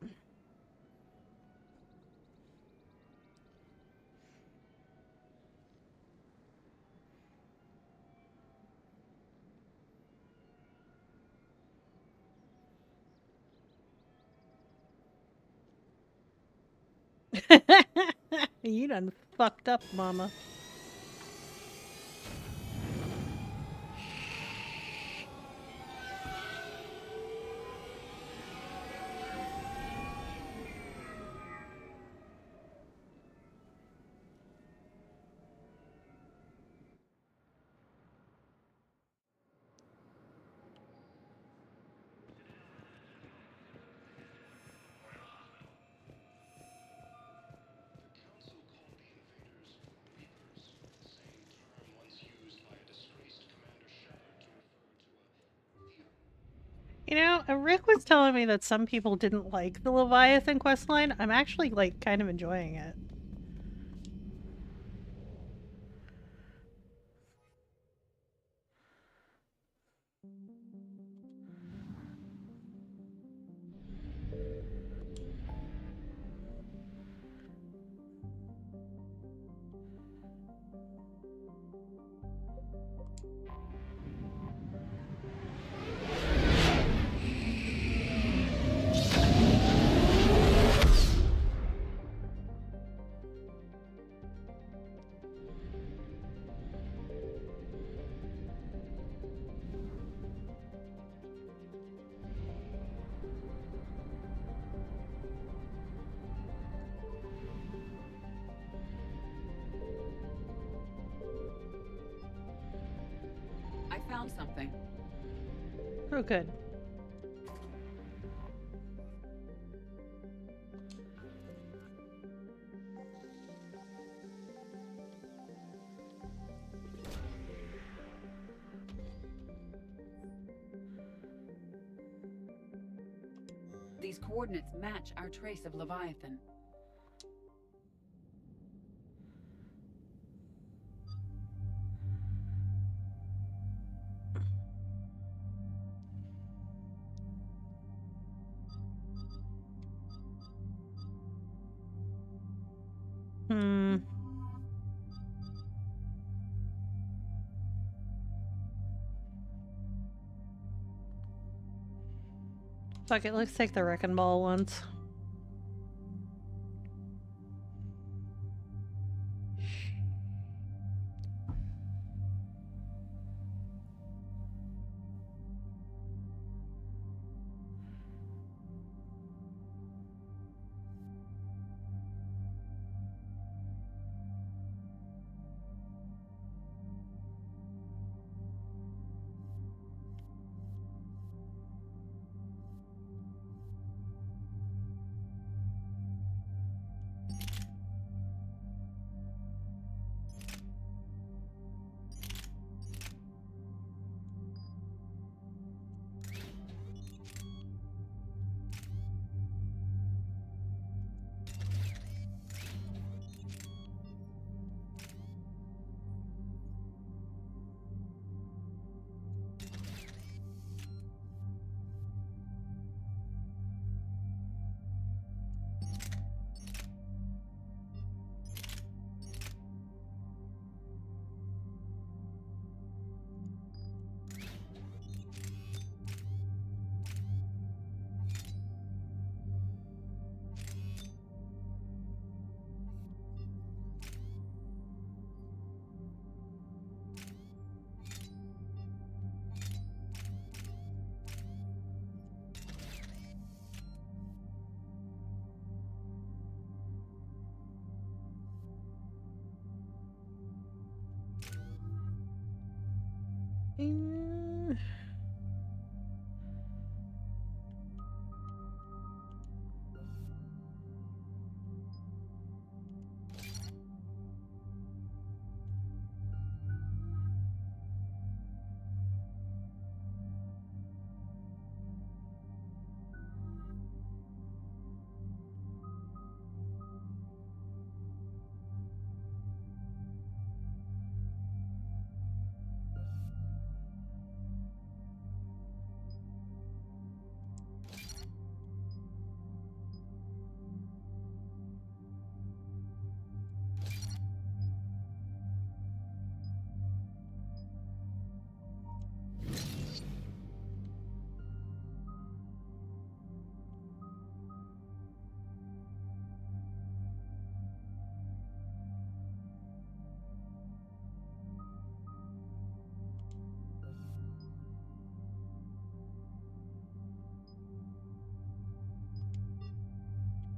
You done fucked up, mama. You know, Rick was telling me that some people didn't like the Leviathan questline. I'm actually, like, kind of enjoying it.
I found something.
Oh, good.
These coordinates match our trace of Leviathan.
Fuck it, let's take the Wrecking Ball ones.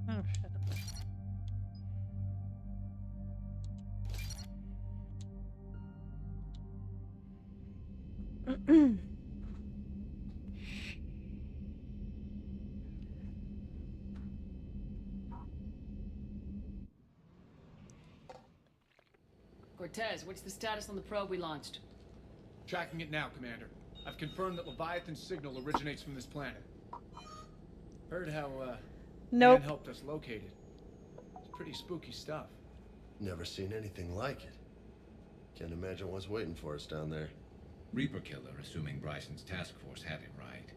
Oh, shit.
Cortez, what's the status on the probe we launched?
Tracking it now, Commander. I've confirmed that Leviathan's signal originates from this planet. Heard how,
Nope.
Dan helped us locate it. It's pretty spooky stuff.
Never seen anything like it. Can't imagine what's waiting for us down there.
Reaper Killer, assuming Bryson's task force had it right.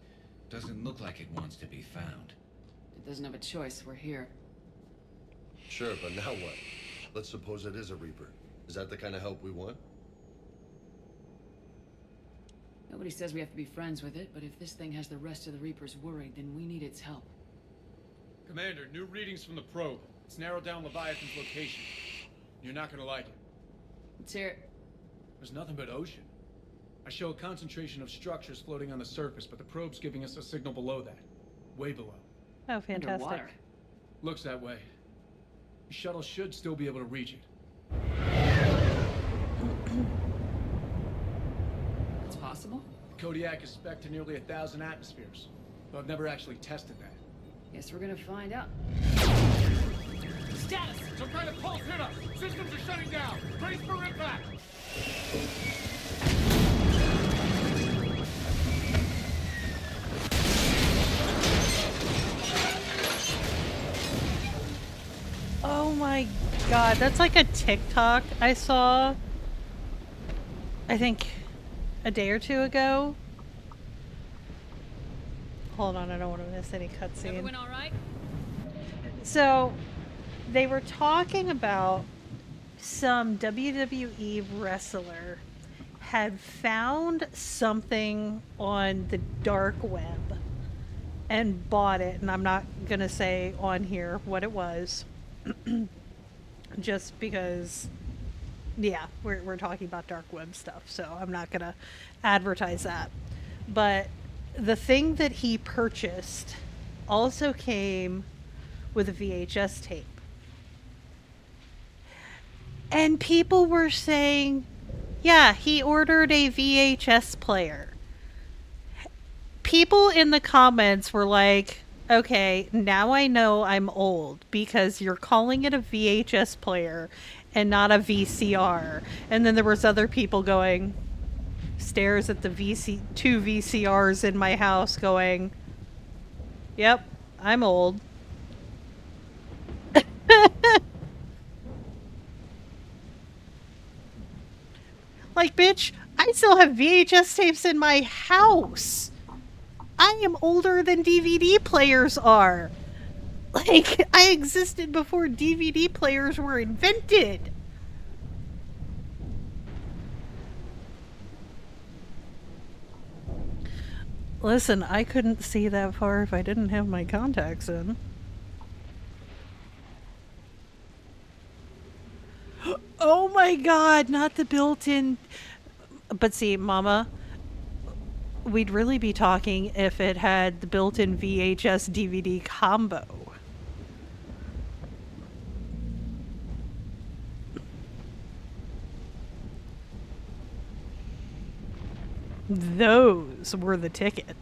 Doesn't look like it wants to be found.
It doesn't have a choice. We're here.
Sure, but now what? Let's suppose it is a Reaper. Is that the kind of help we want?
Nobody says we have to be friends with it, but if this thing has the rest of the Reapers worried, then we need its help.
Commander, new readings from the probe. It's narrowed down Leviathan's location. You're not gonna like it.
Let's hear it.
There's nothing but ocean. I show a concentration of structures floating on the surface, but the probe's giving us a signal below that. Way below.
Oh, fantastic.
Underwater.
Looks that way. The shuttle should still be able to reach it.
It's possible?
Kodiak is spec'd to nearly 1,000 atmospheres, but I've never actually tested that.
Guess we're gonna find out.
Status! Some kind of pulse hit us! Systems are shutting down! Brace for impact!
Oh my god, that's like a TikTok I saw, I think, a day or two ago. Hold on, I don't want to miss any cutscene.
Everyone all right?
So, they were talking about some WWE wrestler had found something on the dark web and bought it, and I'm not gonna say on here what it was. Just because, yeah, we're talking about dark web stuff, so I'm not gonna advertise that. But the thing that he purchased also came with a VHS tape. And people were saying, yeah, he ordered a VHS player. People in the comments were like, okay, now I know I'm old because you're calling it a VHS player and not a VCR. And then there was other people going, stares at the two VCRs in my house going, yep, I'm old. Like, bitch, I still have VHS tapes in my house. I am older than DVD players are. Like, I existed before DVD players were invented. Listen, I couldn't see that far if I didn't have my contacts in. Oh my god, not the built-in... But see, Mama, we'd really be talking if it had the built-in VHS DVD combo. Those were the ticket.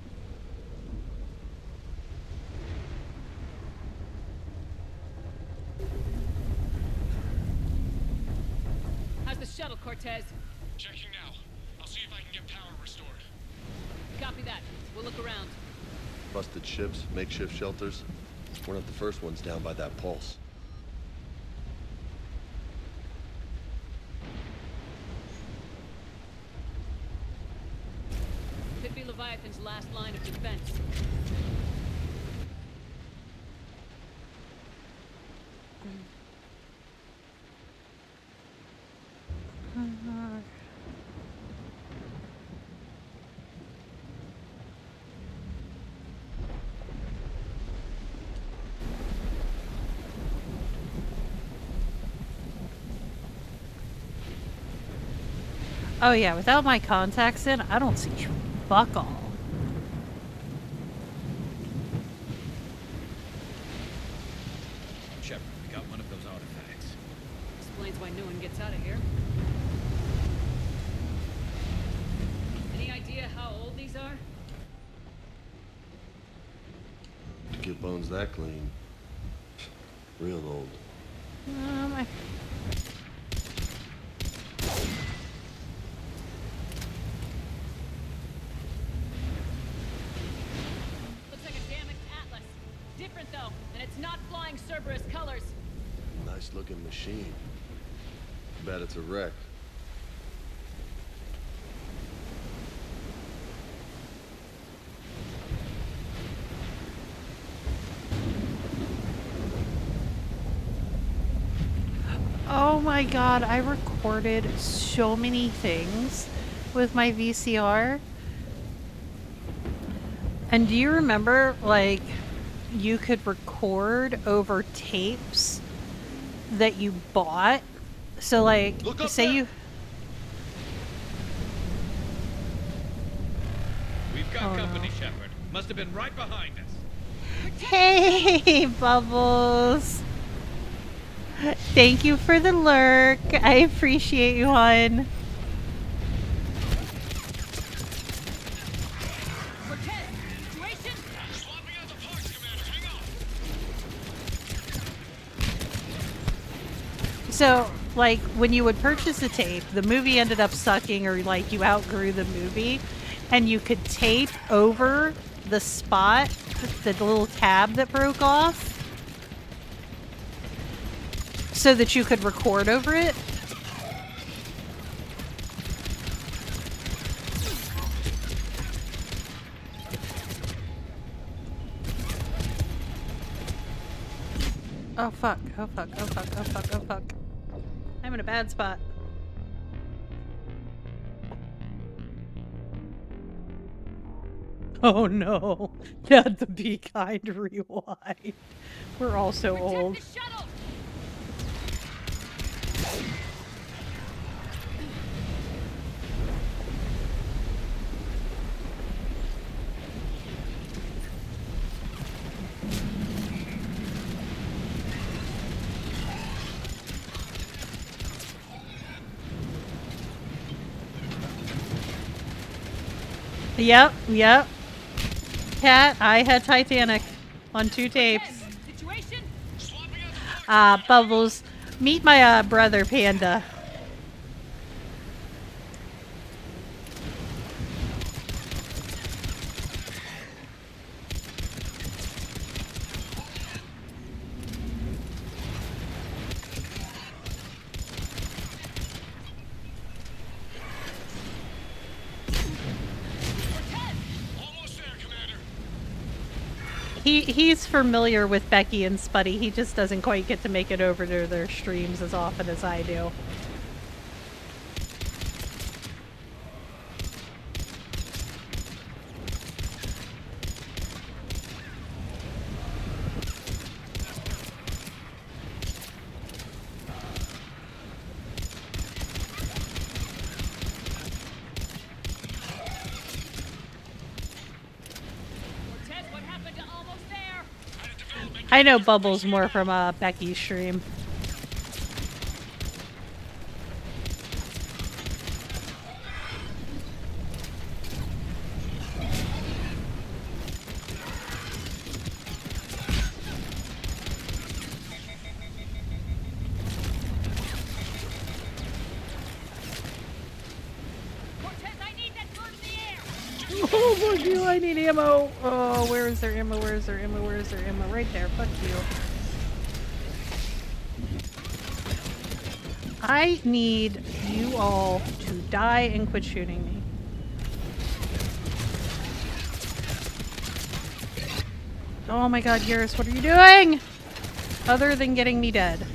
How's the shuttle, Cortez?
Checking now. I'll see if I can get power restored.
Copy that. We'll look around.
Busted ships, makeshift shelters. We're not the first ones down by that pulse.
Could be Leviathan's last line of defense.
Oh yeah, without my contacts in, I don't see fuck all.
Shepard, we got one of those artifacts.
Explains why no one gets out of here. Any idea how old these are?
To get bones that clean. Real old.
Looks like a damaged Atlas. Different though, and it's not flying Cerberus colors.
Nice looking machine. Bet it's a wreck.
Oh my god, I recorded so many things with my VCR. And do you remember, like, you could record over tapes that you bought? So, like, say you...
We've got company, Shepard. Must have been right behind us.
Hey, Bubbles! Thank you for the lurk. I appreciate you, hon. So, like, when you would purchase a tape, the movie ended up sucking, or like you outgrew the movie, and you could tape over the spot, the little tab that broke off, so that you could record over it. Oh fuck, oh fuck, oh fuck, oh fuck, oh fuck. I'm in a bad spot. Oh no, not the Be Kind rewind. We're all so old. Yep, yep. Cat, I had Titanic on 2 tapes. Bubbles, meet my brother Panda. He's familiar with Becky and Spuddy. He just doesn't quite get to make it over to their streams as often as I do. I know Bubbles more from Becky's stream. Oh, fuck you, I need ammo. Oh, where is there ammo? Where is there ammo? Where is there ammo? Right there. Fuck you. I need you all to die and quit shooting me. Oh my god, Garrus, what are you doing? Other than getting me dead.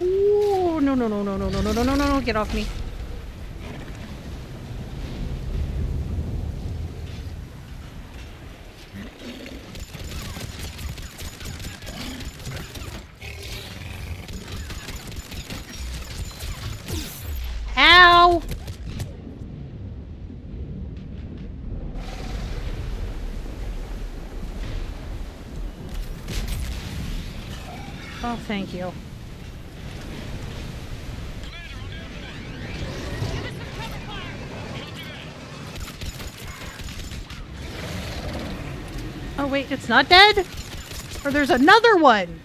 Ooh, no, no, no, no, no, no, no, no, no, no, no, get off me. Ow! Oh, thank you. Oh wait, it's not dead? Or there's another one!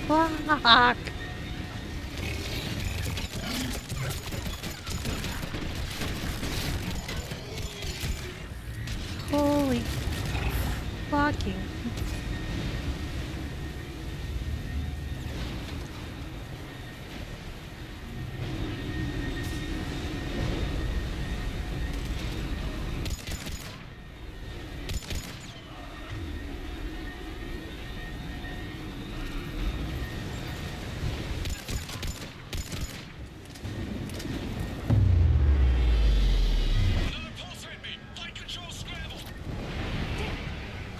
Fuck! Holy fucking...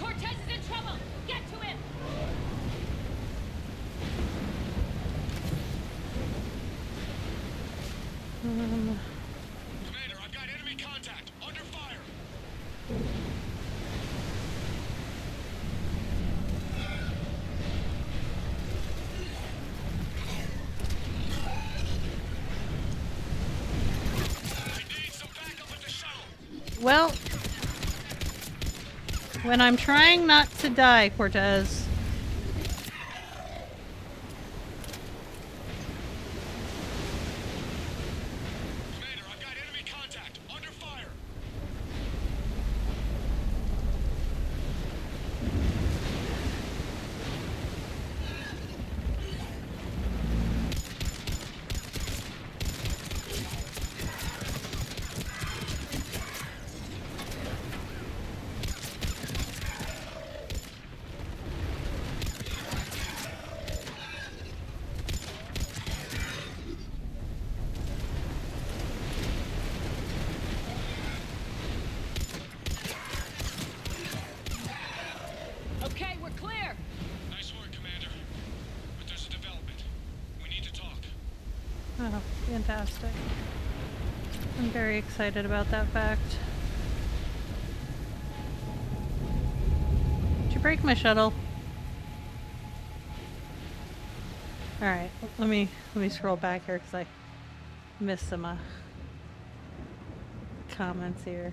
Cortez is in trouble! Get to him!
Commander, I've got enemy contact. Under fire.
Well, when I'm trying not to die, Cortez.
Commander, I've got enemy contact. Under fire.
Okay, we're clear!
Nice work, Commander. But there's a development. We need to talk.
Oh, fantastic. I'm very excited about that fact. Did you break my shuttle? Alright, let me scroll back here because I missed some comments here.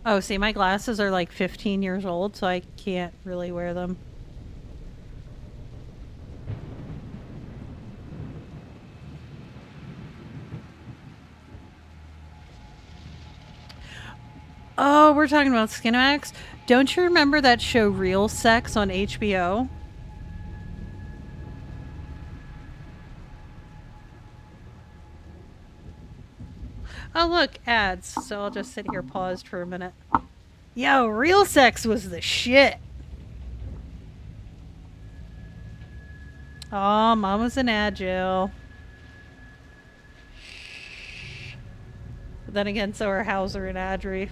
Oh, see, my glasses are like 15 years old, so I can't really wear them. Oh, we're talking about Skinamax? Don't you remember that show Real Sex on HBO? Oh, look, ads. So I'll just sit here paused for a minute. Yo, Real Sex was the shit. Oh, Mama's an ad, Jill. But then again, so are Hauser and Adri.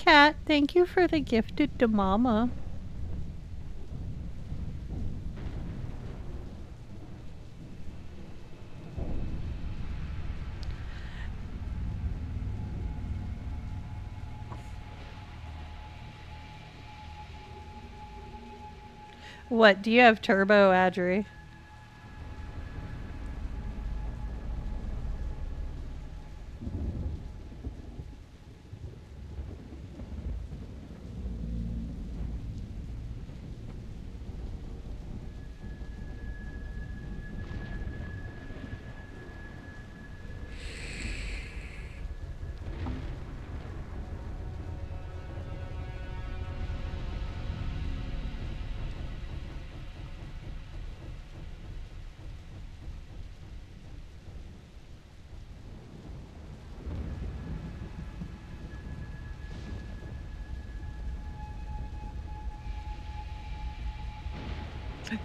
Cat, thank you for the gifted to Mama. What, do you have turbo, Adri?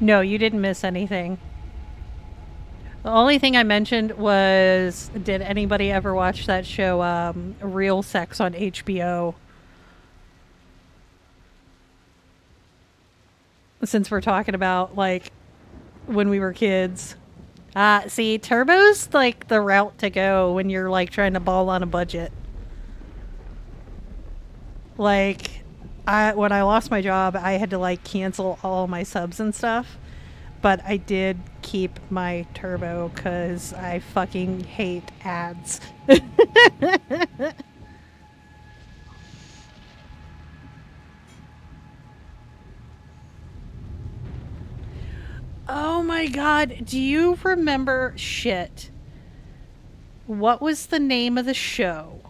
No, you didn't miss anything. The only thing I mentioned was, did anybody ever watch that show, Real Sex on HBO? Since we're talking about, like, when we were kids. See, Turbo's, like, the route to go when you're, like, trying to ball on a budget. Like, when I lost my job, I had to, like, cancel all my subs and stuff. But I did keep my Turbo because I fucking hate ads. Oh my god, do you remember shit? What was the name of the show?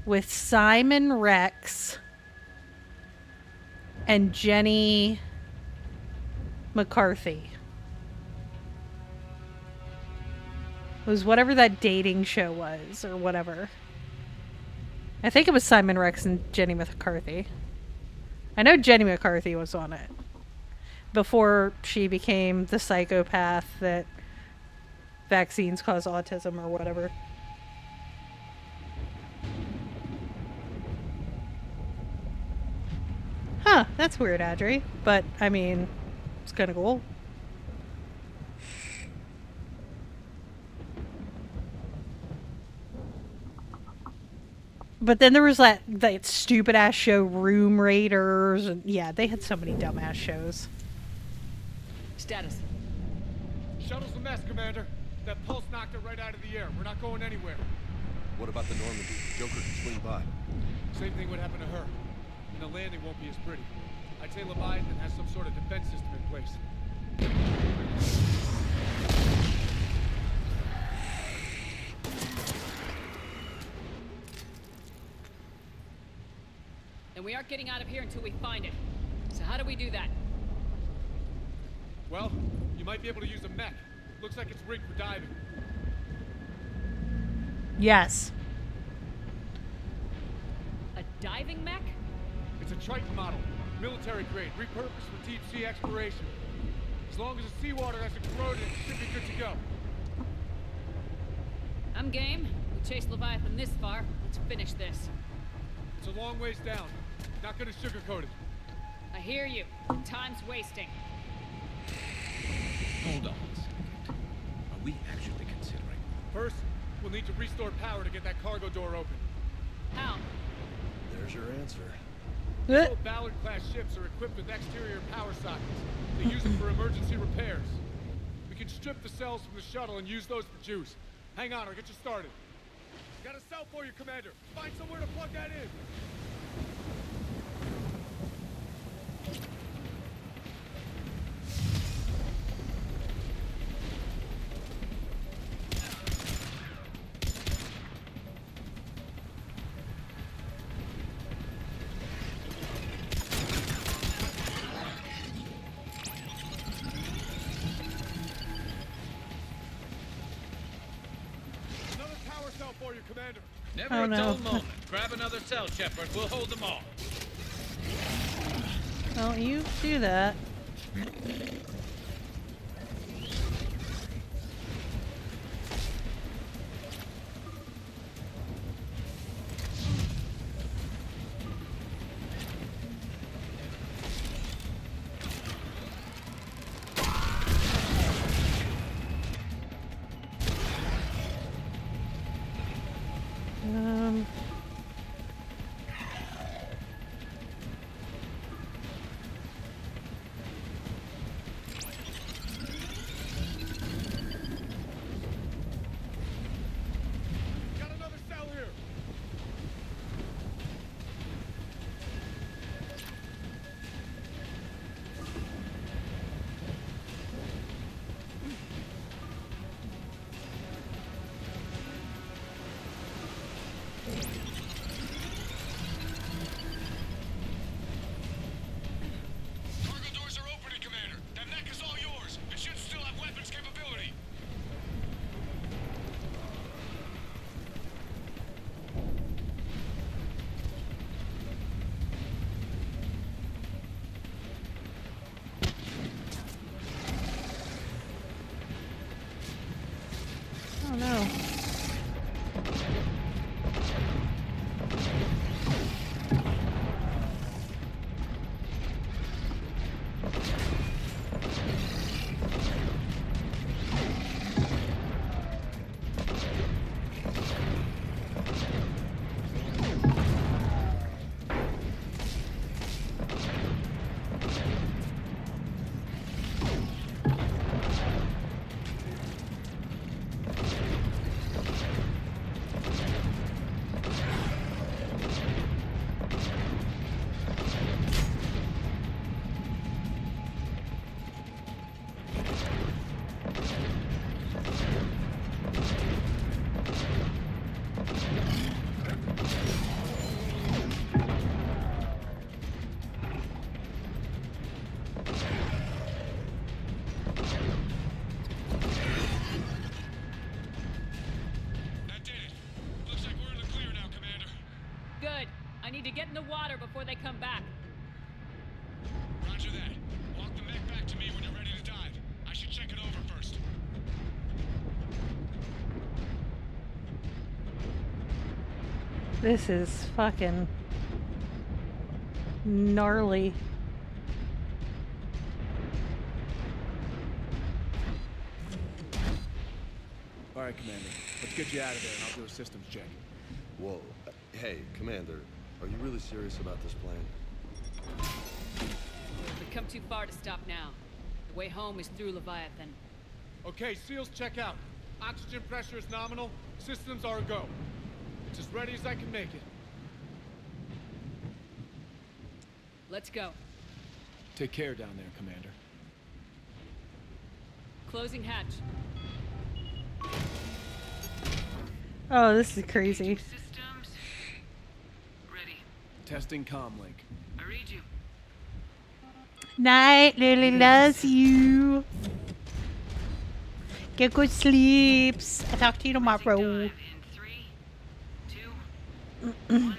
With Simon Rex and Jenny McCarthy. It was whatever that dating show was, or whatever. I think it was Simon Rex and Jenny McCarthy. I know Jenny McCarthy was on it. Before she became the psychopath that vaccines cause autism or whatever. Huh, that's weird, Adri. But, I mean, it's kind of cool. But then there was that stupid ass show, Room Raiders, and yeah, they had so many dumbass shows.
Status.
Shuttle's a mess, Commander. That pulse knocked it right out of the air. We're not going anywhere.
What about the Normandy? Joker can swing by.
Same thing would happen to her. And the landing won't be as pretty. I'd say Leviathan has some sort of defense system in place.
And we aren't getting out of here until we find it. So how do we do that?
Well, you might be able to use a mech. Looks like it's rigged for diving.
Yes.
A diving mech?
It's a Triton model. Military grade, repurposed for deep sea exploration. As long as the seawater hasn't corroded, it should be good to go.
I'm game. We chased Leviathan this far. Let's finish this.
It's a long ways down. Not gonna sugarcoat it.
I hear you. Time's wasting.
Hold on a second. Are we actually considering?
First, we'll need to restore power to get that cargo door open.
How?
There's your answer.
These old Ballard-class ships are equipped with exterior power sockets. They use them for emergency repairs. We can strip the cells from the shuttle and use those for juice. Hang on, I'll get you started. Got a cell for you, Commander. Find somewhere to plug that in. For you, Commander.
Never a dull moment. Grab another cell, Shepard. We'll hold them all.
Don't you do that.
Got another cell here. Cargo doors are opening, Commander. That mech is all yours. It should still have weapons capability.
Oh no.
That did it. Looks like we're in the clear now, Commander.
Good. I need to get in the water before they come back.
Roger that. Walk the mech back to me when you're ready to dive. I should check it over first.
This is fucking gnarly.
All right, Commander. Let's get you out of there, and I'll do a systems check.
Whoa. Hey, Commander, are you really serious about this plan?
We've come too far to stop now. The way home is through Leviathan.
Okay, SEALs check out. Oxygen pressure is nominal. Systems are a go. It's as ready as I can make it.
Let's go.
Take care down there, Commander.
Closing hatch.
Oh, this is crazy.
Systems. Ready.
Testing comlink.
I read you.
Night, Lily loves you. Get good sleeps. I'll talk to you tomorrow.
In 3, 2, 1.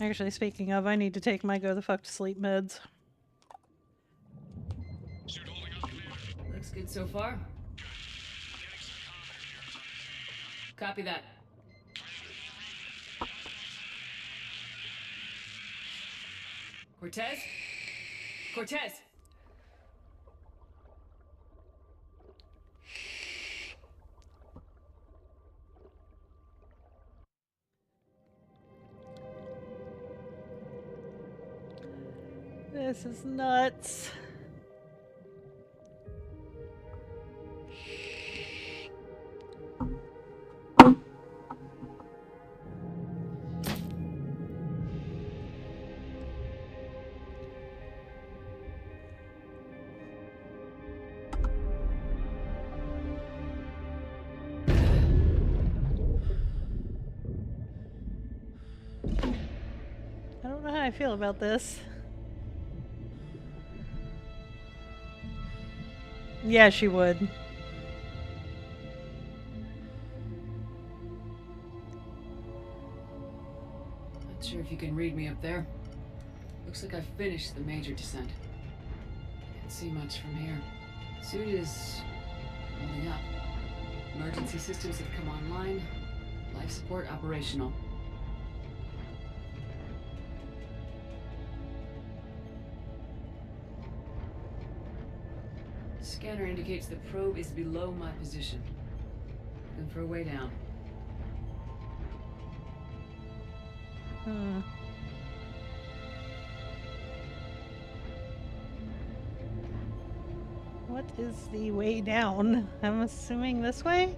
Actually, speaking of, I need to take my go the fuck to sleep meds.
Looks good so far. Copy that. Cortez? Cortez!
This is nuts. I don't know how I feel about this. Yeah, she would.
Not sure if you can read me up there. Looks like I've finished the major descent. Can't see much from here. Suit is holding up. Emergency systems have come online. Life support operational. The scanner indicates the probe is below my position. Looking for a way down.
What is the way down? I'm assuming this way?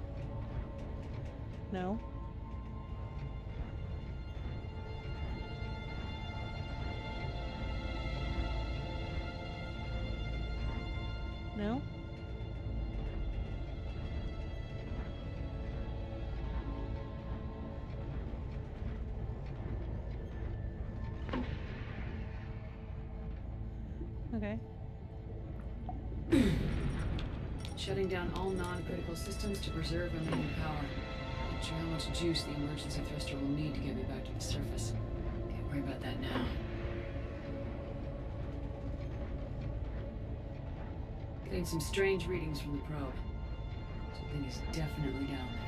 No. No? Okay.
Shutting down all non-critical systems to preserve remaining power. Not sure how much juice the emergency thruster will need to get me back to the surface. Can't worry about that now. Getting some strange readings from the probe. Something is definitely down there.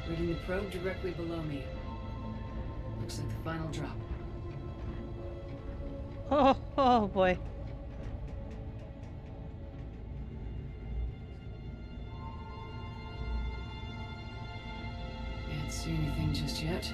Reading the probe directly below me. Looks like the final drop.
Oh boy.
Can't see anything just yet.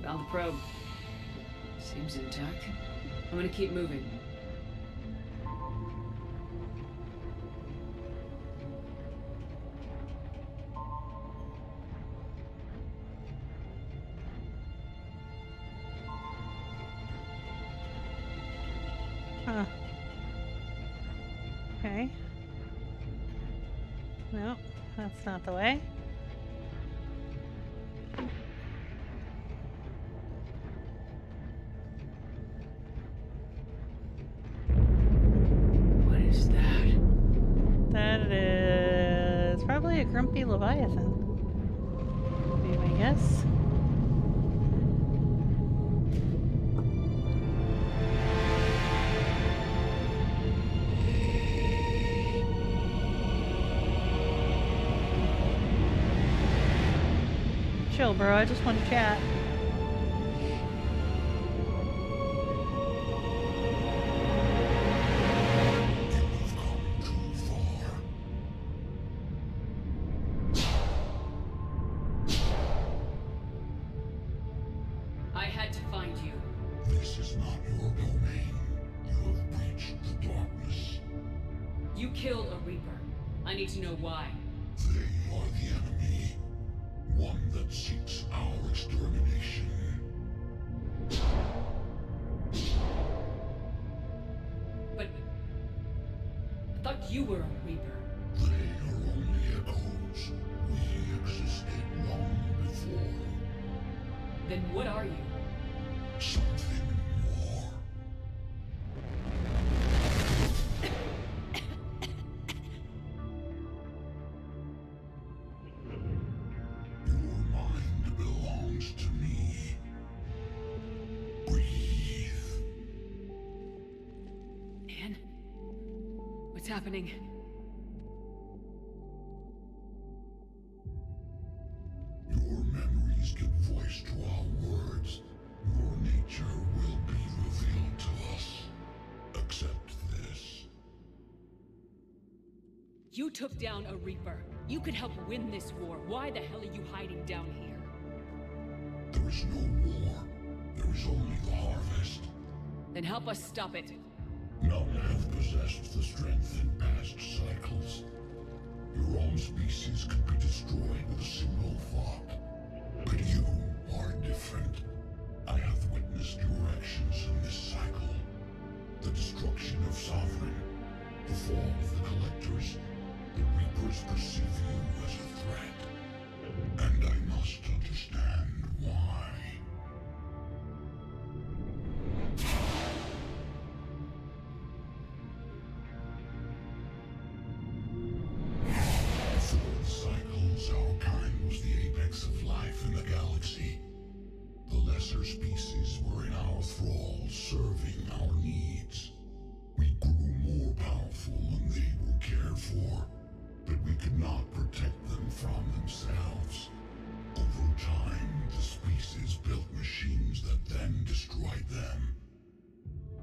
Found the probe. Seems intact. I'm gonna keep moving.
Huh. Okay. No, that's not the way.
What is that?
That is probably a grumpy Leviathan. Would be my guess. Chill, bro. I just want to chat.
I had to find you.
This is not your domain. You have breached the darkness.
You killed a Reaper. I need to know why.
They are the enemy. One that seeks our extermination.
But I thought you were a Reaper.
They are only echoes. We existed long before.
Then what are you?
Something more. Your mind belongs to me. Breathe.
Anne? What's happening?
Your memories give voice to our words. Your nature will be revealed to us. Accept this.
You took down a Reaper. You could help win this war. Why the hell are you hiding down here?
There is no war. There is only the harvest.
Then help us stop it.
None have possessed the strength in past cycles. Your own species could be destroyed with a single thought. But you are different. I have witnessed your actions in this cycle. The destruction of Sovereign, the fall of the Collectors, the Reaper's Reapers perceive you as a threat, and I must understand why. Through cycles, our kind was the apex of life in the galaxy. The lesser species were in our thrall, serving our needs. We grew more powerful and they were cared for, but we could not protect them from themselves. Over time, the species built machines that then destroyed them.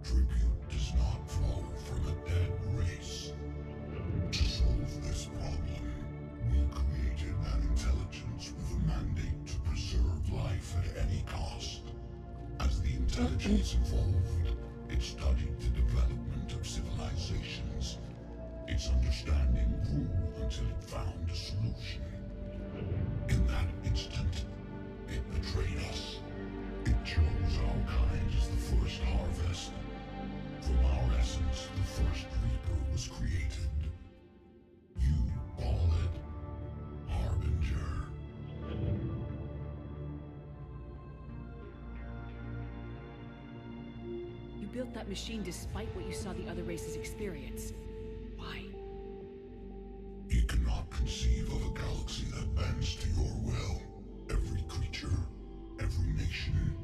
Tribute does not flow from a dead race. To solve this problem, we created an intelligence with a mandate to preserve life at any cost. As the intelligence evolved, it studied the development of civilizations. Its understanding grew until it found a solution. In that instant, it betrayed us. It chose our kind as the first harvest. From our essence, the first Reaper was created. You call it Harbinger.
You built that machine despite what you saw the other races experience. Why?
You cannot conceive of a galaxy that bends to your will. Every creature, every nation,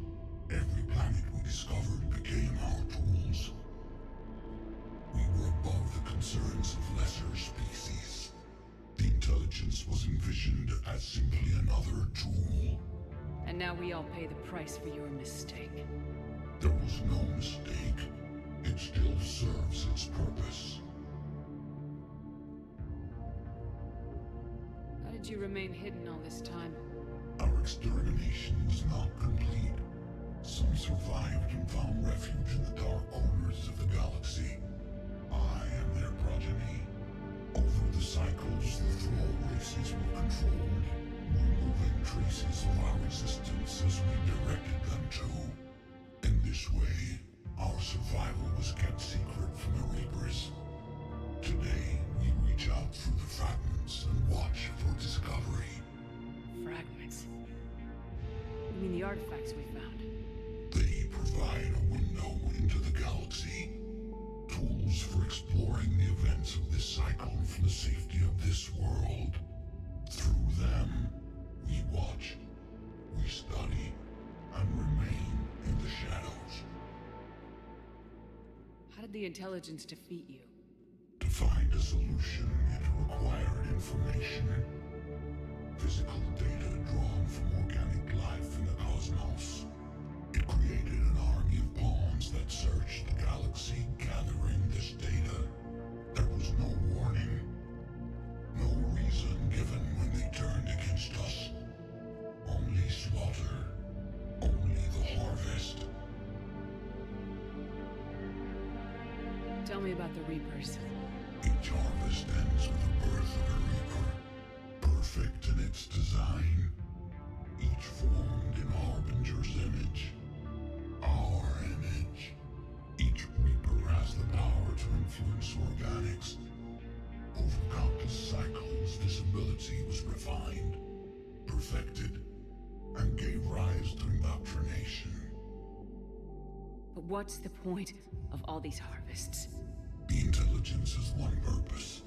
every planet we discovered became our tools. We were above the concerns of lesser species. The intelligence was envisioned as simply another tool.
And now we all pay the price for your mistake.
There was no mistake. It still serves its purpose.
How did you remain hidden all this time?
Our extermination was not complete. Some survived and found refuge in the dark corners of the galaxy. I am their progeny. Over the cycles, the thrall races were controlled, removing traces of our existence as we directed them to. In this way, our survival was kept secret from the Reapers. Today, we reach out through the fragments and watch for discovery.
Fragments? You mean the artifacts we found?
They provide a window into the galaxy. Tools for exploring the events of this cycle from the safety of this world. Through them, we watch, we study, and remain in the shadows.
How did the intelligence defeat you?
To find a solution, it required information. Physical data drawn from organic life in the cosmos. It created an army of pawns that searched the galaxy, gathering this data. There was no warning. No reason given when they turned against us. Only slaughter. Only the harvest.
Tell me about the Reapers.
Each harvest ends with the birth of a Reaper. Perfect in its design. Each formed in Harbinger's image. Our image. Each Reaper has the power to influence organics. Over countless cycles, this ability was refined, perfected, and gave rise to indoctrination.
But what's the point of all these harvests?
The intelligence has one purpose.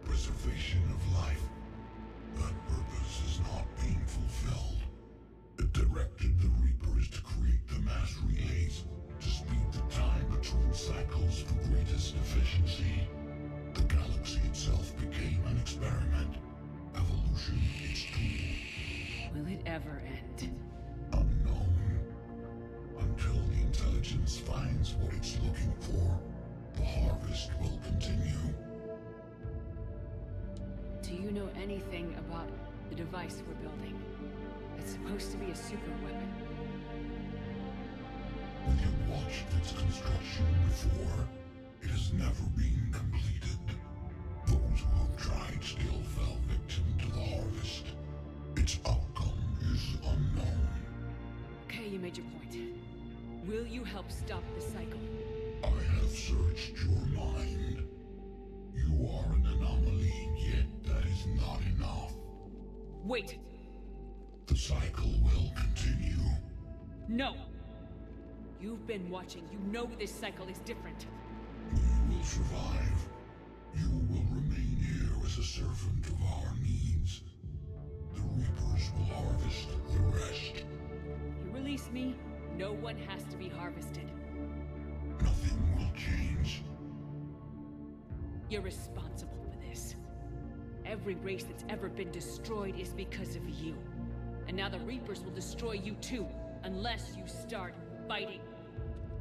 Preservation of life. That purpose is not being fulfilled. It directed the Reapers to create the mass relays, to speed the time between cycles for greatest efficiency. The galaxy itself became an experiment. Evolution, its tool.
Will it ever end?
Unknown. Until the intelligence finds what it's looking for, the harvest will continue.
Do you know anything about the device we're building? It's supposed to be a super weapon.
We have watched its construction before. It has never been completed. Those who have tried still fell victim to the harvest. Its outcome is unknown.
Okay, you made your point. Will you help stop the cycle?
I have searched your mind. You are an anomaly, yet that is
Wait.
The cycle will continue.
No. You've been watching. You know this cycle is different.
You will survive. You will remain here as a servant of our needs. The Reapers will harvest the rest.
You release me, no one has to be harvested.
Nothing will change.
You're responsible for this. Every race that's ever been destroyed is because of you. And now the Reapers will destroy you too, unless you start fighting.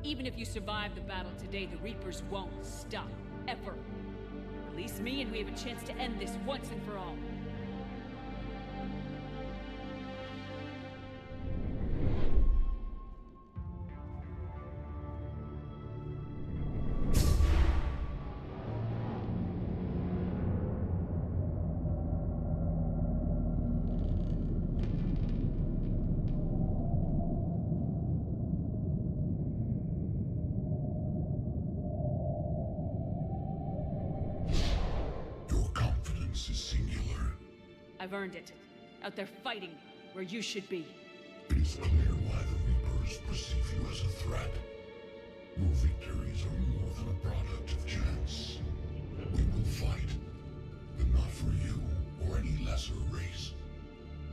Even if you survive the battle today, the Reapers won't stop, ever. Release me and we have a chance to end this once and for all.
Is singular.
I've earned it. Out there fighting, where you should be.
It is clear why the Reapers perceive you as a threat. Your victories are more than a product of chance. We will fight, but not for you or any lesser race.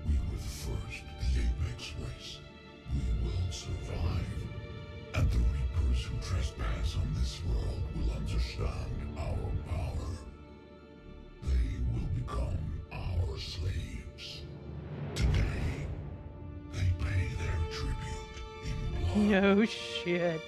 We were the first, the Apex race. We will survive. And the Reapers who trespass on this world will understand our power. They will become our slaves. Today, they pay their tribute in blood.
No shit.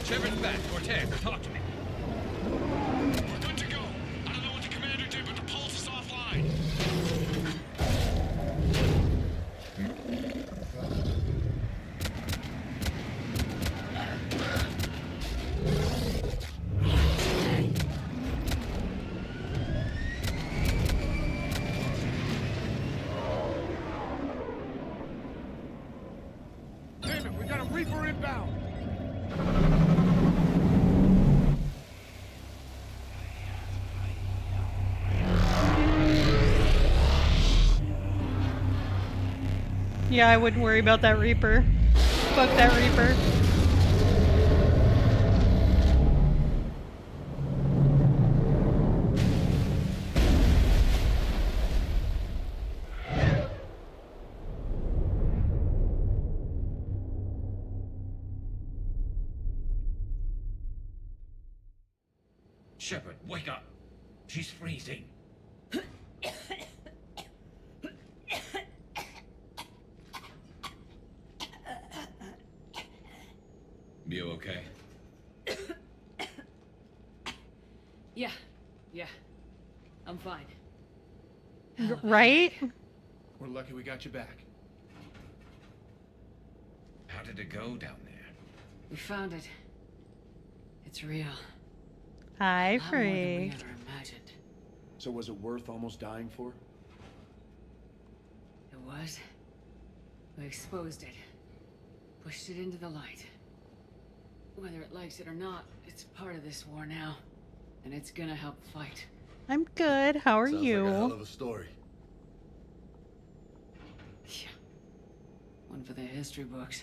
Shepard's back. Cortez, talk to me.
We're good to go. I don't know what the commander did, but the pulse is offline. Damn it, we got a Reaper inbound.
Yeah, I wouldn't worry about that Reaper. Fuck that Reaper.
Shepard, wake up. She's freezing. You okay?
Yeah. I'm fine.
Right?
We're lucky we got you back.
How did it go down there?
We found it. It's real.
Hi,
A lot more than we
Free.
ever imagined.
So was it worth almost dying for?
It was. We exposed it. Pushed it into the light. Whether it likes it or not, it's part of this war now. And it's gonna help fight.
I'm good. How are
Sounds
you?
like a hell of a story.
Yeah. One for the history books.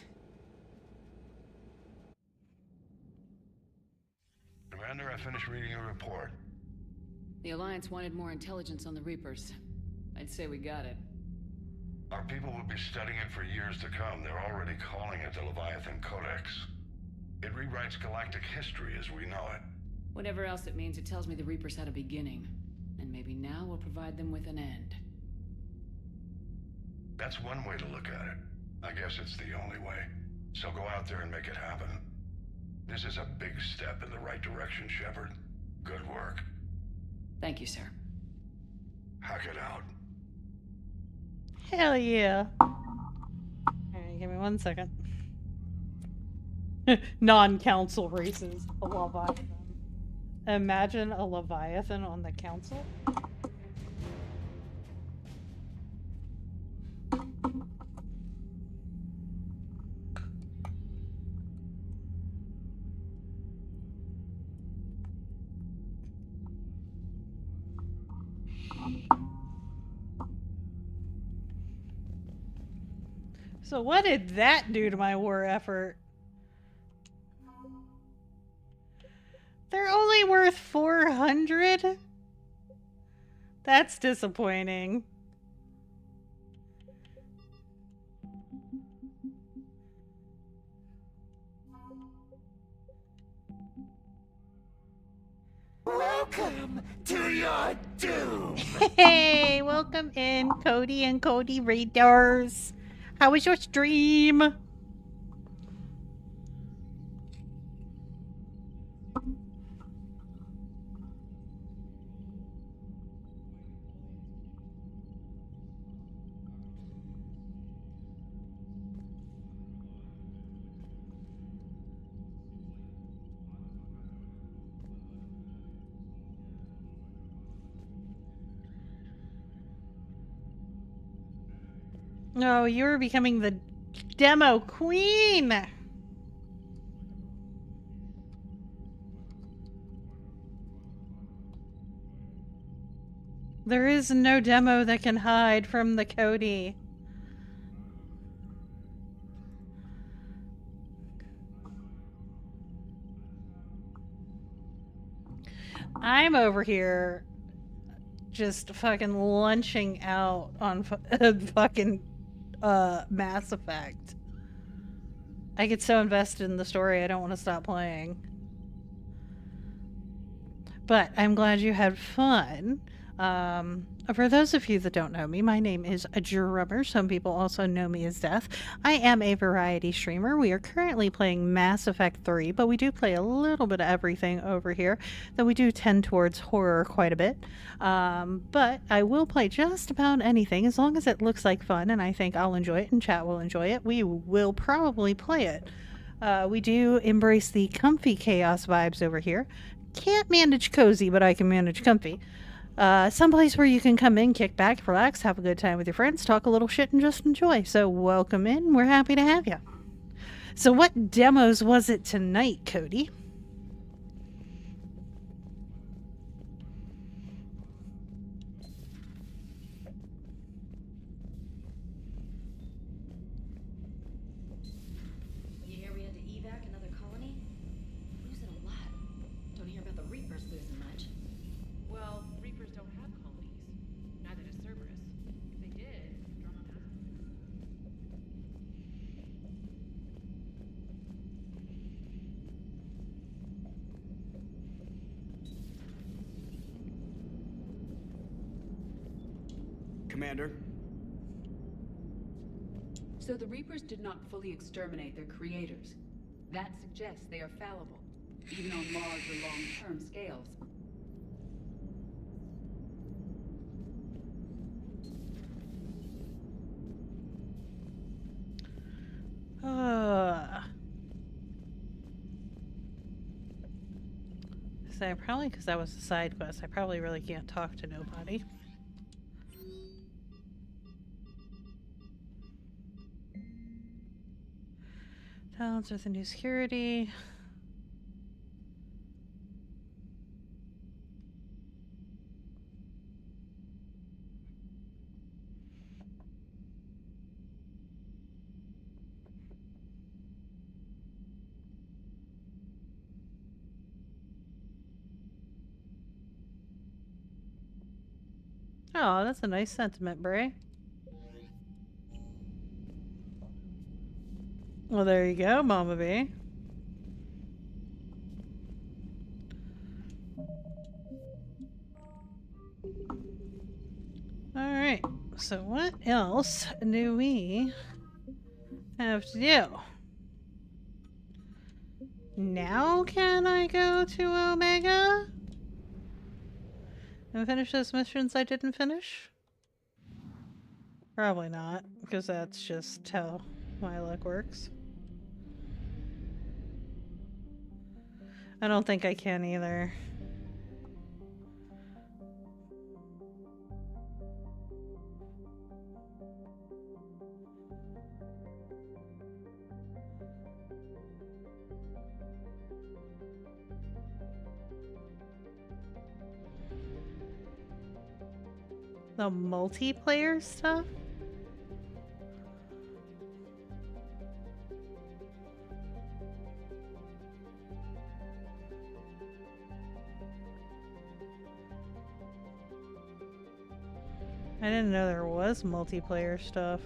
Commander, I finished reading your report.
The Alliance wanted more intelligence on the Reapers. I'd say we got it.
Our people will be studying it for years to come. They're already calling it the Leviathan Codex. It rewrites galactic history as we know it.
Whatever else it means, it tells me the Reapers had a beginning. And maybe now we'll provide them with an end.
That's one way to look at it. I guess it's the only way. So go out there and make it happen. This is a big step in the right direction, Shepard. Good work.
Thank you, sir.
Hack it out.
Hell yeah. Alright, give me 1 second. Non-council races. A Leviathan. Imagine a Leviathan on the council. So what did that do to my war effort? They're only worth 400? That's disappointing.
Welcome to your doom!
Hey, welcome in, Cody and Cody Raiders. How was your stream? No, you're becoming the demo queen. There is no demo that can hide from the Cody. I'm over here just fucking lunching out on fucking Mass Effect. I get so invested in the story I don't want to stop playing. But I'm glad you had fun. For those of you that don't know me, my name is Drummer. Some people also know me as Death. I am a variety streamer. We are currently playing Mass Effect 3, but we do play a little bit of everything over here, though we do tend towards horror quite a bit. But I will play just about anything as long as it looks like fun, and I think I'll enjoy it and chat will enjoy it. We will probably play it. We do embrace the comfy chaos vibes over here. Can't manage cozy, but I can manage comfy. Someplace where you can come in, kick back, relax, have a good time with your friends, talk a little shit, and just enjoy. So welcome in. We're happy to have you. So what demos was it tonight, Cody?
You hear we had to evac another colony? Losing a lot. Don't hear about the Reapers losing much.
Well, Reapers don't have colonies. Neither does Cerberus. If they did, drop them out.
Commander?
So the Reapers did not fully exterminate their creators. That suggests they are fallible, even on large or long-term scales.
So probably because that was a side quest, I probably really can't talk to nobody. Balance with the new security. Oh, that's a nice sentiment, Bray. Well, there you go, Mama B. Alright, so what else do we have to do? Now can I go to Omega? And finish those missions I didn't finish? Probably not, because that's just how my luck works. I don't think I can either. The multiplayer stuff? I didn't know there was multiplayer stuff.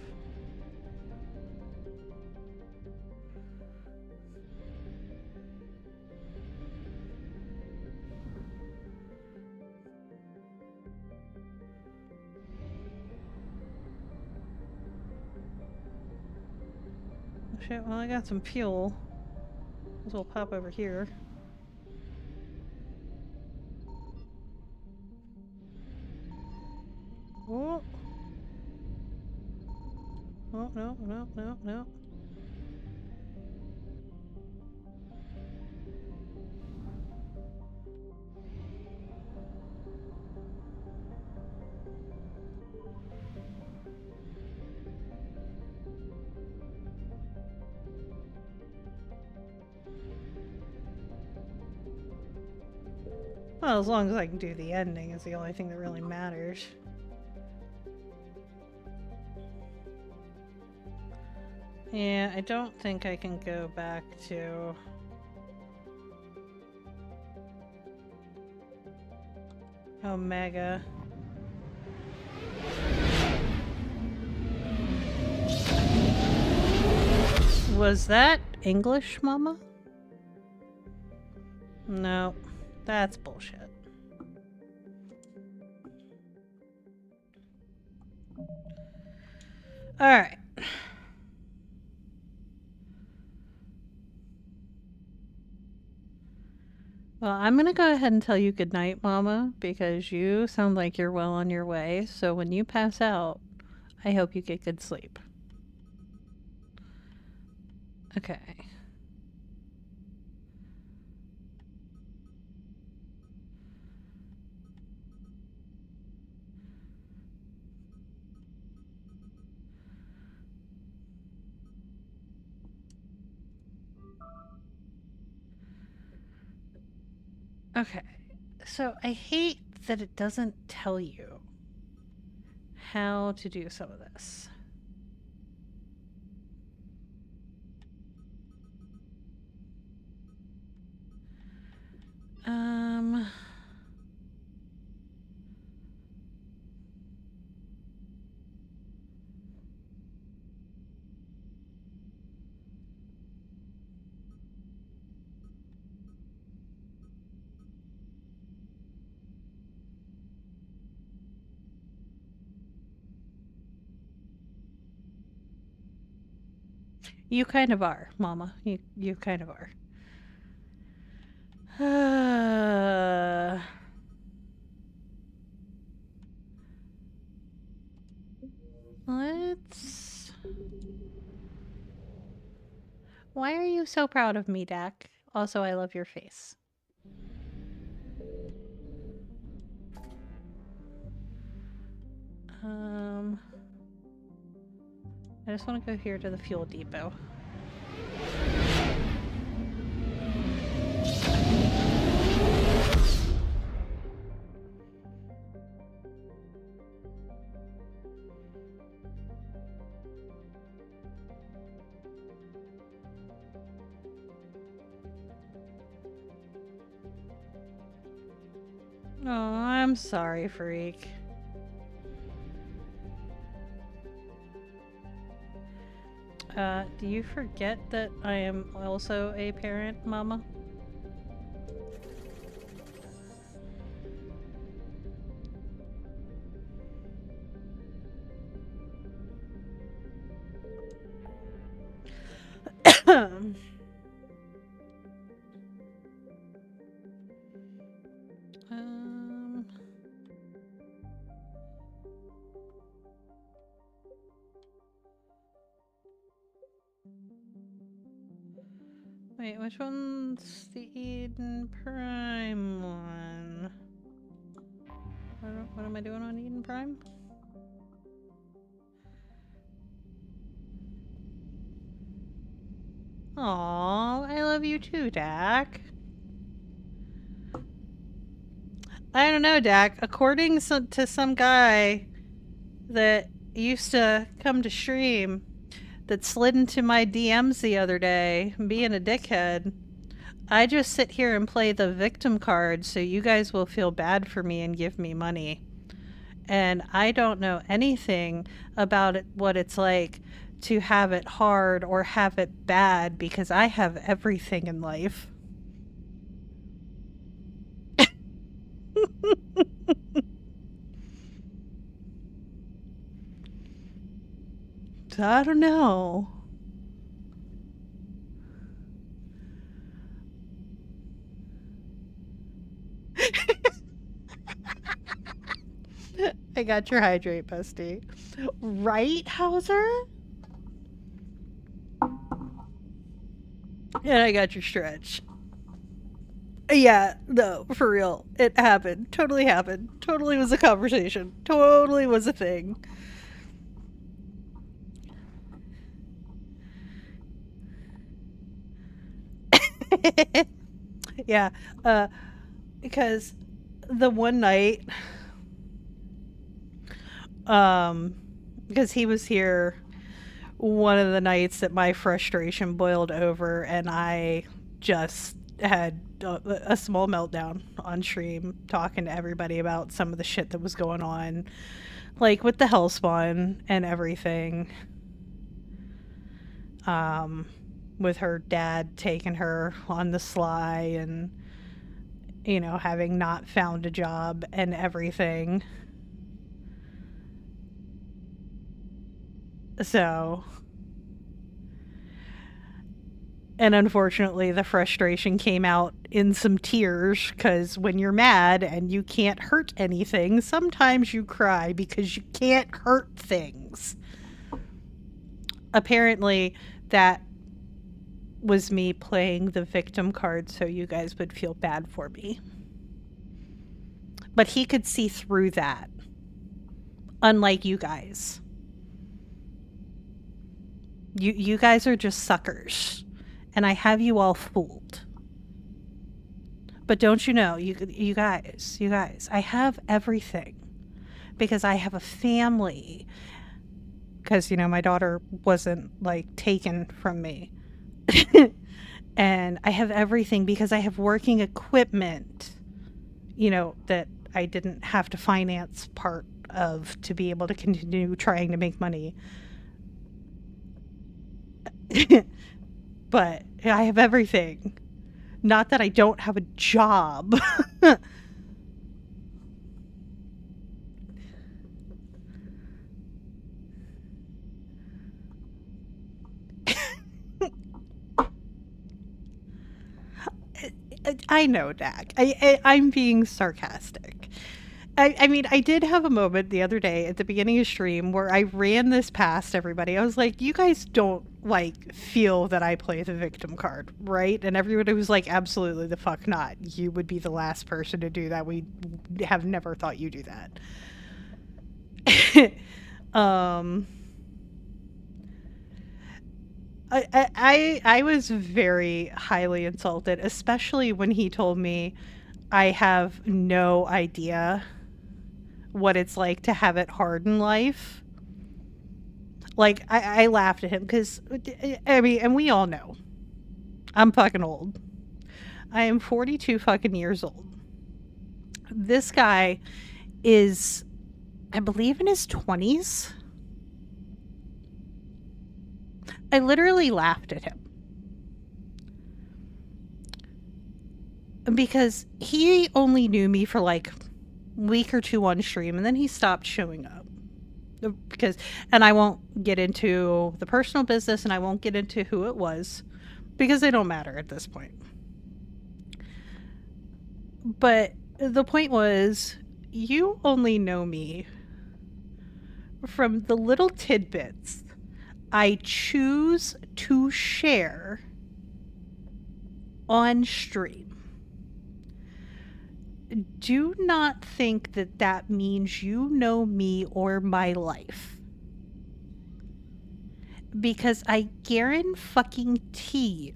Shit, well, I got some fuel. Might as well pop over here. Oh. Oh, no, no, no, no. Well, as long as I can do the ending is the only thing that really matters. Yeah, I don't think I can go back to... Omega. Was that English, Mama? No, that's bullshit. Alright. Well, I'm gonna go ahead and tell you goodnight, Mama, because you sound like you're well on your way. So when you pass out, I hope you get good sleep. Okay. Okay, so I hate that it doesn't tell you how to do some of this. You kind of are, Mama. You kind of are. Let's... Why are you so proud of me, Dak? Also, I love your face. I just want to go here to the fuel depot. Oh, I'm sorry, freak. Do you forget that I am also a parent, Mama? Wait, which one's the Eden Prime one? What am I doing on Eden Prime? Aw, I love you too, Dak. I don't know, Dak. According to some guy that used to come to stream that slid into my DMs the other day, being a dickhead, I just sit here and play the victim card so you guys will feel bad for me and give me money. And I don't know anything about what it's like to have it hard or have it bad because I have everything in life. So I don't know. I got your hydrate, bestie. Right, Hauser? And I got your stretch. Yeah, no, for real. It happened. Totally happened. Totally was a conversation. Totally was a thing. Yeah, because the one night, because he was here one of the nights that my frustration boiled over and I just had a small meltdown on stream talking to everybody about some of the shit that was going on, like with the Hellspawn and everything. With her dad taking her on the sly and, you know, having not found a job and everything. So, and unfortunately the frustration came out in some tears because when you're mad and you can't hurt anything, sometimes you cry because you can't hurt things. Apparently that was me playing the victim card so you guys would feel bad for me. But he could see through that. Unlike you guys. You guys are just suckers. And I have you all fooled. But don't you know, you guys, I have everything. Because I have a family. Because, you know, my daughter wasn't, like, taken from me. And I have everything because I have working equipment, you know, that I didn't have to finance part of to be able to continue trying to make money. But I have everything. Not that I don't have a job. I know, Dak. I'm being sarcastic. I mean, I did have a moment the other day at the beginning of stream where I ran this past everybody. I was like, you guys don't, like, feel that I play the victim card, right? And everybody was like, absolutely the fuck not. You would be the last person to do that. We have never thought you do that. I was very highly insulted, especially when he told me I have no idea what it's like to have it hard in life. Like, I laughed at him because, I mean, and we all know, I'm fucking old. I am 42 fucking years old. This guy is, I believe, in his 20s. I literally laughed at him. Because he only knew me for like a week or two on stream, and then he stopped showing up. And I won't get into the personal business, and I won't get into who it was, because they don't matter at this point. But the point was, you only know me from the little tidbits I choose to share on stream. Do not think that that means you know me or my life. Because I guarantee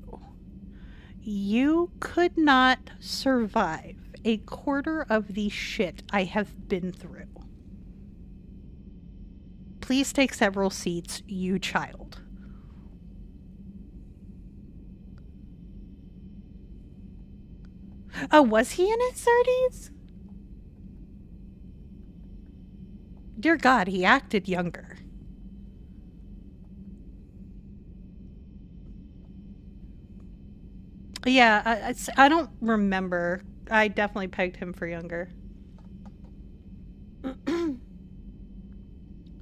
you could not survive a quarter of the shit I have been through. Please take several seats, you child. Oh, was he in his 30s? Dear God, he acted younger. Yeah, I don't remember. I definitely pegged him for younger.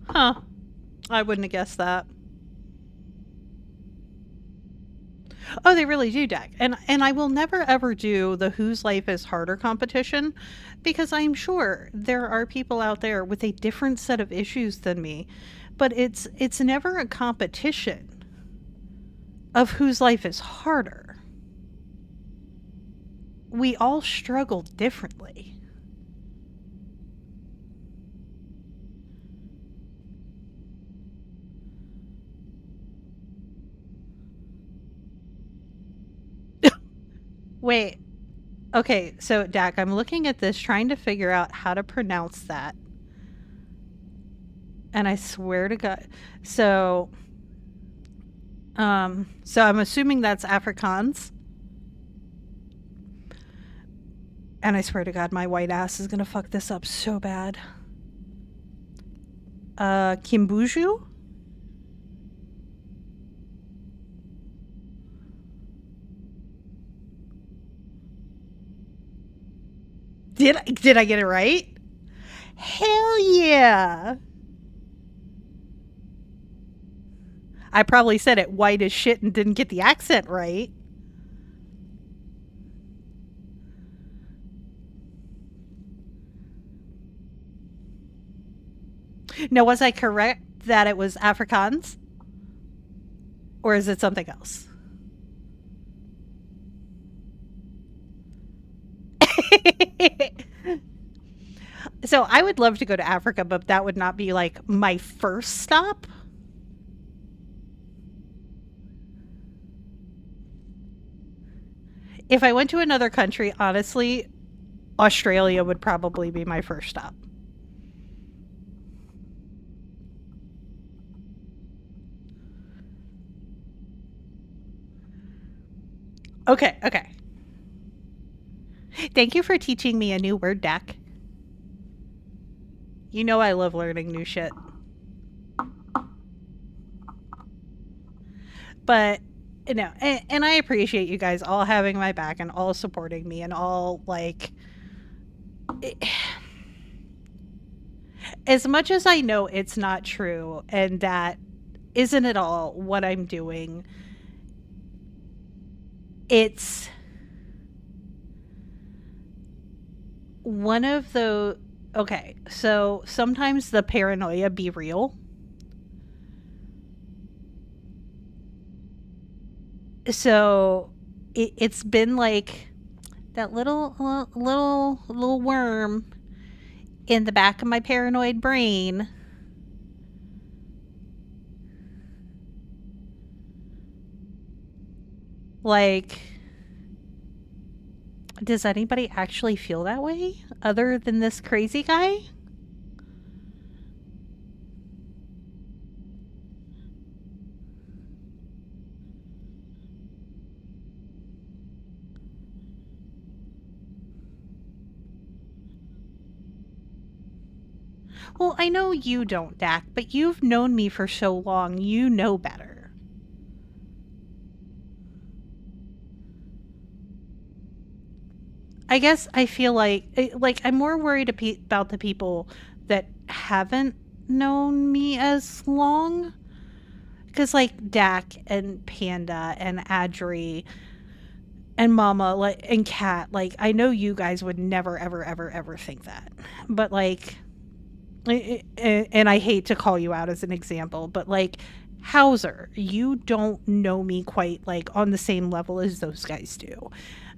Huh. I wouldn't have guessed that. Oh, they really do, Dak. And I will never ever do the Whose Life is Harder competition, because I'm sure there are people out there with a different set of issues than me. But it's never a competition of whose life is harder. We all struggle differently. Wait. Okay, so Dak, I'm looking at this trying to figure out how to pronounce that. And I swear to God. So I'm assuming that's Afrikaans. And I swear to God, my white ass is gonna fuck this up so bad. Kimbuju? Did I get it right? Hell yeah! I probably said it white as shit and didn't get the accent right. Now, was I correct that it was Afrikaans? Or is it something else? So I would love to go to Africa, but that would not be like my first stop. If I went to another country, honestly, Australia would probably be my first stop. Okay. Thank you for teaching me a new word, Dak. You know I love learning new shit. But, you know, and I appreciate you guys all having my back and all supporting me and all, like... As much as I know it's not true and that isn't at all what I'm doing, it's one of the... Okay, so sometimes the paranoia be real. So it's been like that little worm in the back of my paranoid brain. Like, does anybody actually feel that way other than this crazy guy? Well, I know you don't, Dak, but you've known me for so long, you know better. I guess I feel like I'm more worried about the people that haven't known me as long. Because, like, Dak and Panda and Adri and Mama, like, and Kat, like, I know you guys would never, ever, ever, ever think that. But, like, and I hate to call you out as an example, but, like, Hauser, you don't know me quite, like, on the same level as those guys do.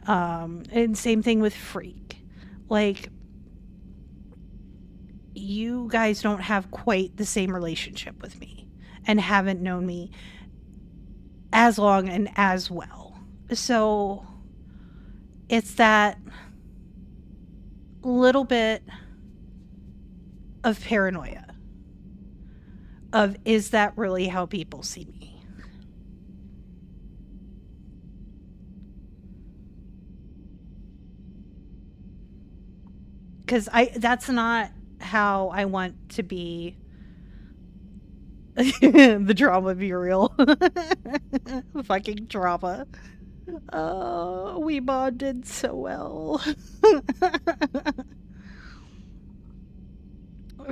And same thing with Freak. Like, you guys don't have quite the same relationship with me and haven't known me as long and as well. So it's that little bit of paranoia of, is that really how people see me? Because that's not how I want to be. The drama be real. Fucking drama. We bonded so well.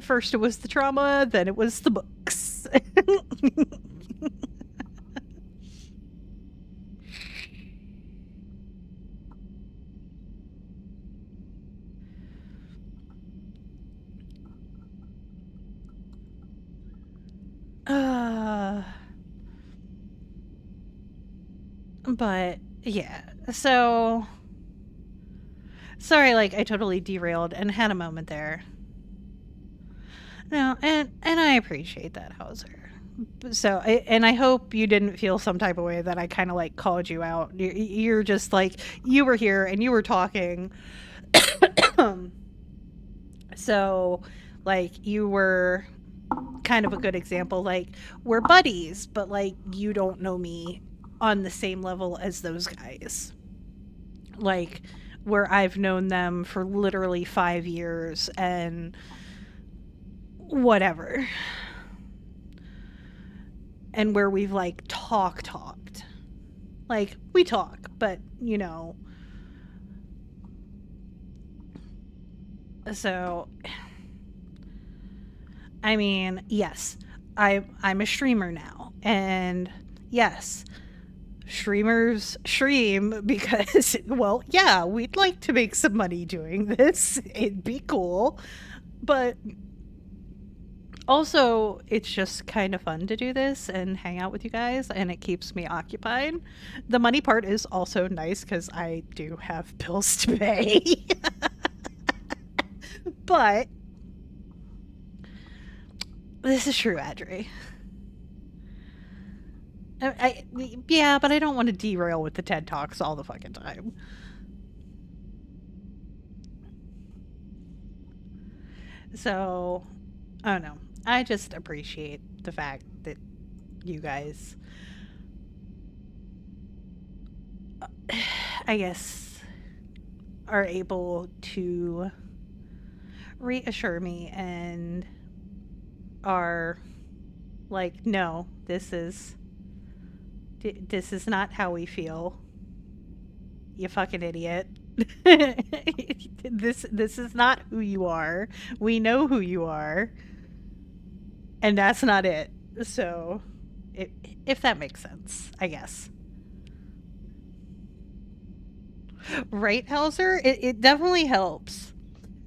First it was the trauma, then it was the books. But yeah, so sorry, like I totally derailed and had a moment there. No, and I appreciate that, Hauser. So, and I hope you didn't feel some type of way that I kind of like called you out. You're just like, you were here and you were talking. So, like, you were kind of a good example. Like, we're buddies, but like, you don't know me on the same level as those guys. Like, where I've known them for literally 5 years and whatever. And where we've like talked. Like, we talk, but you know. So, I mean, yes, I'm a streamer now, and yes, streamers stream because, well, yeah, we'd like to make some money doing this. It'd be cool, but also it's just kind of fun to do this and hang out with you guys, and it keeps me occupied. The money part is also nice because I do have bills to pay. But this is true, Adri. Yeah, but I don't want to derail with the TED Talks all the fucking time. So, I don't know. I just appreciate the fact that you guys, I guess, are able to reassure me and are like, no, this is not how we feel, you fucking idiot. This is not who you are. We know who you are, and that's not it. So if that makes sense, I guess. Right, Hauser? It definitely helps.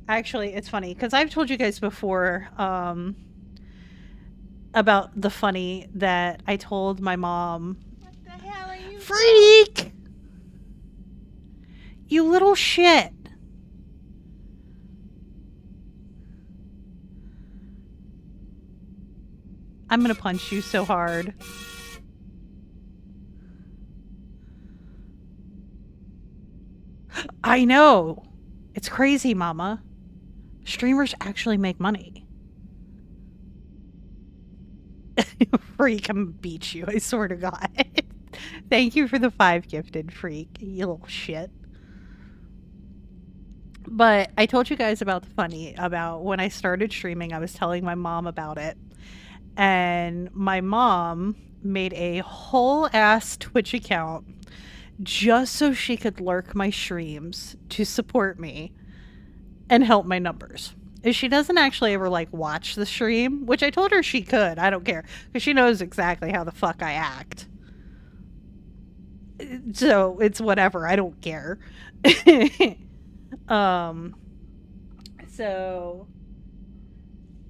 Actually, it's funny because I've told you guys before about the funny that I told my mom. What the hell are you? Freak! You little shit. I'm gonna punch you so hard. I know. It's crazy, Mama. Streamers actually make money. Freak, I'm gonna beat you, I swear to God. Thank you for the 5 gifted, Freak, you little shit. But I told you guys about about when I started streaming, I was telling my mom about it. And my mom made a whole ass Twitch account just so she could lurk my streams to support me and help my numbers. She doesn't actually ever like watch the stream, which I told her she could. I don't care because she knows exactly how the fuck I act. So it's whatever. I don't care. So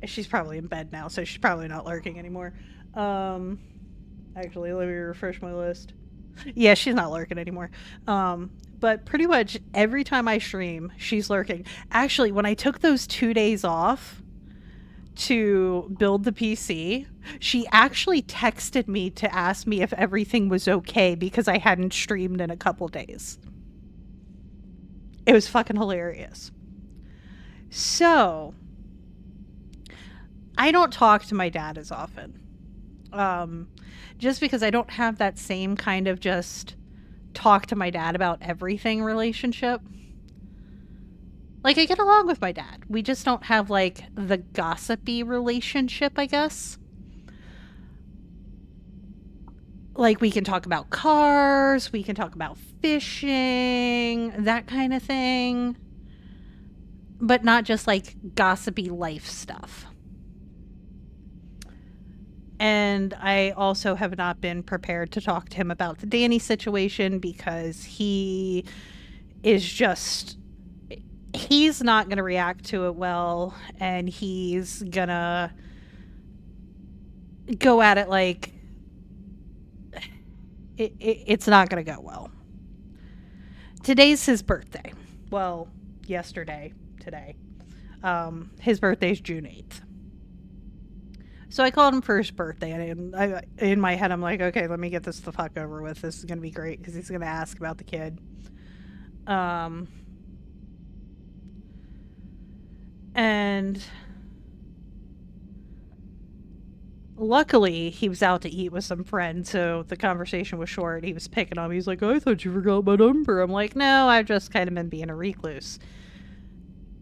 she's probably in bed now, so she's probably not lurking anymore. Actually, let me refresh my list. Yeah, she's not lurking anymore. But pretty much every time I stream, she's lurking. Actually, when I took those 2 days off to build the PC, she actually texted me to ask me if everything was okay because I hadn't streamed in a couple days. It was fucking hilarious. So, I don't talk to my dad as often. Just because I don't have that same kind of just talk to my dad about everything relationship. Like, I get along with my dad. We just don't have, like, the gossipy relationship, I guess. Like, we can talk about cars, we can talk about fishing, that kind of thing. But not just, like, gossipy life stuff. And I also have not been prepared to talk to him about the Danny situation because he is just... He's not going to react to it well, and he's going to go at it like... It's not going to go well. Today's his birthday. Well, yesterday, today. His birthday's June 8th. So I called him for his birthday, and in my head, I'm like, okay, let me get this the fuck over with. This is going to be great, because he's going to ask about the kid. And luckily, he was out to eat with some friends, so the conversation was short. He was picking on me. He's like, I thought you forgot my number. I'm like, no, I've just kind of been being a recluse.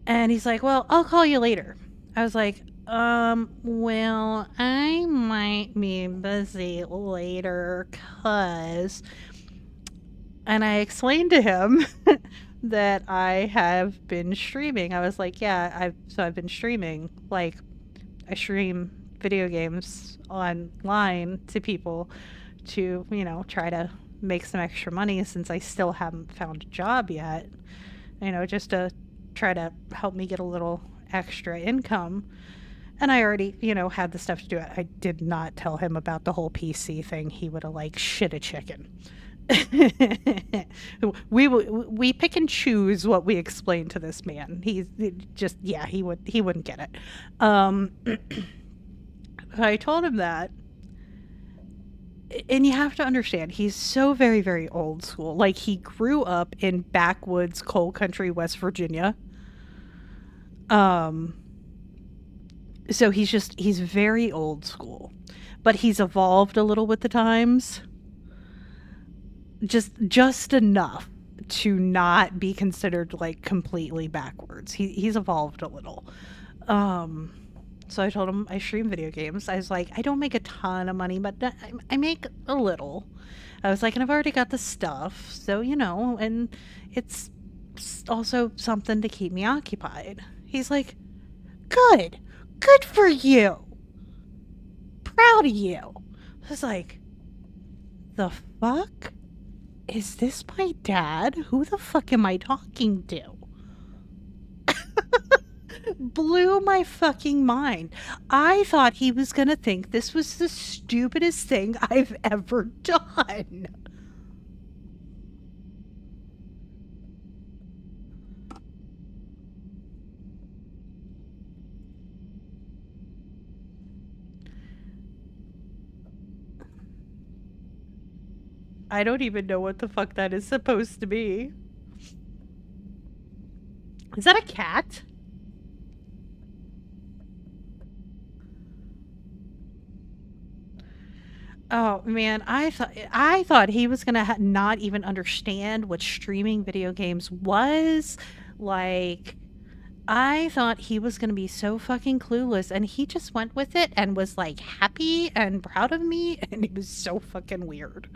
And he's like, well, I'll call you later. I was like, well, I might be busy later, cause... And I explained to him that I have been streaming. I was like, yeah, I've been streaming. Like, I stream video games online to people to, you know, try to make some extra money since I still haven't found a job yet. You know, just to try to help me get a little extra income. And I already, you know, had the stuff to do it. I did not tell him about the whole PC thing. He would have, like, shit a chicken. We pick and choose what we explain to this man. He's just, yeah, he wouldn't get it. I told him that. And you have to understand, he's so very, very old school. Like, he grew up in backwoods coal country, West Virginia. So he's very old school, but he's evolved a little with the times. Just enough to not be considered like completely backwards. He's evolved a little. So I told him I stream video games. I was like, I don't make a ton of money, but I make a little. I was like, and I've already got the stuff, so, you know, and it's also something to keep me occupied. He's like, good for you. Proud of you. I was like, the fuck? Is this my dad? Who the fuck am I talking to? Blew my fucking mind. I thought he was gonna think this was the stupidest thing I've ever done. I don't even know what the fuck that is supposed to be. Is that a cat? Oh man, I thought he was gonna not even understand what streaming video games was. Like, I thought he was going to be so fucking clueless, and he just went with it and was like happy and proud of me, and it was so fucking weird.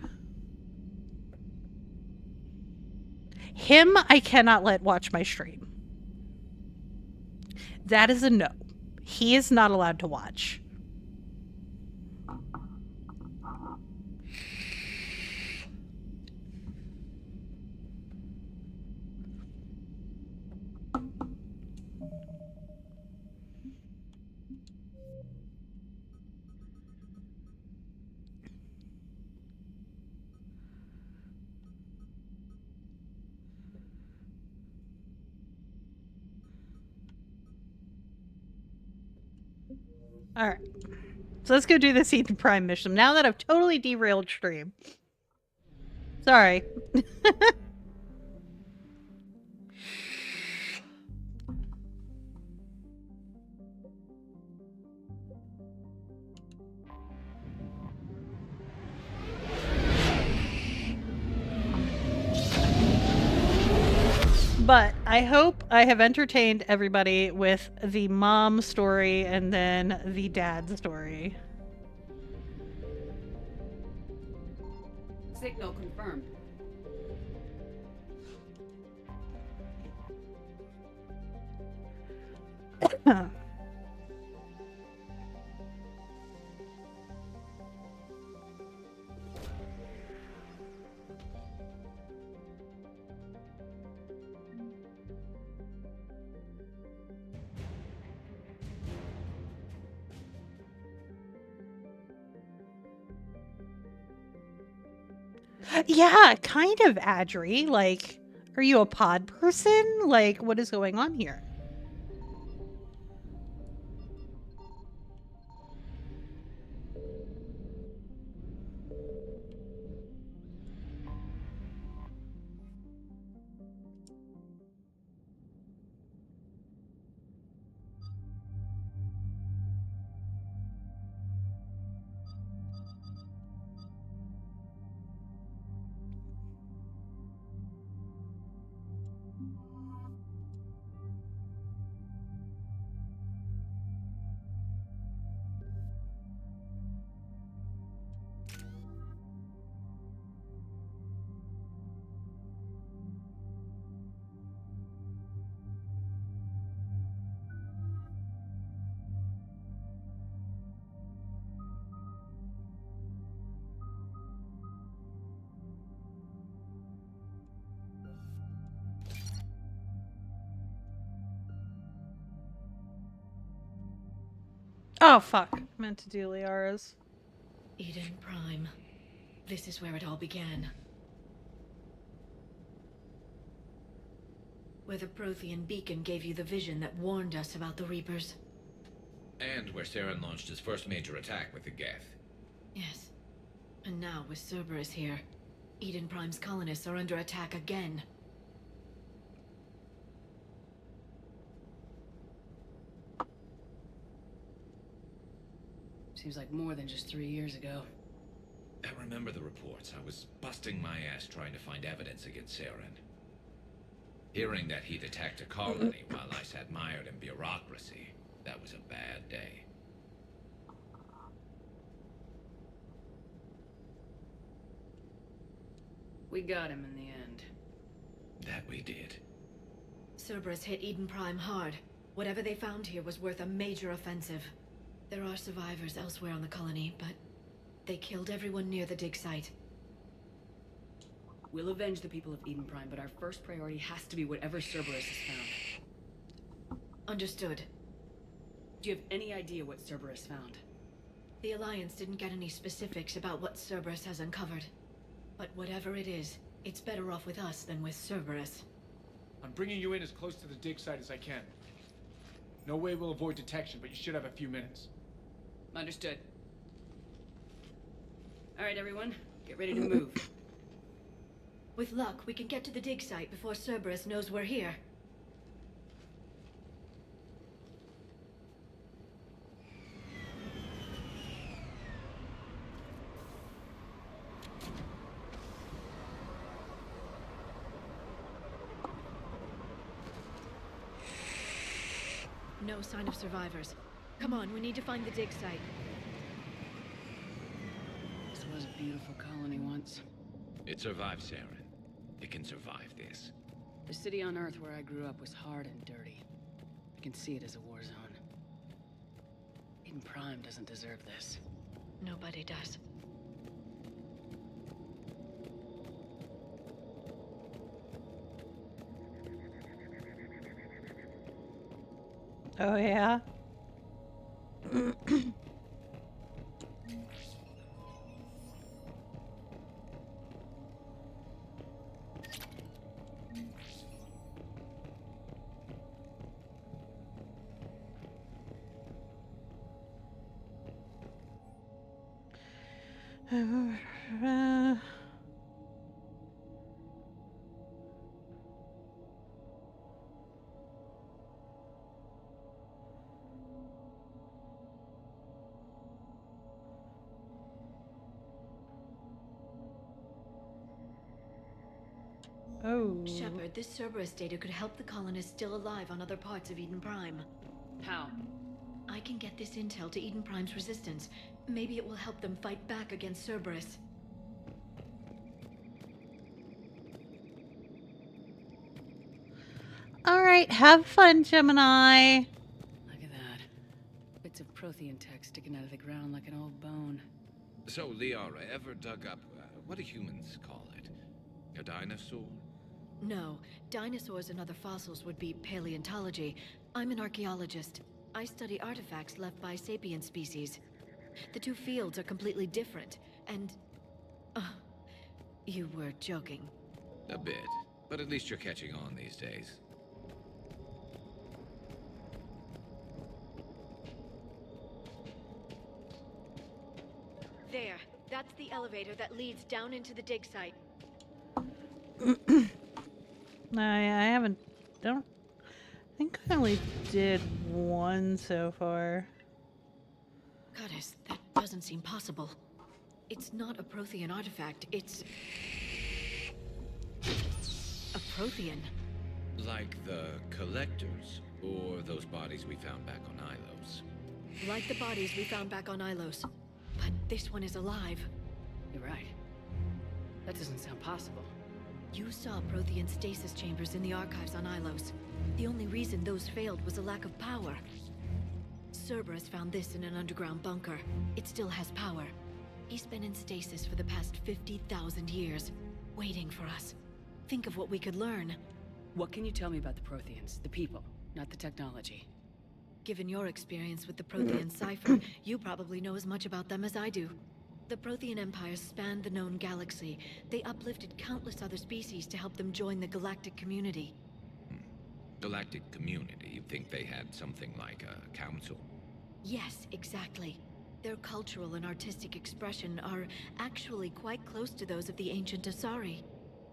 Him, I cannot let watch my stream. That is a no. He is not allowed to watch. Alright. So let's go do this Eden Prime mission. Now that I've totally derailed stream. Sorry. But I hope I have entertained everybody with the mom story and then the dad story.
Signal confirmed.
Yeah, kind of, Adri. Like, are you a pod person? Like, what is going on here? Oh, fuck. I meant to do Liara's.
Eden Prime. This is where it all began. Where the Prothean beacon gave you the vision that warned us about the Reapers.
And where Saren launched his first major attack with the Geth.
Yes. And now, with Cerberus here, Eden Prime's colonists are under attack again.
Seems like more than just 3 years ago.
I remember the reports. I was busting my ass trying to find evidence against Saren. Hearing that he'd attacked a colony while I sat mired in bureaucracy, that was a bad day.
We got him in the end.
That we did.
Cerberus hit Eden Prime hard. Whatever they found here was worth a major offensive. There are survivors elsewhere on the colony, but they killed everyone near the dig site.
We'll avenge the people of Eden Prime, but our first priority has to be whatever Cerberus has found.
Understood.
Do you have any idea what Cerberus found?
The Alliance didn't get any specifics about what Cerberus has uncovered. But whatever it is, it's better off with us than with Cerberus.
I'm bringing you in as close to the dig site as I can. No way we'll avoid detection, but you should have a few minutes.
Understood. Alright, everyone. Get ready to move.
With luck, we can get to the dig site before Cerberus knows we're here. No sign of survivors. Come on, we need to find the dig site.
This was a beautiful colony once.
It survived, Saren. It can survive this.
The city on Earth where I grew up was hard and dirty. I can see it as a war zone. Eden Prime doesn't deserve this.
Nobody does.
Oh, yeah? Oh.
Shepard, this Cerberus data could help the colonists still alive on other parts of Eden Prime.
How?
I can get this intel to Eden Prime's resistance. Maybe it will help them fight back against Cerberus.
Alright, have fun, Gemini.
Look at that. Bits of Prothean tech sticking out of the ground like an old bone.
So, Liara, ever dug up, what do humans call it? A dinosaur?
No, dinosaurs and other fossils would be paleontology. I'm an archaeologist. I study artifacts left by sapient species. The two fields are completely different, and... you were joking.
A bit. But at least you're catching on these days.
There. That's the elevator that leads down into the dig site.
I think I only did one so far.
Goddess, that doesn't seem possible. It's not a Prothean artifact, it's... a Prothean.
Like the Collectors, or those bodies we found back on Ilos.
Like the bodies we found back on Ilos. But this one is alive.
You're right. That doesn't sound possible.
You saw Prothean stasis chambers in the archives on Ilos. The only reason those failed was a lack of power. Cerberus found this in an underground bunker. It still has power. He's been in stasis for the past 50,000 years, waiting for us. Think of what we could learn.
What can you tell me about the Protheans? The people, not the technology.
Given your experience with the Prothean cipher, you probably know as much about them as I do. The Prothean Empire spanned the known galaxy. They uplifted countless other species to help them join the galactic community.
Galactic community? You think they had something like a council?
Yes, exactly. Their cultural and artistic expression are actually quite close to those of the ancient Asari.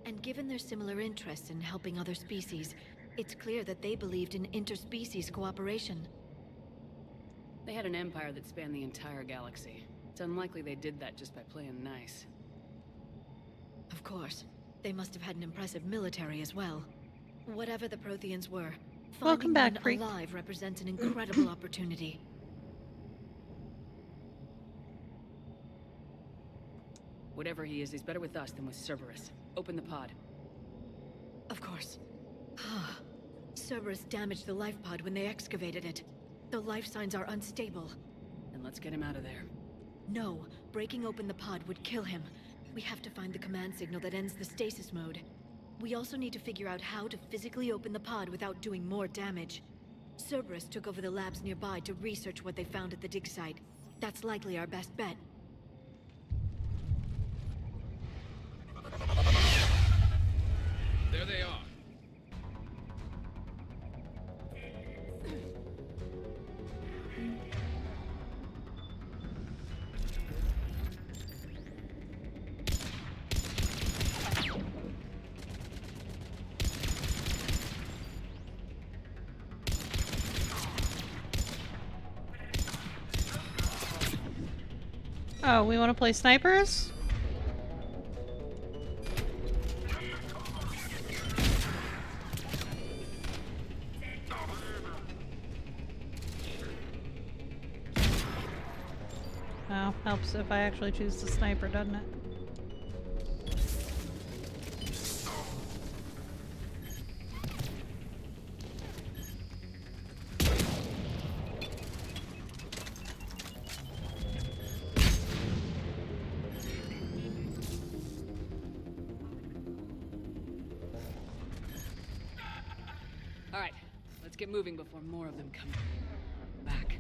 And given their similar interests in helping other species, it's clear that they believed in interspecies cooperation.
They had an empire that spanned the entire galaxy. It's unlikely they did that just by playing nice.
Of course. They must have had an impressive military as well. Whatever the Protheans were,
Welcome
finding
back,
one
Freak.
alive represents an incredible opportunity.
Whatever he is, he's better with us than with Cerberus. Open the pod.
Of course. Cerberus damaged the life pod when they excavated it. The life signs are unstable.
Then let's get him out of there.
No, breaking open the pod would kill him. We have to find the command signal that ends the stasis mode. We also need to figure out how to physically open the pod without doing more damage. Cerberus took over the labs nearby to research what they found at the dig site. That's likely our best bet.
There they are.
Oh, we want to play snipers? Oh, helps if I actually choose the sniper, doesn't it?
All right, let's get moving before more of them come back.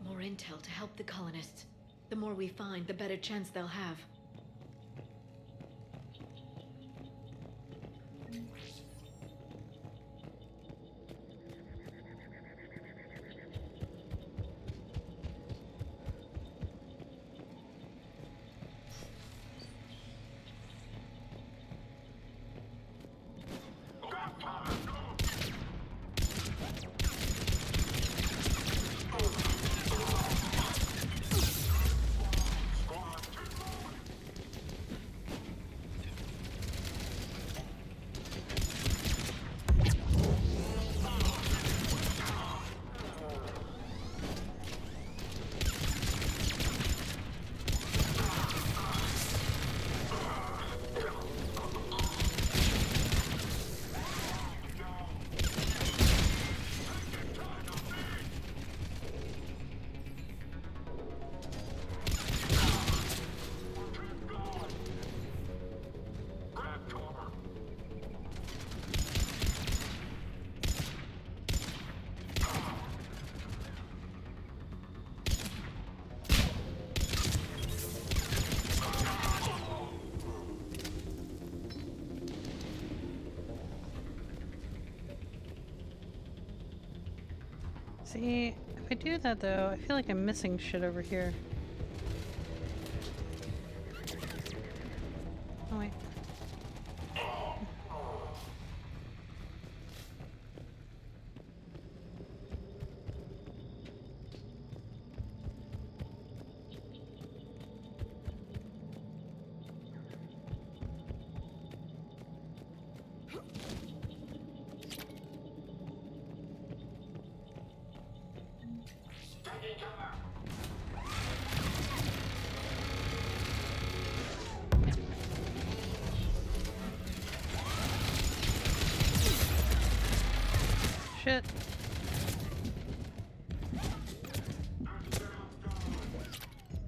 More intel to help the colonists. The more we find, the better chance they'll have.
See, if I do that though, I feel like I'm missing shit over here. Oh wait. Shit.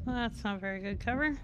Well, that's not very good cover.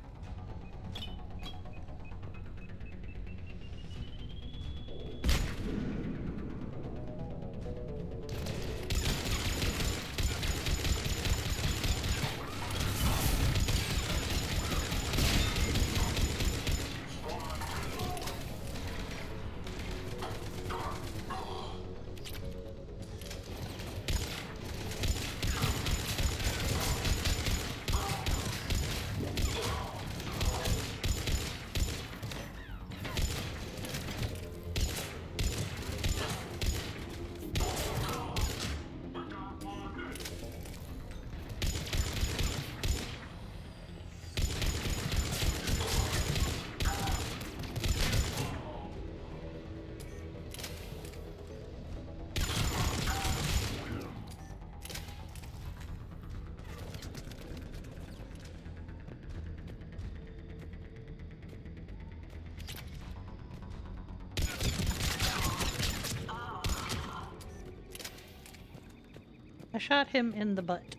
I shot him in the butt.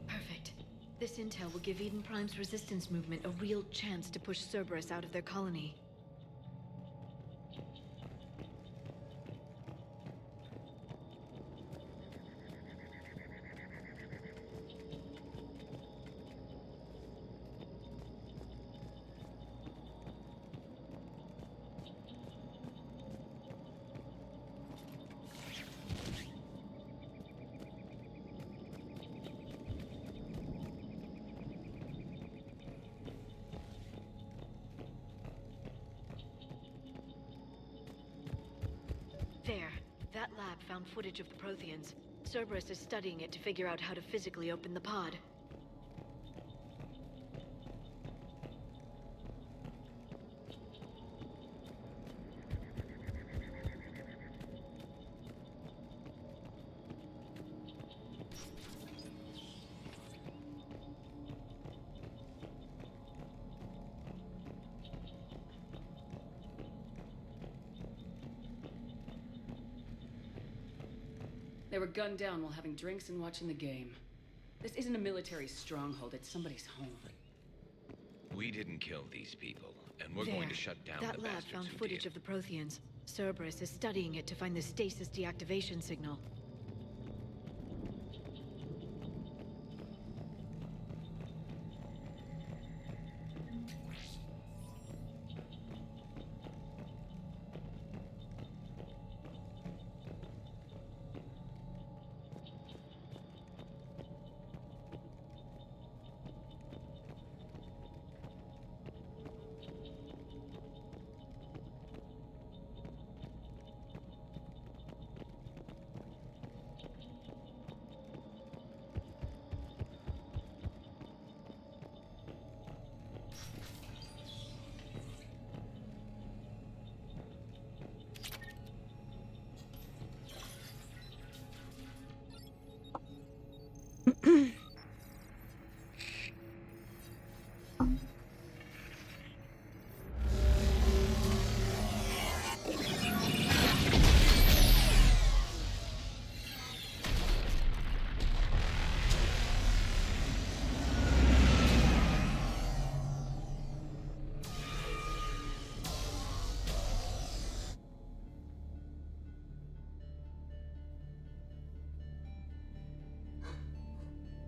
Perfect. This intel will give Eden Prime's resistance movement a real chance to push Cerberus out of their colony. That lab found footage of the Protheans. Cerberus is studying it to figure out how to physically open the pod.
They were gunned down while having drinks and watching the game. This isn't a military stronghold, it's somebody's home.
We didn't kill these people, and we're
There.
going to shut down
That
the
lab
bastards
found
who
footage
did.
of the Protheans. Cerberus is studying it to find the stasis deactivation signal.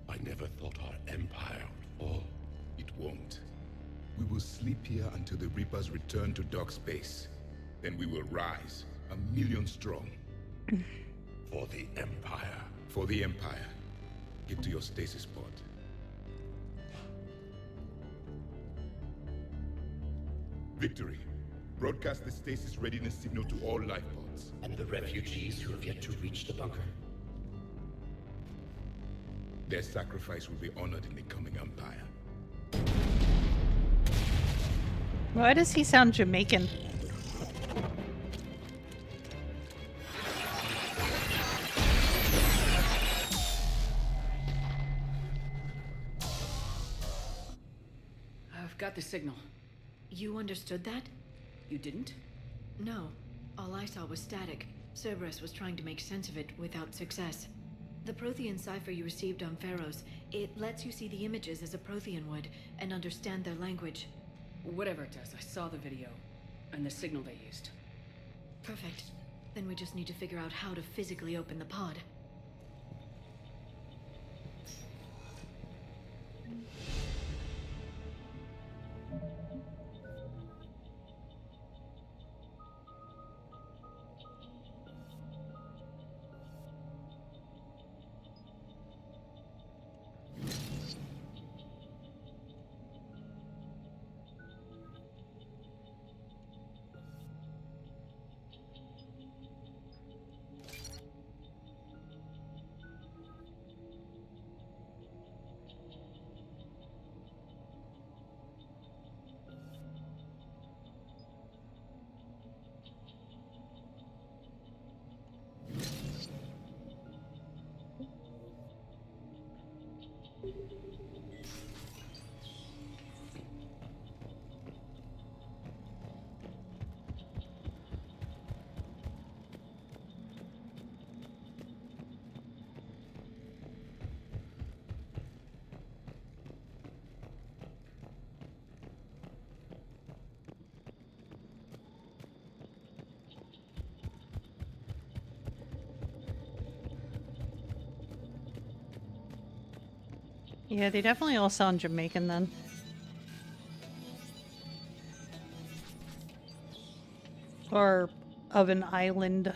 I never thought our empire would fall. It won't. We will sleep here until the Reapers return to dark space. Then we will rise, 1,000,000 strong. For the Empire. For the Empire. Get to your stasis pod. Victory. Broadcast the stasis readiness signal to all life pods.
And the refugees who have yet to reach the bunker.
Their sacrifice will be honored in the coming Empire.
Why does he sound Jamaican?
I've got the signal.
You understood that?
You didn't?
No. All I saw was static. Cerberus was trying to make sense of it without success. The Prothean cipher you received on Pharaohs, it lets you see the images as a Prothean would and understand their language.
Whatever it does, I saw the video. And the signal they used.
Perfect. Then we just need to figure out how to physically open the pod.
Yeah, they definitely all sound Jamaican then. Or of an island.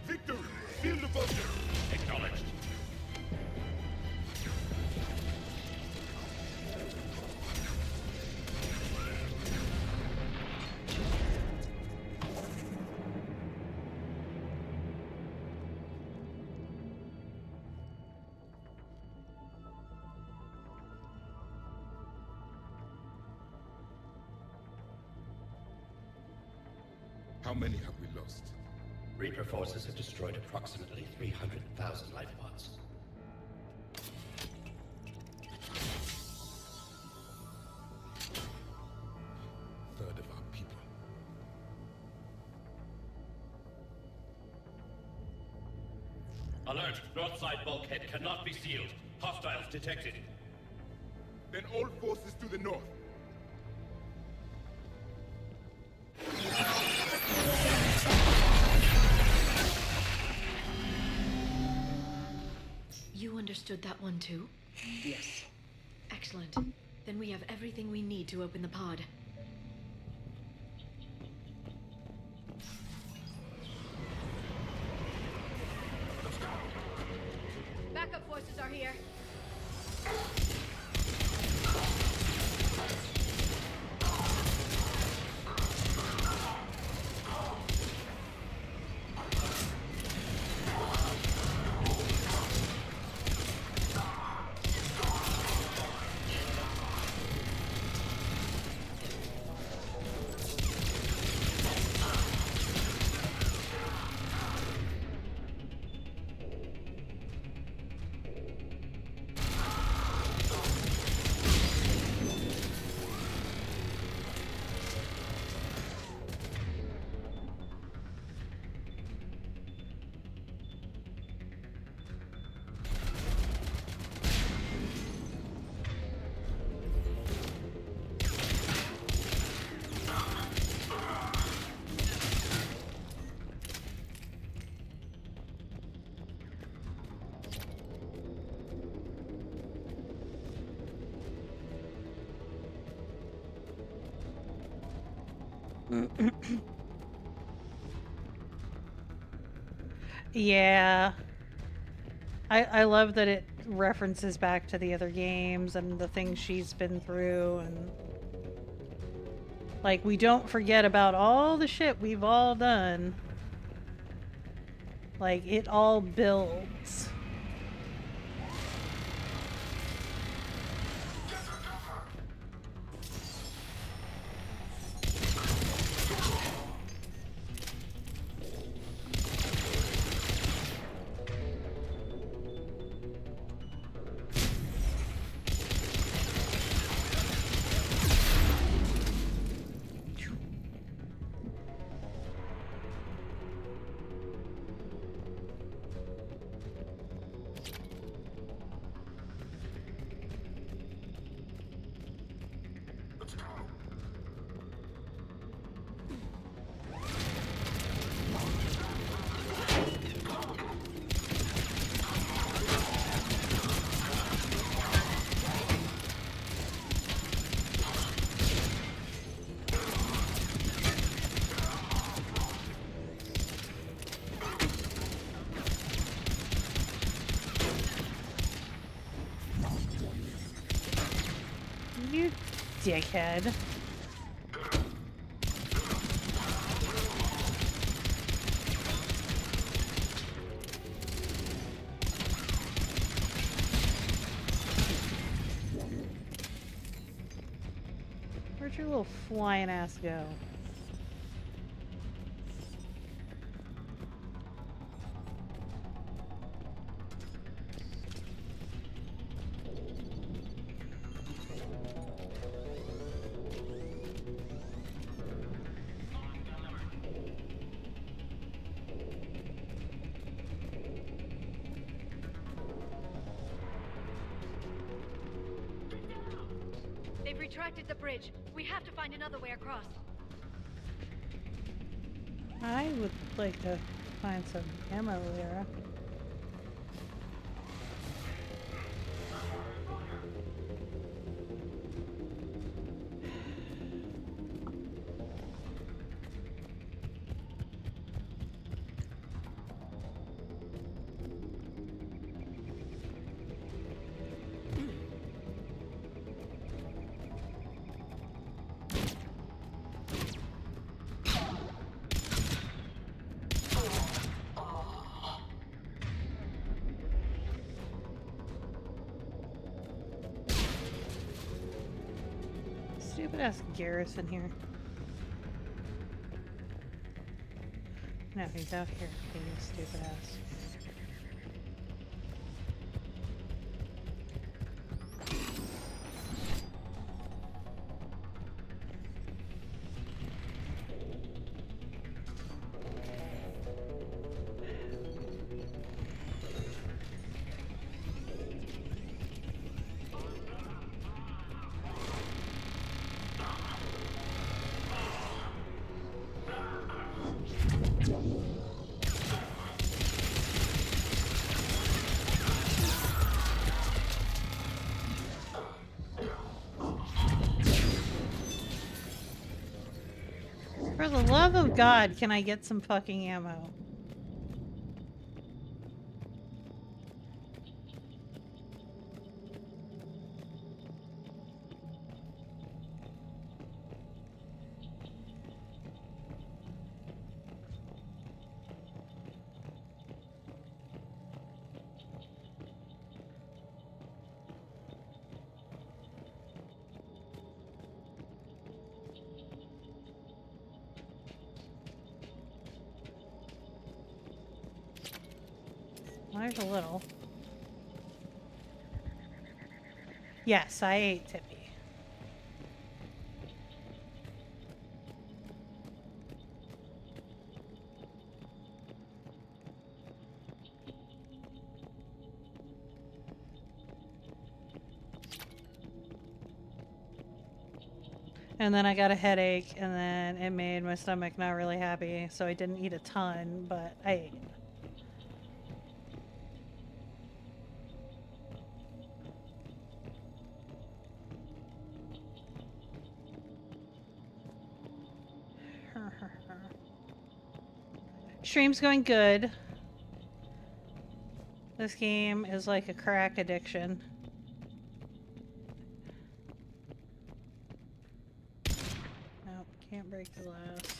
Victor, seal the bunker. Acknowledged. How many have we lost?
Reaper forces have destroyed approximately 300,000 life pods.
Third of our people.
Alert! North side bulkhead cannot be sealed. Hostiles detected.
Then all forces to the north.
You understood that one too?
Yes.
Excellent. Then we have everything we need to open the pod.
Backup forces are here.
Yeah. I love that it references back to the other games and the things she's been through, and like we don't forget about all the shit we've all done. Like it all builds. You dickhead. Where'd your little flying ass go?
They've retracted the bridge. We have to find another way across.
I would like to find some ammo there. stupid ass Garrison here. No, he's out here being a stupid ass. For the love of God, can I get some fucking ammo? There's a little. Yes, I ate Tippy. And then I got a headache, and then it made my stomach not really happy, so I didn't eat a ton, but I ate. Stream's going good. This game is like a crack addiction. Nope, can't break the glass.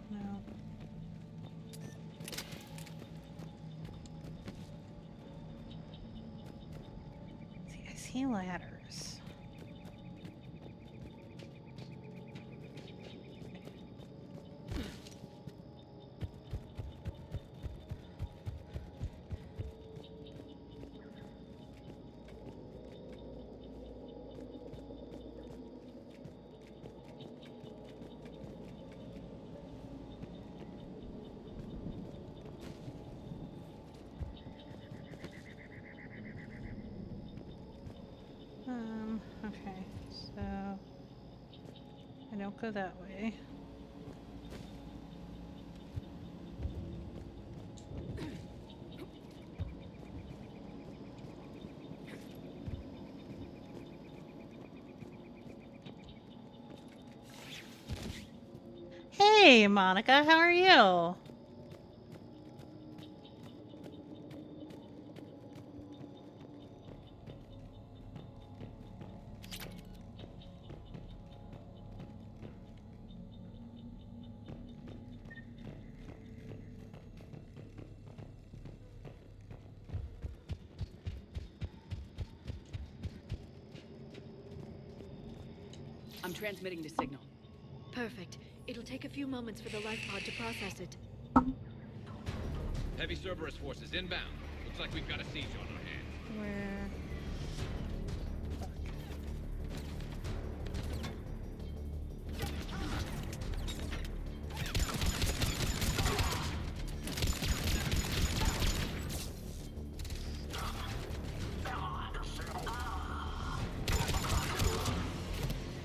No. See, I see ladders. Okay, so I don't go that way. Hey, Monica, how are you?
I'm transmitting the signal.
Perfect. It'll take a few moments for the life pod to process it.
Heavy Cerberus forces inbound. Looks like we've got a siege on our hands.
Where?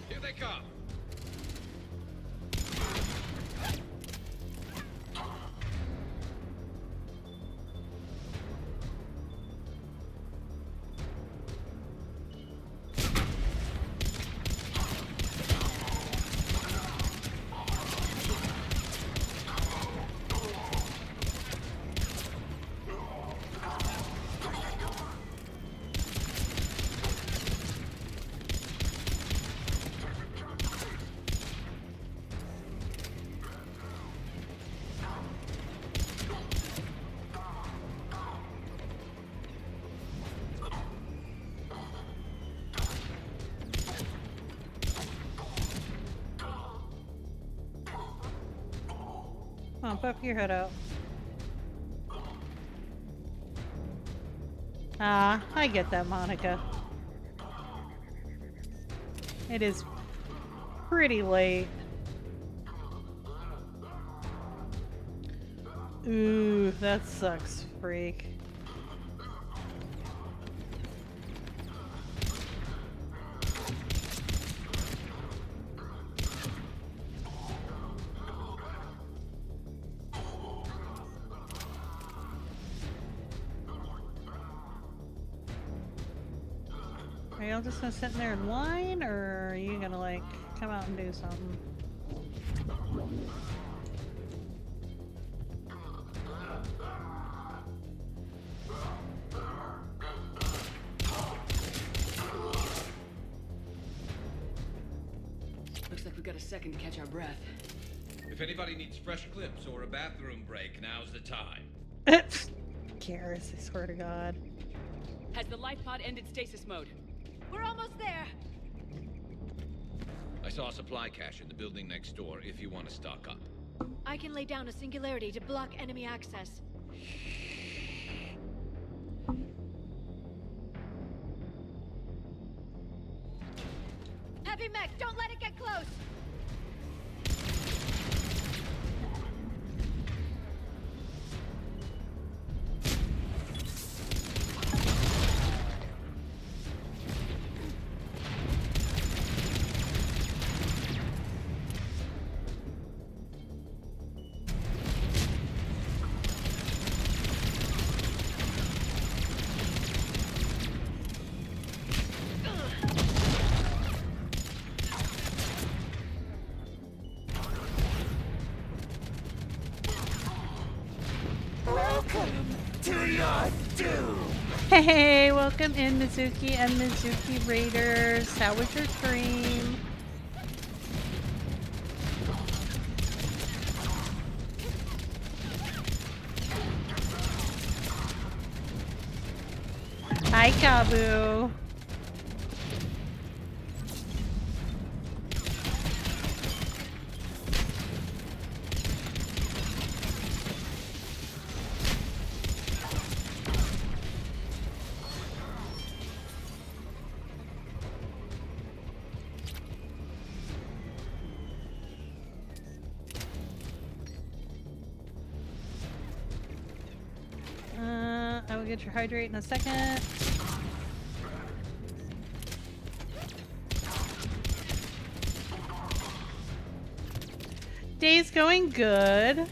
Here they come.
Come on, pop your head out. Ah, I get that, Monica. It is pretty late. Ooh, that sucks, freak. Are y'all just gonna sit in there and whine, or are you gonna, like, come out and do something?
Looks like we got a second to catch our breath.
If anybody needs fresh clips or a bathroom break, now's the time.
Garrus, I swear to God.
Has the life pod ended stasis mode?
We're almost there.
I saw a supply cache in the building next door if you want to stock up.
I can lay down a singularity to block enemy access. Heavy mech, don't let it get close!
Hey, welcome in, Mizuki and Mizuki Raiders. How was your stream? Hi, Kabu. I will get your hydrate in a second. Day's going good.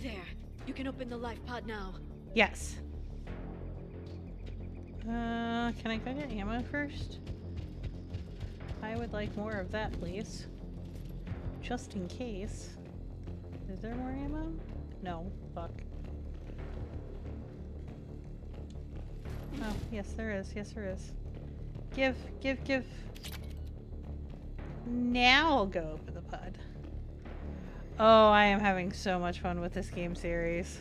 There. You can open the life pod now.
Yes. Can I go get ammo first? I would like more of that, please. Just in case. Is there more ammo? No. Fuck. Oh, yes there is. Yes there is. Give. Now I'll go open the pod. Oh, I am having so much fun with this game series.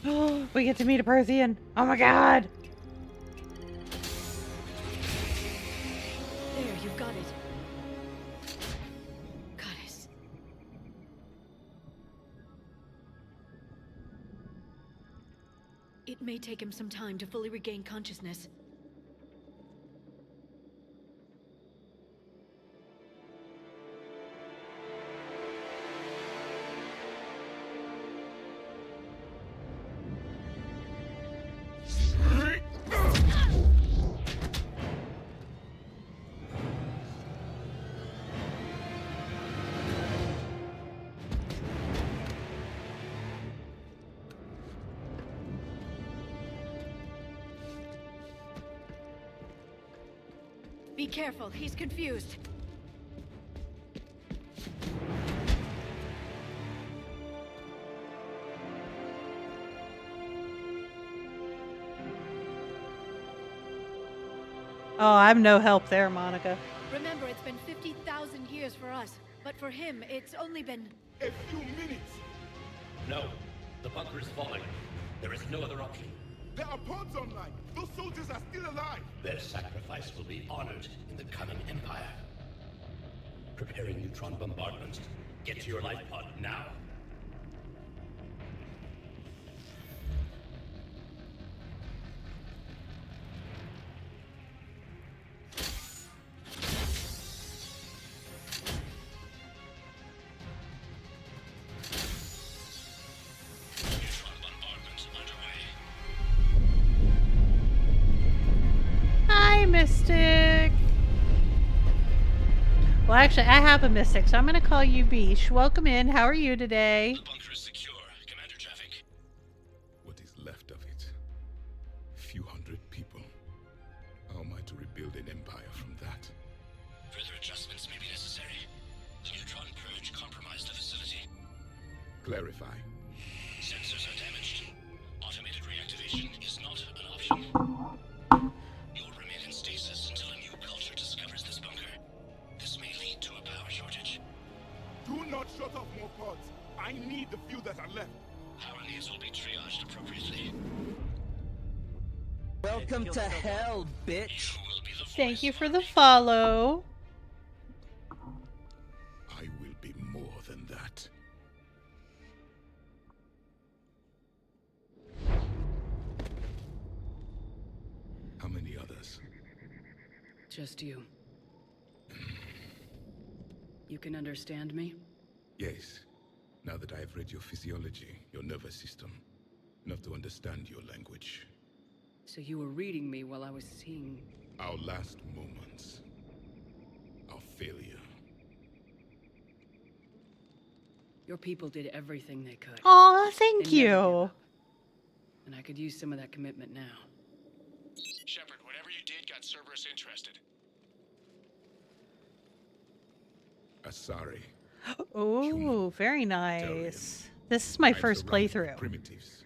Oh, we get to meet a Prothean. Oh my god.
There, you've got it. Goddess. It may take him some time to fully regain consciousness. Be careful, he's confused.
Oh, I'm no help there, Monica.
Remember, it's been 50,000 years for us, but for him, it's only been...
A few minutes!
No. The bunker is falling. There is no other option.
There are pods online! Those soldiers are still alive!
Their sacrifice will be honored in the coming Empire. Preparing neutron bombardment. Get to your life pod now.
Hi, Mystic. Well, actually, I have a Mystic, so I'm going to call you Beesh. Welcome in. How are you today?
The bunker is secure. Commander Traffic.
What is left of it? Few hundred people. How am I to rebuild an empire from that?
Further adjustments may be necessary. The neutron purge compromised the facility.
Clarify.
Sensors are damaged. Automated reactivation is not an option. You'll remain in stasis until a new culture discovers this bunker. This may lead to a power shortage.
Do not shut off more pods. I need the few that are left.
Power needs will be triaged appropriately.
Welcome to hell, bitch.
Thank you for the follow.
I will be more than that. How many others?
Just you. You can understand me?
Yes. Now that I have read your physiology, your nervous system, enough to understand your language.
So you were reading me while I was seeing...
Our last moments. Our failure.
Your people did everything they could.
Aw, thank
They never gave
you.
up. And I could use some of that commitment now.
Shepard, whatever you did got Cerberus interested.
Asari.
Oh, very nice. This is my first playthrough.
Primitives.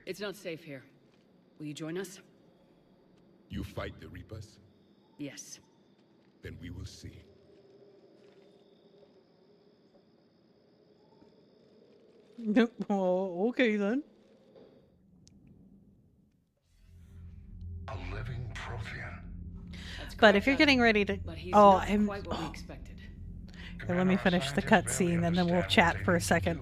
It's not safe here. Will you join us?
You fight the Reapers?
Yes.
Then we will see.
Oh, okay then.
A living Prothean.
But if you're getting ready to...
But he's
Oh,
not
I'm...
quite what we
oh.
expected.
Okay, let me finish the cutscene and then we'll chat for a second.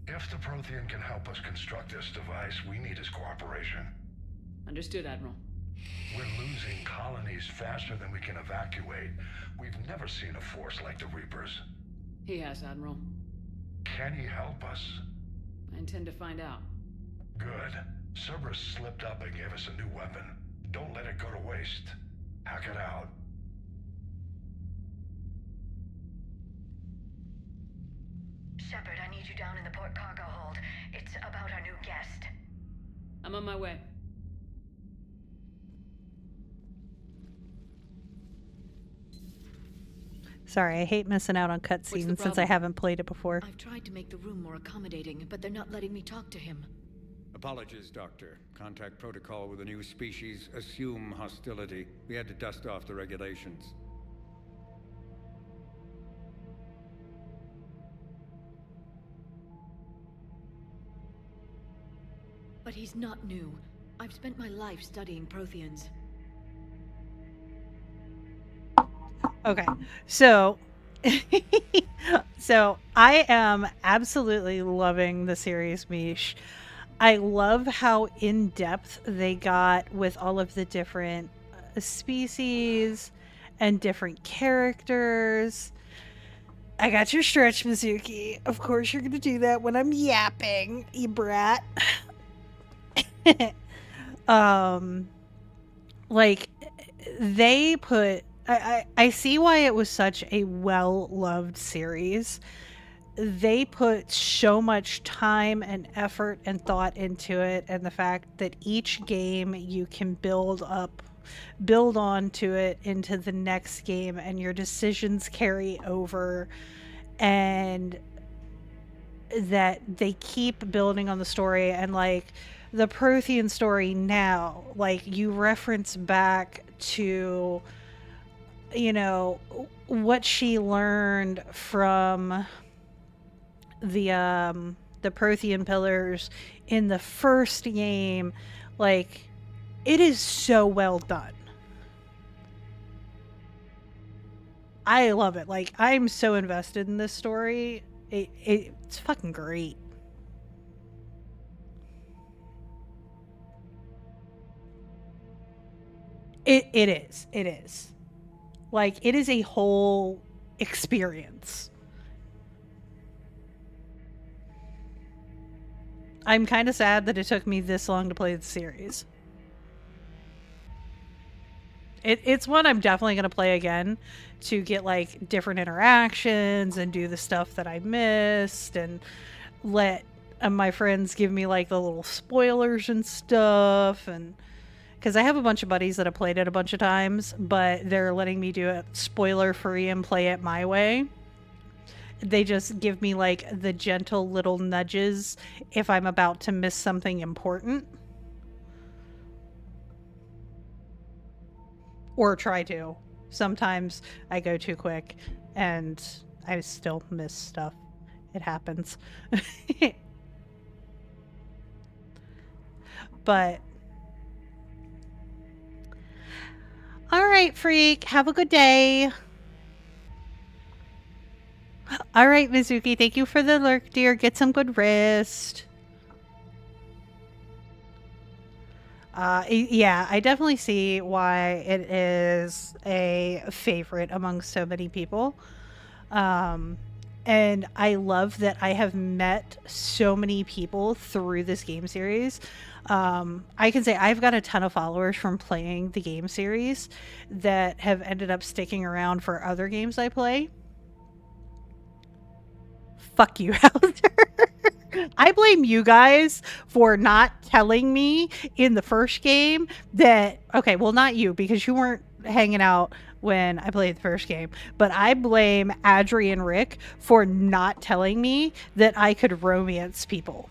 If the Prothean can help us construct this device, we need his cooperation.
Understood, Admiral.
We're losing colonies faster than we can evacuate. We've never seen a force like the Reapers.
He has, Admiral.
Can he help us?
I intend to find out.
Good. Cerberus slipped up and gave us a new weapon. Don't let it go to waste. Hack it out.
Shepard, I need you down in the port cargo hold. It's about our new guest.
I'm on my way.
Sorry, I hate missing out on cutscenes since I
problem?
haven't played it before.
I've tried to make the room more accommodating, but they're not letting me talk to him.
Apologies, Doctor. Contact protocol with a new species. Assume hostility. We had to dust off the regulations.
But he's not new. I've spent my life studying Protheans.
Okay, so so I am absolutely loving the series, Mish. I love how in depth they got with all of the different species and different characters. I got your stretch, Mizuki. Of course, you're gonna do that when I'm yapping, you brat. Like they put. I see why it was such a well-loved series. They put so much time and effort and thought into it, and the fact that each game you can build on to it into the next game, and your decisions carry over, and that they keep building on the story. And like the Prothean story now, like you reference back to, you know, what she learned from the Prothean pillars in the first game. Like, it is so well done. I love it. Like, I'm so invested in this story. It's fucking great. It is. Like, it is a whole experience. I'm kind of sad that it took me this long to play the series. It's one I'm definitely going to play again to get, like, different interactions and do the stuff that I missed and let my friends give me, like, the little spoilers and stuff. And because I have a bunch of buddies that have played it a bunch of times, but they're letting me do it spoiler free and play it my way. They just give me, like, the gentle little nudges if I'm about to miss something important. Or try to. Sometimes I go too quick and I still miss stuff. It happens. But all right, freak. Have a good day. All right, Mizuki. Thank you for the lurk, dear. Get some good rest. Yeah, I definitely see why it is a favorite among so many people. And I love that I have met so many people through this game series. I can say I've got a ton of followers from playing the game series that have ended up sticking around for other games I play. Fuck you, Hauser. I blame you guys for not telling me in the first game that, okay, well, not you, because you weren't hanging out when I played the first game, but I blame Adri and Rick for not telling me that I could romance people.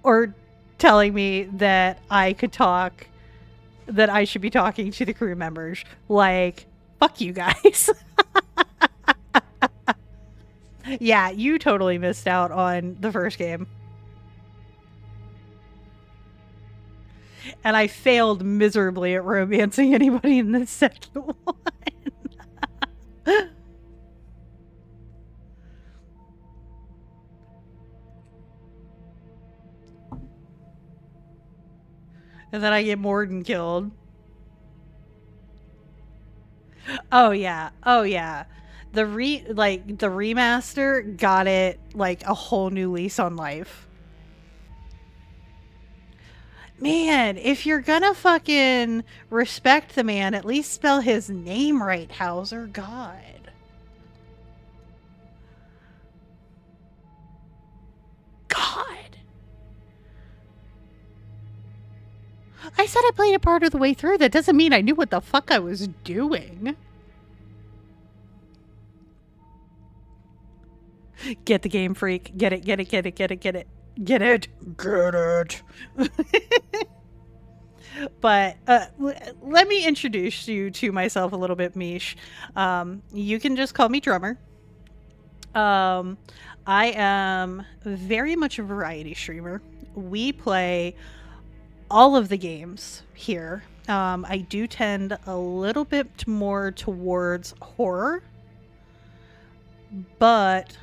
Or telling me that I could talk, that I should be talking to the crew members. Like, fuck you guys. Yeah, you totally missed out on the first game. And I failed miserably at romancing anybody in the second one. And then I get Morden killed. Oh yeah. Oh yeah. The remaster got it like a whole new lease on life. Man, if you're gonna fucking respect the man, at least spell his name right, Hauser. God. I said I played it part of the way through. That doesn't mean I knew what the fuck I was doing. Get the game, freak. Get it, get it, get it, get it, get it. Get it. Get it. But let me introduce you to myself a little bit, Mish. You can just call me Drummer. I am very much a variety streamer. We play all of the games here. I do tend a little bit more towards horror, but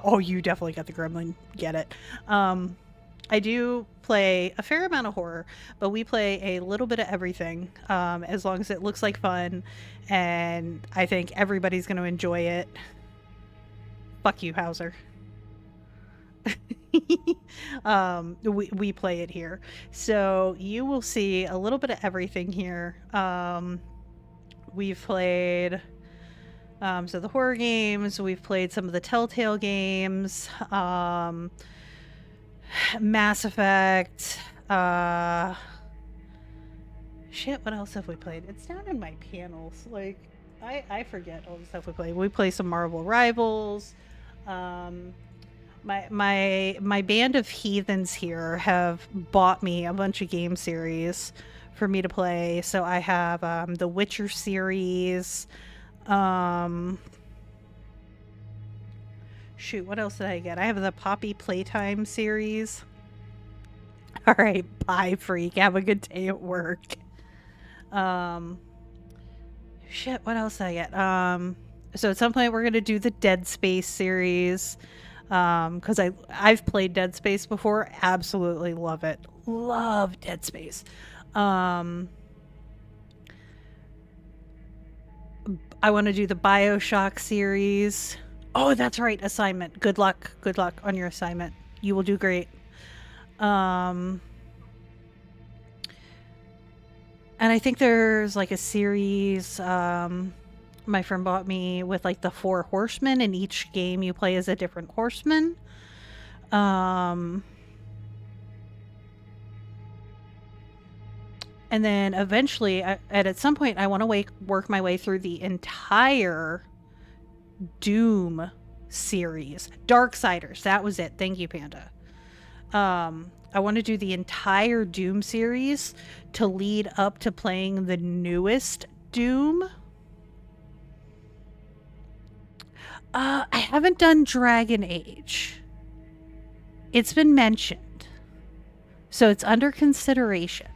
oh, you definitely got the gremlin. Get it. I do play a fair amount of horror, but we play a little bit of everything, as long as it looks like fun, and I think everybody's going to enjoy it. Fuck you, Hauser. We play it here, so you will see a little bit of everything here. We've played so the horror games, we've played some of the Telltale games, Mass Effect, shit, what else have we played? It's down in my panels. Like, I forget all the stuff we played. We play some Marvel Rivals. My band of heathens here have bought me a bunch of game series for me to play. So I have the Witcher series. Shoot, what else did I get? I have the Poppy Playtime series. All right, bye, freak. Have a good day at work. Shit, what else did I get? So at some point we're gonna do the Dead Space series. Because I've played Dead Space before. Absolutely love it. Love Dead Space. I want to do the BioShock series. Oh, that's right. Assignment. Good luck. Good luck on your assignment. You will do great. And I think there's like a series my friend bought me with like the 4 horsemen, and each game you play as a different horseman. And then eventually, at some point, I want to work my way through the entire Doom series. Darksiders, that was it. Thank you, Panda. I want to do the entire Doom series to lead up to playing the newest Doom. I haven't done Dragon Age. It's been mentioned. So it's under consideration.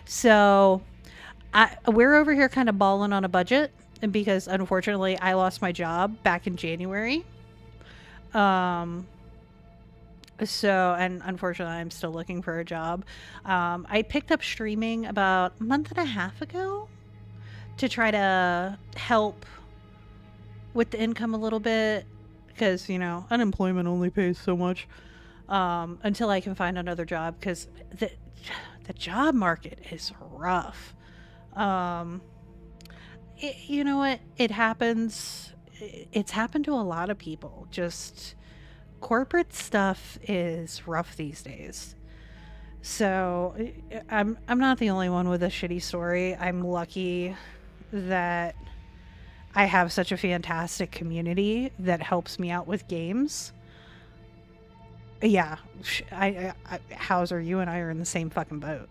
So we're over here kind of balling on a budget because unfortunately I lost my job back in January. And unfortunately I'm still looking for a job. I picked up streaming about a month and a half ago to try to help with the income a little bit because, you know, unemployment only pays so much until I can find another job because the job market is rough. You know what? It happens. It's happened to a lot of people. Just corporate stuff is rough these days. So I'm not the only one with a shitty story. I'm lucky that I have such a fantastic community that helps me out with games. Yeah, Hauser, you and I are in the same fucking boat.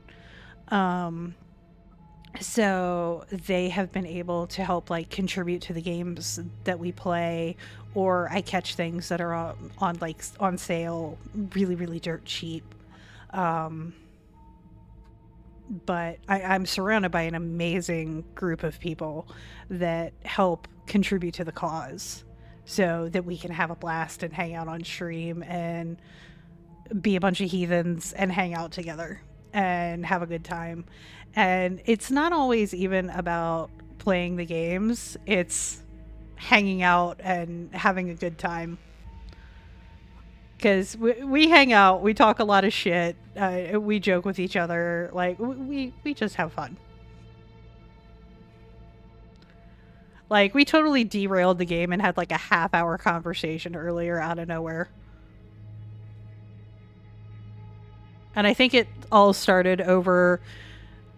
So they have been able to help like contribute to the games that we play, or I catch things that are on sale really, really dirt cheap. But I'm surrounded by an amazing group of people that help contribute to the cause so that we can have a blast and hang out on stream and be a bunch of heathens and hang out together and have a good time. And it's not always even about playing the games. It's hanging out and having a good time. Because we hang out, we talk a lot of shit, we joke with each other, like, we just have fun. Like, we totally derailed the game and had like a half-hour conversation earlier out of nowhere. And I think it all started over,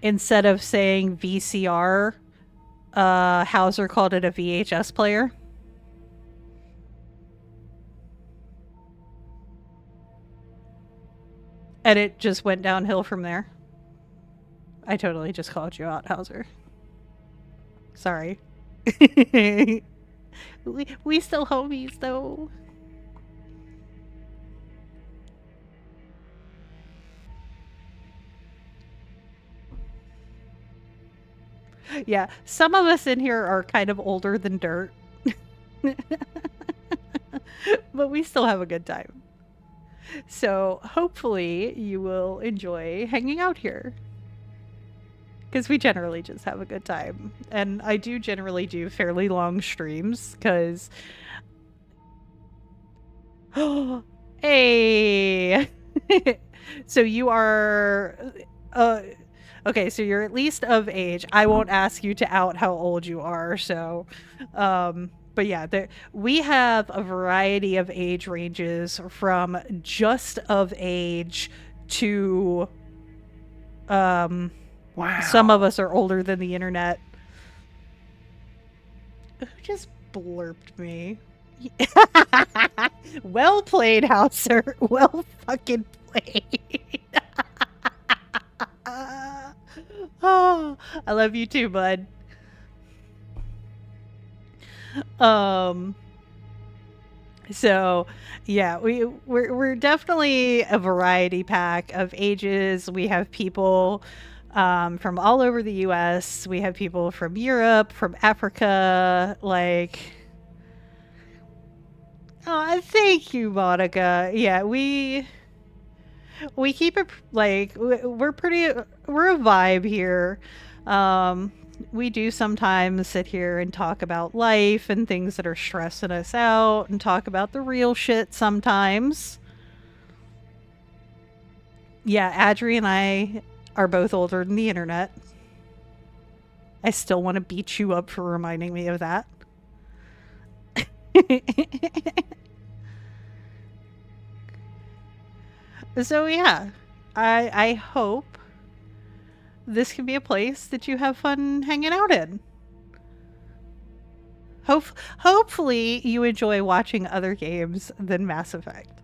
instead of saying VCR, Hauser called it a VHS player. And it just went downhill from there. I totally just called you out, Hauser. Sorry. we still homies, though. Yeah, some of us in here are kind of older than dirt. But we still have a good time. So hopefully you will enjoy hanging out here. Because we generally just have a good time. And I do generally do fairly long streams because... Hey! So you are... okay, so you're at least of age. I won't ask you to out how old you are, so... But yeah, we have a variety of age ranges from just of age to... Wow. Some of us are older than the internet. Who just blurped me? Well played, Hauser. Well fucking played. Oh, I love you too, bud. So yeah, we're definitely a variety pack of ages. We have people from all over the US. We have people from Europe, from Africa, like oh, thank you, Monica. Yeah, we keep it like we're a vibe here. We do sometimes sit here and talk about life and things that are stressing us out and talk about the real shit sometimes. Yeah, Adri and I are both older than the internet. I still want to beat you up for reminding me of that. So yeah, I hope this can be a place that you have fun hanging out in. Hopefully you enjoy watching other games than Mass Effect.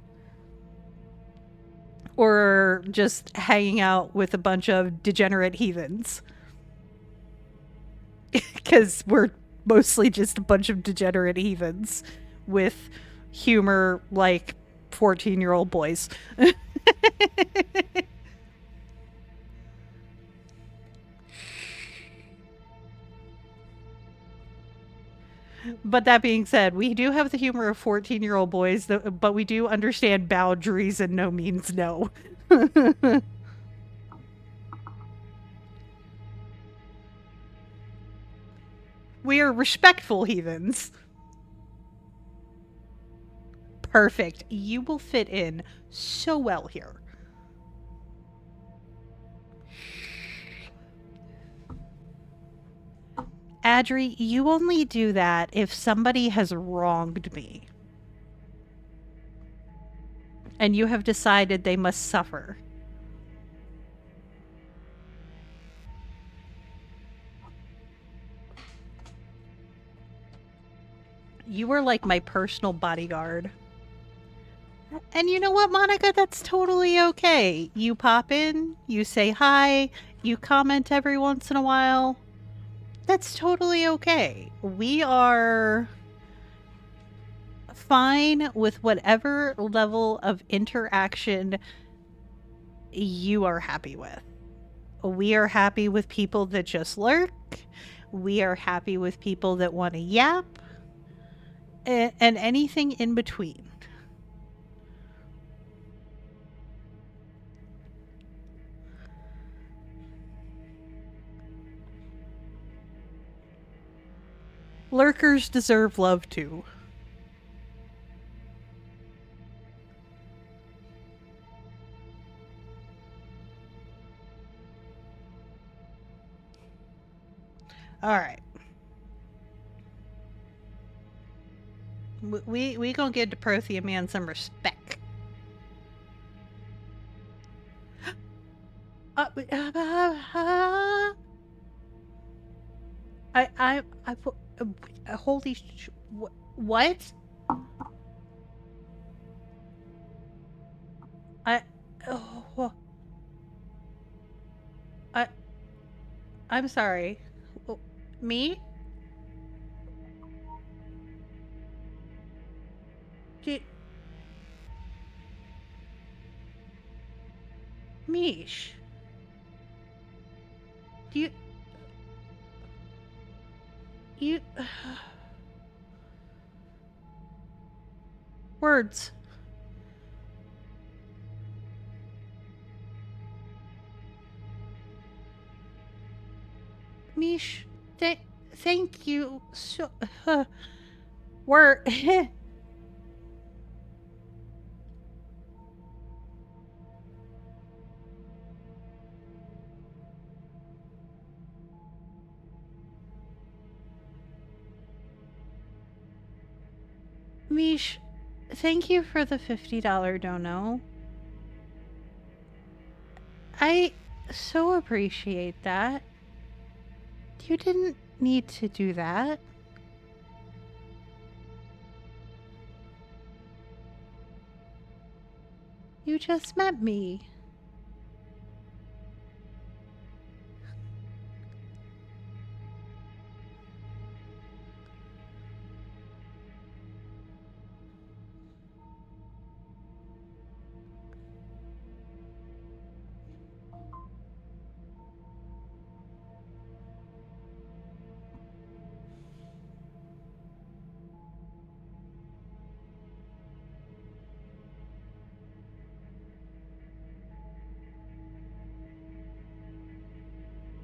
Or just hanging out with a bunch of degenerate heathens. Because we're mostly just a bunch of degenerate heathens with humor like 14-year-old boys. But that being said, we do have the humor of 14-year-old boys, but we do understand boundaries and no means no. We are respectful heathens. Perfect. You will fit in so well here. Adri, you only do that if somebody has wronged me. And you have decided they must suffer. You are like my personal bodyguard. And you know what, Monica? That's totally okay. You pop in, you say hi, you comment every once in a while. That's totally okay. We are fine with whatever level of interaction you are happy with. We are happy with people that just lurk. We are happy with people that want to yap. And anything in between. Lurkers deserve love too. All right. We gonna give the Prothean man some respect. Holy what? I'm sorry. Me? Mish. Do you words. Mish, thank you so word. Mish, thank you for the $50 dono. I so appreciate that. You didn't need to do that. You just met me.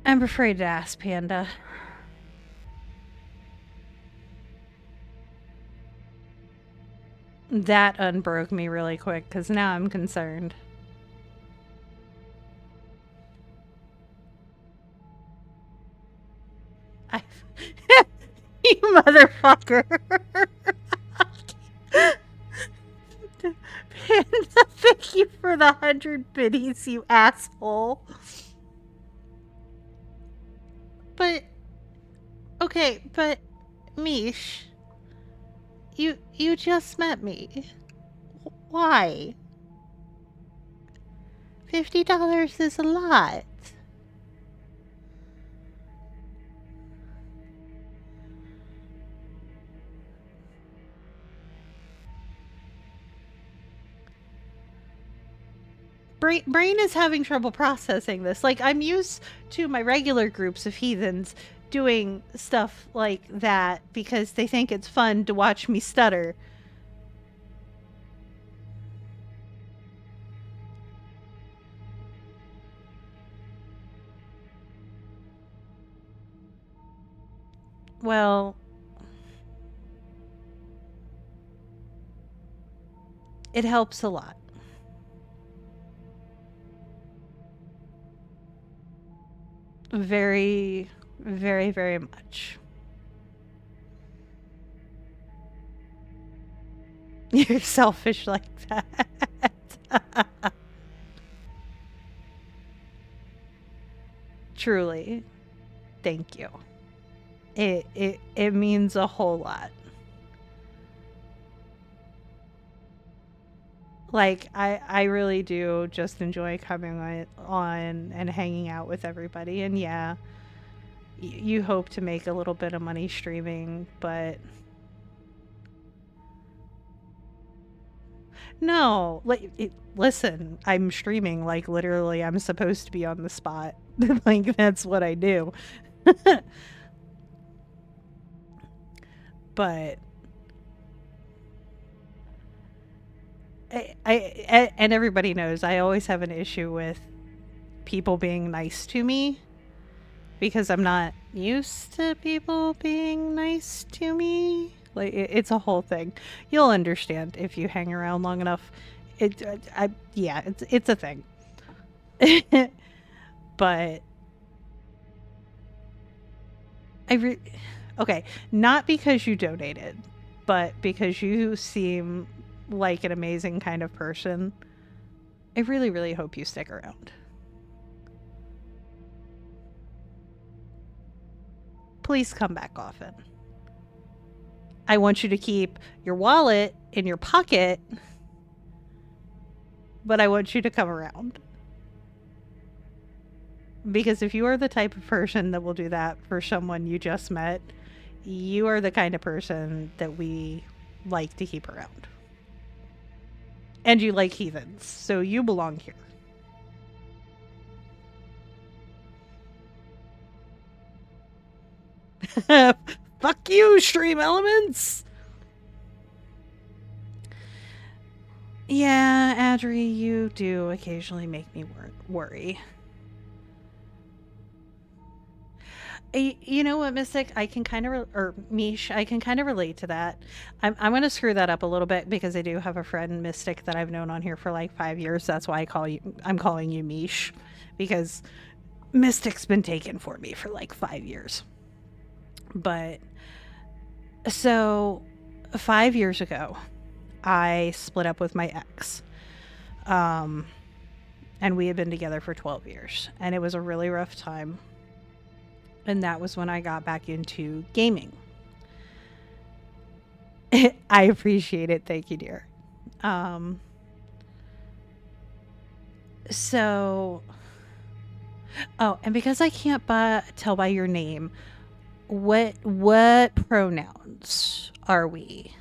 I'm afraid to ask, Panda. That unbroke me really quick, because now I'm concerned. You motherfucker. Panda, thank you for the 100 biddies, you asshole. But, okay, but, Mish, you just met me. Why? $50 is a lot. Brain is having trouble processing this. Like, I'm used to my regular groups of heathens doing stuff like that because they think it's fun to watch me stutter. Well, it helps a lot. Very, very, very much. You're selfish like that. Truly. Thank you. It means a whole lot. Like, I really do just enjoy coming on and hanging out with everybody. And yeah, you hope to make a little bit of money streaming, but no, listen, I'm streaming, like, literally I'm supposed to be on the spot. Like, that's what I do. But and everybody knows I always have an issue with people being nice to me because I'm not used to people being nice to me. Like, it's a whole thing. You'll understand if you hang around long enough. Yeah, it's a thing. But okay, not because you donated, but because you seem like an amazing kind of person. I really, really hope you stick around. Please come back often. I want you to keep your wallet in your pocket, but I want you to come around. Because if you are the type of person that will do that for someone you just met, you are the kind of person that we like to keep around. And you like heathens, so you belong here. Fuck you, Stream Elements! Yeah, Adri, you do occasionally make me worry. You know what, Mystic? I can kind of, or Mish, I can kind of relate to that. I'm going to screw that up a little bit because I do have a friend, Mystic, that I've known on here for like 5 years. That's why I'm calling you Mish, because Mystic's been taken for me for like 5 years. But so 5 years ago, I split up with my ex. And we had been together for 12 years, and it was a really rough time. And that was when I got back into gaming. I appreciate it. Thank you, dear. So, oh, and because I can't tell by your name, what pronouns are we?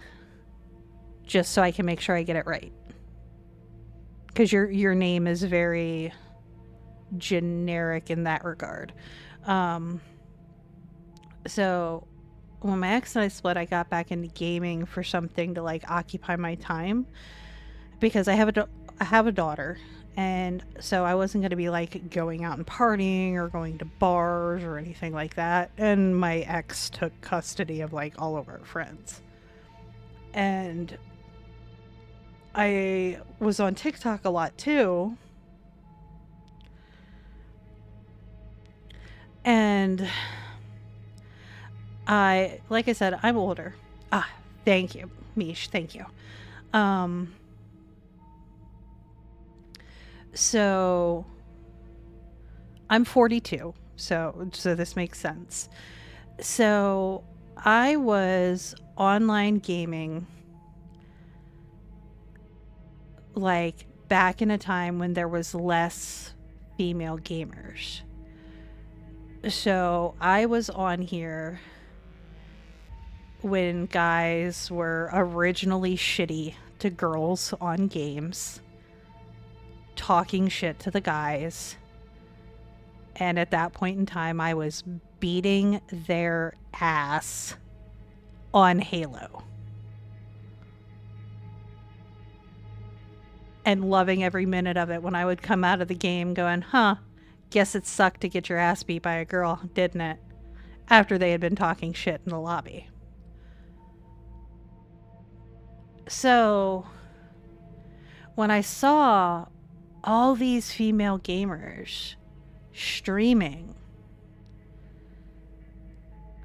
Just so I can make sure I get it right. Because your name is very generic in that regard. So when my ex and I split, I got back into gaming for something to like occupy my time, because I have a daughter, and so I wasn't going to be like going out and partying or going to bars or anything like that. And my ex took custody of like all of our friends, and I was on TikTok a lot too. And like I said, I'm older. Thank you, Mish. Thank you. So I'm 42. So this makes sense. So I was online gaming like back in a time when there was less female gamers. So I was on here when guys were originally shitty to girls on games, talking shit to the guys. And at that point in time, I was beating their ass on Halo. And loving every minute of it when I would come out of the game going, guess it sucked to get your ass beat by a girl, didn't it? After they had been talking shit in the lobby. So, when I saw all these female gamers streaming,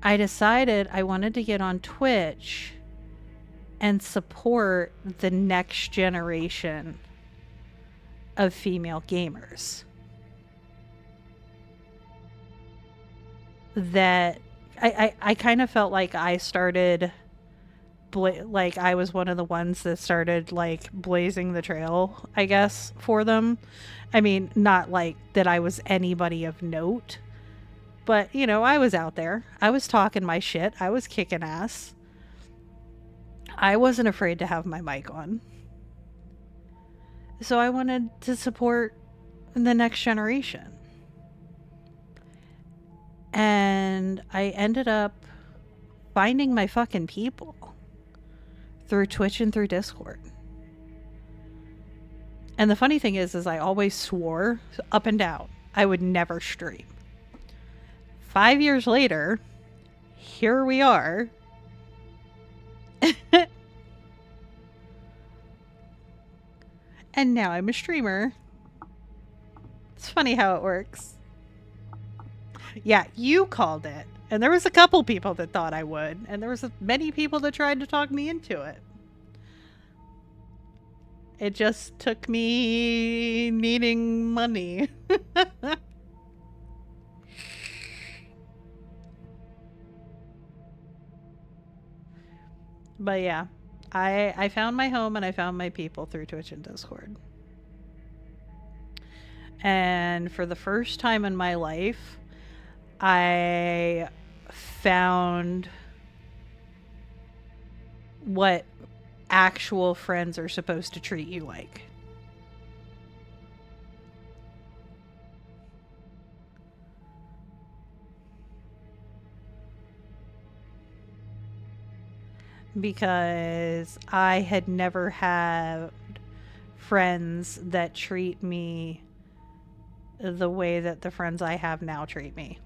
I decided I wanted to get on Twitch and support the next generation of female gamers. That I kind of felt like I started like I was one of the ones that started like blazing the trail, I guess, for them. I mean, not like that I was anybody of note, but you know, I was out there. I was talking my shit. I was kicking ass. I wasn't afraid to have my mic on. So I wanted to support the next generation. And I ended up finding my fucking people through Twitch and through Discord. And the funny thing is I always swore up and down I would never stream. 5 years later, here we are. And now I'm a streamer. It's funny how it works. Yeah, you called it. And there was a couple people that thought I would. And there was many people that tried to talk me into it. It just took me needing money. But yeah, I found my home and I found my people through Twitch and Discord. And for the first time in my life, I found what actual friends are supposed to treat you like. Because I had never had friends that treat me the way that the friends I have now treat me.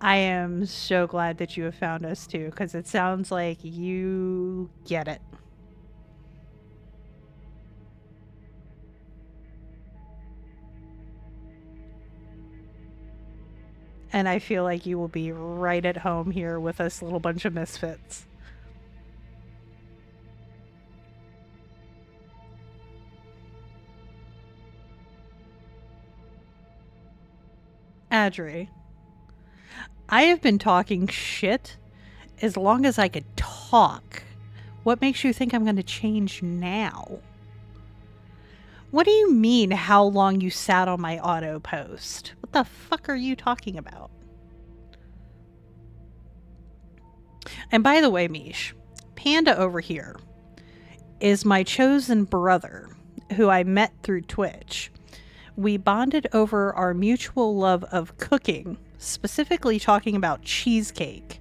I am so glad that you have found us too, because it sounds like you get it. And I feel like you will be right at home here with us little bunch of misfits. Adri, I have been talking shit as long as I could talk What makes you think I'm going to change now? What do you mean how long you sat on my auto post? What the fuck are you talking about? And by the way, Mish, Panda over here is my chosen brother who I met through Twitch. We bonded over our mutual love of cooking, specifically talking about cheesecake,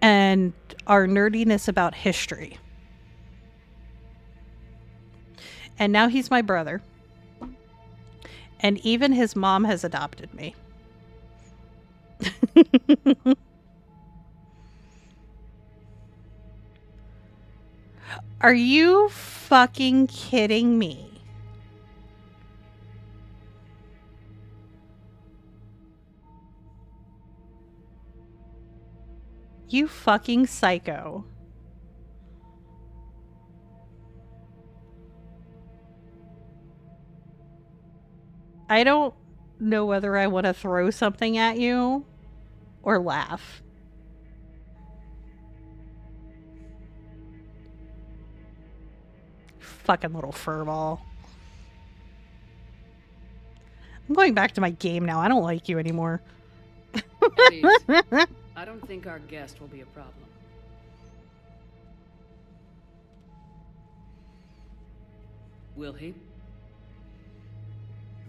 and our nerdiness about history. And now he's my brother. And even his mom has adopted me. Are you fucking kidding me? You fucking psycho. I don't know whether I want to throw something at you or laugh. Fucking little furball. I'm going back to my game now. I don't like you anymore.
At ease. I don't think our guest will be a problem. Will he?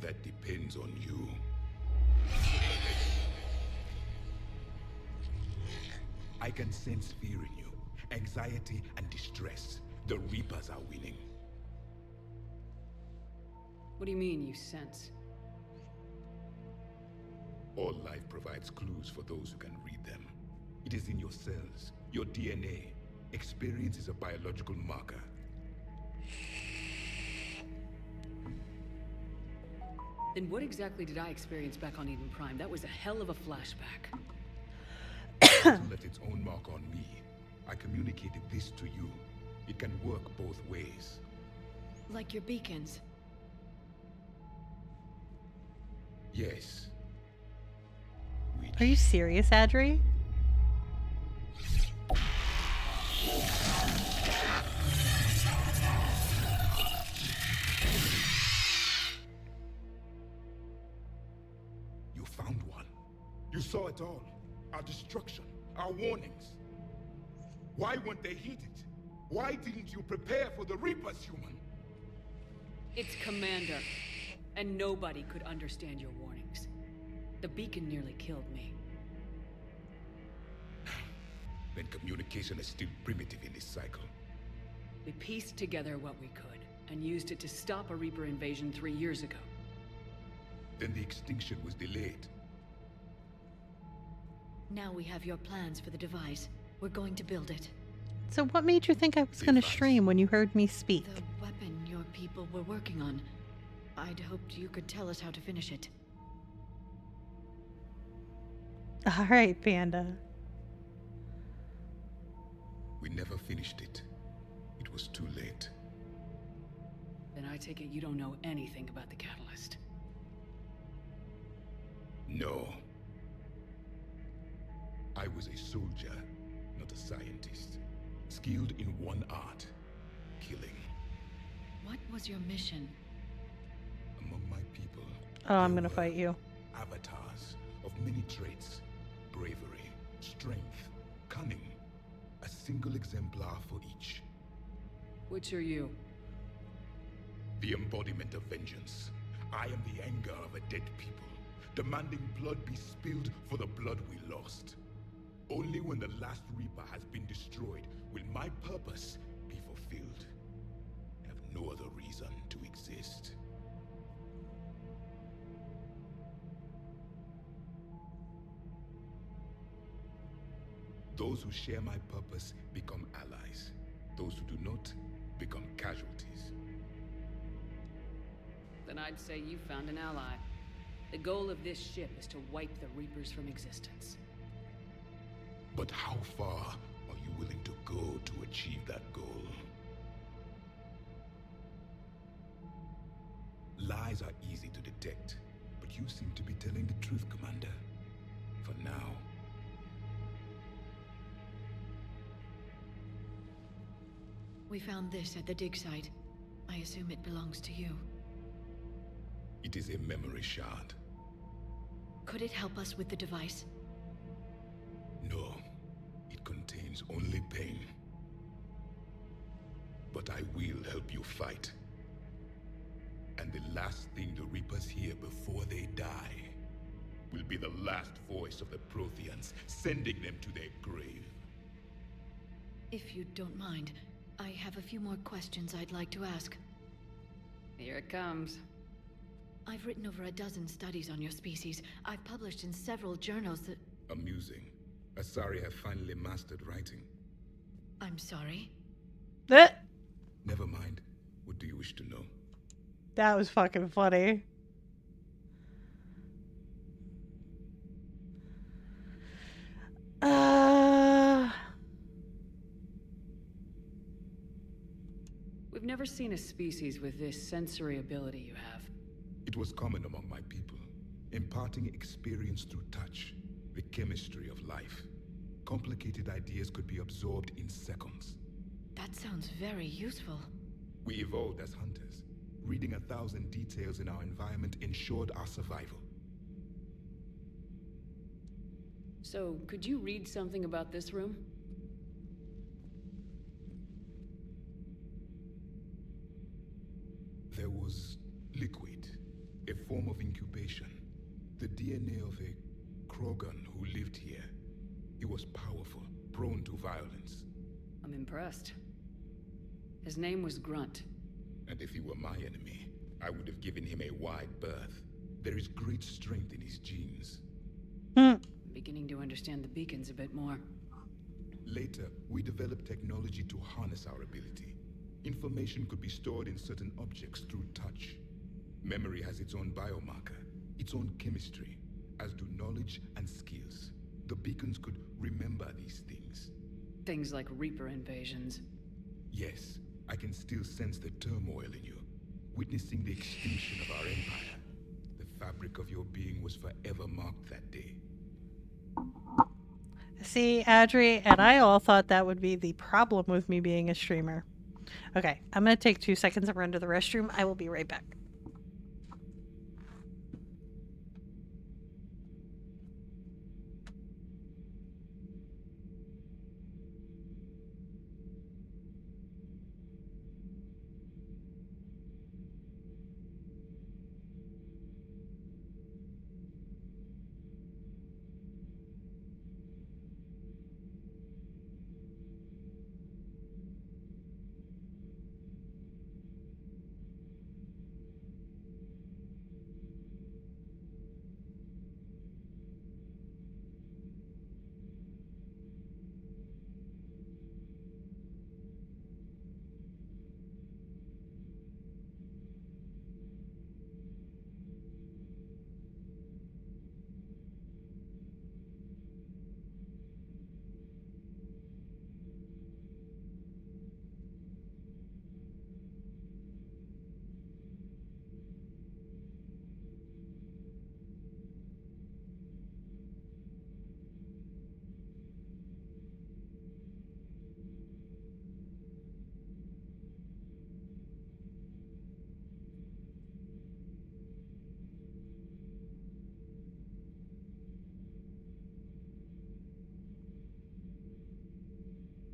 That depends on you. I can sense fear in you, anxiety and distress. The Reapers are winning.
What do you mean, you sense?
All life provides clues for those who can read them. It is in your cells, your DNA. Experience is a biological marker.
Then what exactly did I experience back on Eden Prime? That was a hell of a flashback.
It left its own mark on me. I communicated this to you. It can work both ways.
Like your beacons.
Yes.
Are you serious, Adri?
You found one. You saw it all. Our destruction, our warnings. Why weren't they heeded? Why didn't you prepare for the Reapers, human?
It's Commander, and nobody could understand your warnings. The beacon nearly killed me.
Then communication is still primitive in this cycle.
We pieced together what we could, and used it to stop a Reaper invasion 3 years ago.
Then the extinction was delayed.
Now we have your plans for the device. We're going to build it.
So what made you think I was going to stream when you heard me speak?
The weapon your people were working on. I'd hoped you could tell us how to finish it.
All right, Panda.
We never finished it. It was too late.
Then I take it you don't know anything about the catalyst.
No. I was a soldier, not a scientist. Skilled in one art, killing.
What was your mission?
Among my people.
Oh, I'm gonna fight you.
Avatars of many traits. Bravery, strength, cunning. A single exemplar for each.
Which are you?
The embodiment of vengeance. I am the anger of a dead people, demanding blood be spilled for the blood we lost. Only when the last Reaper has been destroyed will my purpose be fulfilled. I have no other reason to exist. Those who share my purpose become allies. Those who do not become casualties.
Then I'd say you found an ally. The goal of this ship is to wipe the Reapers from existence.
But how far are you willing to go to achieve that goal? Lies are easy to detect, but you seem to be telling the truth, Commander. For now.
We found this at the dig site. I assume it belongs to you.
It is a memory shard.
Could it help us with the device?
No, it contains only pain. But I will help you fight. And the last thing the Reapers hear before they die will be the last voice of the Protheans, sending them to their grave.
If you don't mind, I have a few more questions I'd like to ask.
Here it comes.
I've written over a dozen studies on your species. I've published in several journals that...
Amusing. Asari have finally mastered writing.
I'm sorry?
Never mind. What do you wish to know?
That was fucking funny.
We've never seen a species with this sensory ability you have.
It was common among my people, imparting experience through touch, the chemistry of life. Complicated ideas could be absorbed in seconds.
That sounds very useful.
We evolved as hunters. Reading 1,000 details in our environment ensured our survival.
So, could you read something about this room?
There was liquid, a form of incubation. The DNA of a Krogan who lived here. He was powerful, prone to violence.
I'm impressed. His name was Grunt.
And if he were my enemy, I would have given him a wide berth. There is great strength in his genes.
I'm beginning to understand the beacons a bit more.
Later, we developed technology to harness our ability. Information could be stored in certain objects through touch. Memory has its own biomarker, its own chemistry, as do knowledge and skills. The beacons could remember these things.
Things like Reaper invasions.
Yes, I can still sense the turmoil in you, witnessing the extinction of our empire. The fabric of your being was forever marked that day.
See, Adri and I all thought that would be the problem with me being a streamer. Okay, I'm going to take 2 seconds and run to the restroom. I will be right back.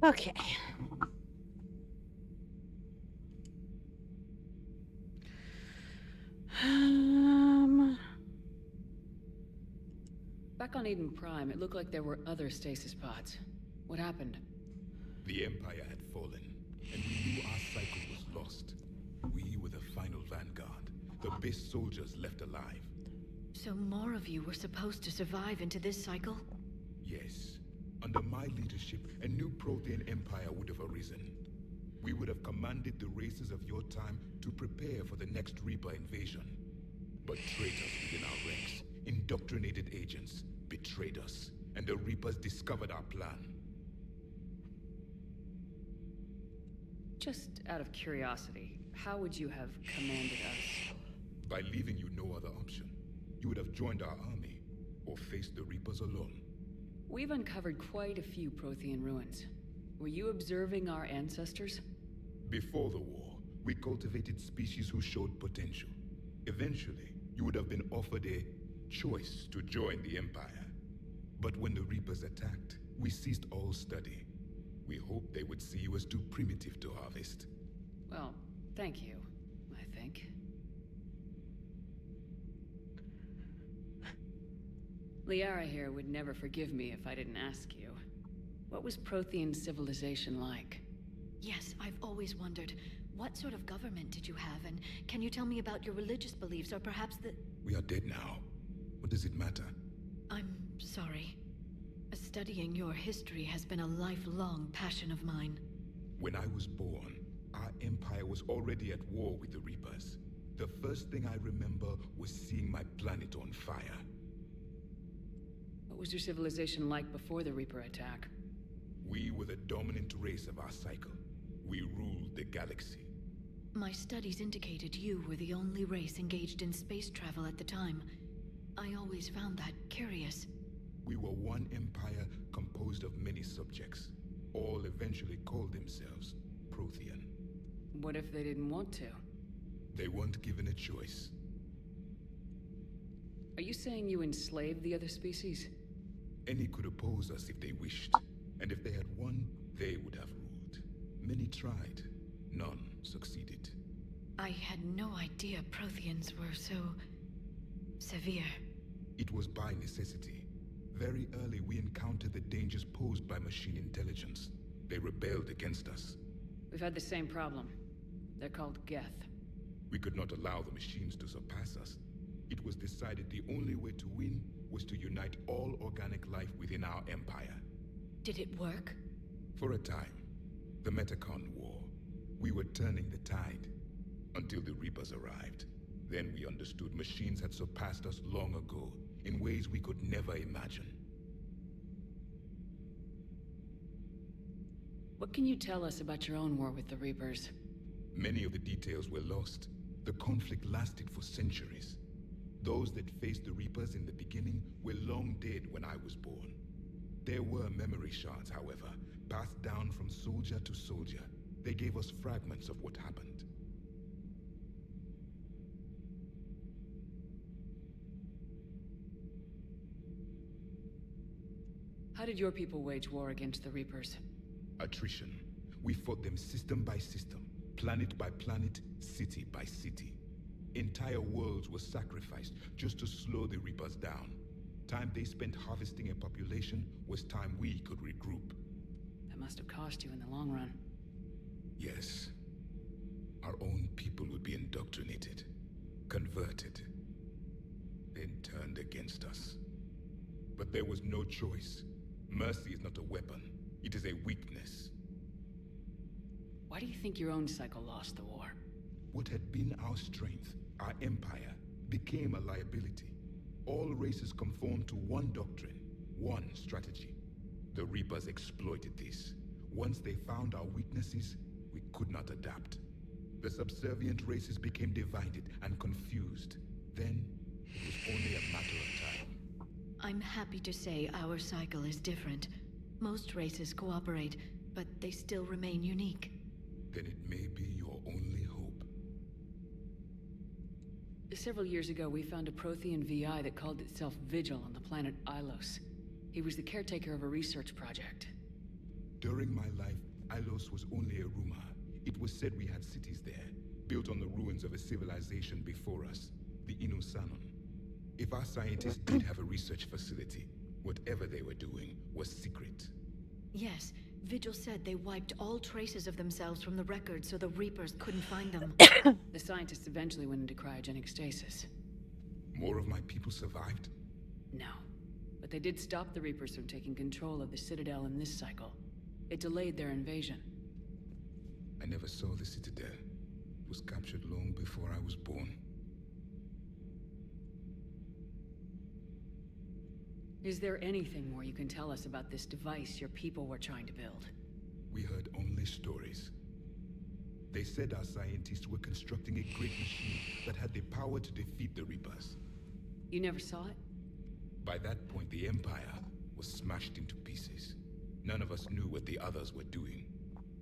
Okay.
Back on Eden Prime, it looked like there were other stasis pods. What happened?
The Empire had fallen, and we knew our cycle was lost. We were the final vanguard, the best soldiers left alive.
So more of you were supposed to survive into this cycle?
Yes. Under my leadership, a new Prothean empire would have arisen. We would have commanded the races of your time to prepare for the next Reaper invasion. But traitors within our ranks, indoctrinated agents, betrayed us, and the Reapers discovered our plan.
Just out of curiosity, how would you have commanded us?
By leaving you no other option. You would have joined our army, or faced the Reapers alone.
We've uncovered quite a few Prothean ruins. Were you observing our ancestors?
Before the war, we cultivated species who showed potential. Eventually, you would have been offered a choice to join the Empire. But when the Reapers attacked, we ceased all study. We hoped they would see you as too primitive to harvest.
Well, thank you, I think. Liara here would never forgive me if I didn't ask you. What was Prothean civilization like?
Yes, I've always wondered, what sort of government did you have, and can you tell me about your religious beliefs, or perhaps the...
We are dead now. What does it matter?
I'm sorry. Studying your history has been a lifelong passion of mine.
When I was born, our empire was already at war with the Reapers. The first thing I remember was seeing my planet on fire.
What was your civilization like before the Reaper attack?
We were the dominant race of our cycle. We ruled the galaxy.
My studies indicated you were the only race engaged in space travel at the time. I always found that curious.
We were one empire composed of many subjects. All eventually called themselves Prothean.
What if they didn't want to?
They weren't given a choice.
Are you saying you enslaved the other species?
Any could oppose us if they wished. And if they had won, they would have ruled. Many tried. None succeeded.
I had no idea Protheans were so... severe.
It was by necessity. Very early, we encountered the dangers posed by machine intelligence. They rebelled against us.
We've had the same problem. They're called Geth.
We could not allow the machines to surpass us. It was decided the only way to win was to unite all organic life within our empire.
Did it work?
For a time. The Metacon War. We were turning the tide. Until the Reapers arrived. Then we understood machines had surpassed us long ago, in ways we could never imagine.
What can you tell us about your own war with the Reapers?
Many of the details were lost. The conflict lasted for centuries. Those that faced the Reapers in the beginning were long dead when I was born. There were memory shards, however, passed down from soldier to soldier. They gave us fragments of what happened.
How did your people wage war against the Reapers?
Attrition. We fought them system by system, planet by planet, city by city. Entire worlds were sacrificed just to slow the Reapers down. Time they spent harvesting a population was time we could regroup.
That must have cost you in the long run.
Yes. Our own people would be indoctrinated, converted, then turned against us. But there was no choice. Mercy is not a weapon. It is a weakness.
Why do you think your own cycle lost the war?
What had been our strength, our empire, became a liability. All races conformed to one doctrine, one strategy. The Reapers exploited this. Once they found our weaknesses, we could not adapt. The subservient races became divided and confused. Then, it was only a matter of time.
I'm happy to say our cycle is different. Most races cooperate, but they still remain unique.
Then it may be your only hope.
Several years ago, we found a Prothean VI that called itself Vigil on the planet Ilos. He was the caretaker of a research project.
During my life, Ilos was only a rumor. It was said we had cities there, built on the ruins of a civilization before us, the Inusanon. If our scientists did have a research facility, whatever they were doing was secret.
Yes, Vigil said they wiped all traces of themselves from the records so the Reapers couldn't find them.
The scientists eventually went into cryogenic stasis.
More of my people survived?
No. But they did stop the Reapers from taking control of the Citadel in this cycle. It delayed their invasion.
I never saw the Citadel. It was captured long before I was born.
Is there anything more you can tell us about this device your people were trying to build?
We heard only stories. They said our scientists were constructing a great machine that had the power to defeat the Reapers.
You never saw it?
By that point, the Empire was smashed into pieces. None of us knew what the others were doing.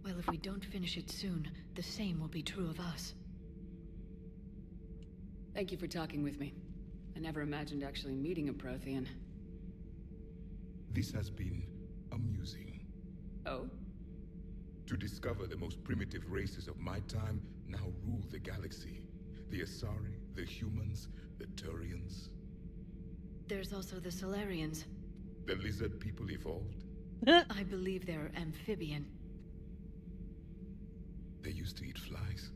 Well, if we don't finish it soon, the same will be true of us.
Thank you for talking with me. I never imagined actually meeting a Prothean.
This has been amusing.
Oh?
To discover the most primitive races of my time now rule the galaxy. The Asari, the humans, the Turians.
There's also the Solarians.
The lizard people evolved.
I believe they're amphibian.
They used to eat flies.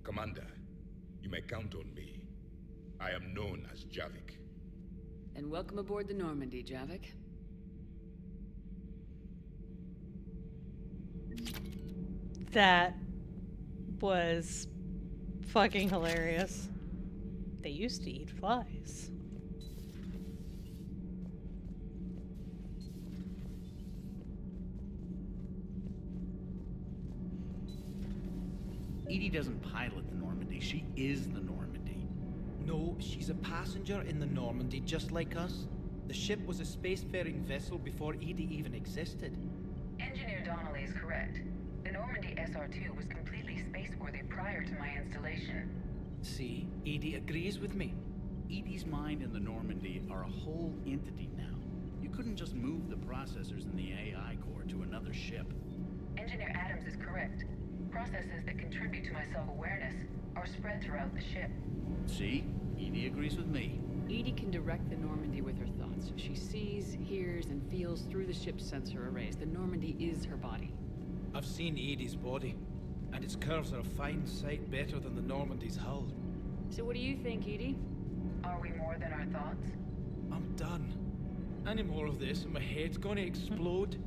Commander, you may count on me. I am known as Javik.
And welcome aboard the Normandy, Javik.
That was fucking hilarious. They used to eat flies.
EDI doesn't pilot the Normandy, she is the Normandy.
No, she's a passenger in the Normandy, just like us. The ship was a spacefaring vessel before EDI even existed.
Engineer Donnelly is correct. The Normandy SR-2 was completely spaceworthy prior to my installation.
See, EDI agrees with me.
EDI's mind and the Normandy are a whole entity now. You couldn't just move the processors in the AI core to another ship.
Engineer Adams is correct. Processes that contribute to my self-awareness are spread throughout the ship.
See? EDI agrees with me.
EDI can direct the Normandy with her thoughts. She sees, hears, and feels through the ship's sensor arrays. The Normandy is her body.
I've seen EDI's body, and its curves are a fine sight better than the Normandy's hull.
So what do you think, EDI?
Are we more than our thoughts?
I'm done. Any more of this and my head's gonna explode.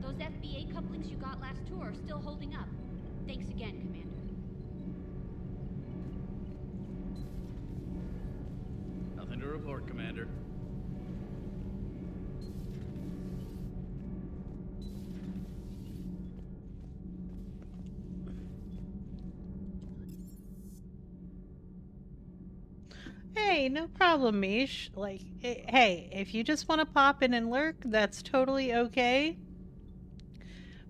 Those FBA couplings you got last tour are still holding up. Thanks again, Commander.
Nothing to report, Commander.
Hey, no problem, Mish. Like, hey, if you just want to pop in and lurk, that's totally okay.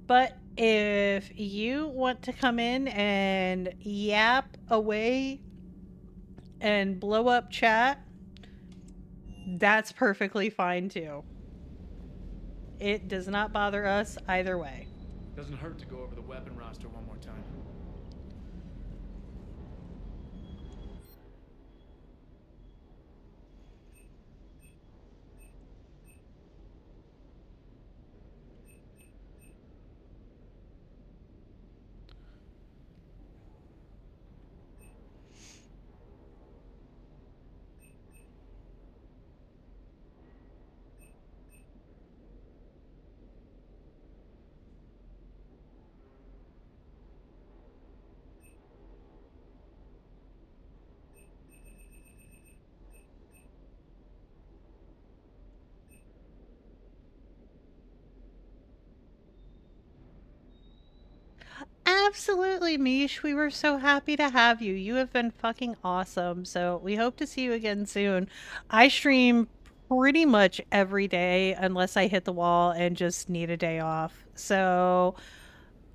But if you want to come in and yap away and blow up chat, that's perfectly fine too. It does not bother us either way.
Doesn't hurt to go over the weapon roster one more time.
Absolutely, Mish. We were so happy to have you. You have been fucking awesome. So we hope to see you again soon. I stream pretty much every day unless I hit the wall and just need a day off. So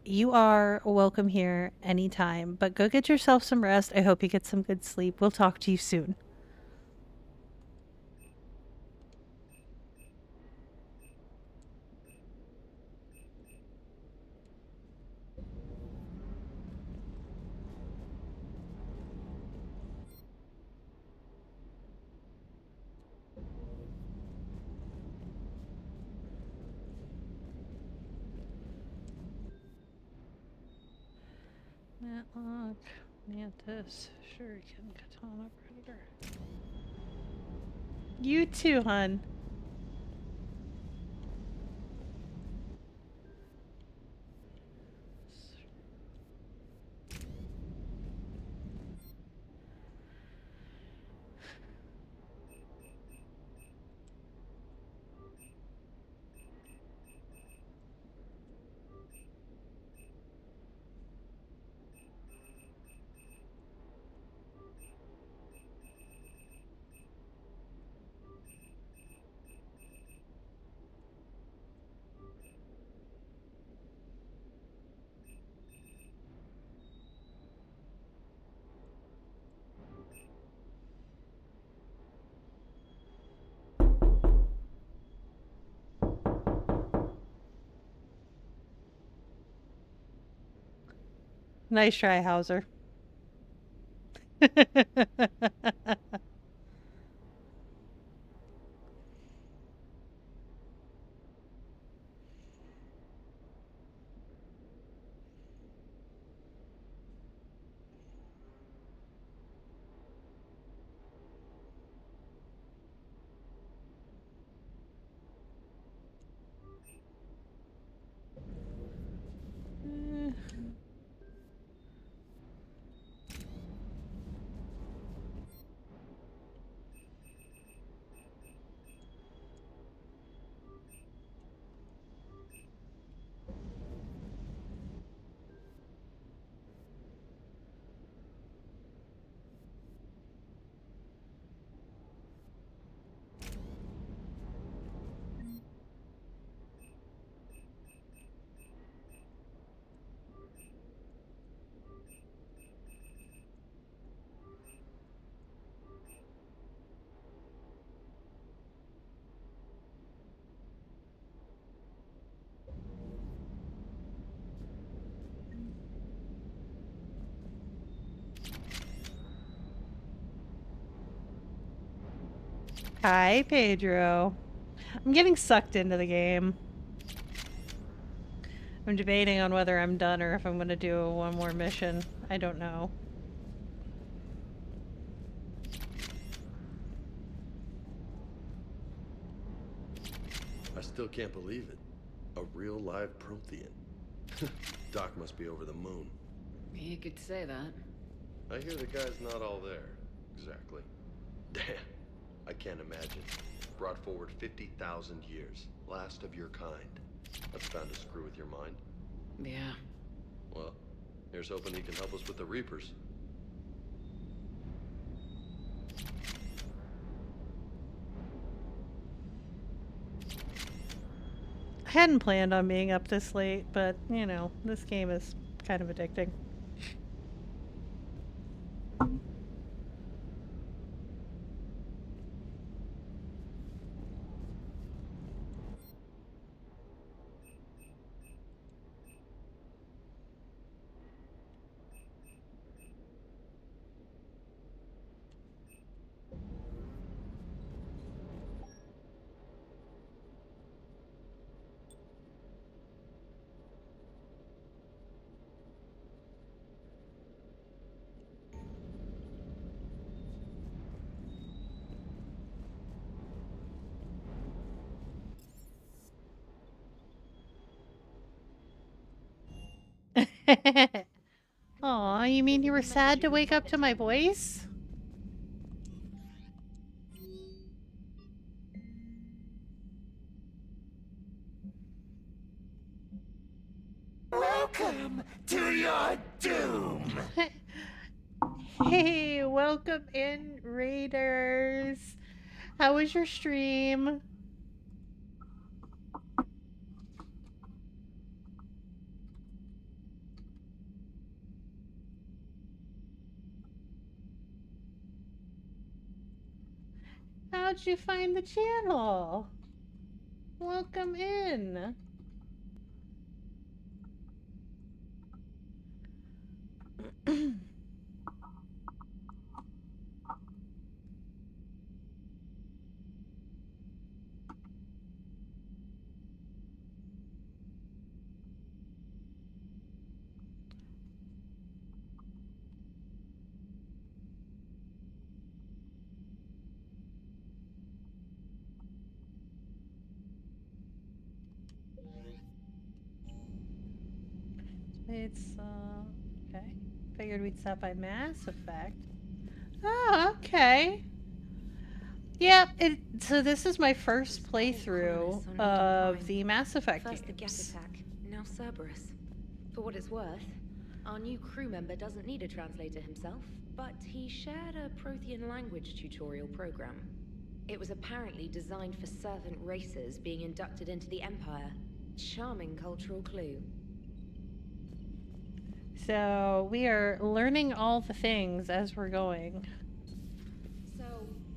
you are welcome here anytime. But go get yourself some rest. I hope you get some good sleep. We'll talk to you soon. Matlock, Mantis, Shuriken, Katana, Predator. You too, hun. Nice try, Hauser. Hi, Pedro. I'm getting sucked into the game. I'm debating on whether I'm done or if I'm going to do one more mission. I don't know.
I still can't believe it. A real live Prothean. Doc must be over the moon.
You could say that.
I hear the guy's not all there. Exactly. Damn. I can't imagine. Brought forward 50,000 years. Last of your kind. That's bound to screw with your mind.
Yeah.
Well, here's hoping he can help us with the Reapers.
I hadn't planned on being up this late, but, you know, this game is kind of addicting. Aw, you mean you were sad to wake up to my voice?
Welcome to your doom!
Hey, welcome in, Raiders. How was your stream? How'd you find the channel? Welcome in. It's, okay. Figured we'd stop by Mass Effect. Oh, okay. Yep, so this is my first playthrough of the Mass Effect
First the
games.
Geth attack, now Cerberus. For what it's worth, our new crew member doesn't need a translator himself, but he shared a Prothean language tutorial program. It was apparently designed for servant races being inducted into the Empire. Charming cultural clue.
So we are learning all the things as we're going.
So,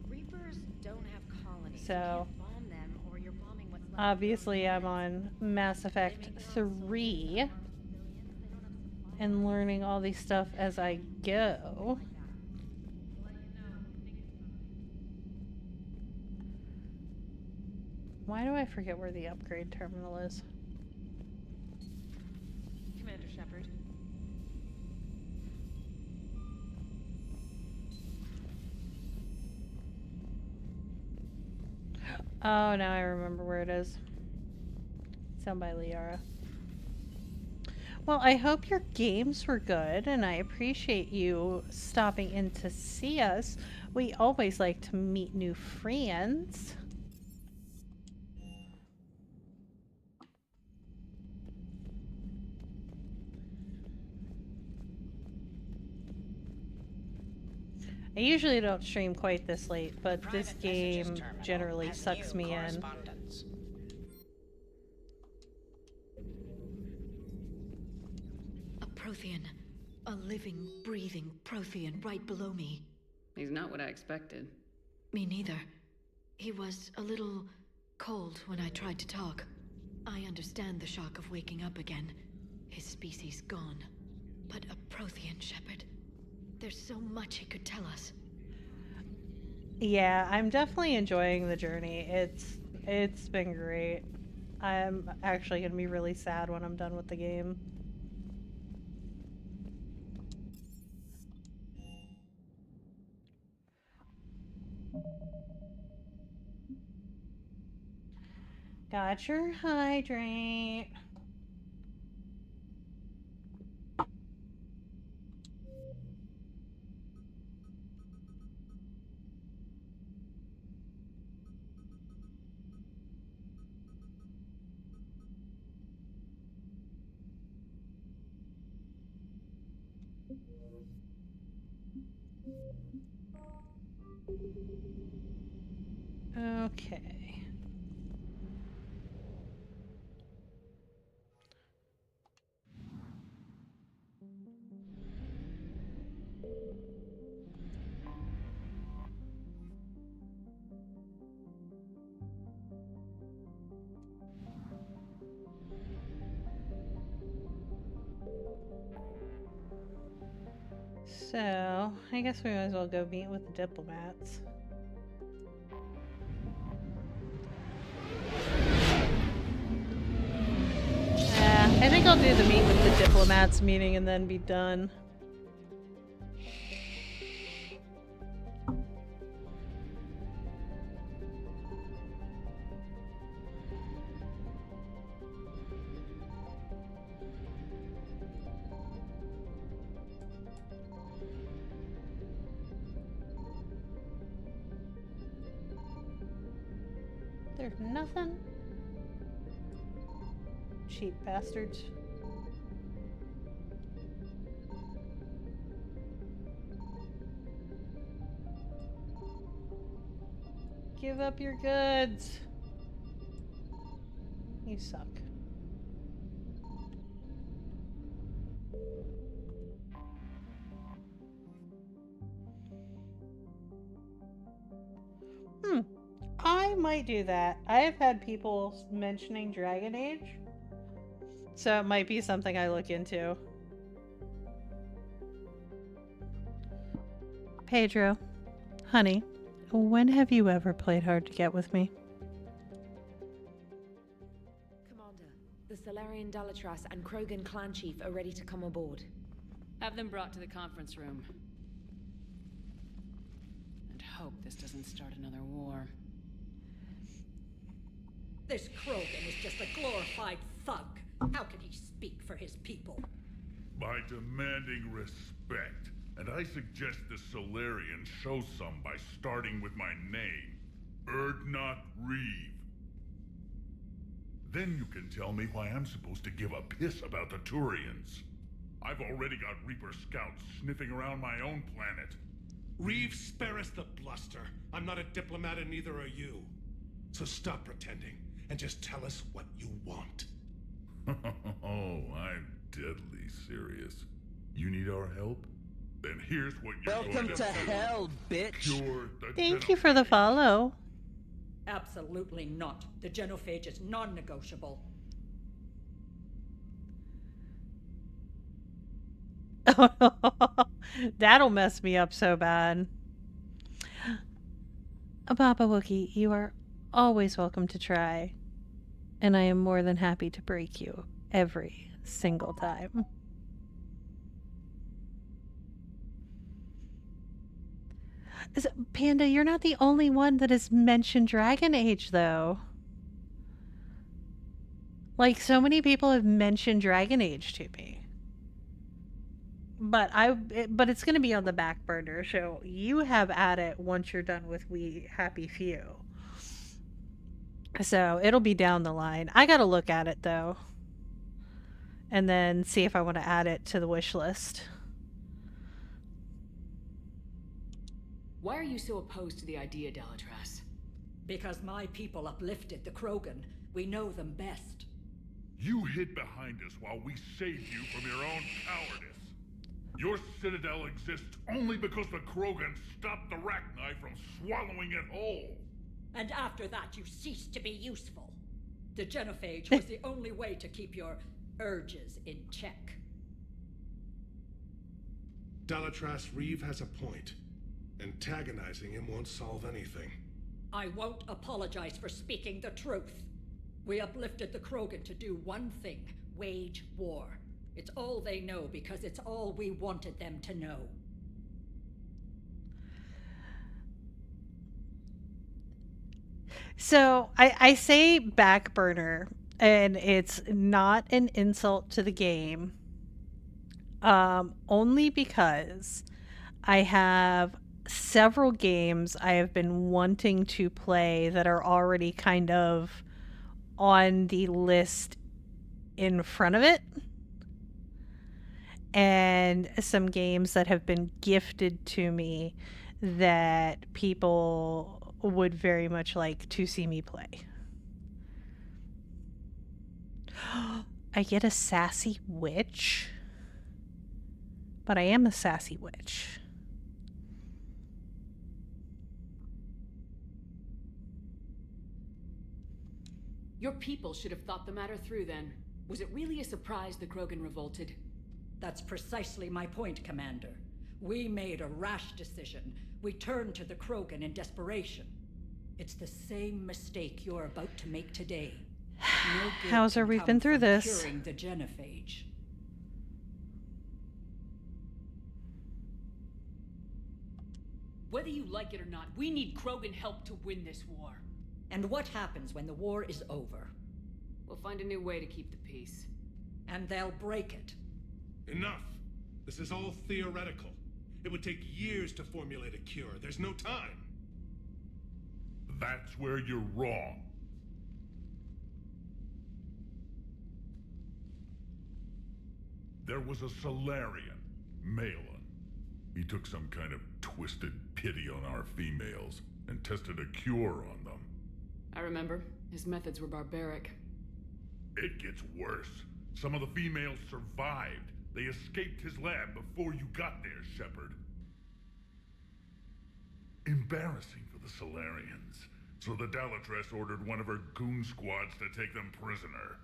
Reapers don't have colonies.
So,
you can't bomb them, or you're bombing what's left.
obviously I'm on Mass Effect 3. and learning all these stuff as I go. Why do I forget where the upgrade terminal is?
Commander Shepard.
Oh, now I remember where it is. It's down by Liara. Well, I hope your games were good, and I appreciate you stopping in to see us. We always like to meet new friends. I usually don't stream quite this late, but this game generally sucks me in.
A Prothean. A living, breathing Prothean right below me.
He's not what I expected.
Me neither. He was a little cold when I tried to talk. I understand the shock of waking up again. His species gone. But a Prothean, Shepard. There's so much he could tell us.
Yeah, I'm definitely enjoying the journey. It's been great. I'm actually going to be really sad when I'm done with the game. Got your hydrate. Okay. So, I guess we might as well go meet with the diplomats. I think I'll do the meet with the diplomats meeting and then be done. There's nothing. Cheap bastards. Give up your goods. You suck. I might do that. I have had people mentioning Dragon Age, so it might be something I look into. Pedro, honey, when have you ever played hard to get with me?
Commander, the Solarian Dalatras and Krogan clan chief are ready to come aboard.
Have them brought to the conference room. And hope this doesn't start another war.
This Krogan is just a glorified thug. How can he speak for his people?
By demanding respect. And I suggest the Solarians show some by starting with my name, Urdnot Reeve. Then you can tell me why I'm supposed to give a piss about the Turians. I've already got Reaper scouts sniffing around my own planet.
Reeve, spare us the bluster. I'm not a diplomat and neither are you. So stop pretending and just tell us what you want.
Oh, I'm deadly serious. You need our help? Then here's what you're
Welcome
going to
to hell, bitch.
Cure the
Thank you for the follow.
Absolutely not. The genophage is non-negotiable.
That'll mess me up so bad. Baba Wookie, you are always welcome to try, and I am more than happy to break you every single time. Panda, you're not the only one that has mentioned Dragon Age, though. Like, so many people have mentioned Dragon Age to me. But it's going to be on the back burner, so you have at it once you're done with We Happy Few. So it'll be down the line. I got to look at it, though, and then see if I want to add it to the wish list.
Why are you so opposed to the idea, Delatras?
Because my people uplifted the Krogan. We know them best.
You hid behind us while we saved you from your own cowardice. Your citadel exists only because the Krogan stopped the Rachni from swallowing it whole.
And after that, you ceased to be useful. The genophage was the only way to keep your urges in check.
Delatras Reeve has a point. Antagonizing him won't solve anything.
I won't apologize for speaking the truth. We uplifted the Krogan to do one thing: wage war. It's all they know because it's all we wanted them to know.
So I say back burner, and it's not an insult to the game, only because I have several games I have been wanting to play that are already kind of on the list in front of it, and some games that have been gifted to me that people would very much like to see me play. I get a sassy witch, but I am a sassy witch.
Your people should have thought the matter through then. Was it really a surprise the Krogan revolted?
That's precisely my point, Commander. We made a rash decision. We turned to the Krogan in desperation. It's the same mistake you're about to make today. No good
Hauser,
can
we've
come
been through
from
this.
curing the genophage.
Whether you like it or not, we need Krogan help to win this war.
And what happens when the war is over?
We'll find a new way to keep the peace.
And they'll break it.
Enough! This is all theoretical. It would take years to formulate a cure. There's no time.
That's where you're wrong. There was a Solarian, Malin. He took some kind of twisted pity on our females and tested a cure on them.
I remember. His methods were barbaric.
It gets worse. Some of the females survived. They escaped his lab before you got there, Shepard. Embarrassing for the Solarians. So the Delatras ordered one of her goon squads to take them prisoner.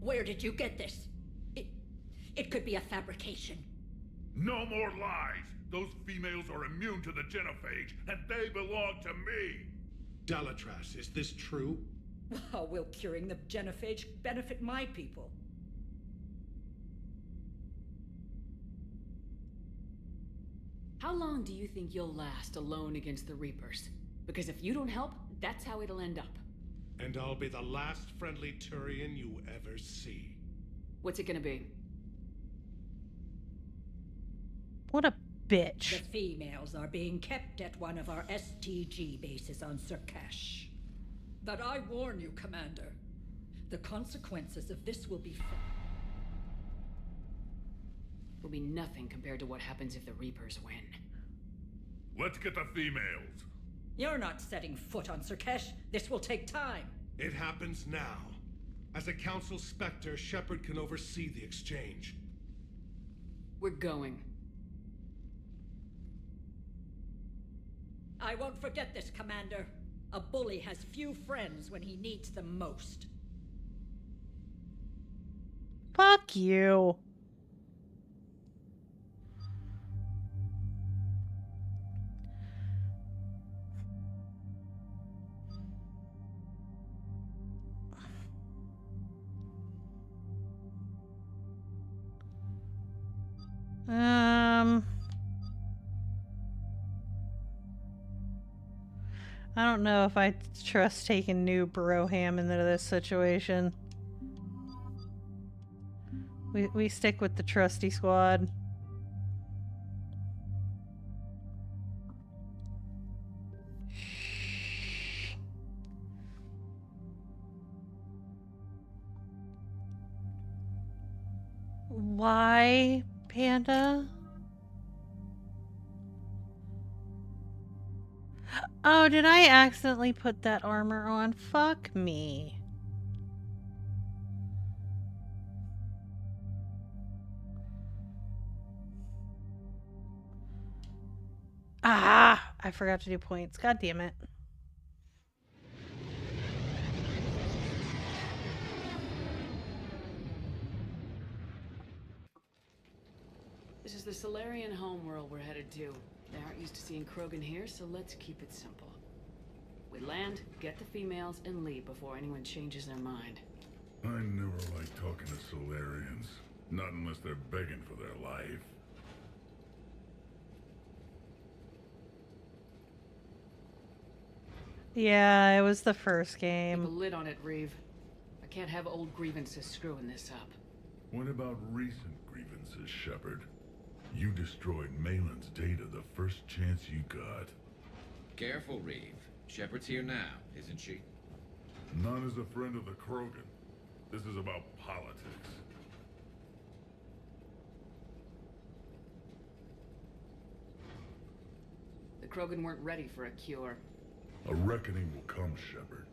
Where did you get this? It could be a fabrication.
No more lies! Those females are immune to the genophage, and they belong to me!
Delatras, is this true?
How will curing the genophage benefit my people?
How long do you think you'll last alone against the Reapers? Because if you don't help, that's how it'll end up.
And I'll be the last friendly Turian you ever see.
What's it gonna be?
What a bitch.
The females are being kept at one of our STG bases on Surkash. But I warn you, Commander, the consequences of this will be
Will be nothing compared to what happens if the Reapers win.
Let's get the females.
You're not setting foot on Surkash. This will take time.
It happens now. As a Council Spectre, Shepard can oversee the exchange.
We're going.
I won't forget this, Commander. A bully has few friends when he needs them most.
Fuck Fuck you. I don't know if I trust taking new Broham into this situation. We stick with the trusty squad. Why, Panda? Oh, did I accidentally put that armor on? Fuck me. Ah, I forgot to do points. God damn it.
This is the Solarian homeworld we're headed to. They aren't used to seeing Krogan here, so let's keep it simple. We land, get the females, and leave before anyone changes their mind.
I never like talking to Solarians. Not unless they're begging for their life.
Yeah, it was the first game.
Keep a lid on it, Reeve. I can't have old grievances screwing this up.
What about recent grievances, Shepard? You destroyed Malin's data the first chance you got.
Careful, Reeve. Shepard's here now, isn't she?
Not as a friend of the Krogan. This is about politics.
The Krogan weren't ready for a cure.
A reckoning will come, Shepard.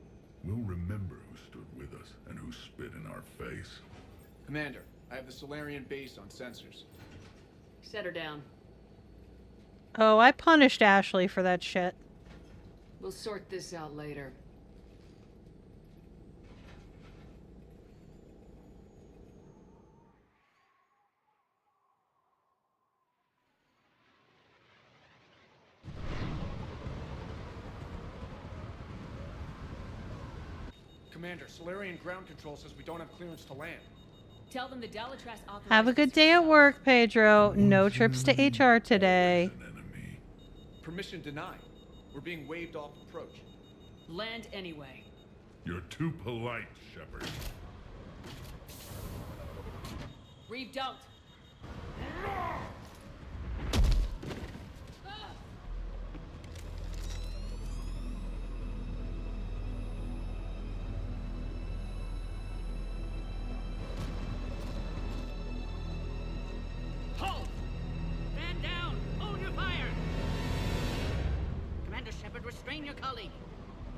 We'll remember who stood with us and who spit in our face.
Commander, I have the Solarian base on sensors.
Set her down.
Oh, I punished Ashley for that shit.
We'll sort this out later.
Commander, Solarian ground control says we don't have clearance to land.
Tell them the Dalatras authorized.
Have a good day at work, Pedro. No trips to HR today.
Permission denied. We're being waved off approach.
Land anyway.
You're too polite, Shepard.
Reeve, don't.
Halt! Stand down! Hold your fire! Commander Shepard, restrain your colleague.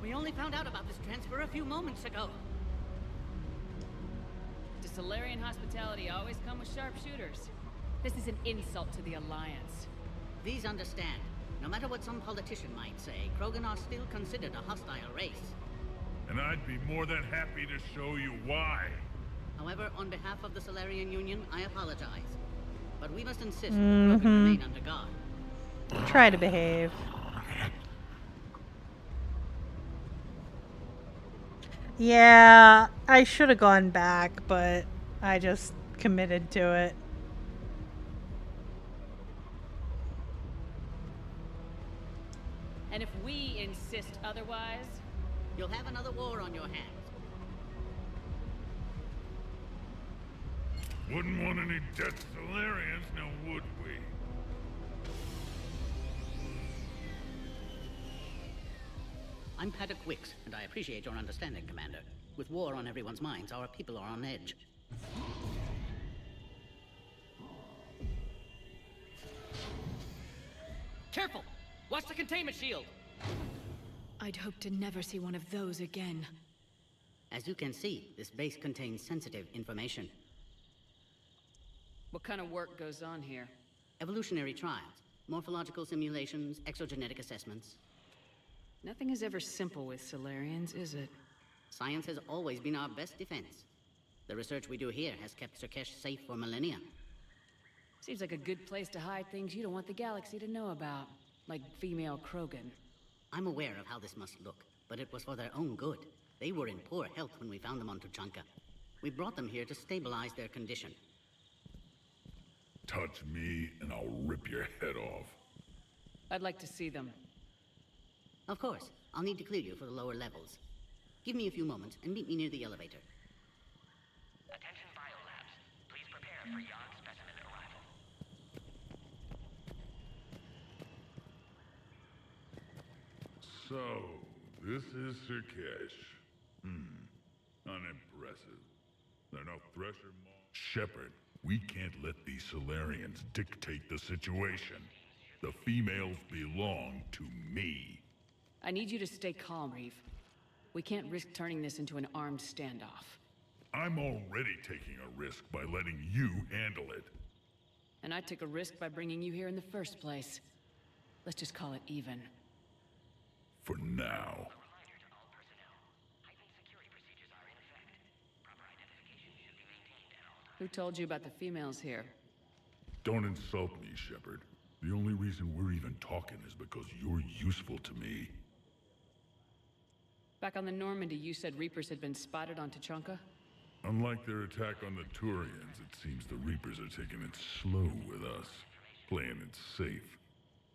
We only found out about this transfer a few moments ago.
Does Solarian hospitality always come with sharpshooters? This is an insult to the Alliance.
Please understand, no matter what some politician might say, Krogan are still considered a hostile race.
And I'd be more than happy to show you why.
However, on behalf of the Solarian Union, I apologize. But we must insist that the Krogan remain under guard.
Try to behave. Yeah, I should have gone back, but I just committed to it.
And if we insist otherwise,
you'll have another war on your hands.
Wouldn't want any dead Solarians, now would we?
I'm Paddock Wicks, and I appreciate your understanding, Commander. With war on everyone's minds, our people are on edge. Careful! Watch the containment shield!
I'd hope to never see one of those again.
As you can see, this base contains sensitive information.
What kind of work goes on here?
Evolutionary trials, morphological simulations, exogenetic assessments.
Nothing is ever simple with Solarians, is it?
Science has always been our best defense. The research we do here has kept Surkesh safe for millennia.
Seems like a good place to hide things you don't want the galaxy to know about. Like female Krogan.
I'm aware of how this must look, but it was for their own good. They were in poor health when we found them on Tuchanka. We brought them here to stabilize their condition.
Touch me, and I'll rip your head off.
I'd like to see them.
Of course. I'll need to clear you for the lower levels. Give me a few moments and meet me near the elevator.
Attention biolabs. Please prepare for Yon specimen arrival.
So, this is Surkesh. Unimpressive. They're no Thresher Maw. Shepard, we can't let these Solarians dictate the situation. The females belong to me.
I need you to stay calm, Reeve. We can't risk turning this into an armed standoff.
I'm already taking a risk by letting you handle it.
And I took a risk by bringing you here in the first place. Let's just call it even.
For now.
Who told you about the females here?
Don't insult me, Shepard. The only reason we're even talking is because you're useful to me.
Back on the Normandy, you said Reapers had been spotted on Tuchanka?
Unlike their attack on the Turians, it seems the Reapers are taking it slow with us, playing it safe.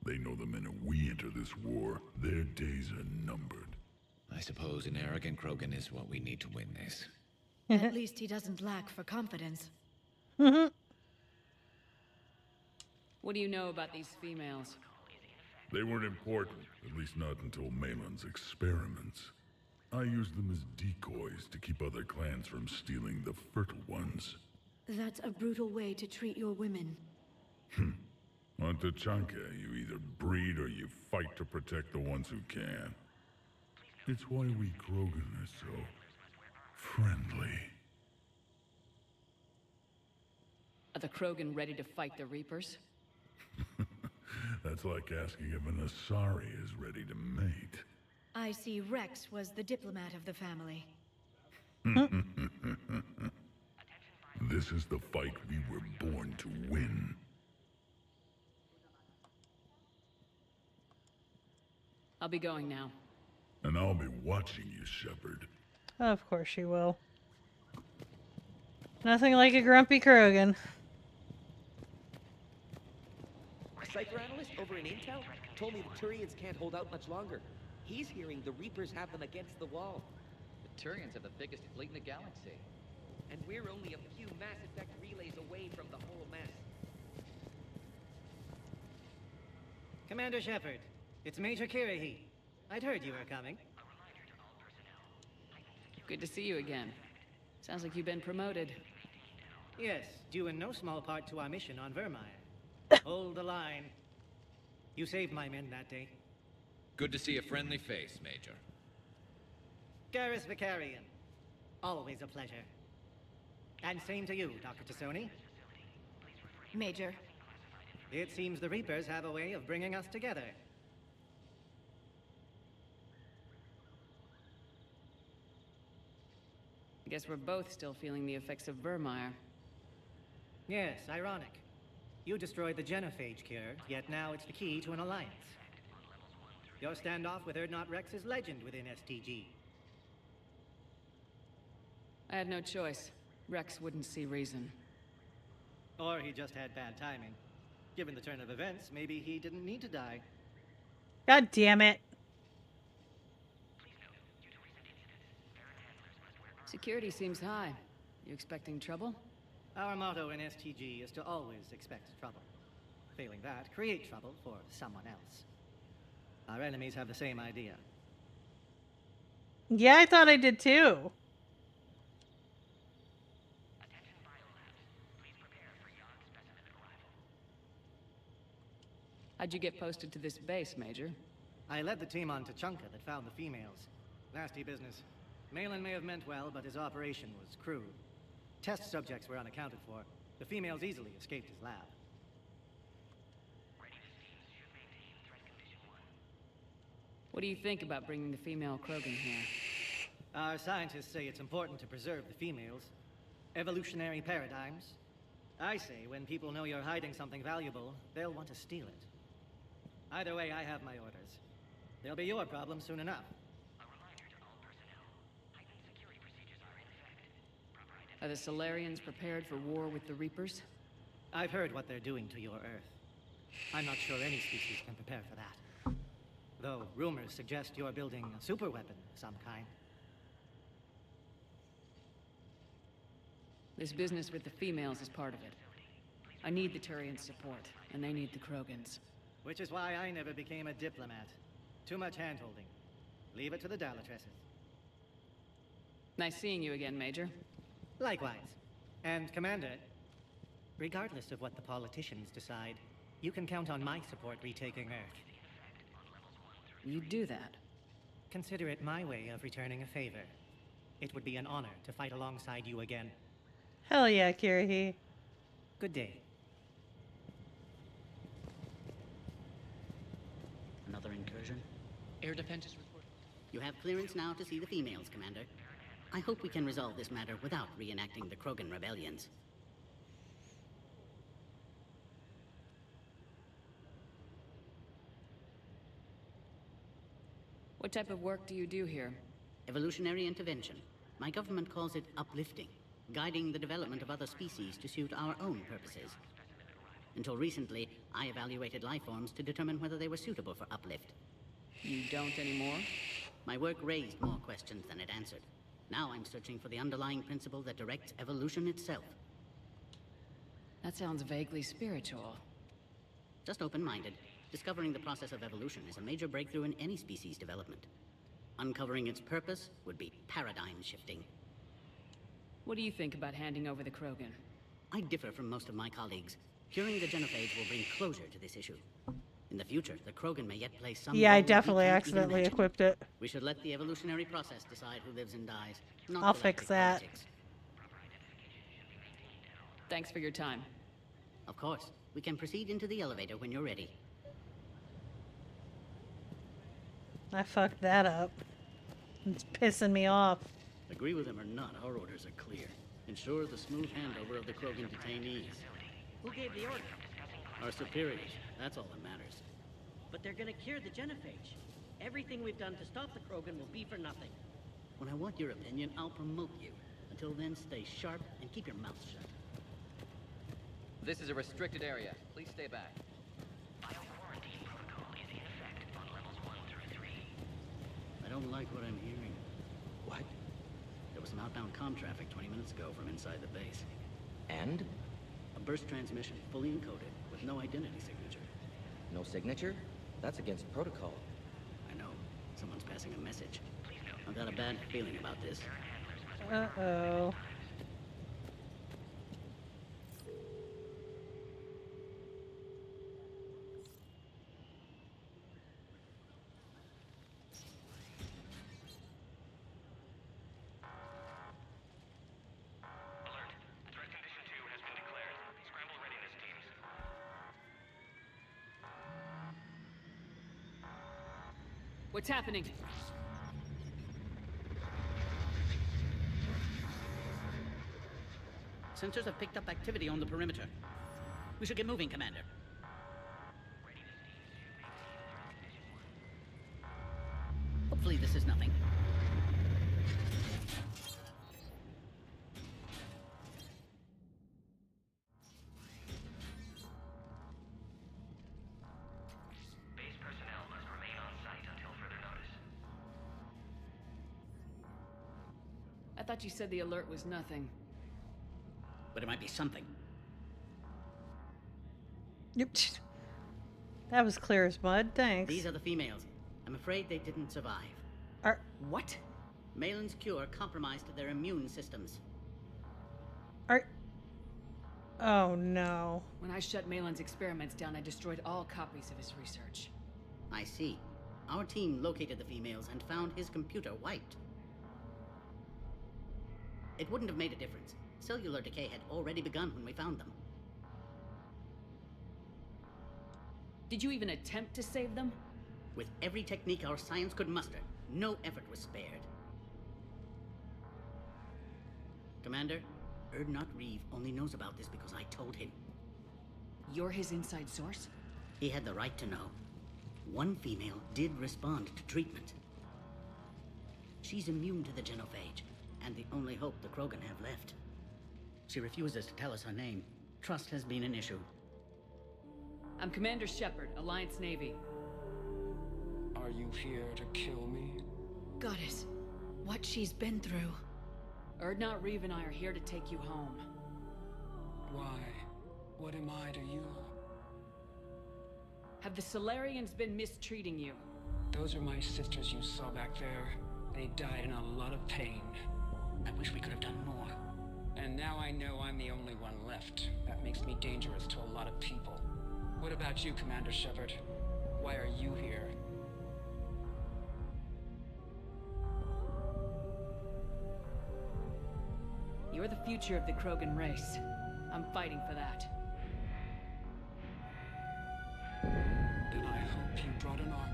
They know the minute we enter this war, their days are numbered.
I suppose an arrogant Krogan is what we need to win this.
At least he doesn't lack for confidence.
What do you know about these females?
They weren't important, at least not until Malin's experiments. I used them as decoys to keep other clans from stealing the fertile ones.
That's a brutal way to treat your women.
On Tuchanka, you either breed or you fight to protect the ones who can. It's why we Krogan are so friendly.
Are the Krogan ready to fight the Reapers?
That's like asking if an Asari is ready to mate.
I see Rex was the diplomat of the family.
This is the fight we were born to win.
I'll be going now.
And I'll be watching you, Shepard.
Of course she will. Nothing like a grumpy Krogan.
A Cypher analyst over in Intel told me the Turians can't hold out much longer. He's hearing the Reapers have them against the wall.
The Turians have the biggest fleet in the galaxy.
And we're only a few Mass Effect relays away from the whole mess.
Commander Shepard, it's Major Kirahi. I'd heard you were coming.
Good to see you again. Sounds like you've been promoted.
Yes, due in no small part to our mission on Vermeer. Hold the line. You saved my men that day.
Good to see a friendly face, Major.
Garrus Vicarian. Always a pleasure. And same to you, Dr. Tassoni.
Major.
It seems the Reapers have a way of bringing us together.
I guess we're both still feeling the effects of Vermeer.
Yes, ironic. You destroyed the genophage cure, yet now it's the key to an alliance. Your standoff with Urdnot Rex is legend within STG.
I had no choice. Rex wouldn't see reason.
Or he just had bad timing. Given the turn of events, maybe he didn't need to die.
God damn it.
Security seems high. You expecting trouble?
Our motto in STG is to always expect trouble. Failing that, create trouble for someone else. Our enemies have the same idea.
Yeah, I thought I did too.
How'd you get posted to this base, Major?
I led the team on Tuchanka that found the females. Nasty business. Malin may have meant well, but his operation was crude. Test subjects were unaccounted for. The females easily escaped his lab.
What do you think about bringing the female Krogan here?
Our scientists say it's important to preserve the females. Evolutionary paradigms? I say when people know you're hiding something valuable, they'll want to steal it. Either way, I have my orders. They'll be your problem soon enough.
Are the Solarians prepared for war with the Reapers?
I've heard what they're doing to your Earth. I'm not sure any species can prepare for that. Though rumors suggest you're building a superweapon of some kind.
This business with the females is part of it. I need the Turians' support, and they need the Krogans.
Which is why I never became a diplomat. Too much hand-holding. Leave it to the Dalatresses.
Nice seeing you again, Major.
Likewise. And Commander, regardless of what the politicians decide, you can count on my support retaking Earth.
You do that?
Consider it my way of returning a favor. It would be an honor to fight alongside you again.
Hell yeah, Kirrahe.
Good day.
Another incursion?
Air defenses report.
You have clearance now to see the females, Commander. I hope we can resolve this matter without reenacting the Krogan rebellions.
What type of work do you do here?
Evolutionary intervention. My government calls it uplifting, guiding the development of other species to suit our own purposes. Until recently, I evaluated life forms to determine whether they were suitable for uplift.
You don't anymore?
My work raised more questions than it answered. Now I'm searching for the underlying principle that directs evolution itself.
That sounds vaguely spiritual.
Just open-minded. Discovering the process of evolution is a major breakthrough in any species development. Uncovering its purpose would be paradigm shifting.
What do you think about handing over the Krogan?
I differ from most of my colleagues. Curing the genophage will bring closure to this issue. In the future, the Krogan may yet play some
Yeah, I
role we
definitely
can't even
accidentally
imagine.
equipped it.
We should let the evolutionary process decide who lives and dies. Not
I'll fix
galactic
that.
politics.
Thanks for your time.
Of course. We can proceed into the elevator when you're ready.
I fucked that up. It's pissing me off.
Agree with him or not, our orders are clear. Ensure the smooth handover of the Krogan detainees.
Who gave the order?
Our superiors. That's all that matters.
But they're gonna cure the genophage. Everything we've done to stop the Krogan will be for nothing.
When I want your opinion, I'll promote you. Until then, stay sharp and keep your mouth shut.
This is a restricted area. Please stay back.
I don't like what I'm hearing. What? There was some outbound comm traffic 20 minutes ago from inside the base.
And?
A burst transmission, fully encoded, with no identity signature.
No signature? That's against protocol.
I know. Someone's passing a message. I've got a bad feeling about this.
Uh-oh.
What's happening?
Sensors have picked up activity on the perimeter. We should get moving, Commander. Hopefully this is nothing.
Base personnel must remain on site until further notice.
I thought you said the alert was nothing.
But it might be something.
Yep. That was clear as mud. Thanks.
These are the females. I'm afraid they didn't survive.
What?
Malin's cure compromised their immune systems.
Oh no.
When I shut Malin's experiments down, I destroyed all copies of his research.
I see. Our team located the females and found his computer wiped. It wouldn't have made a difference. Cellular decay had already begun when we found them.
Did you even attempt to save them?
With every technique our science could muster, no effort was spared. Commander, Erdnot Reeve only knows about this because I told him.
You're his inside source?
He had the right to know. One female did respond to treatment. She's immune to the genophage, and the only hope the Krogan have left. She refuses to tell us her name. Trust has been an issue.
I'm Commander Shepard, Alliance Navy.
Are you here to kill me?
Goddess, what she's been through.
Erdnot Reeve and I are here to take you home.
Why? What am I to you?
Have the Solarians been mistreating you?
Those are my sisters you saw back there. They died in a lot of pain.
I wish we could have done more.
And now I know I'm the only one left. That makes me dangerous to a lot of people. What about you, Commander Shepard? Why are you here?
You're the future of the Krogan race. I'm fighting for that.
Then I hope you brought an army.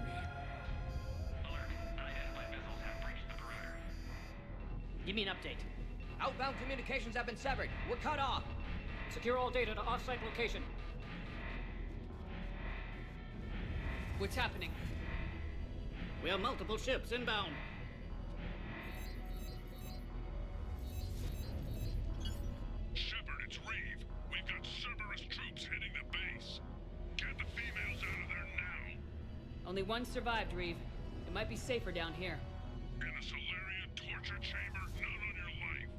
Give me an update.
Outbound communications have been severed. We're cut off.
Secure all data to off-site location.
What's happening?
We have multiple ships inbound.
Shepard, it's Reeve. We've got Cerberus troops hitting the base. Get the females out of there now.
Only one survived, Reeve. It might be safer down here.
In a Solarian torture chamber, not on your life.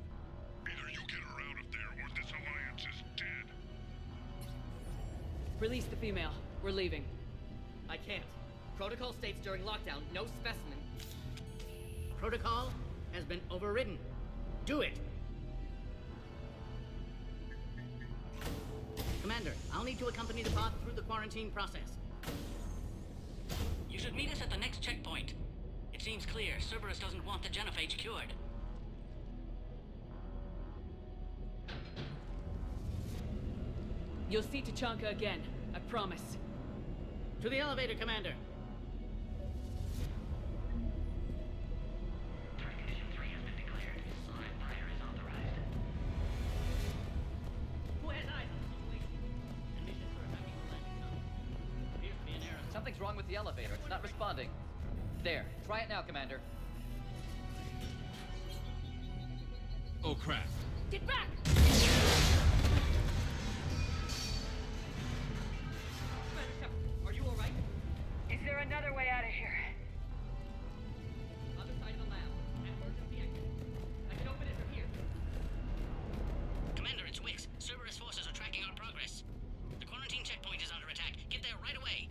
Either you get her out of there or this alliance is dead.
Release the female. We're leaving.
I can't. Protocol states during lockdown, no specimen.
Protocol has been overridden. Do it! Commander, I'll need to accompany the pod through the quarantine process. You should meet us at the next checkpoint. It seems clear Cerberus doesn't want the genophage cured.
You'll see Tachanka again. I promise.
To the elevator, Commander.
Something's wrong with the elevator. It's not responding. There. Try it now, Commander.
Oh, crap.
Get back!
Are you alright?
Is there another way out of here?
Other side of the lab. Emergency exit. I can open it from here.
Commander, it's Wix. Cerberus forces are tracking our progress. The quarantine checkpoint is under attack. Get there right away.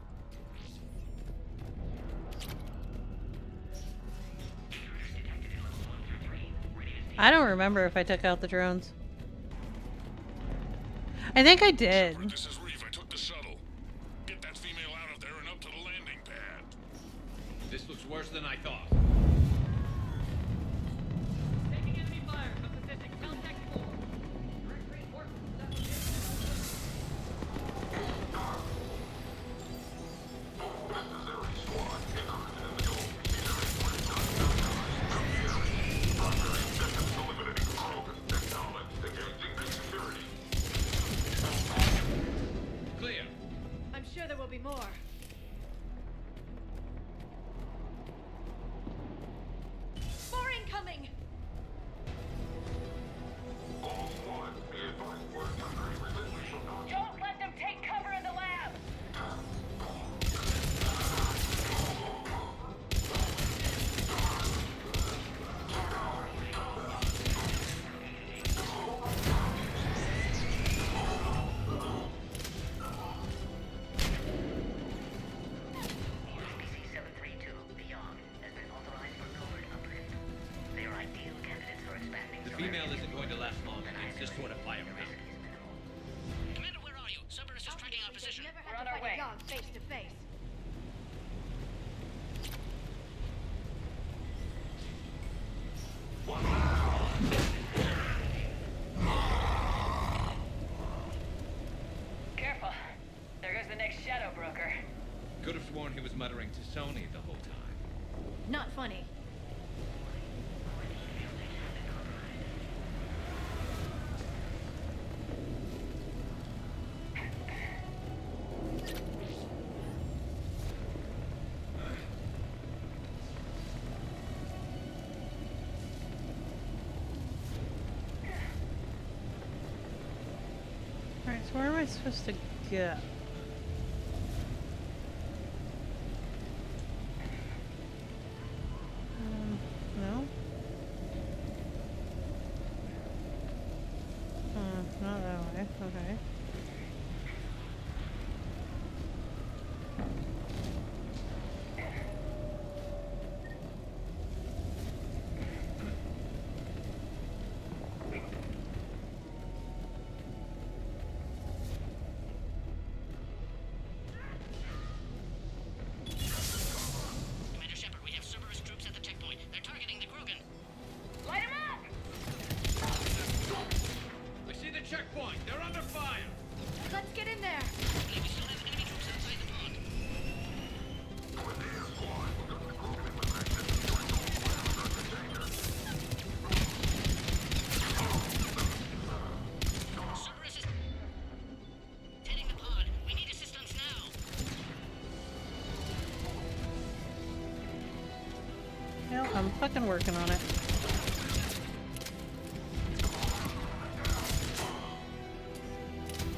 I don't remember if I took out the drones. I think I did.
This is Reeve. I took the shuttle. Get that female out of there and up to the landing pad.
This looks worse than I thought.
Taking enemy fire from position. Contact 4. Direct reinforcements.
Clear.
I'm sure there will be more. More incoming!
Don't let them take cover in the lab!
SCP-732 Beyond has been authorized for covert uplift. They are ideal candidates for expanding.
The female isn't going to last long against this sort of fire.
Commander, where are you? Cerberus is tracking our position.
We're on our way. Face to face.
Careful. There goes the next Shadow Broker.
Could have sworn he was muttering to Sony the whole time.
Not funny.
So where am I supposed to go? No? Not that way. Okay.
Commander Shepard, we have Cerberus troops at the checkpoint. They're targeting the Krogan.
Light him up!
I see the checkpoint. They're under fire.
Let's get in there.
I believe we still have enemy troops outside the pond. Cerberus is hitting the pod. We need assistance now.
Well, I'm fucking working on it.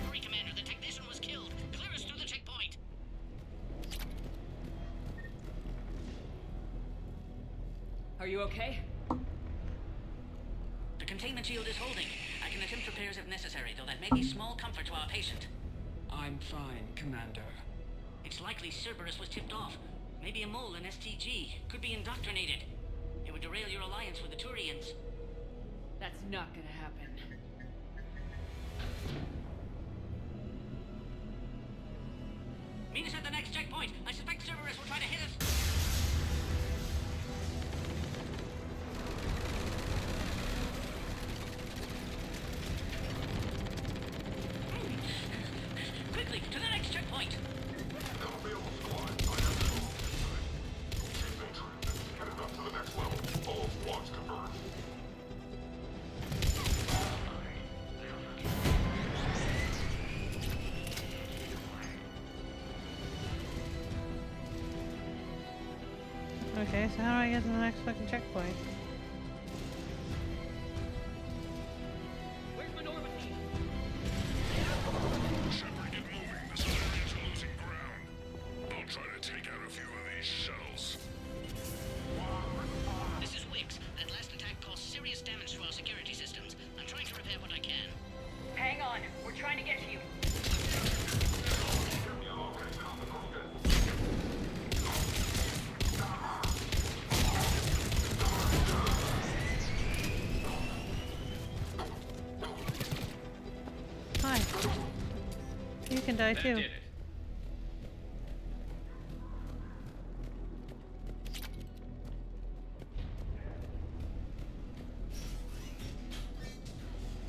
Hurry, Commander. The technician was killed. Clear us through the checkpoint.
Are you okay?
The containment shield is holding. I can attempt repairs if necessary, though that may be small comfort to our patient.
I'm fine, Commander.
It's likely Cerberus was tipped off. Maybe a mole in STG. Could be indoctrinated. It would derail your alliance with the Turians.
That's not gonna happen.
Meet us at the next checkpoint. I suspect Cerberus will try to hit us. Quickly, to the next checkpoint.
Okay, so how do I get to the next fucking checkpoint?
Where's my Normandy?
Shepard, get moving. This Alliance are losing ground. I'll try to take out a few of these shells.
This is Wix. That last attack caused serious damage to our security systems. I'm trying to repair what I can.
Hang on, we're trying to get to you.
Hi. You can die
That
too.
did it.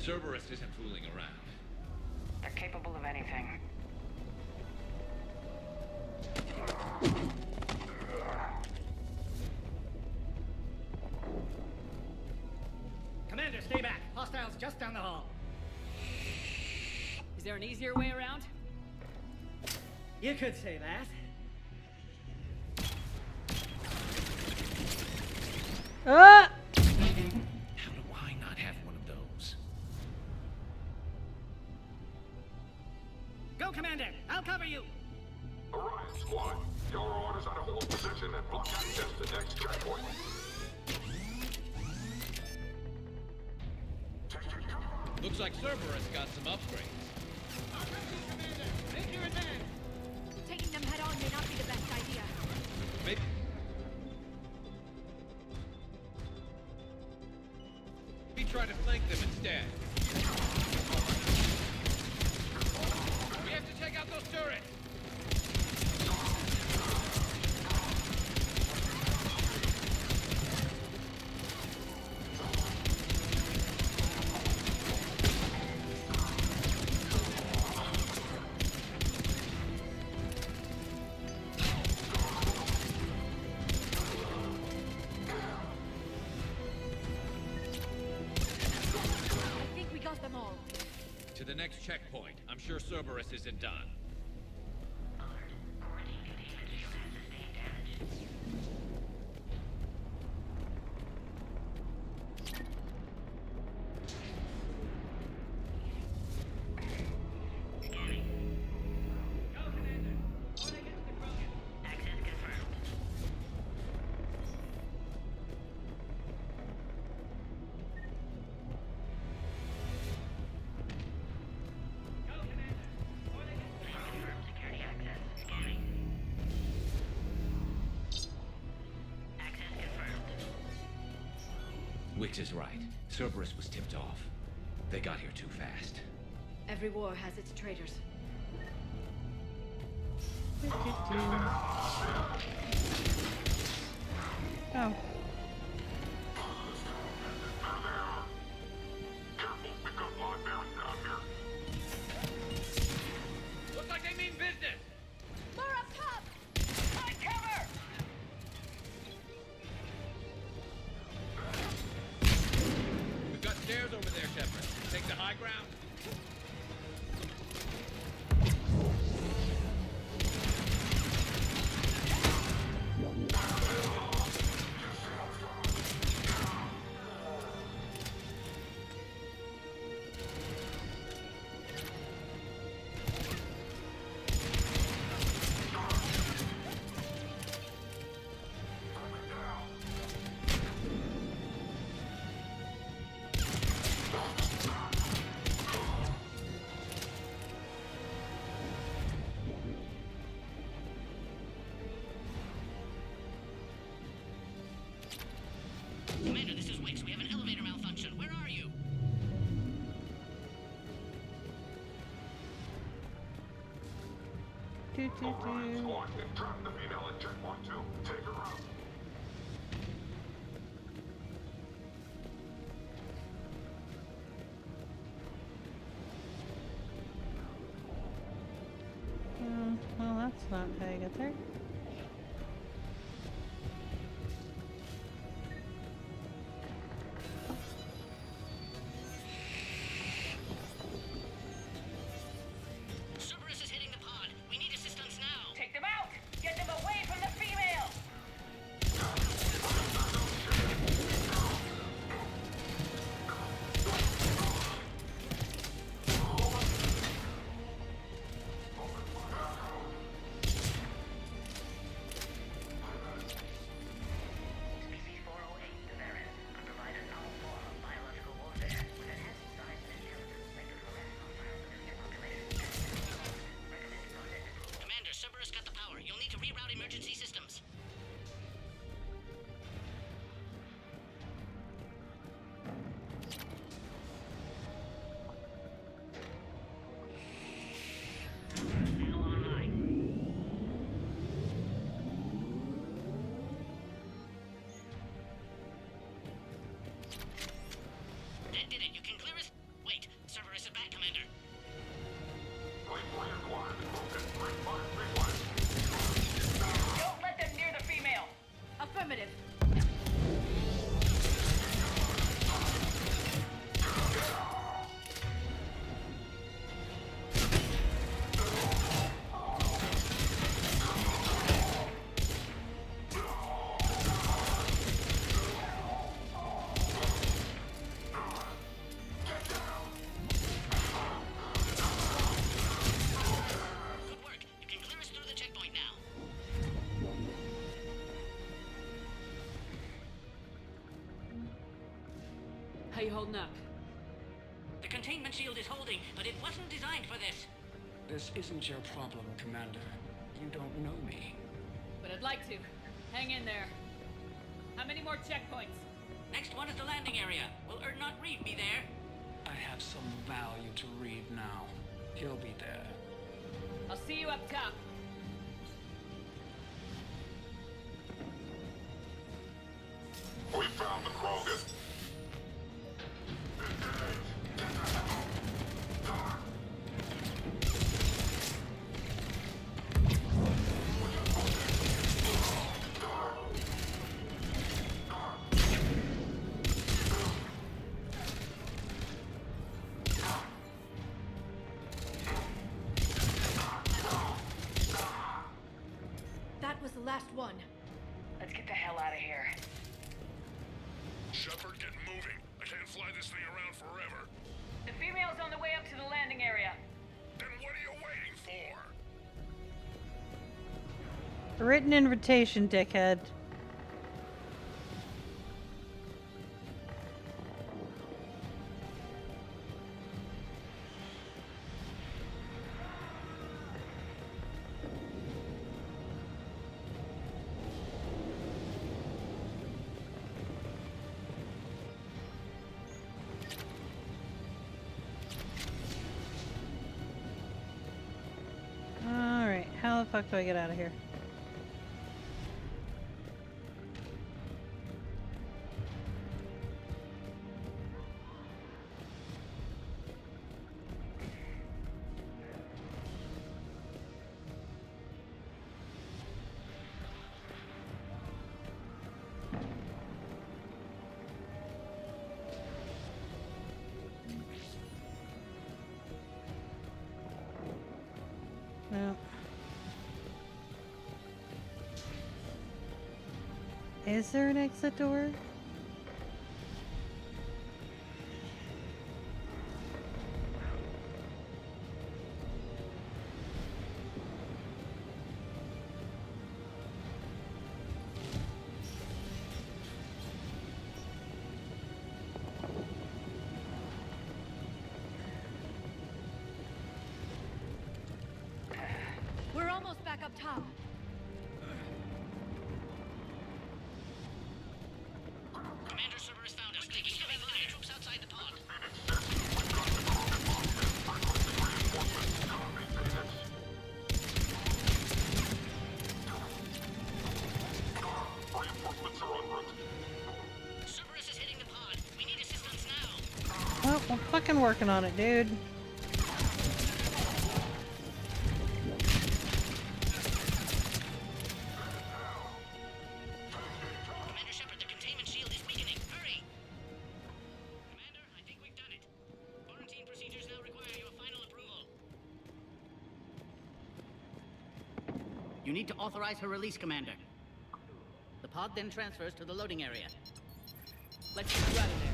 Cerberus isn't fooling around.
They're capable of anything.
Commander, stay back. Hostiles just down the hall.
Is there an easier way around?
You could say that.
Ah!
How do I not have one of those?
Go, Commander. I'll cover you.
Orion Squad, your orders are to hold position and block access to the next checkpoint.
Looks like Cerberus got some upgrades.
Taking them head on may not be the best idea.
Maybe. We try to flank them instead. We have to take out those turrets.
I think we got them all.
To the next checkpoint. I'm sure Cerberus isn't done. Wix is right. Cerberus was tipped off. They got here too fast.
Every war has its traitors.
Oh.
Looks like they mean business!
More up top!
Find cover!
We've got stairs over there, Shepard. Take the high ground.
Commander, this is Wix. We have an elevator malfunction. Where are you?
Trap the female at checkpoint 2. Take her out.
Well, that's not how you get there.
Cerberus is hitting the pod. We need assistance now.
Take them out! Get them away from the female!
Species 408, the Varren, could provide a novel form of biological warfare with enhanced size and intelligence that could harass hostile civilian populations. Recommended project approval.
Commander, Cerberus got the power. You'll need to reroute emergency systems.
Now online.
That did it. You can clear us. Wait, Cerberus is back, Commander.
Don't let them near the female!
Affirmative.
Good work. You can clear us through the checkpoint now.
How you holding up?
The containment shield is holding, but it wasn't designed for this.
This isn't your problem, Commander. You don't know me.
But I'd like to. Hang in there. How many more checkpoints?
Next one is the landing area. Will Erdnot Reeve be there?
I have some value to read now. He'll be there.
I'll see you up top.
We found the Krogan.
That was the last one.
Let's get the hell out of here.
Shepard, get moving. I can't fly this thing around forever.
The female's on the way up to the landing area.
Then what are you waiting for?
A written invitation, dickhead. the fuck do I get out of here? No. Is there an exit door?
We're almost back up top.
Commander Cerberus found us. Taking heavy fire. Troops outside the pod. Cerberus is hitting the pod. We need assistance now.
Oh, I'm fucking working on it, dude.
Commander Shepard, the containment shield is weakening. Hurry! Commander, I think we've done it. Quarantine procedures now require your final approval. You need to authorize her release, Commander. The pod then transfers to the loading area. Let's get you out of there.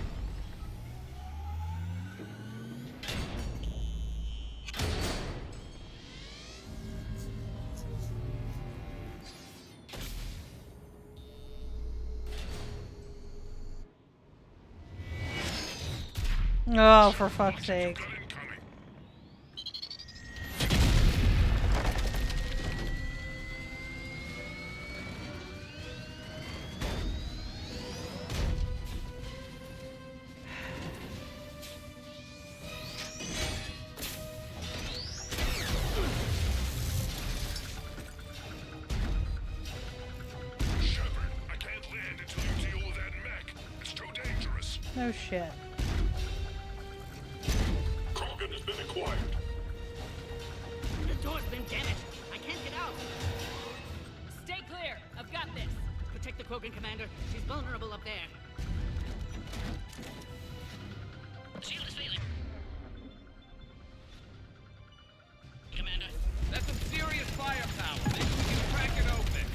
Oh, for fuck's sake.
Shepard, I can't land until you deal with that mech. It's too dangerous.
No shit.
Krogan has been acquired.
The door's been damaged. I can't get out.
Stay clear. I've got this.
Protect the Krogan, Commander. She's vulnerable up there. The shield is failing. Commander.
That's some serious firepower. Maybe we can crack it open.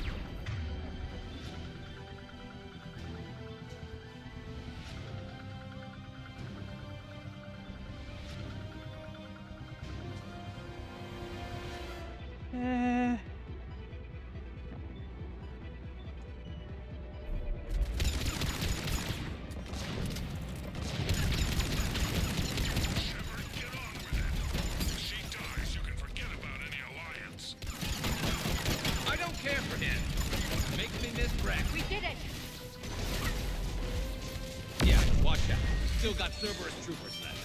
She dies, you can forget about any alliance.
I don't care for him. Makes me miss Brett.
We did it!
Yeah, watch out. Still got Cerberus troopers left.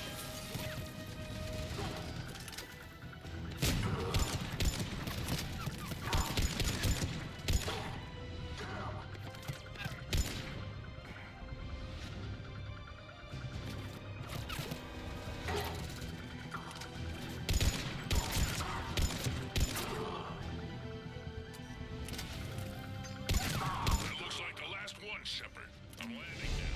That looks like the last one, Shepard. I'm landing now.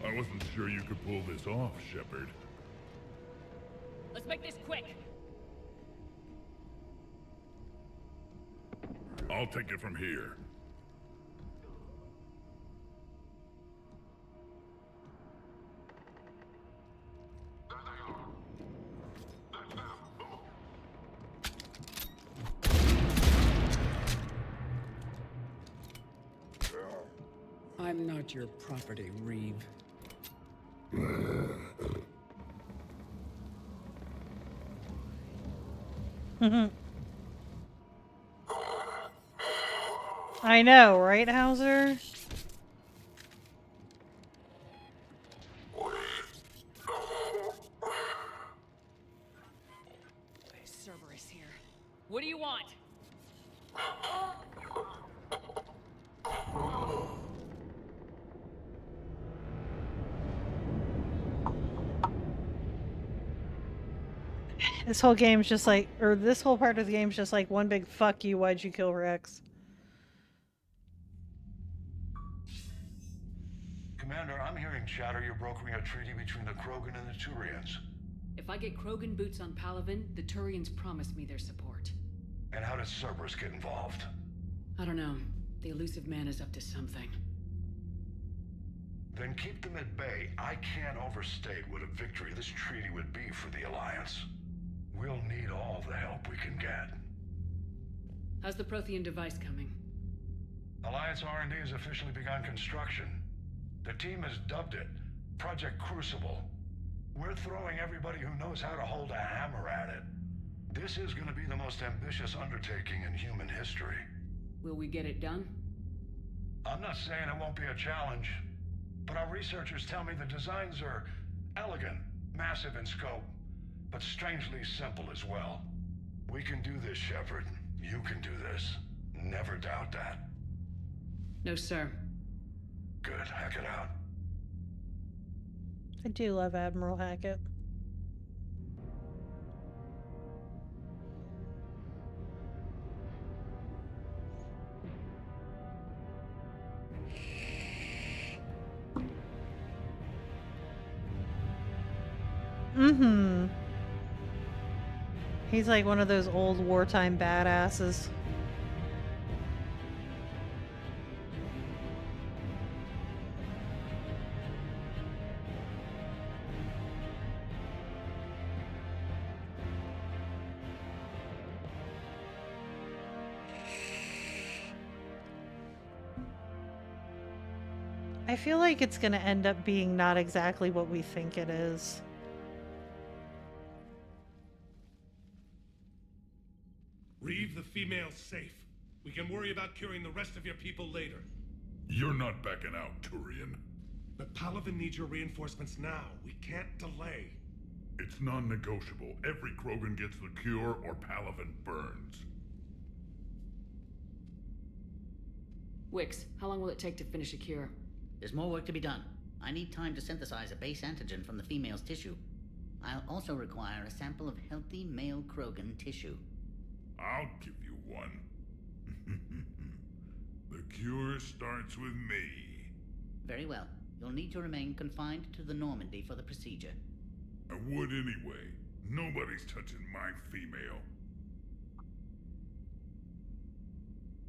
I wasn't sure you could pull this off, Shepard.
Let's make this quick.
I'll take it from here.
I'm not your property, Reeve.
I know, right, Hauser?
Cerberus here. What do you want?
This whole game's just like, or this whole part of the game's just like one big fuck you, why'd you kill Rex?
Commander, I'm hearing chatter you're brokering a treaty between the Krogan and the Turians.
If I get Krogan boots on Palaven, the Turians promise me their support.
And how does Cerberus get involved?
I don't know. The elusive man is up to something.
Then keep them at bay. I can't overstate what a victory this treaty would be for the Alliance. We'll need all the help we can get.
How's the Prothean device coming?
Alliance R&D has officially begun construction. The team has dubbed it Project Crucible. We're throwing everybody who knows how to hold a hammer at it. This is going to be the most ambitious undertaking in human history.
Will we get it done?
I'm not saying it won't be a challenge, but our researchers tell me the designs are elegant, massive in scope, but strangely simple as well. We can do this, Shepard. You can do this. Never doubt that.
No, sir.
Good. Hack it out.
I do love Admiral Hackett. Mm-hmm. He's like one of those old wartime badasses. I feel like it's gonna end up being not exactly what we think it is.
Reeve the female's safe. We can worry about curing the rest of your people later.
You're not backing out, Turian.
But Palaven needs your reinforcements now. We can't delay.
It's non-negotiable. Every Krogan gets the cure or Palaven burns.
Wix, how long will it take to finish a cure?
There's more work to be done. I need time to synthesize a base antigen from the female's tissue. I'll also require a sample of healthy male Krogan tissue.
I'll give you one. The cure starts with me.
Very well. You'll need to remain confined to the Normandy for the procedure.
I would anyway. Nobody's touching my female.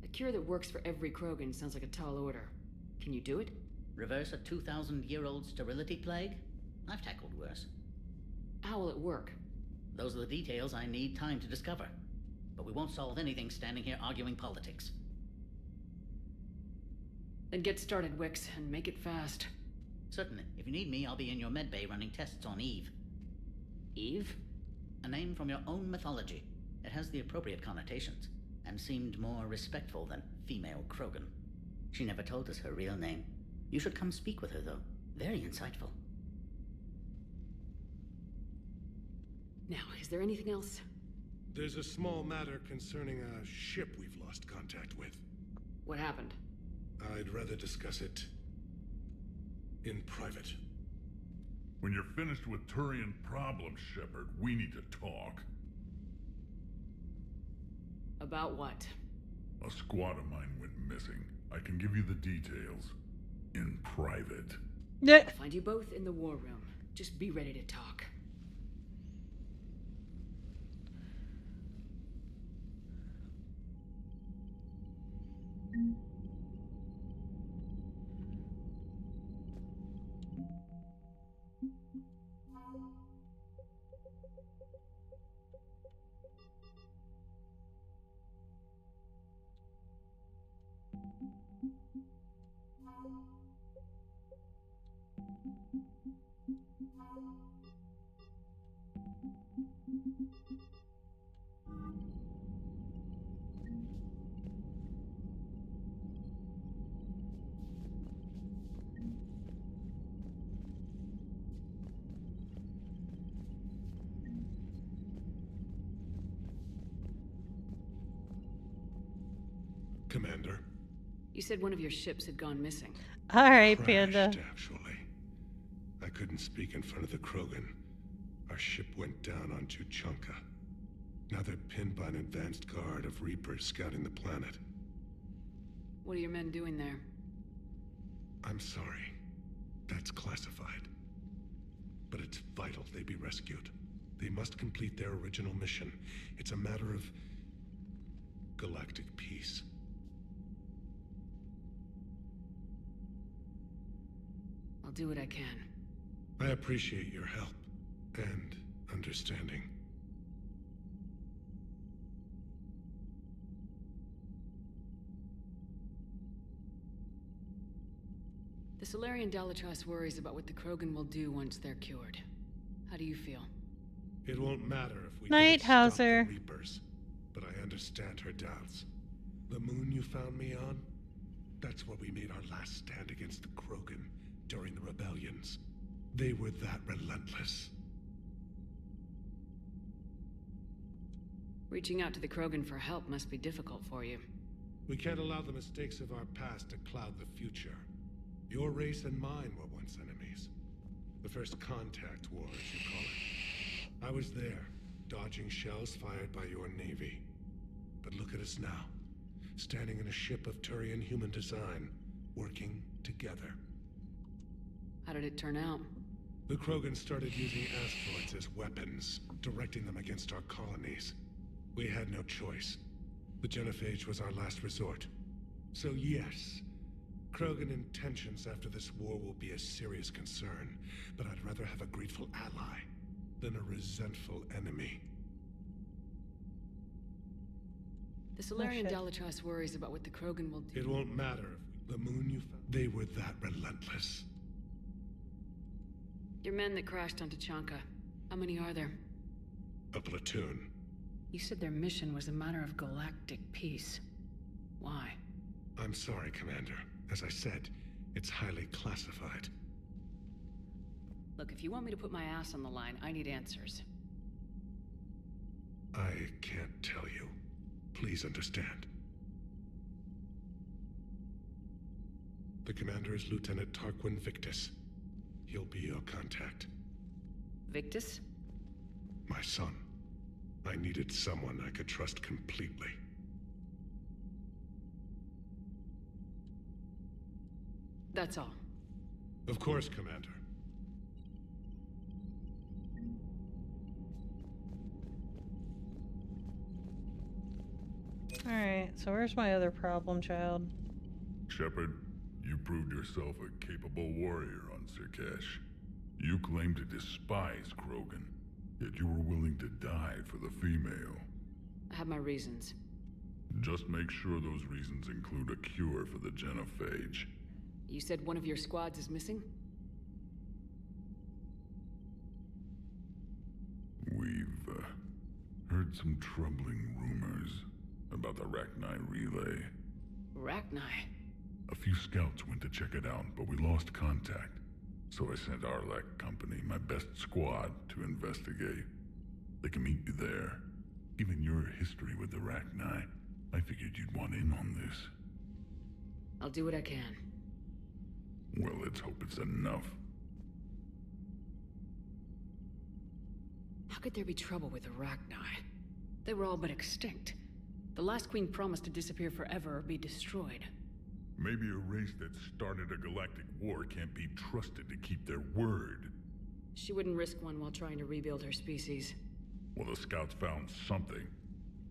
A cure that works for every Krogan sounds like a tall order. Can you do it?
Reverse a 2,000-year-old sterility plague? I've tackled worse.
How will it work?
Those are the details I need time to discover. But we won't solve anything standing here arguing politics.
Then get started, Wix, and make it fast.
Certainly. If you need me, I'll be in your medbay running tests on Eve.
Eve?
A name from your own mythology. It has the appropriate connotations, and seemed more respectful than female Krogan. She never told us her real name. You should come speak with her, though. Very insightful.
Now, is there anything else?
There's a small matter concerning a ship we've lost contact with.
What happened?
I'd rather discuss it in private.
When you're finished with Turian problems, Shepard, we need to talk.
About what?
A squad of mine went missing. I can give you the details. In private.
Yeah.
I'll find you both in the war room. Just be ready to talk.
Commander?
You said one of your ships had gone missing.
All right,
Crashed,
Panda.
actually. I couldn't speak in front of the Krogan. Our ship went down on Tuchanka. Now they're pinned by an advanced guard of Reapers scouting the planet.
What are your men doing there?
I'm sorry. That's classified. But it's vital they be rescued. They must complete their original mission. It's a matter of galactic peace.
I'll do what I can.
I appreciate your help and understanding.
The Solarian Dalatrass worries about what the Krogan will do once they're cured. How do you feel?
It won't matter if we
Night,
don't stop the
Hauser.
Reapers, but I understand her doubts. The moon you found me on? That's where we made our last stand against the Krogan during the rebellions. They were that relentless.
Reaching out to the Krogan for help must be difficult for you.
We can't allow the mistakes of our past to cloud the future. Your race and mine were once enemies. The first contact war, as you call it. I was there, dodging shells fired by your navy. But look at us now, standing in a ship of Turian human design, working together.
How did it turn out?
The Krogan started using asteroids as weapons, directing them against our colonies. We had no choice. The Genophage was our last resort. So yes, Krogan intentions after this war will be a serious concern, but I'd rather have a grateful ally than a resentful enemy.
The Solarian Dalatrass worries about what the Krogan will do.
It won't matter. The moon you found, they were that relentless.
Your men that crashed onto Tuchanka, how many are there?
A platoon.
You said their mission was a matter of galactic peace. Why?
I'm sorry, Commander. As I said, it's highly classified.
Look, if you want me to put my ass on the line, I need answers.
I can't tell you. Please understand. The commander is Lieutenant Tarquin Victus. He'll be your contact.
Victus?
My son. I needed someone I could trust completely.
That's all.
Of course, Commander.
Alright, so where's my other problem child?
Shepard, you proved yourself a capable warrior on Sirkesh. You claim to despise Krogan, yet you were willing to die for the female.
I have my reasons.
Just make sure those reasons include a cure for the Genophage.
You said one of your squads is missing?
We've heard some troubling rumors about the Rachni relay.
Rachni?
A few scouts went to check it out, but we lost contact. So I sent Arlek Company, my best squad, to investigate. They can meet you there. Given your history with the Rachni, I figured you'd want in on this.
I'll do what I can.
Well, let's hope it's enough.
How could there be trouble with the Rachni? They were all but extinct. The last queen promised to disappear forever or be destroyed.
Maybe a race that started a galactic war can't be trusted to keep their word.
She wouldn't risk one while trying to rebuild her species.
Well, the scouts found something.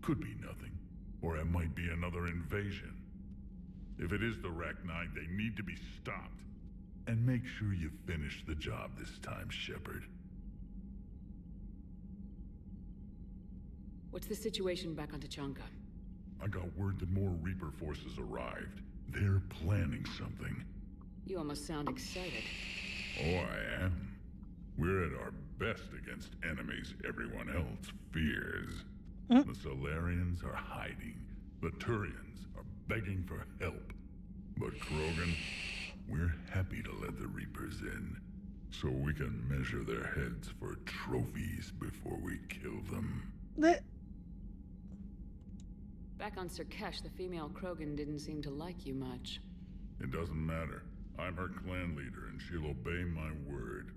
Could be nothing. Or it might be another invasion. If it is the Rachni, they need to be stopped. And make sure you finish the job this time, Shepard.
What's the situation back on Tuchanka?
I got word that more Reaper forces arrived. They're planning something.
You almost sound excited.
Oh, I am. We're at our best against enemies everyone else fears. The Solarians are hiding. The Turians are begging for help. But Krogan, we're happy to let the Reapers in, so we can measure their heads for trophies before we kill them.
Back on Surkesh, the female Krogan didn't seem to like you much.
It doesn't matter. I'm her clan leader, and she'll obey my word.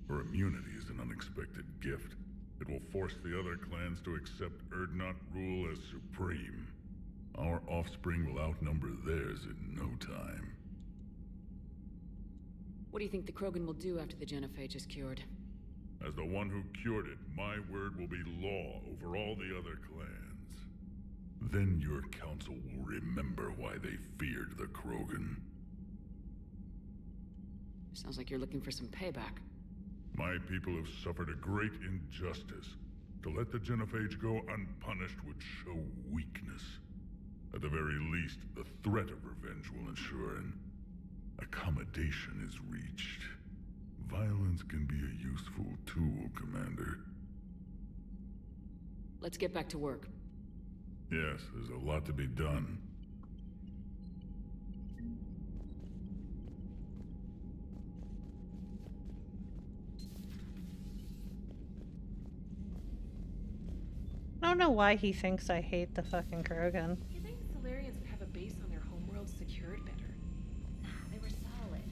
Her immunity is an unexpected gift. It will force the other clans to accept Urdnot rule as supreme. Our offspring will outnumber theirs in no time.
What do you think the Krogan will do after the genophage is cured?
As the one who cured it, my word will be law over all the other clans. Then your council will remember why they feared the Krogan.
Sounds like you're looking for some payback.
My people have suffered a great injustice. To let the genophage go unpunished would show weakness. At the very least, the threat of revenge will ensure an accommodation is reached. Violence can be a useful tool, Commander.
Let's get back to work.
Yes, there's a lot to be done.
I don't know why he thinks I hate the fucking Krogan.
You think Solarians would have a base on their homeworld secured better?
They were solid.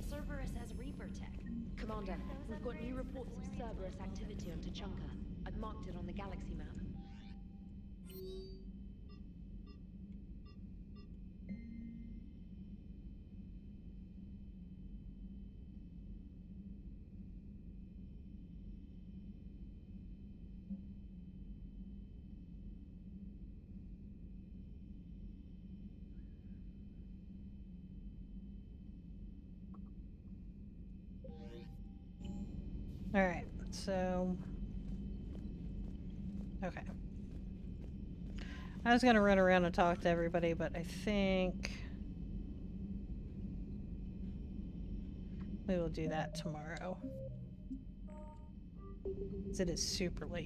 Cerberus has Reaper tech.
Commander, we've got new reports of Cerberus activity on Tuchanka. I've marked it on the galaxy map.
Alright, so... Okay. I was gonna run around and talk to everybody, but I think... we will do that tomorrow. 'Cause it is super late.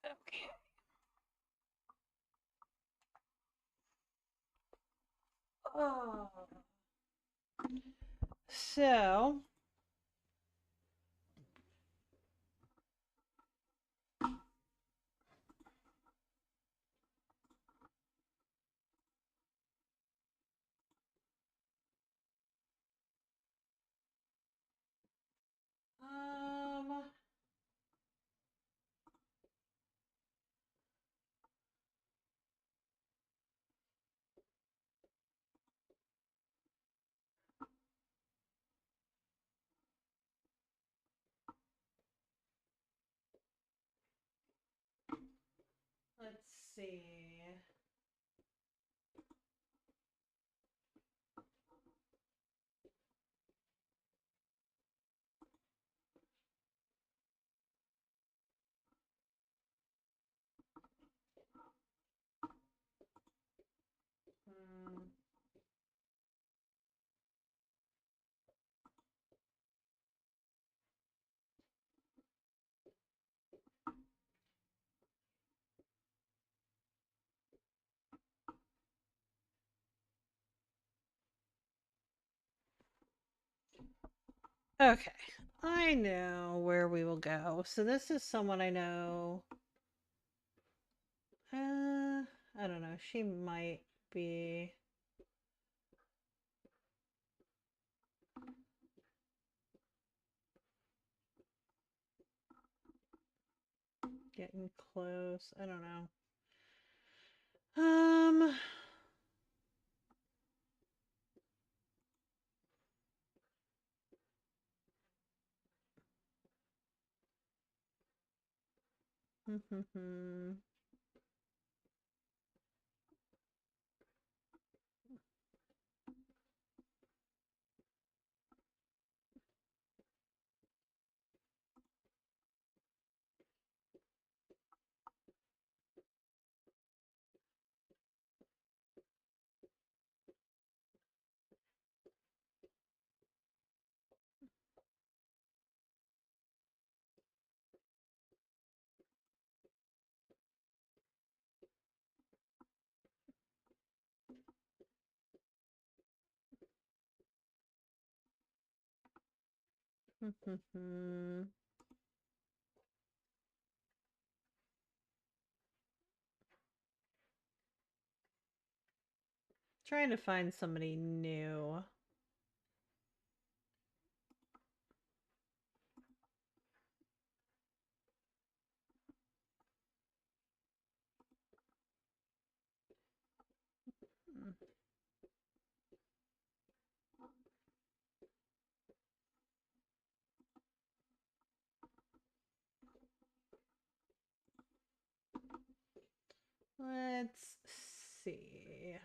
Okay. Oh. So... let's see. Okay, I know where we will go. So this is someone I know. I don't know. She might be. Getting close. I don't know. Trying to find somebody new. Let's see.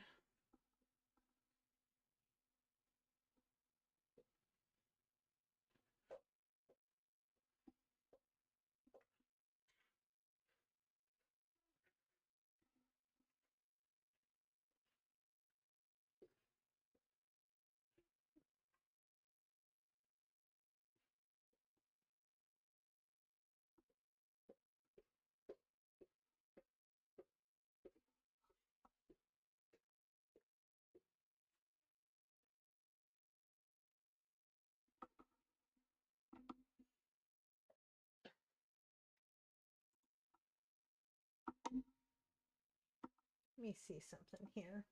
Let me see something here.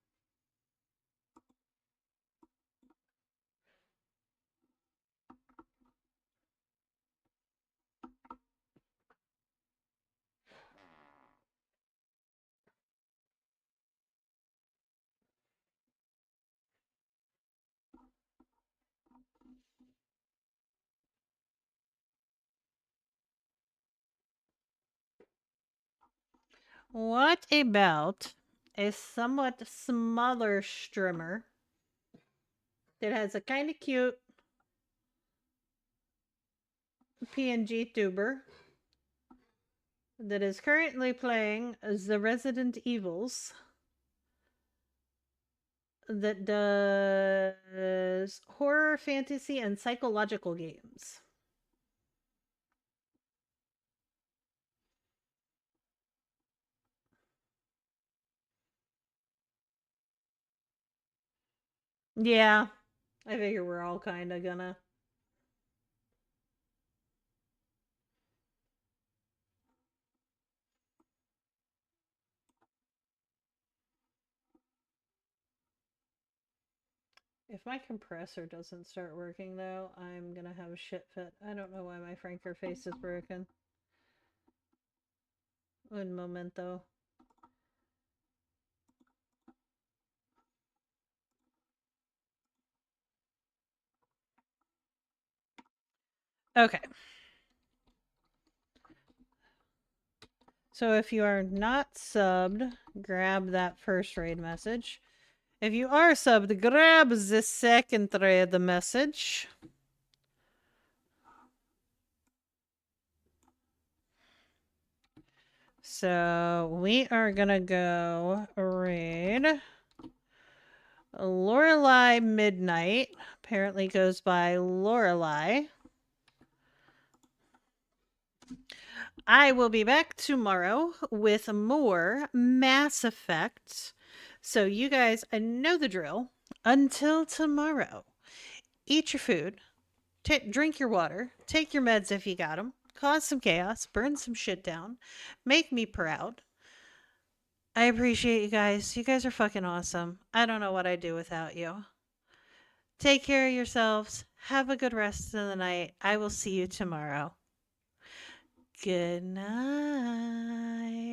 What about a somewhat smaller streamer that has a kind of cute PNG tuber that is currently playing the Resident Evils that does horror, fantasy, and psychological games? Yeah, I figure we're all kind of gonna. If my compressor doesn't start working, though, I'm gonna have a shit fit. I don't know why my Franker face is broken. Un momento. Okay. So if you are not subbed, grab that first raid message. If you are subbed, grab the second raid message. So we are gonna go raid Lorelei Midnight. Apparently goes by Lorelei. I will be back tomorrow with more Mass Effect. So you guys know the drill. Until tomorrow, eat your food, drink your water, take your meds if you got them, cause some chaos, burn some shit down, make me proud. I appreciate you guys. You guys are fucking awesome. I don't know what I'd do without you. Take care of yourselves. Have a good rest of the night. I will see you tomorrow. Good night.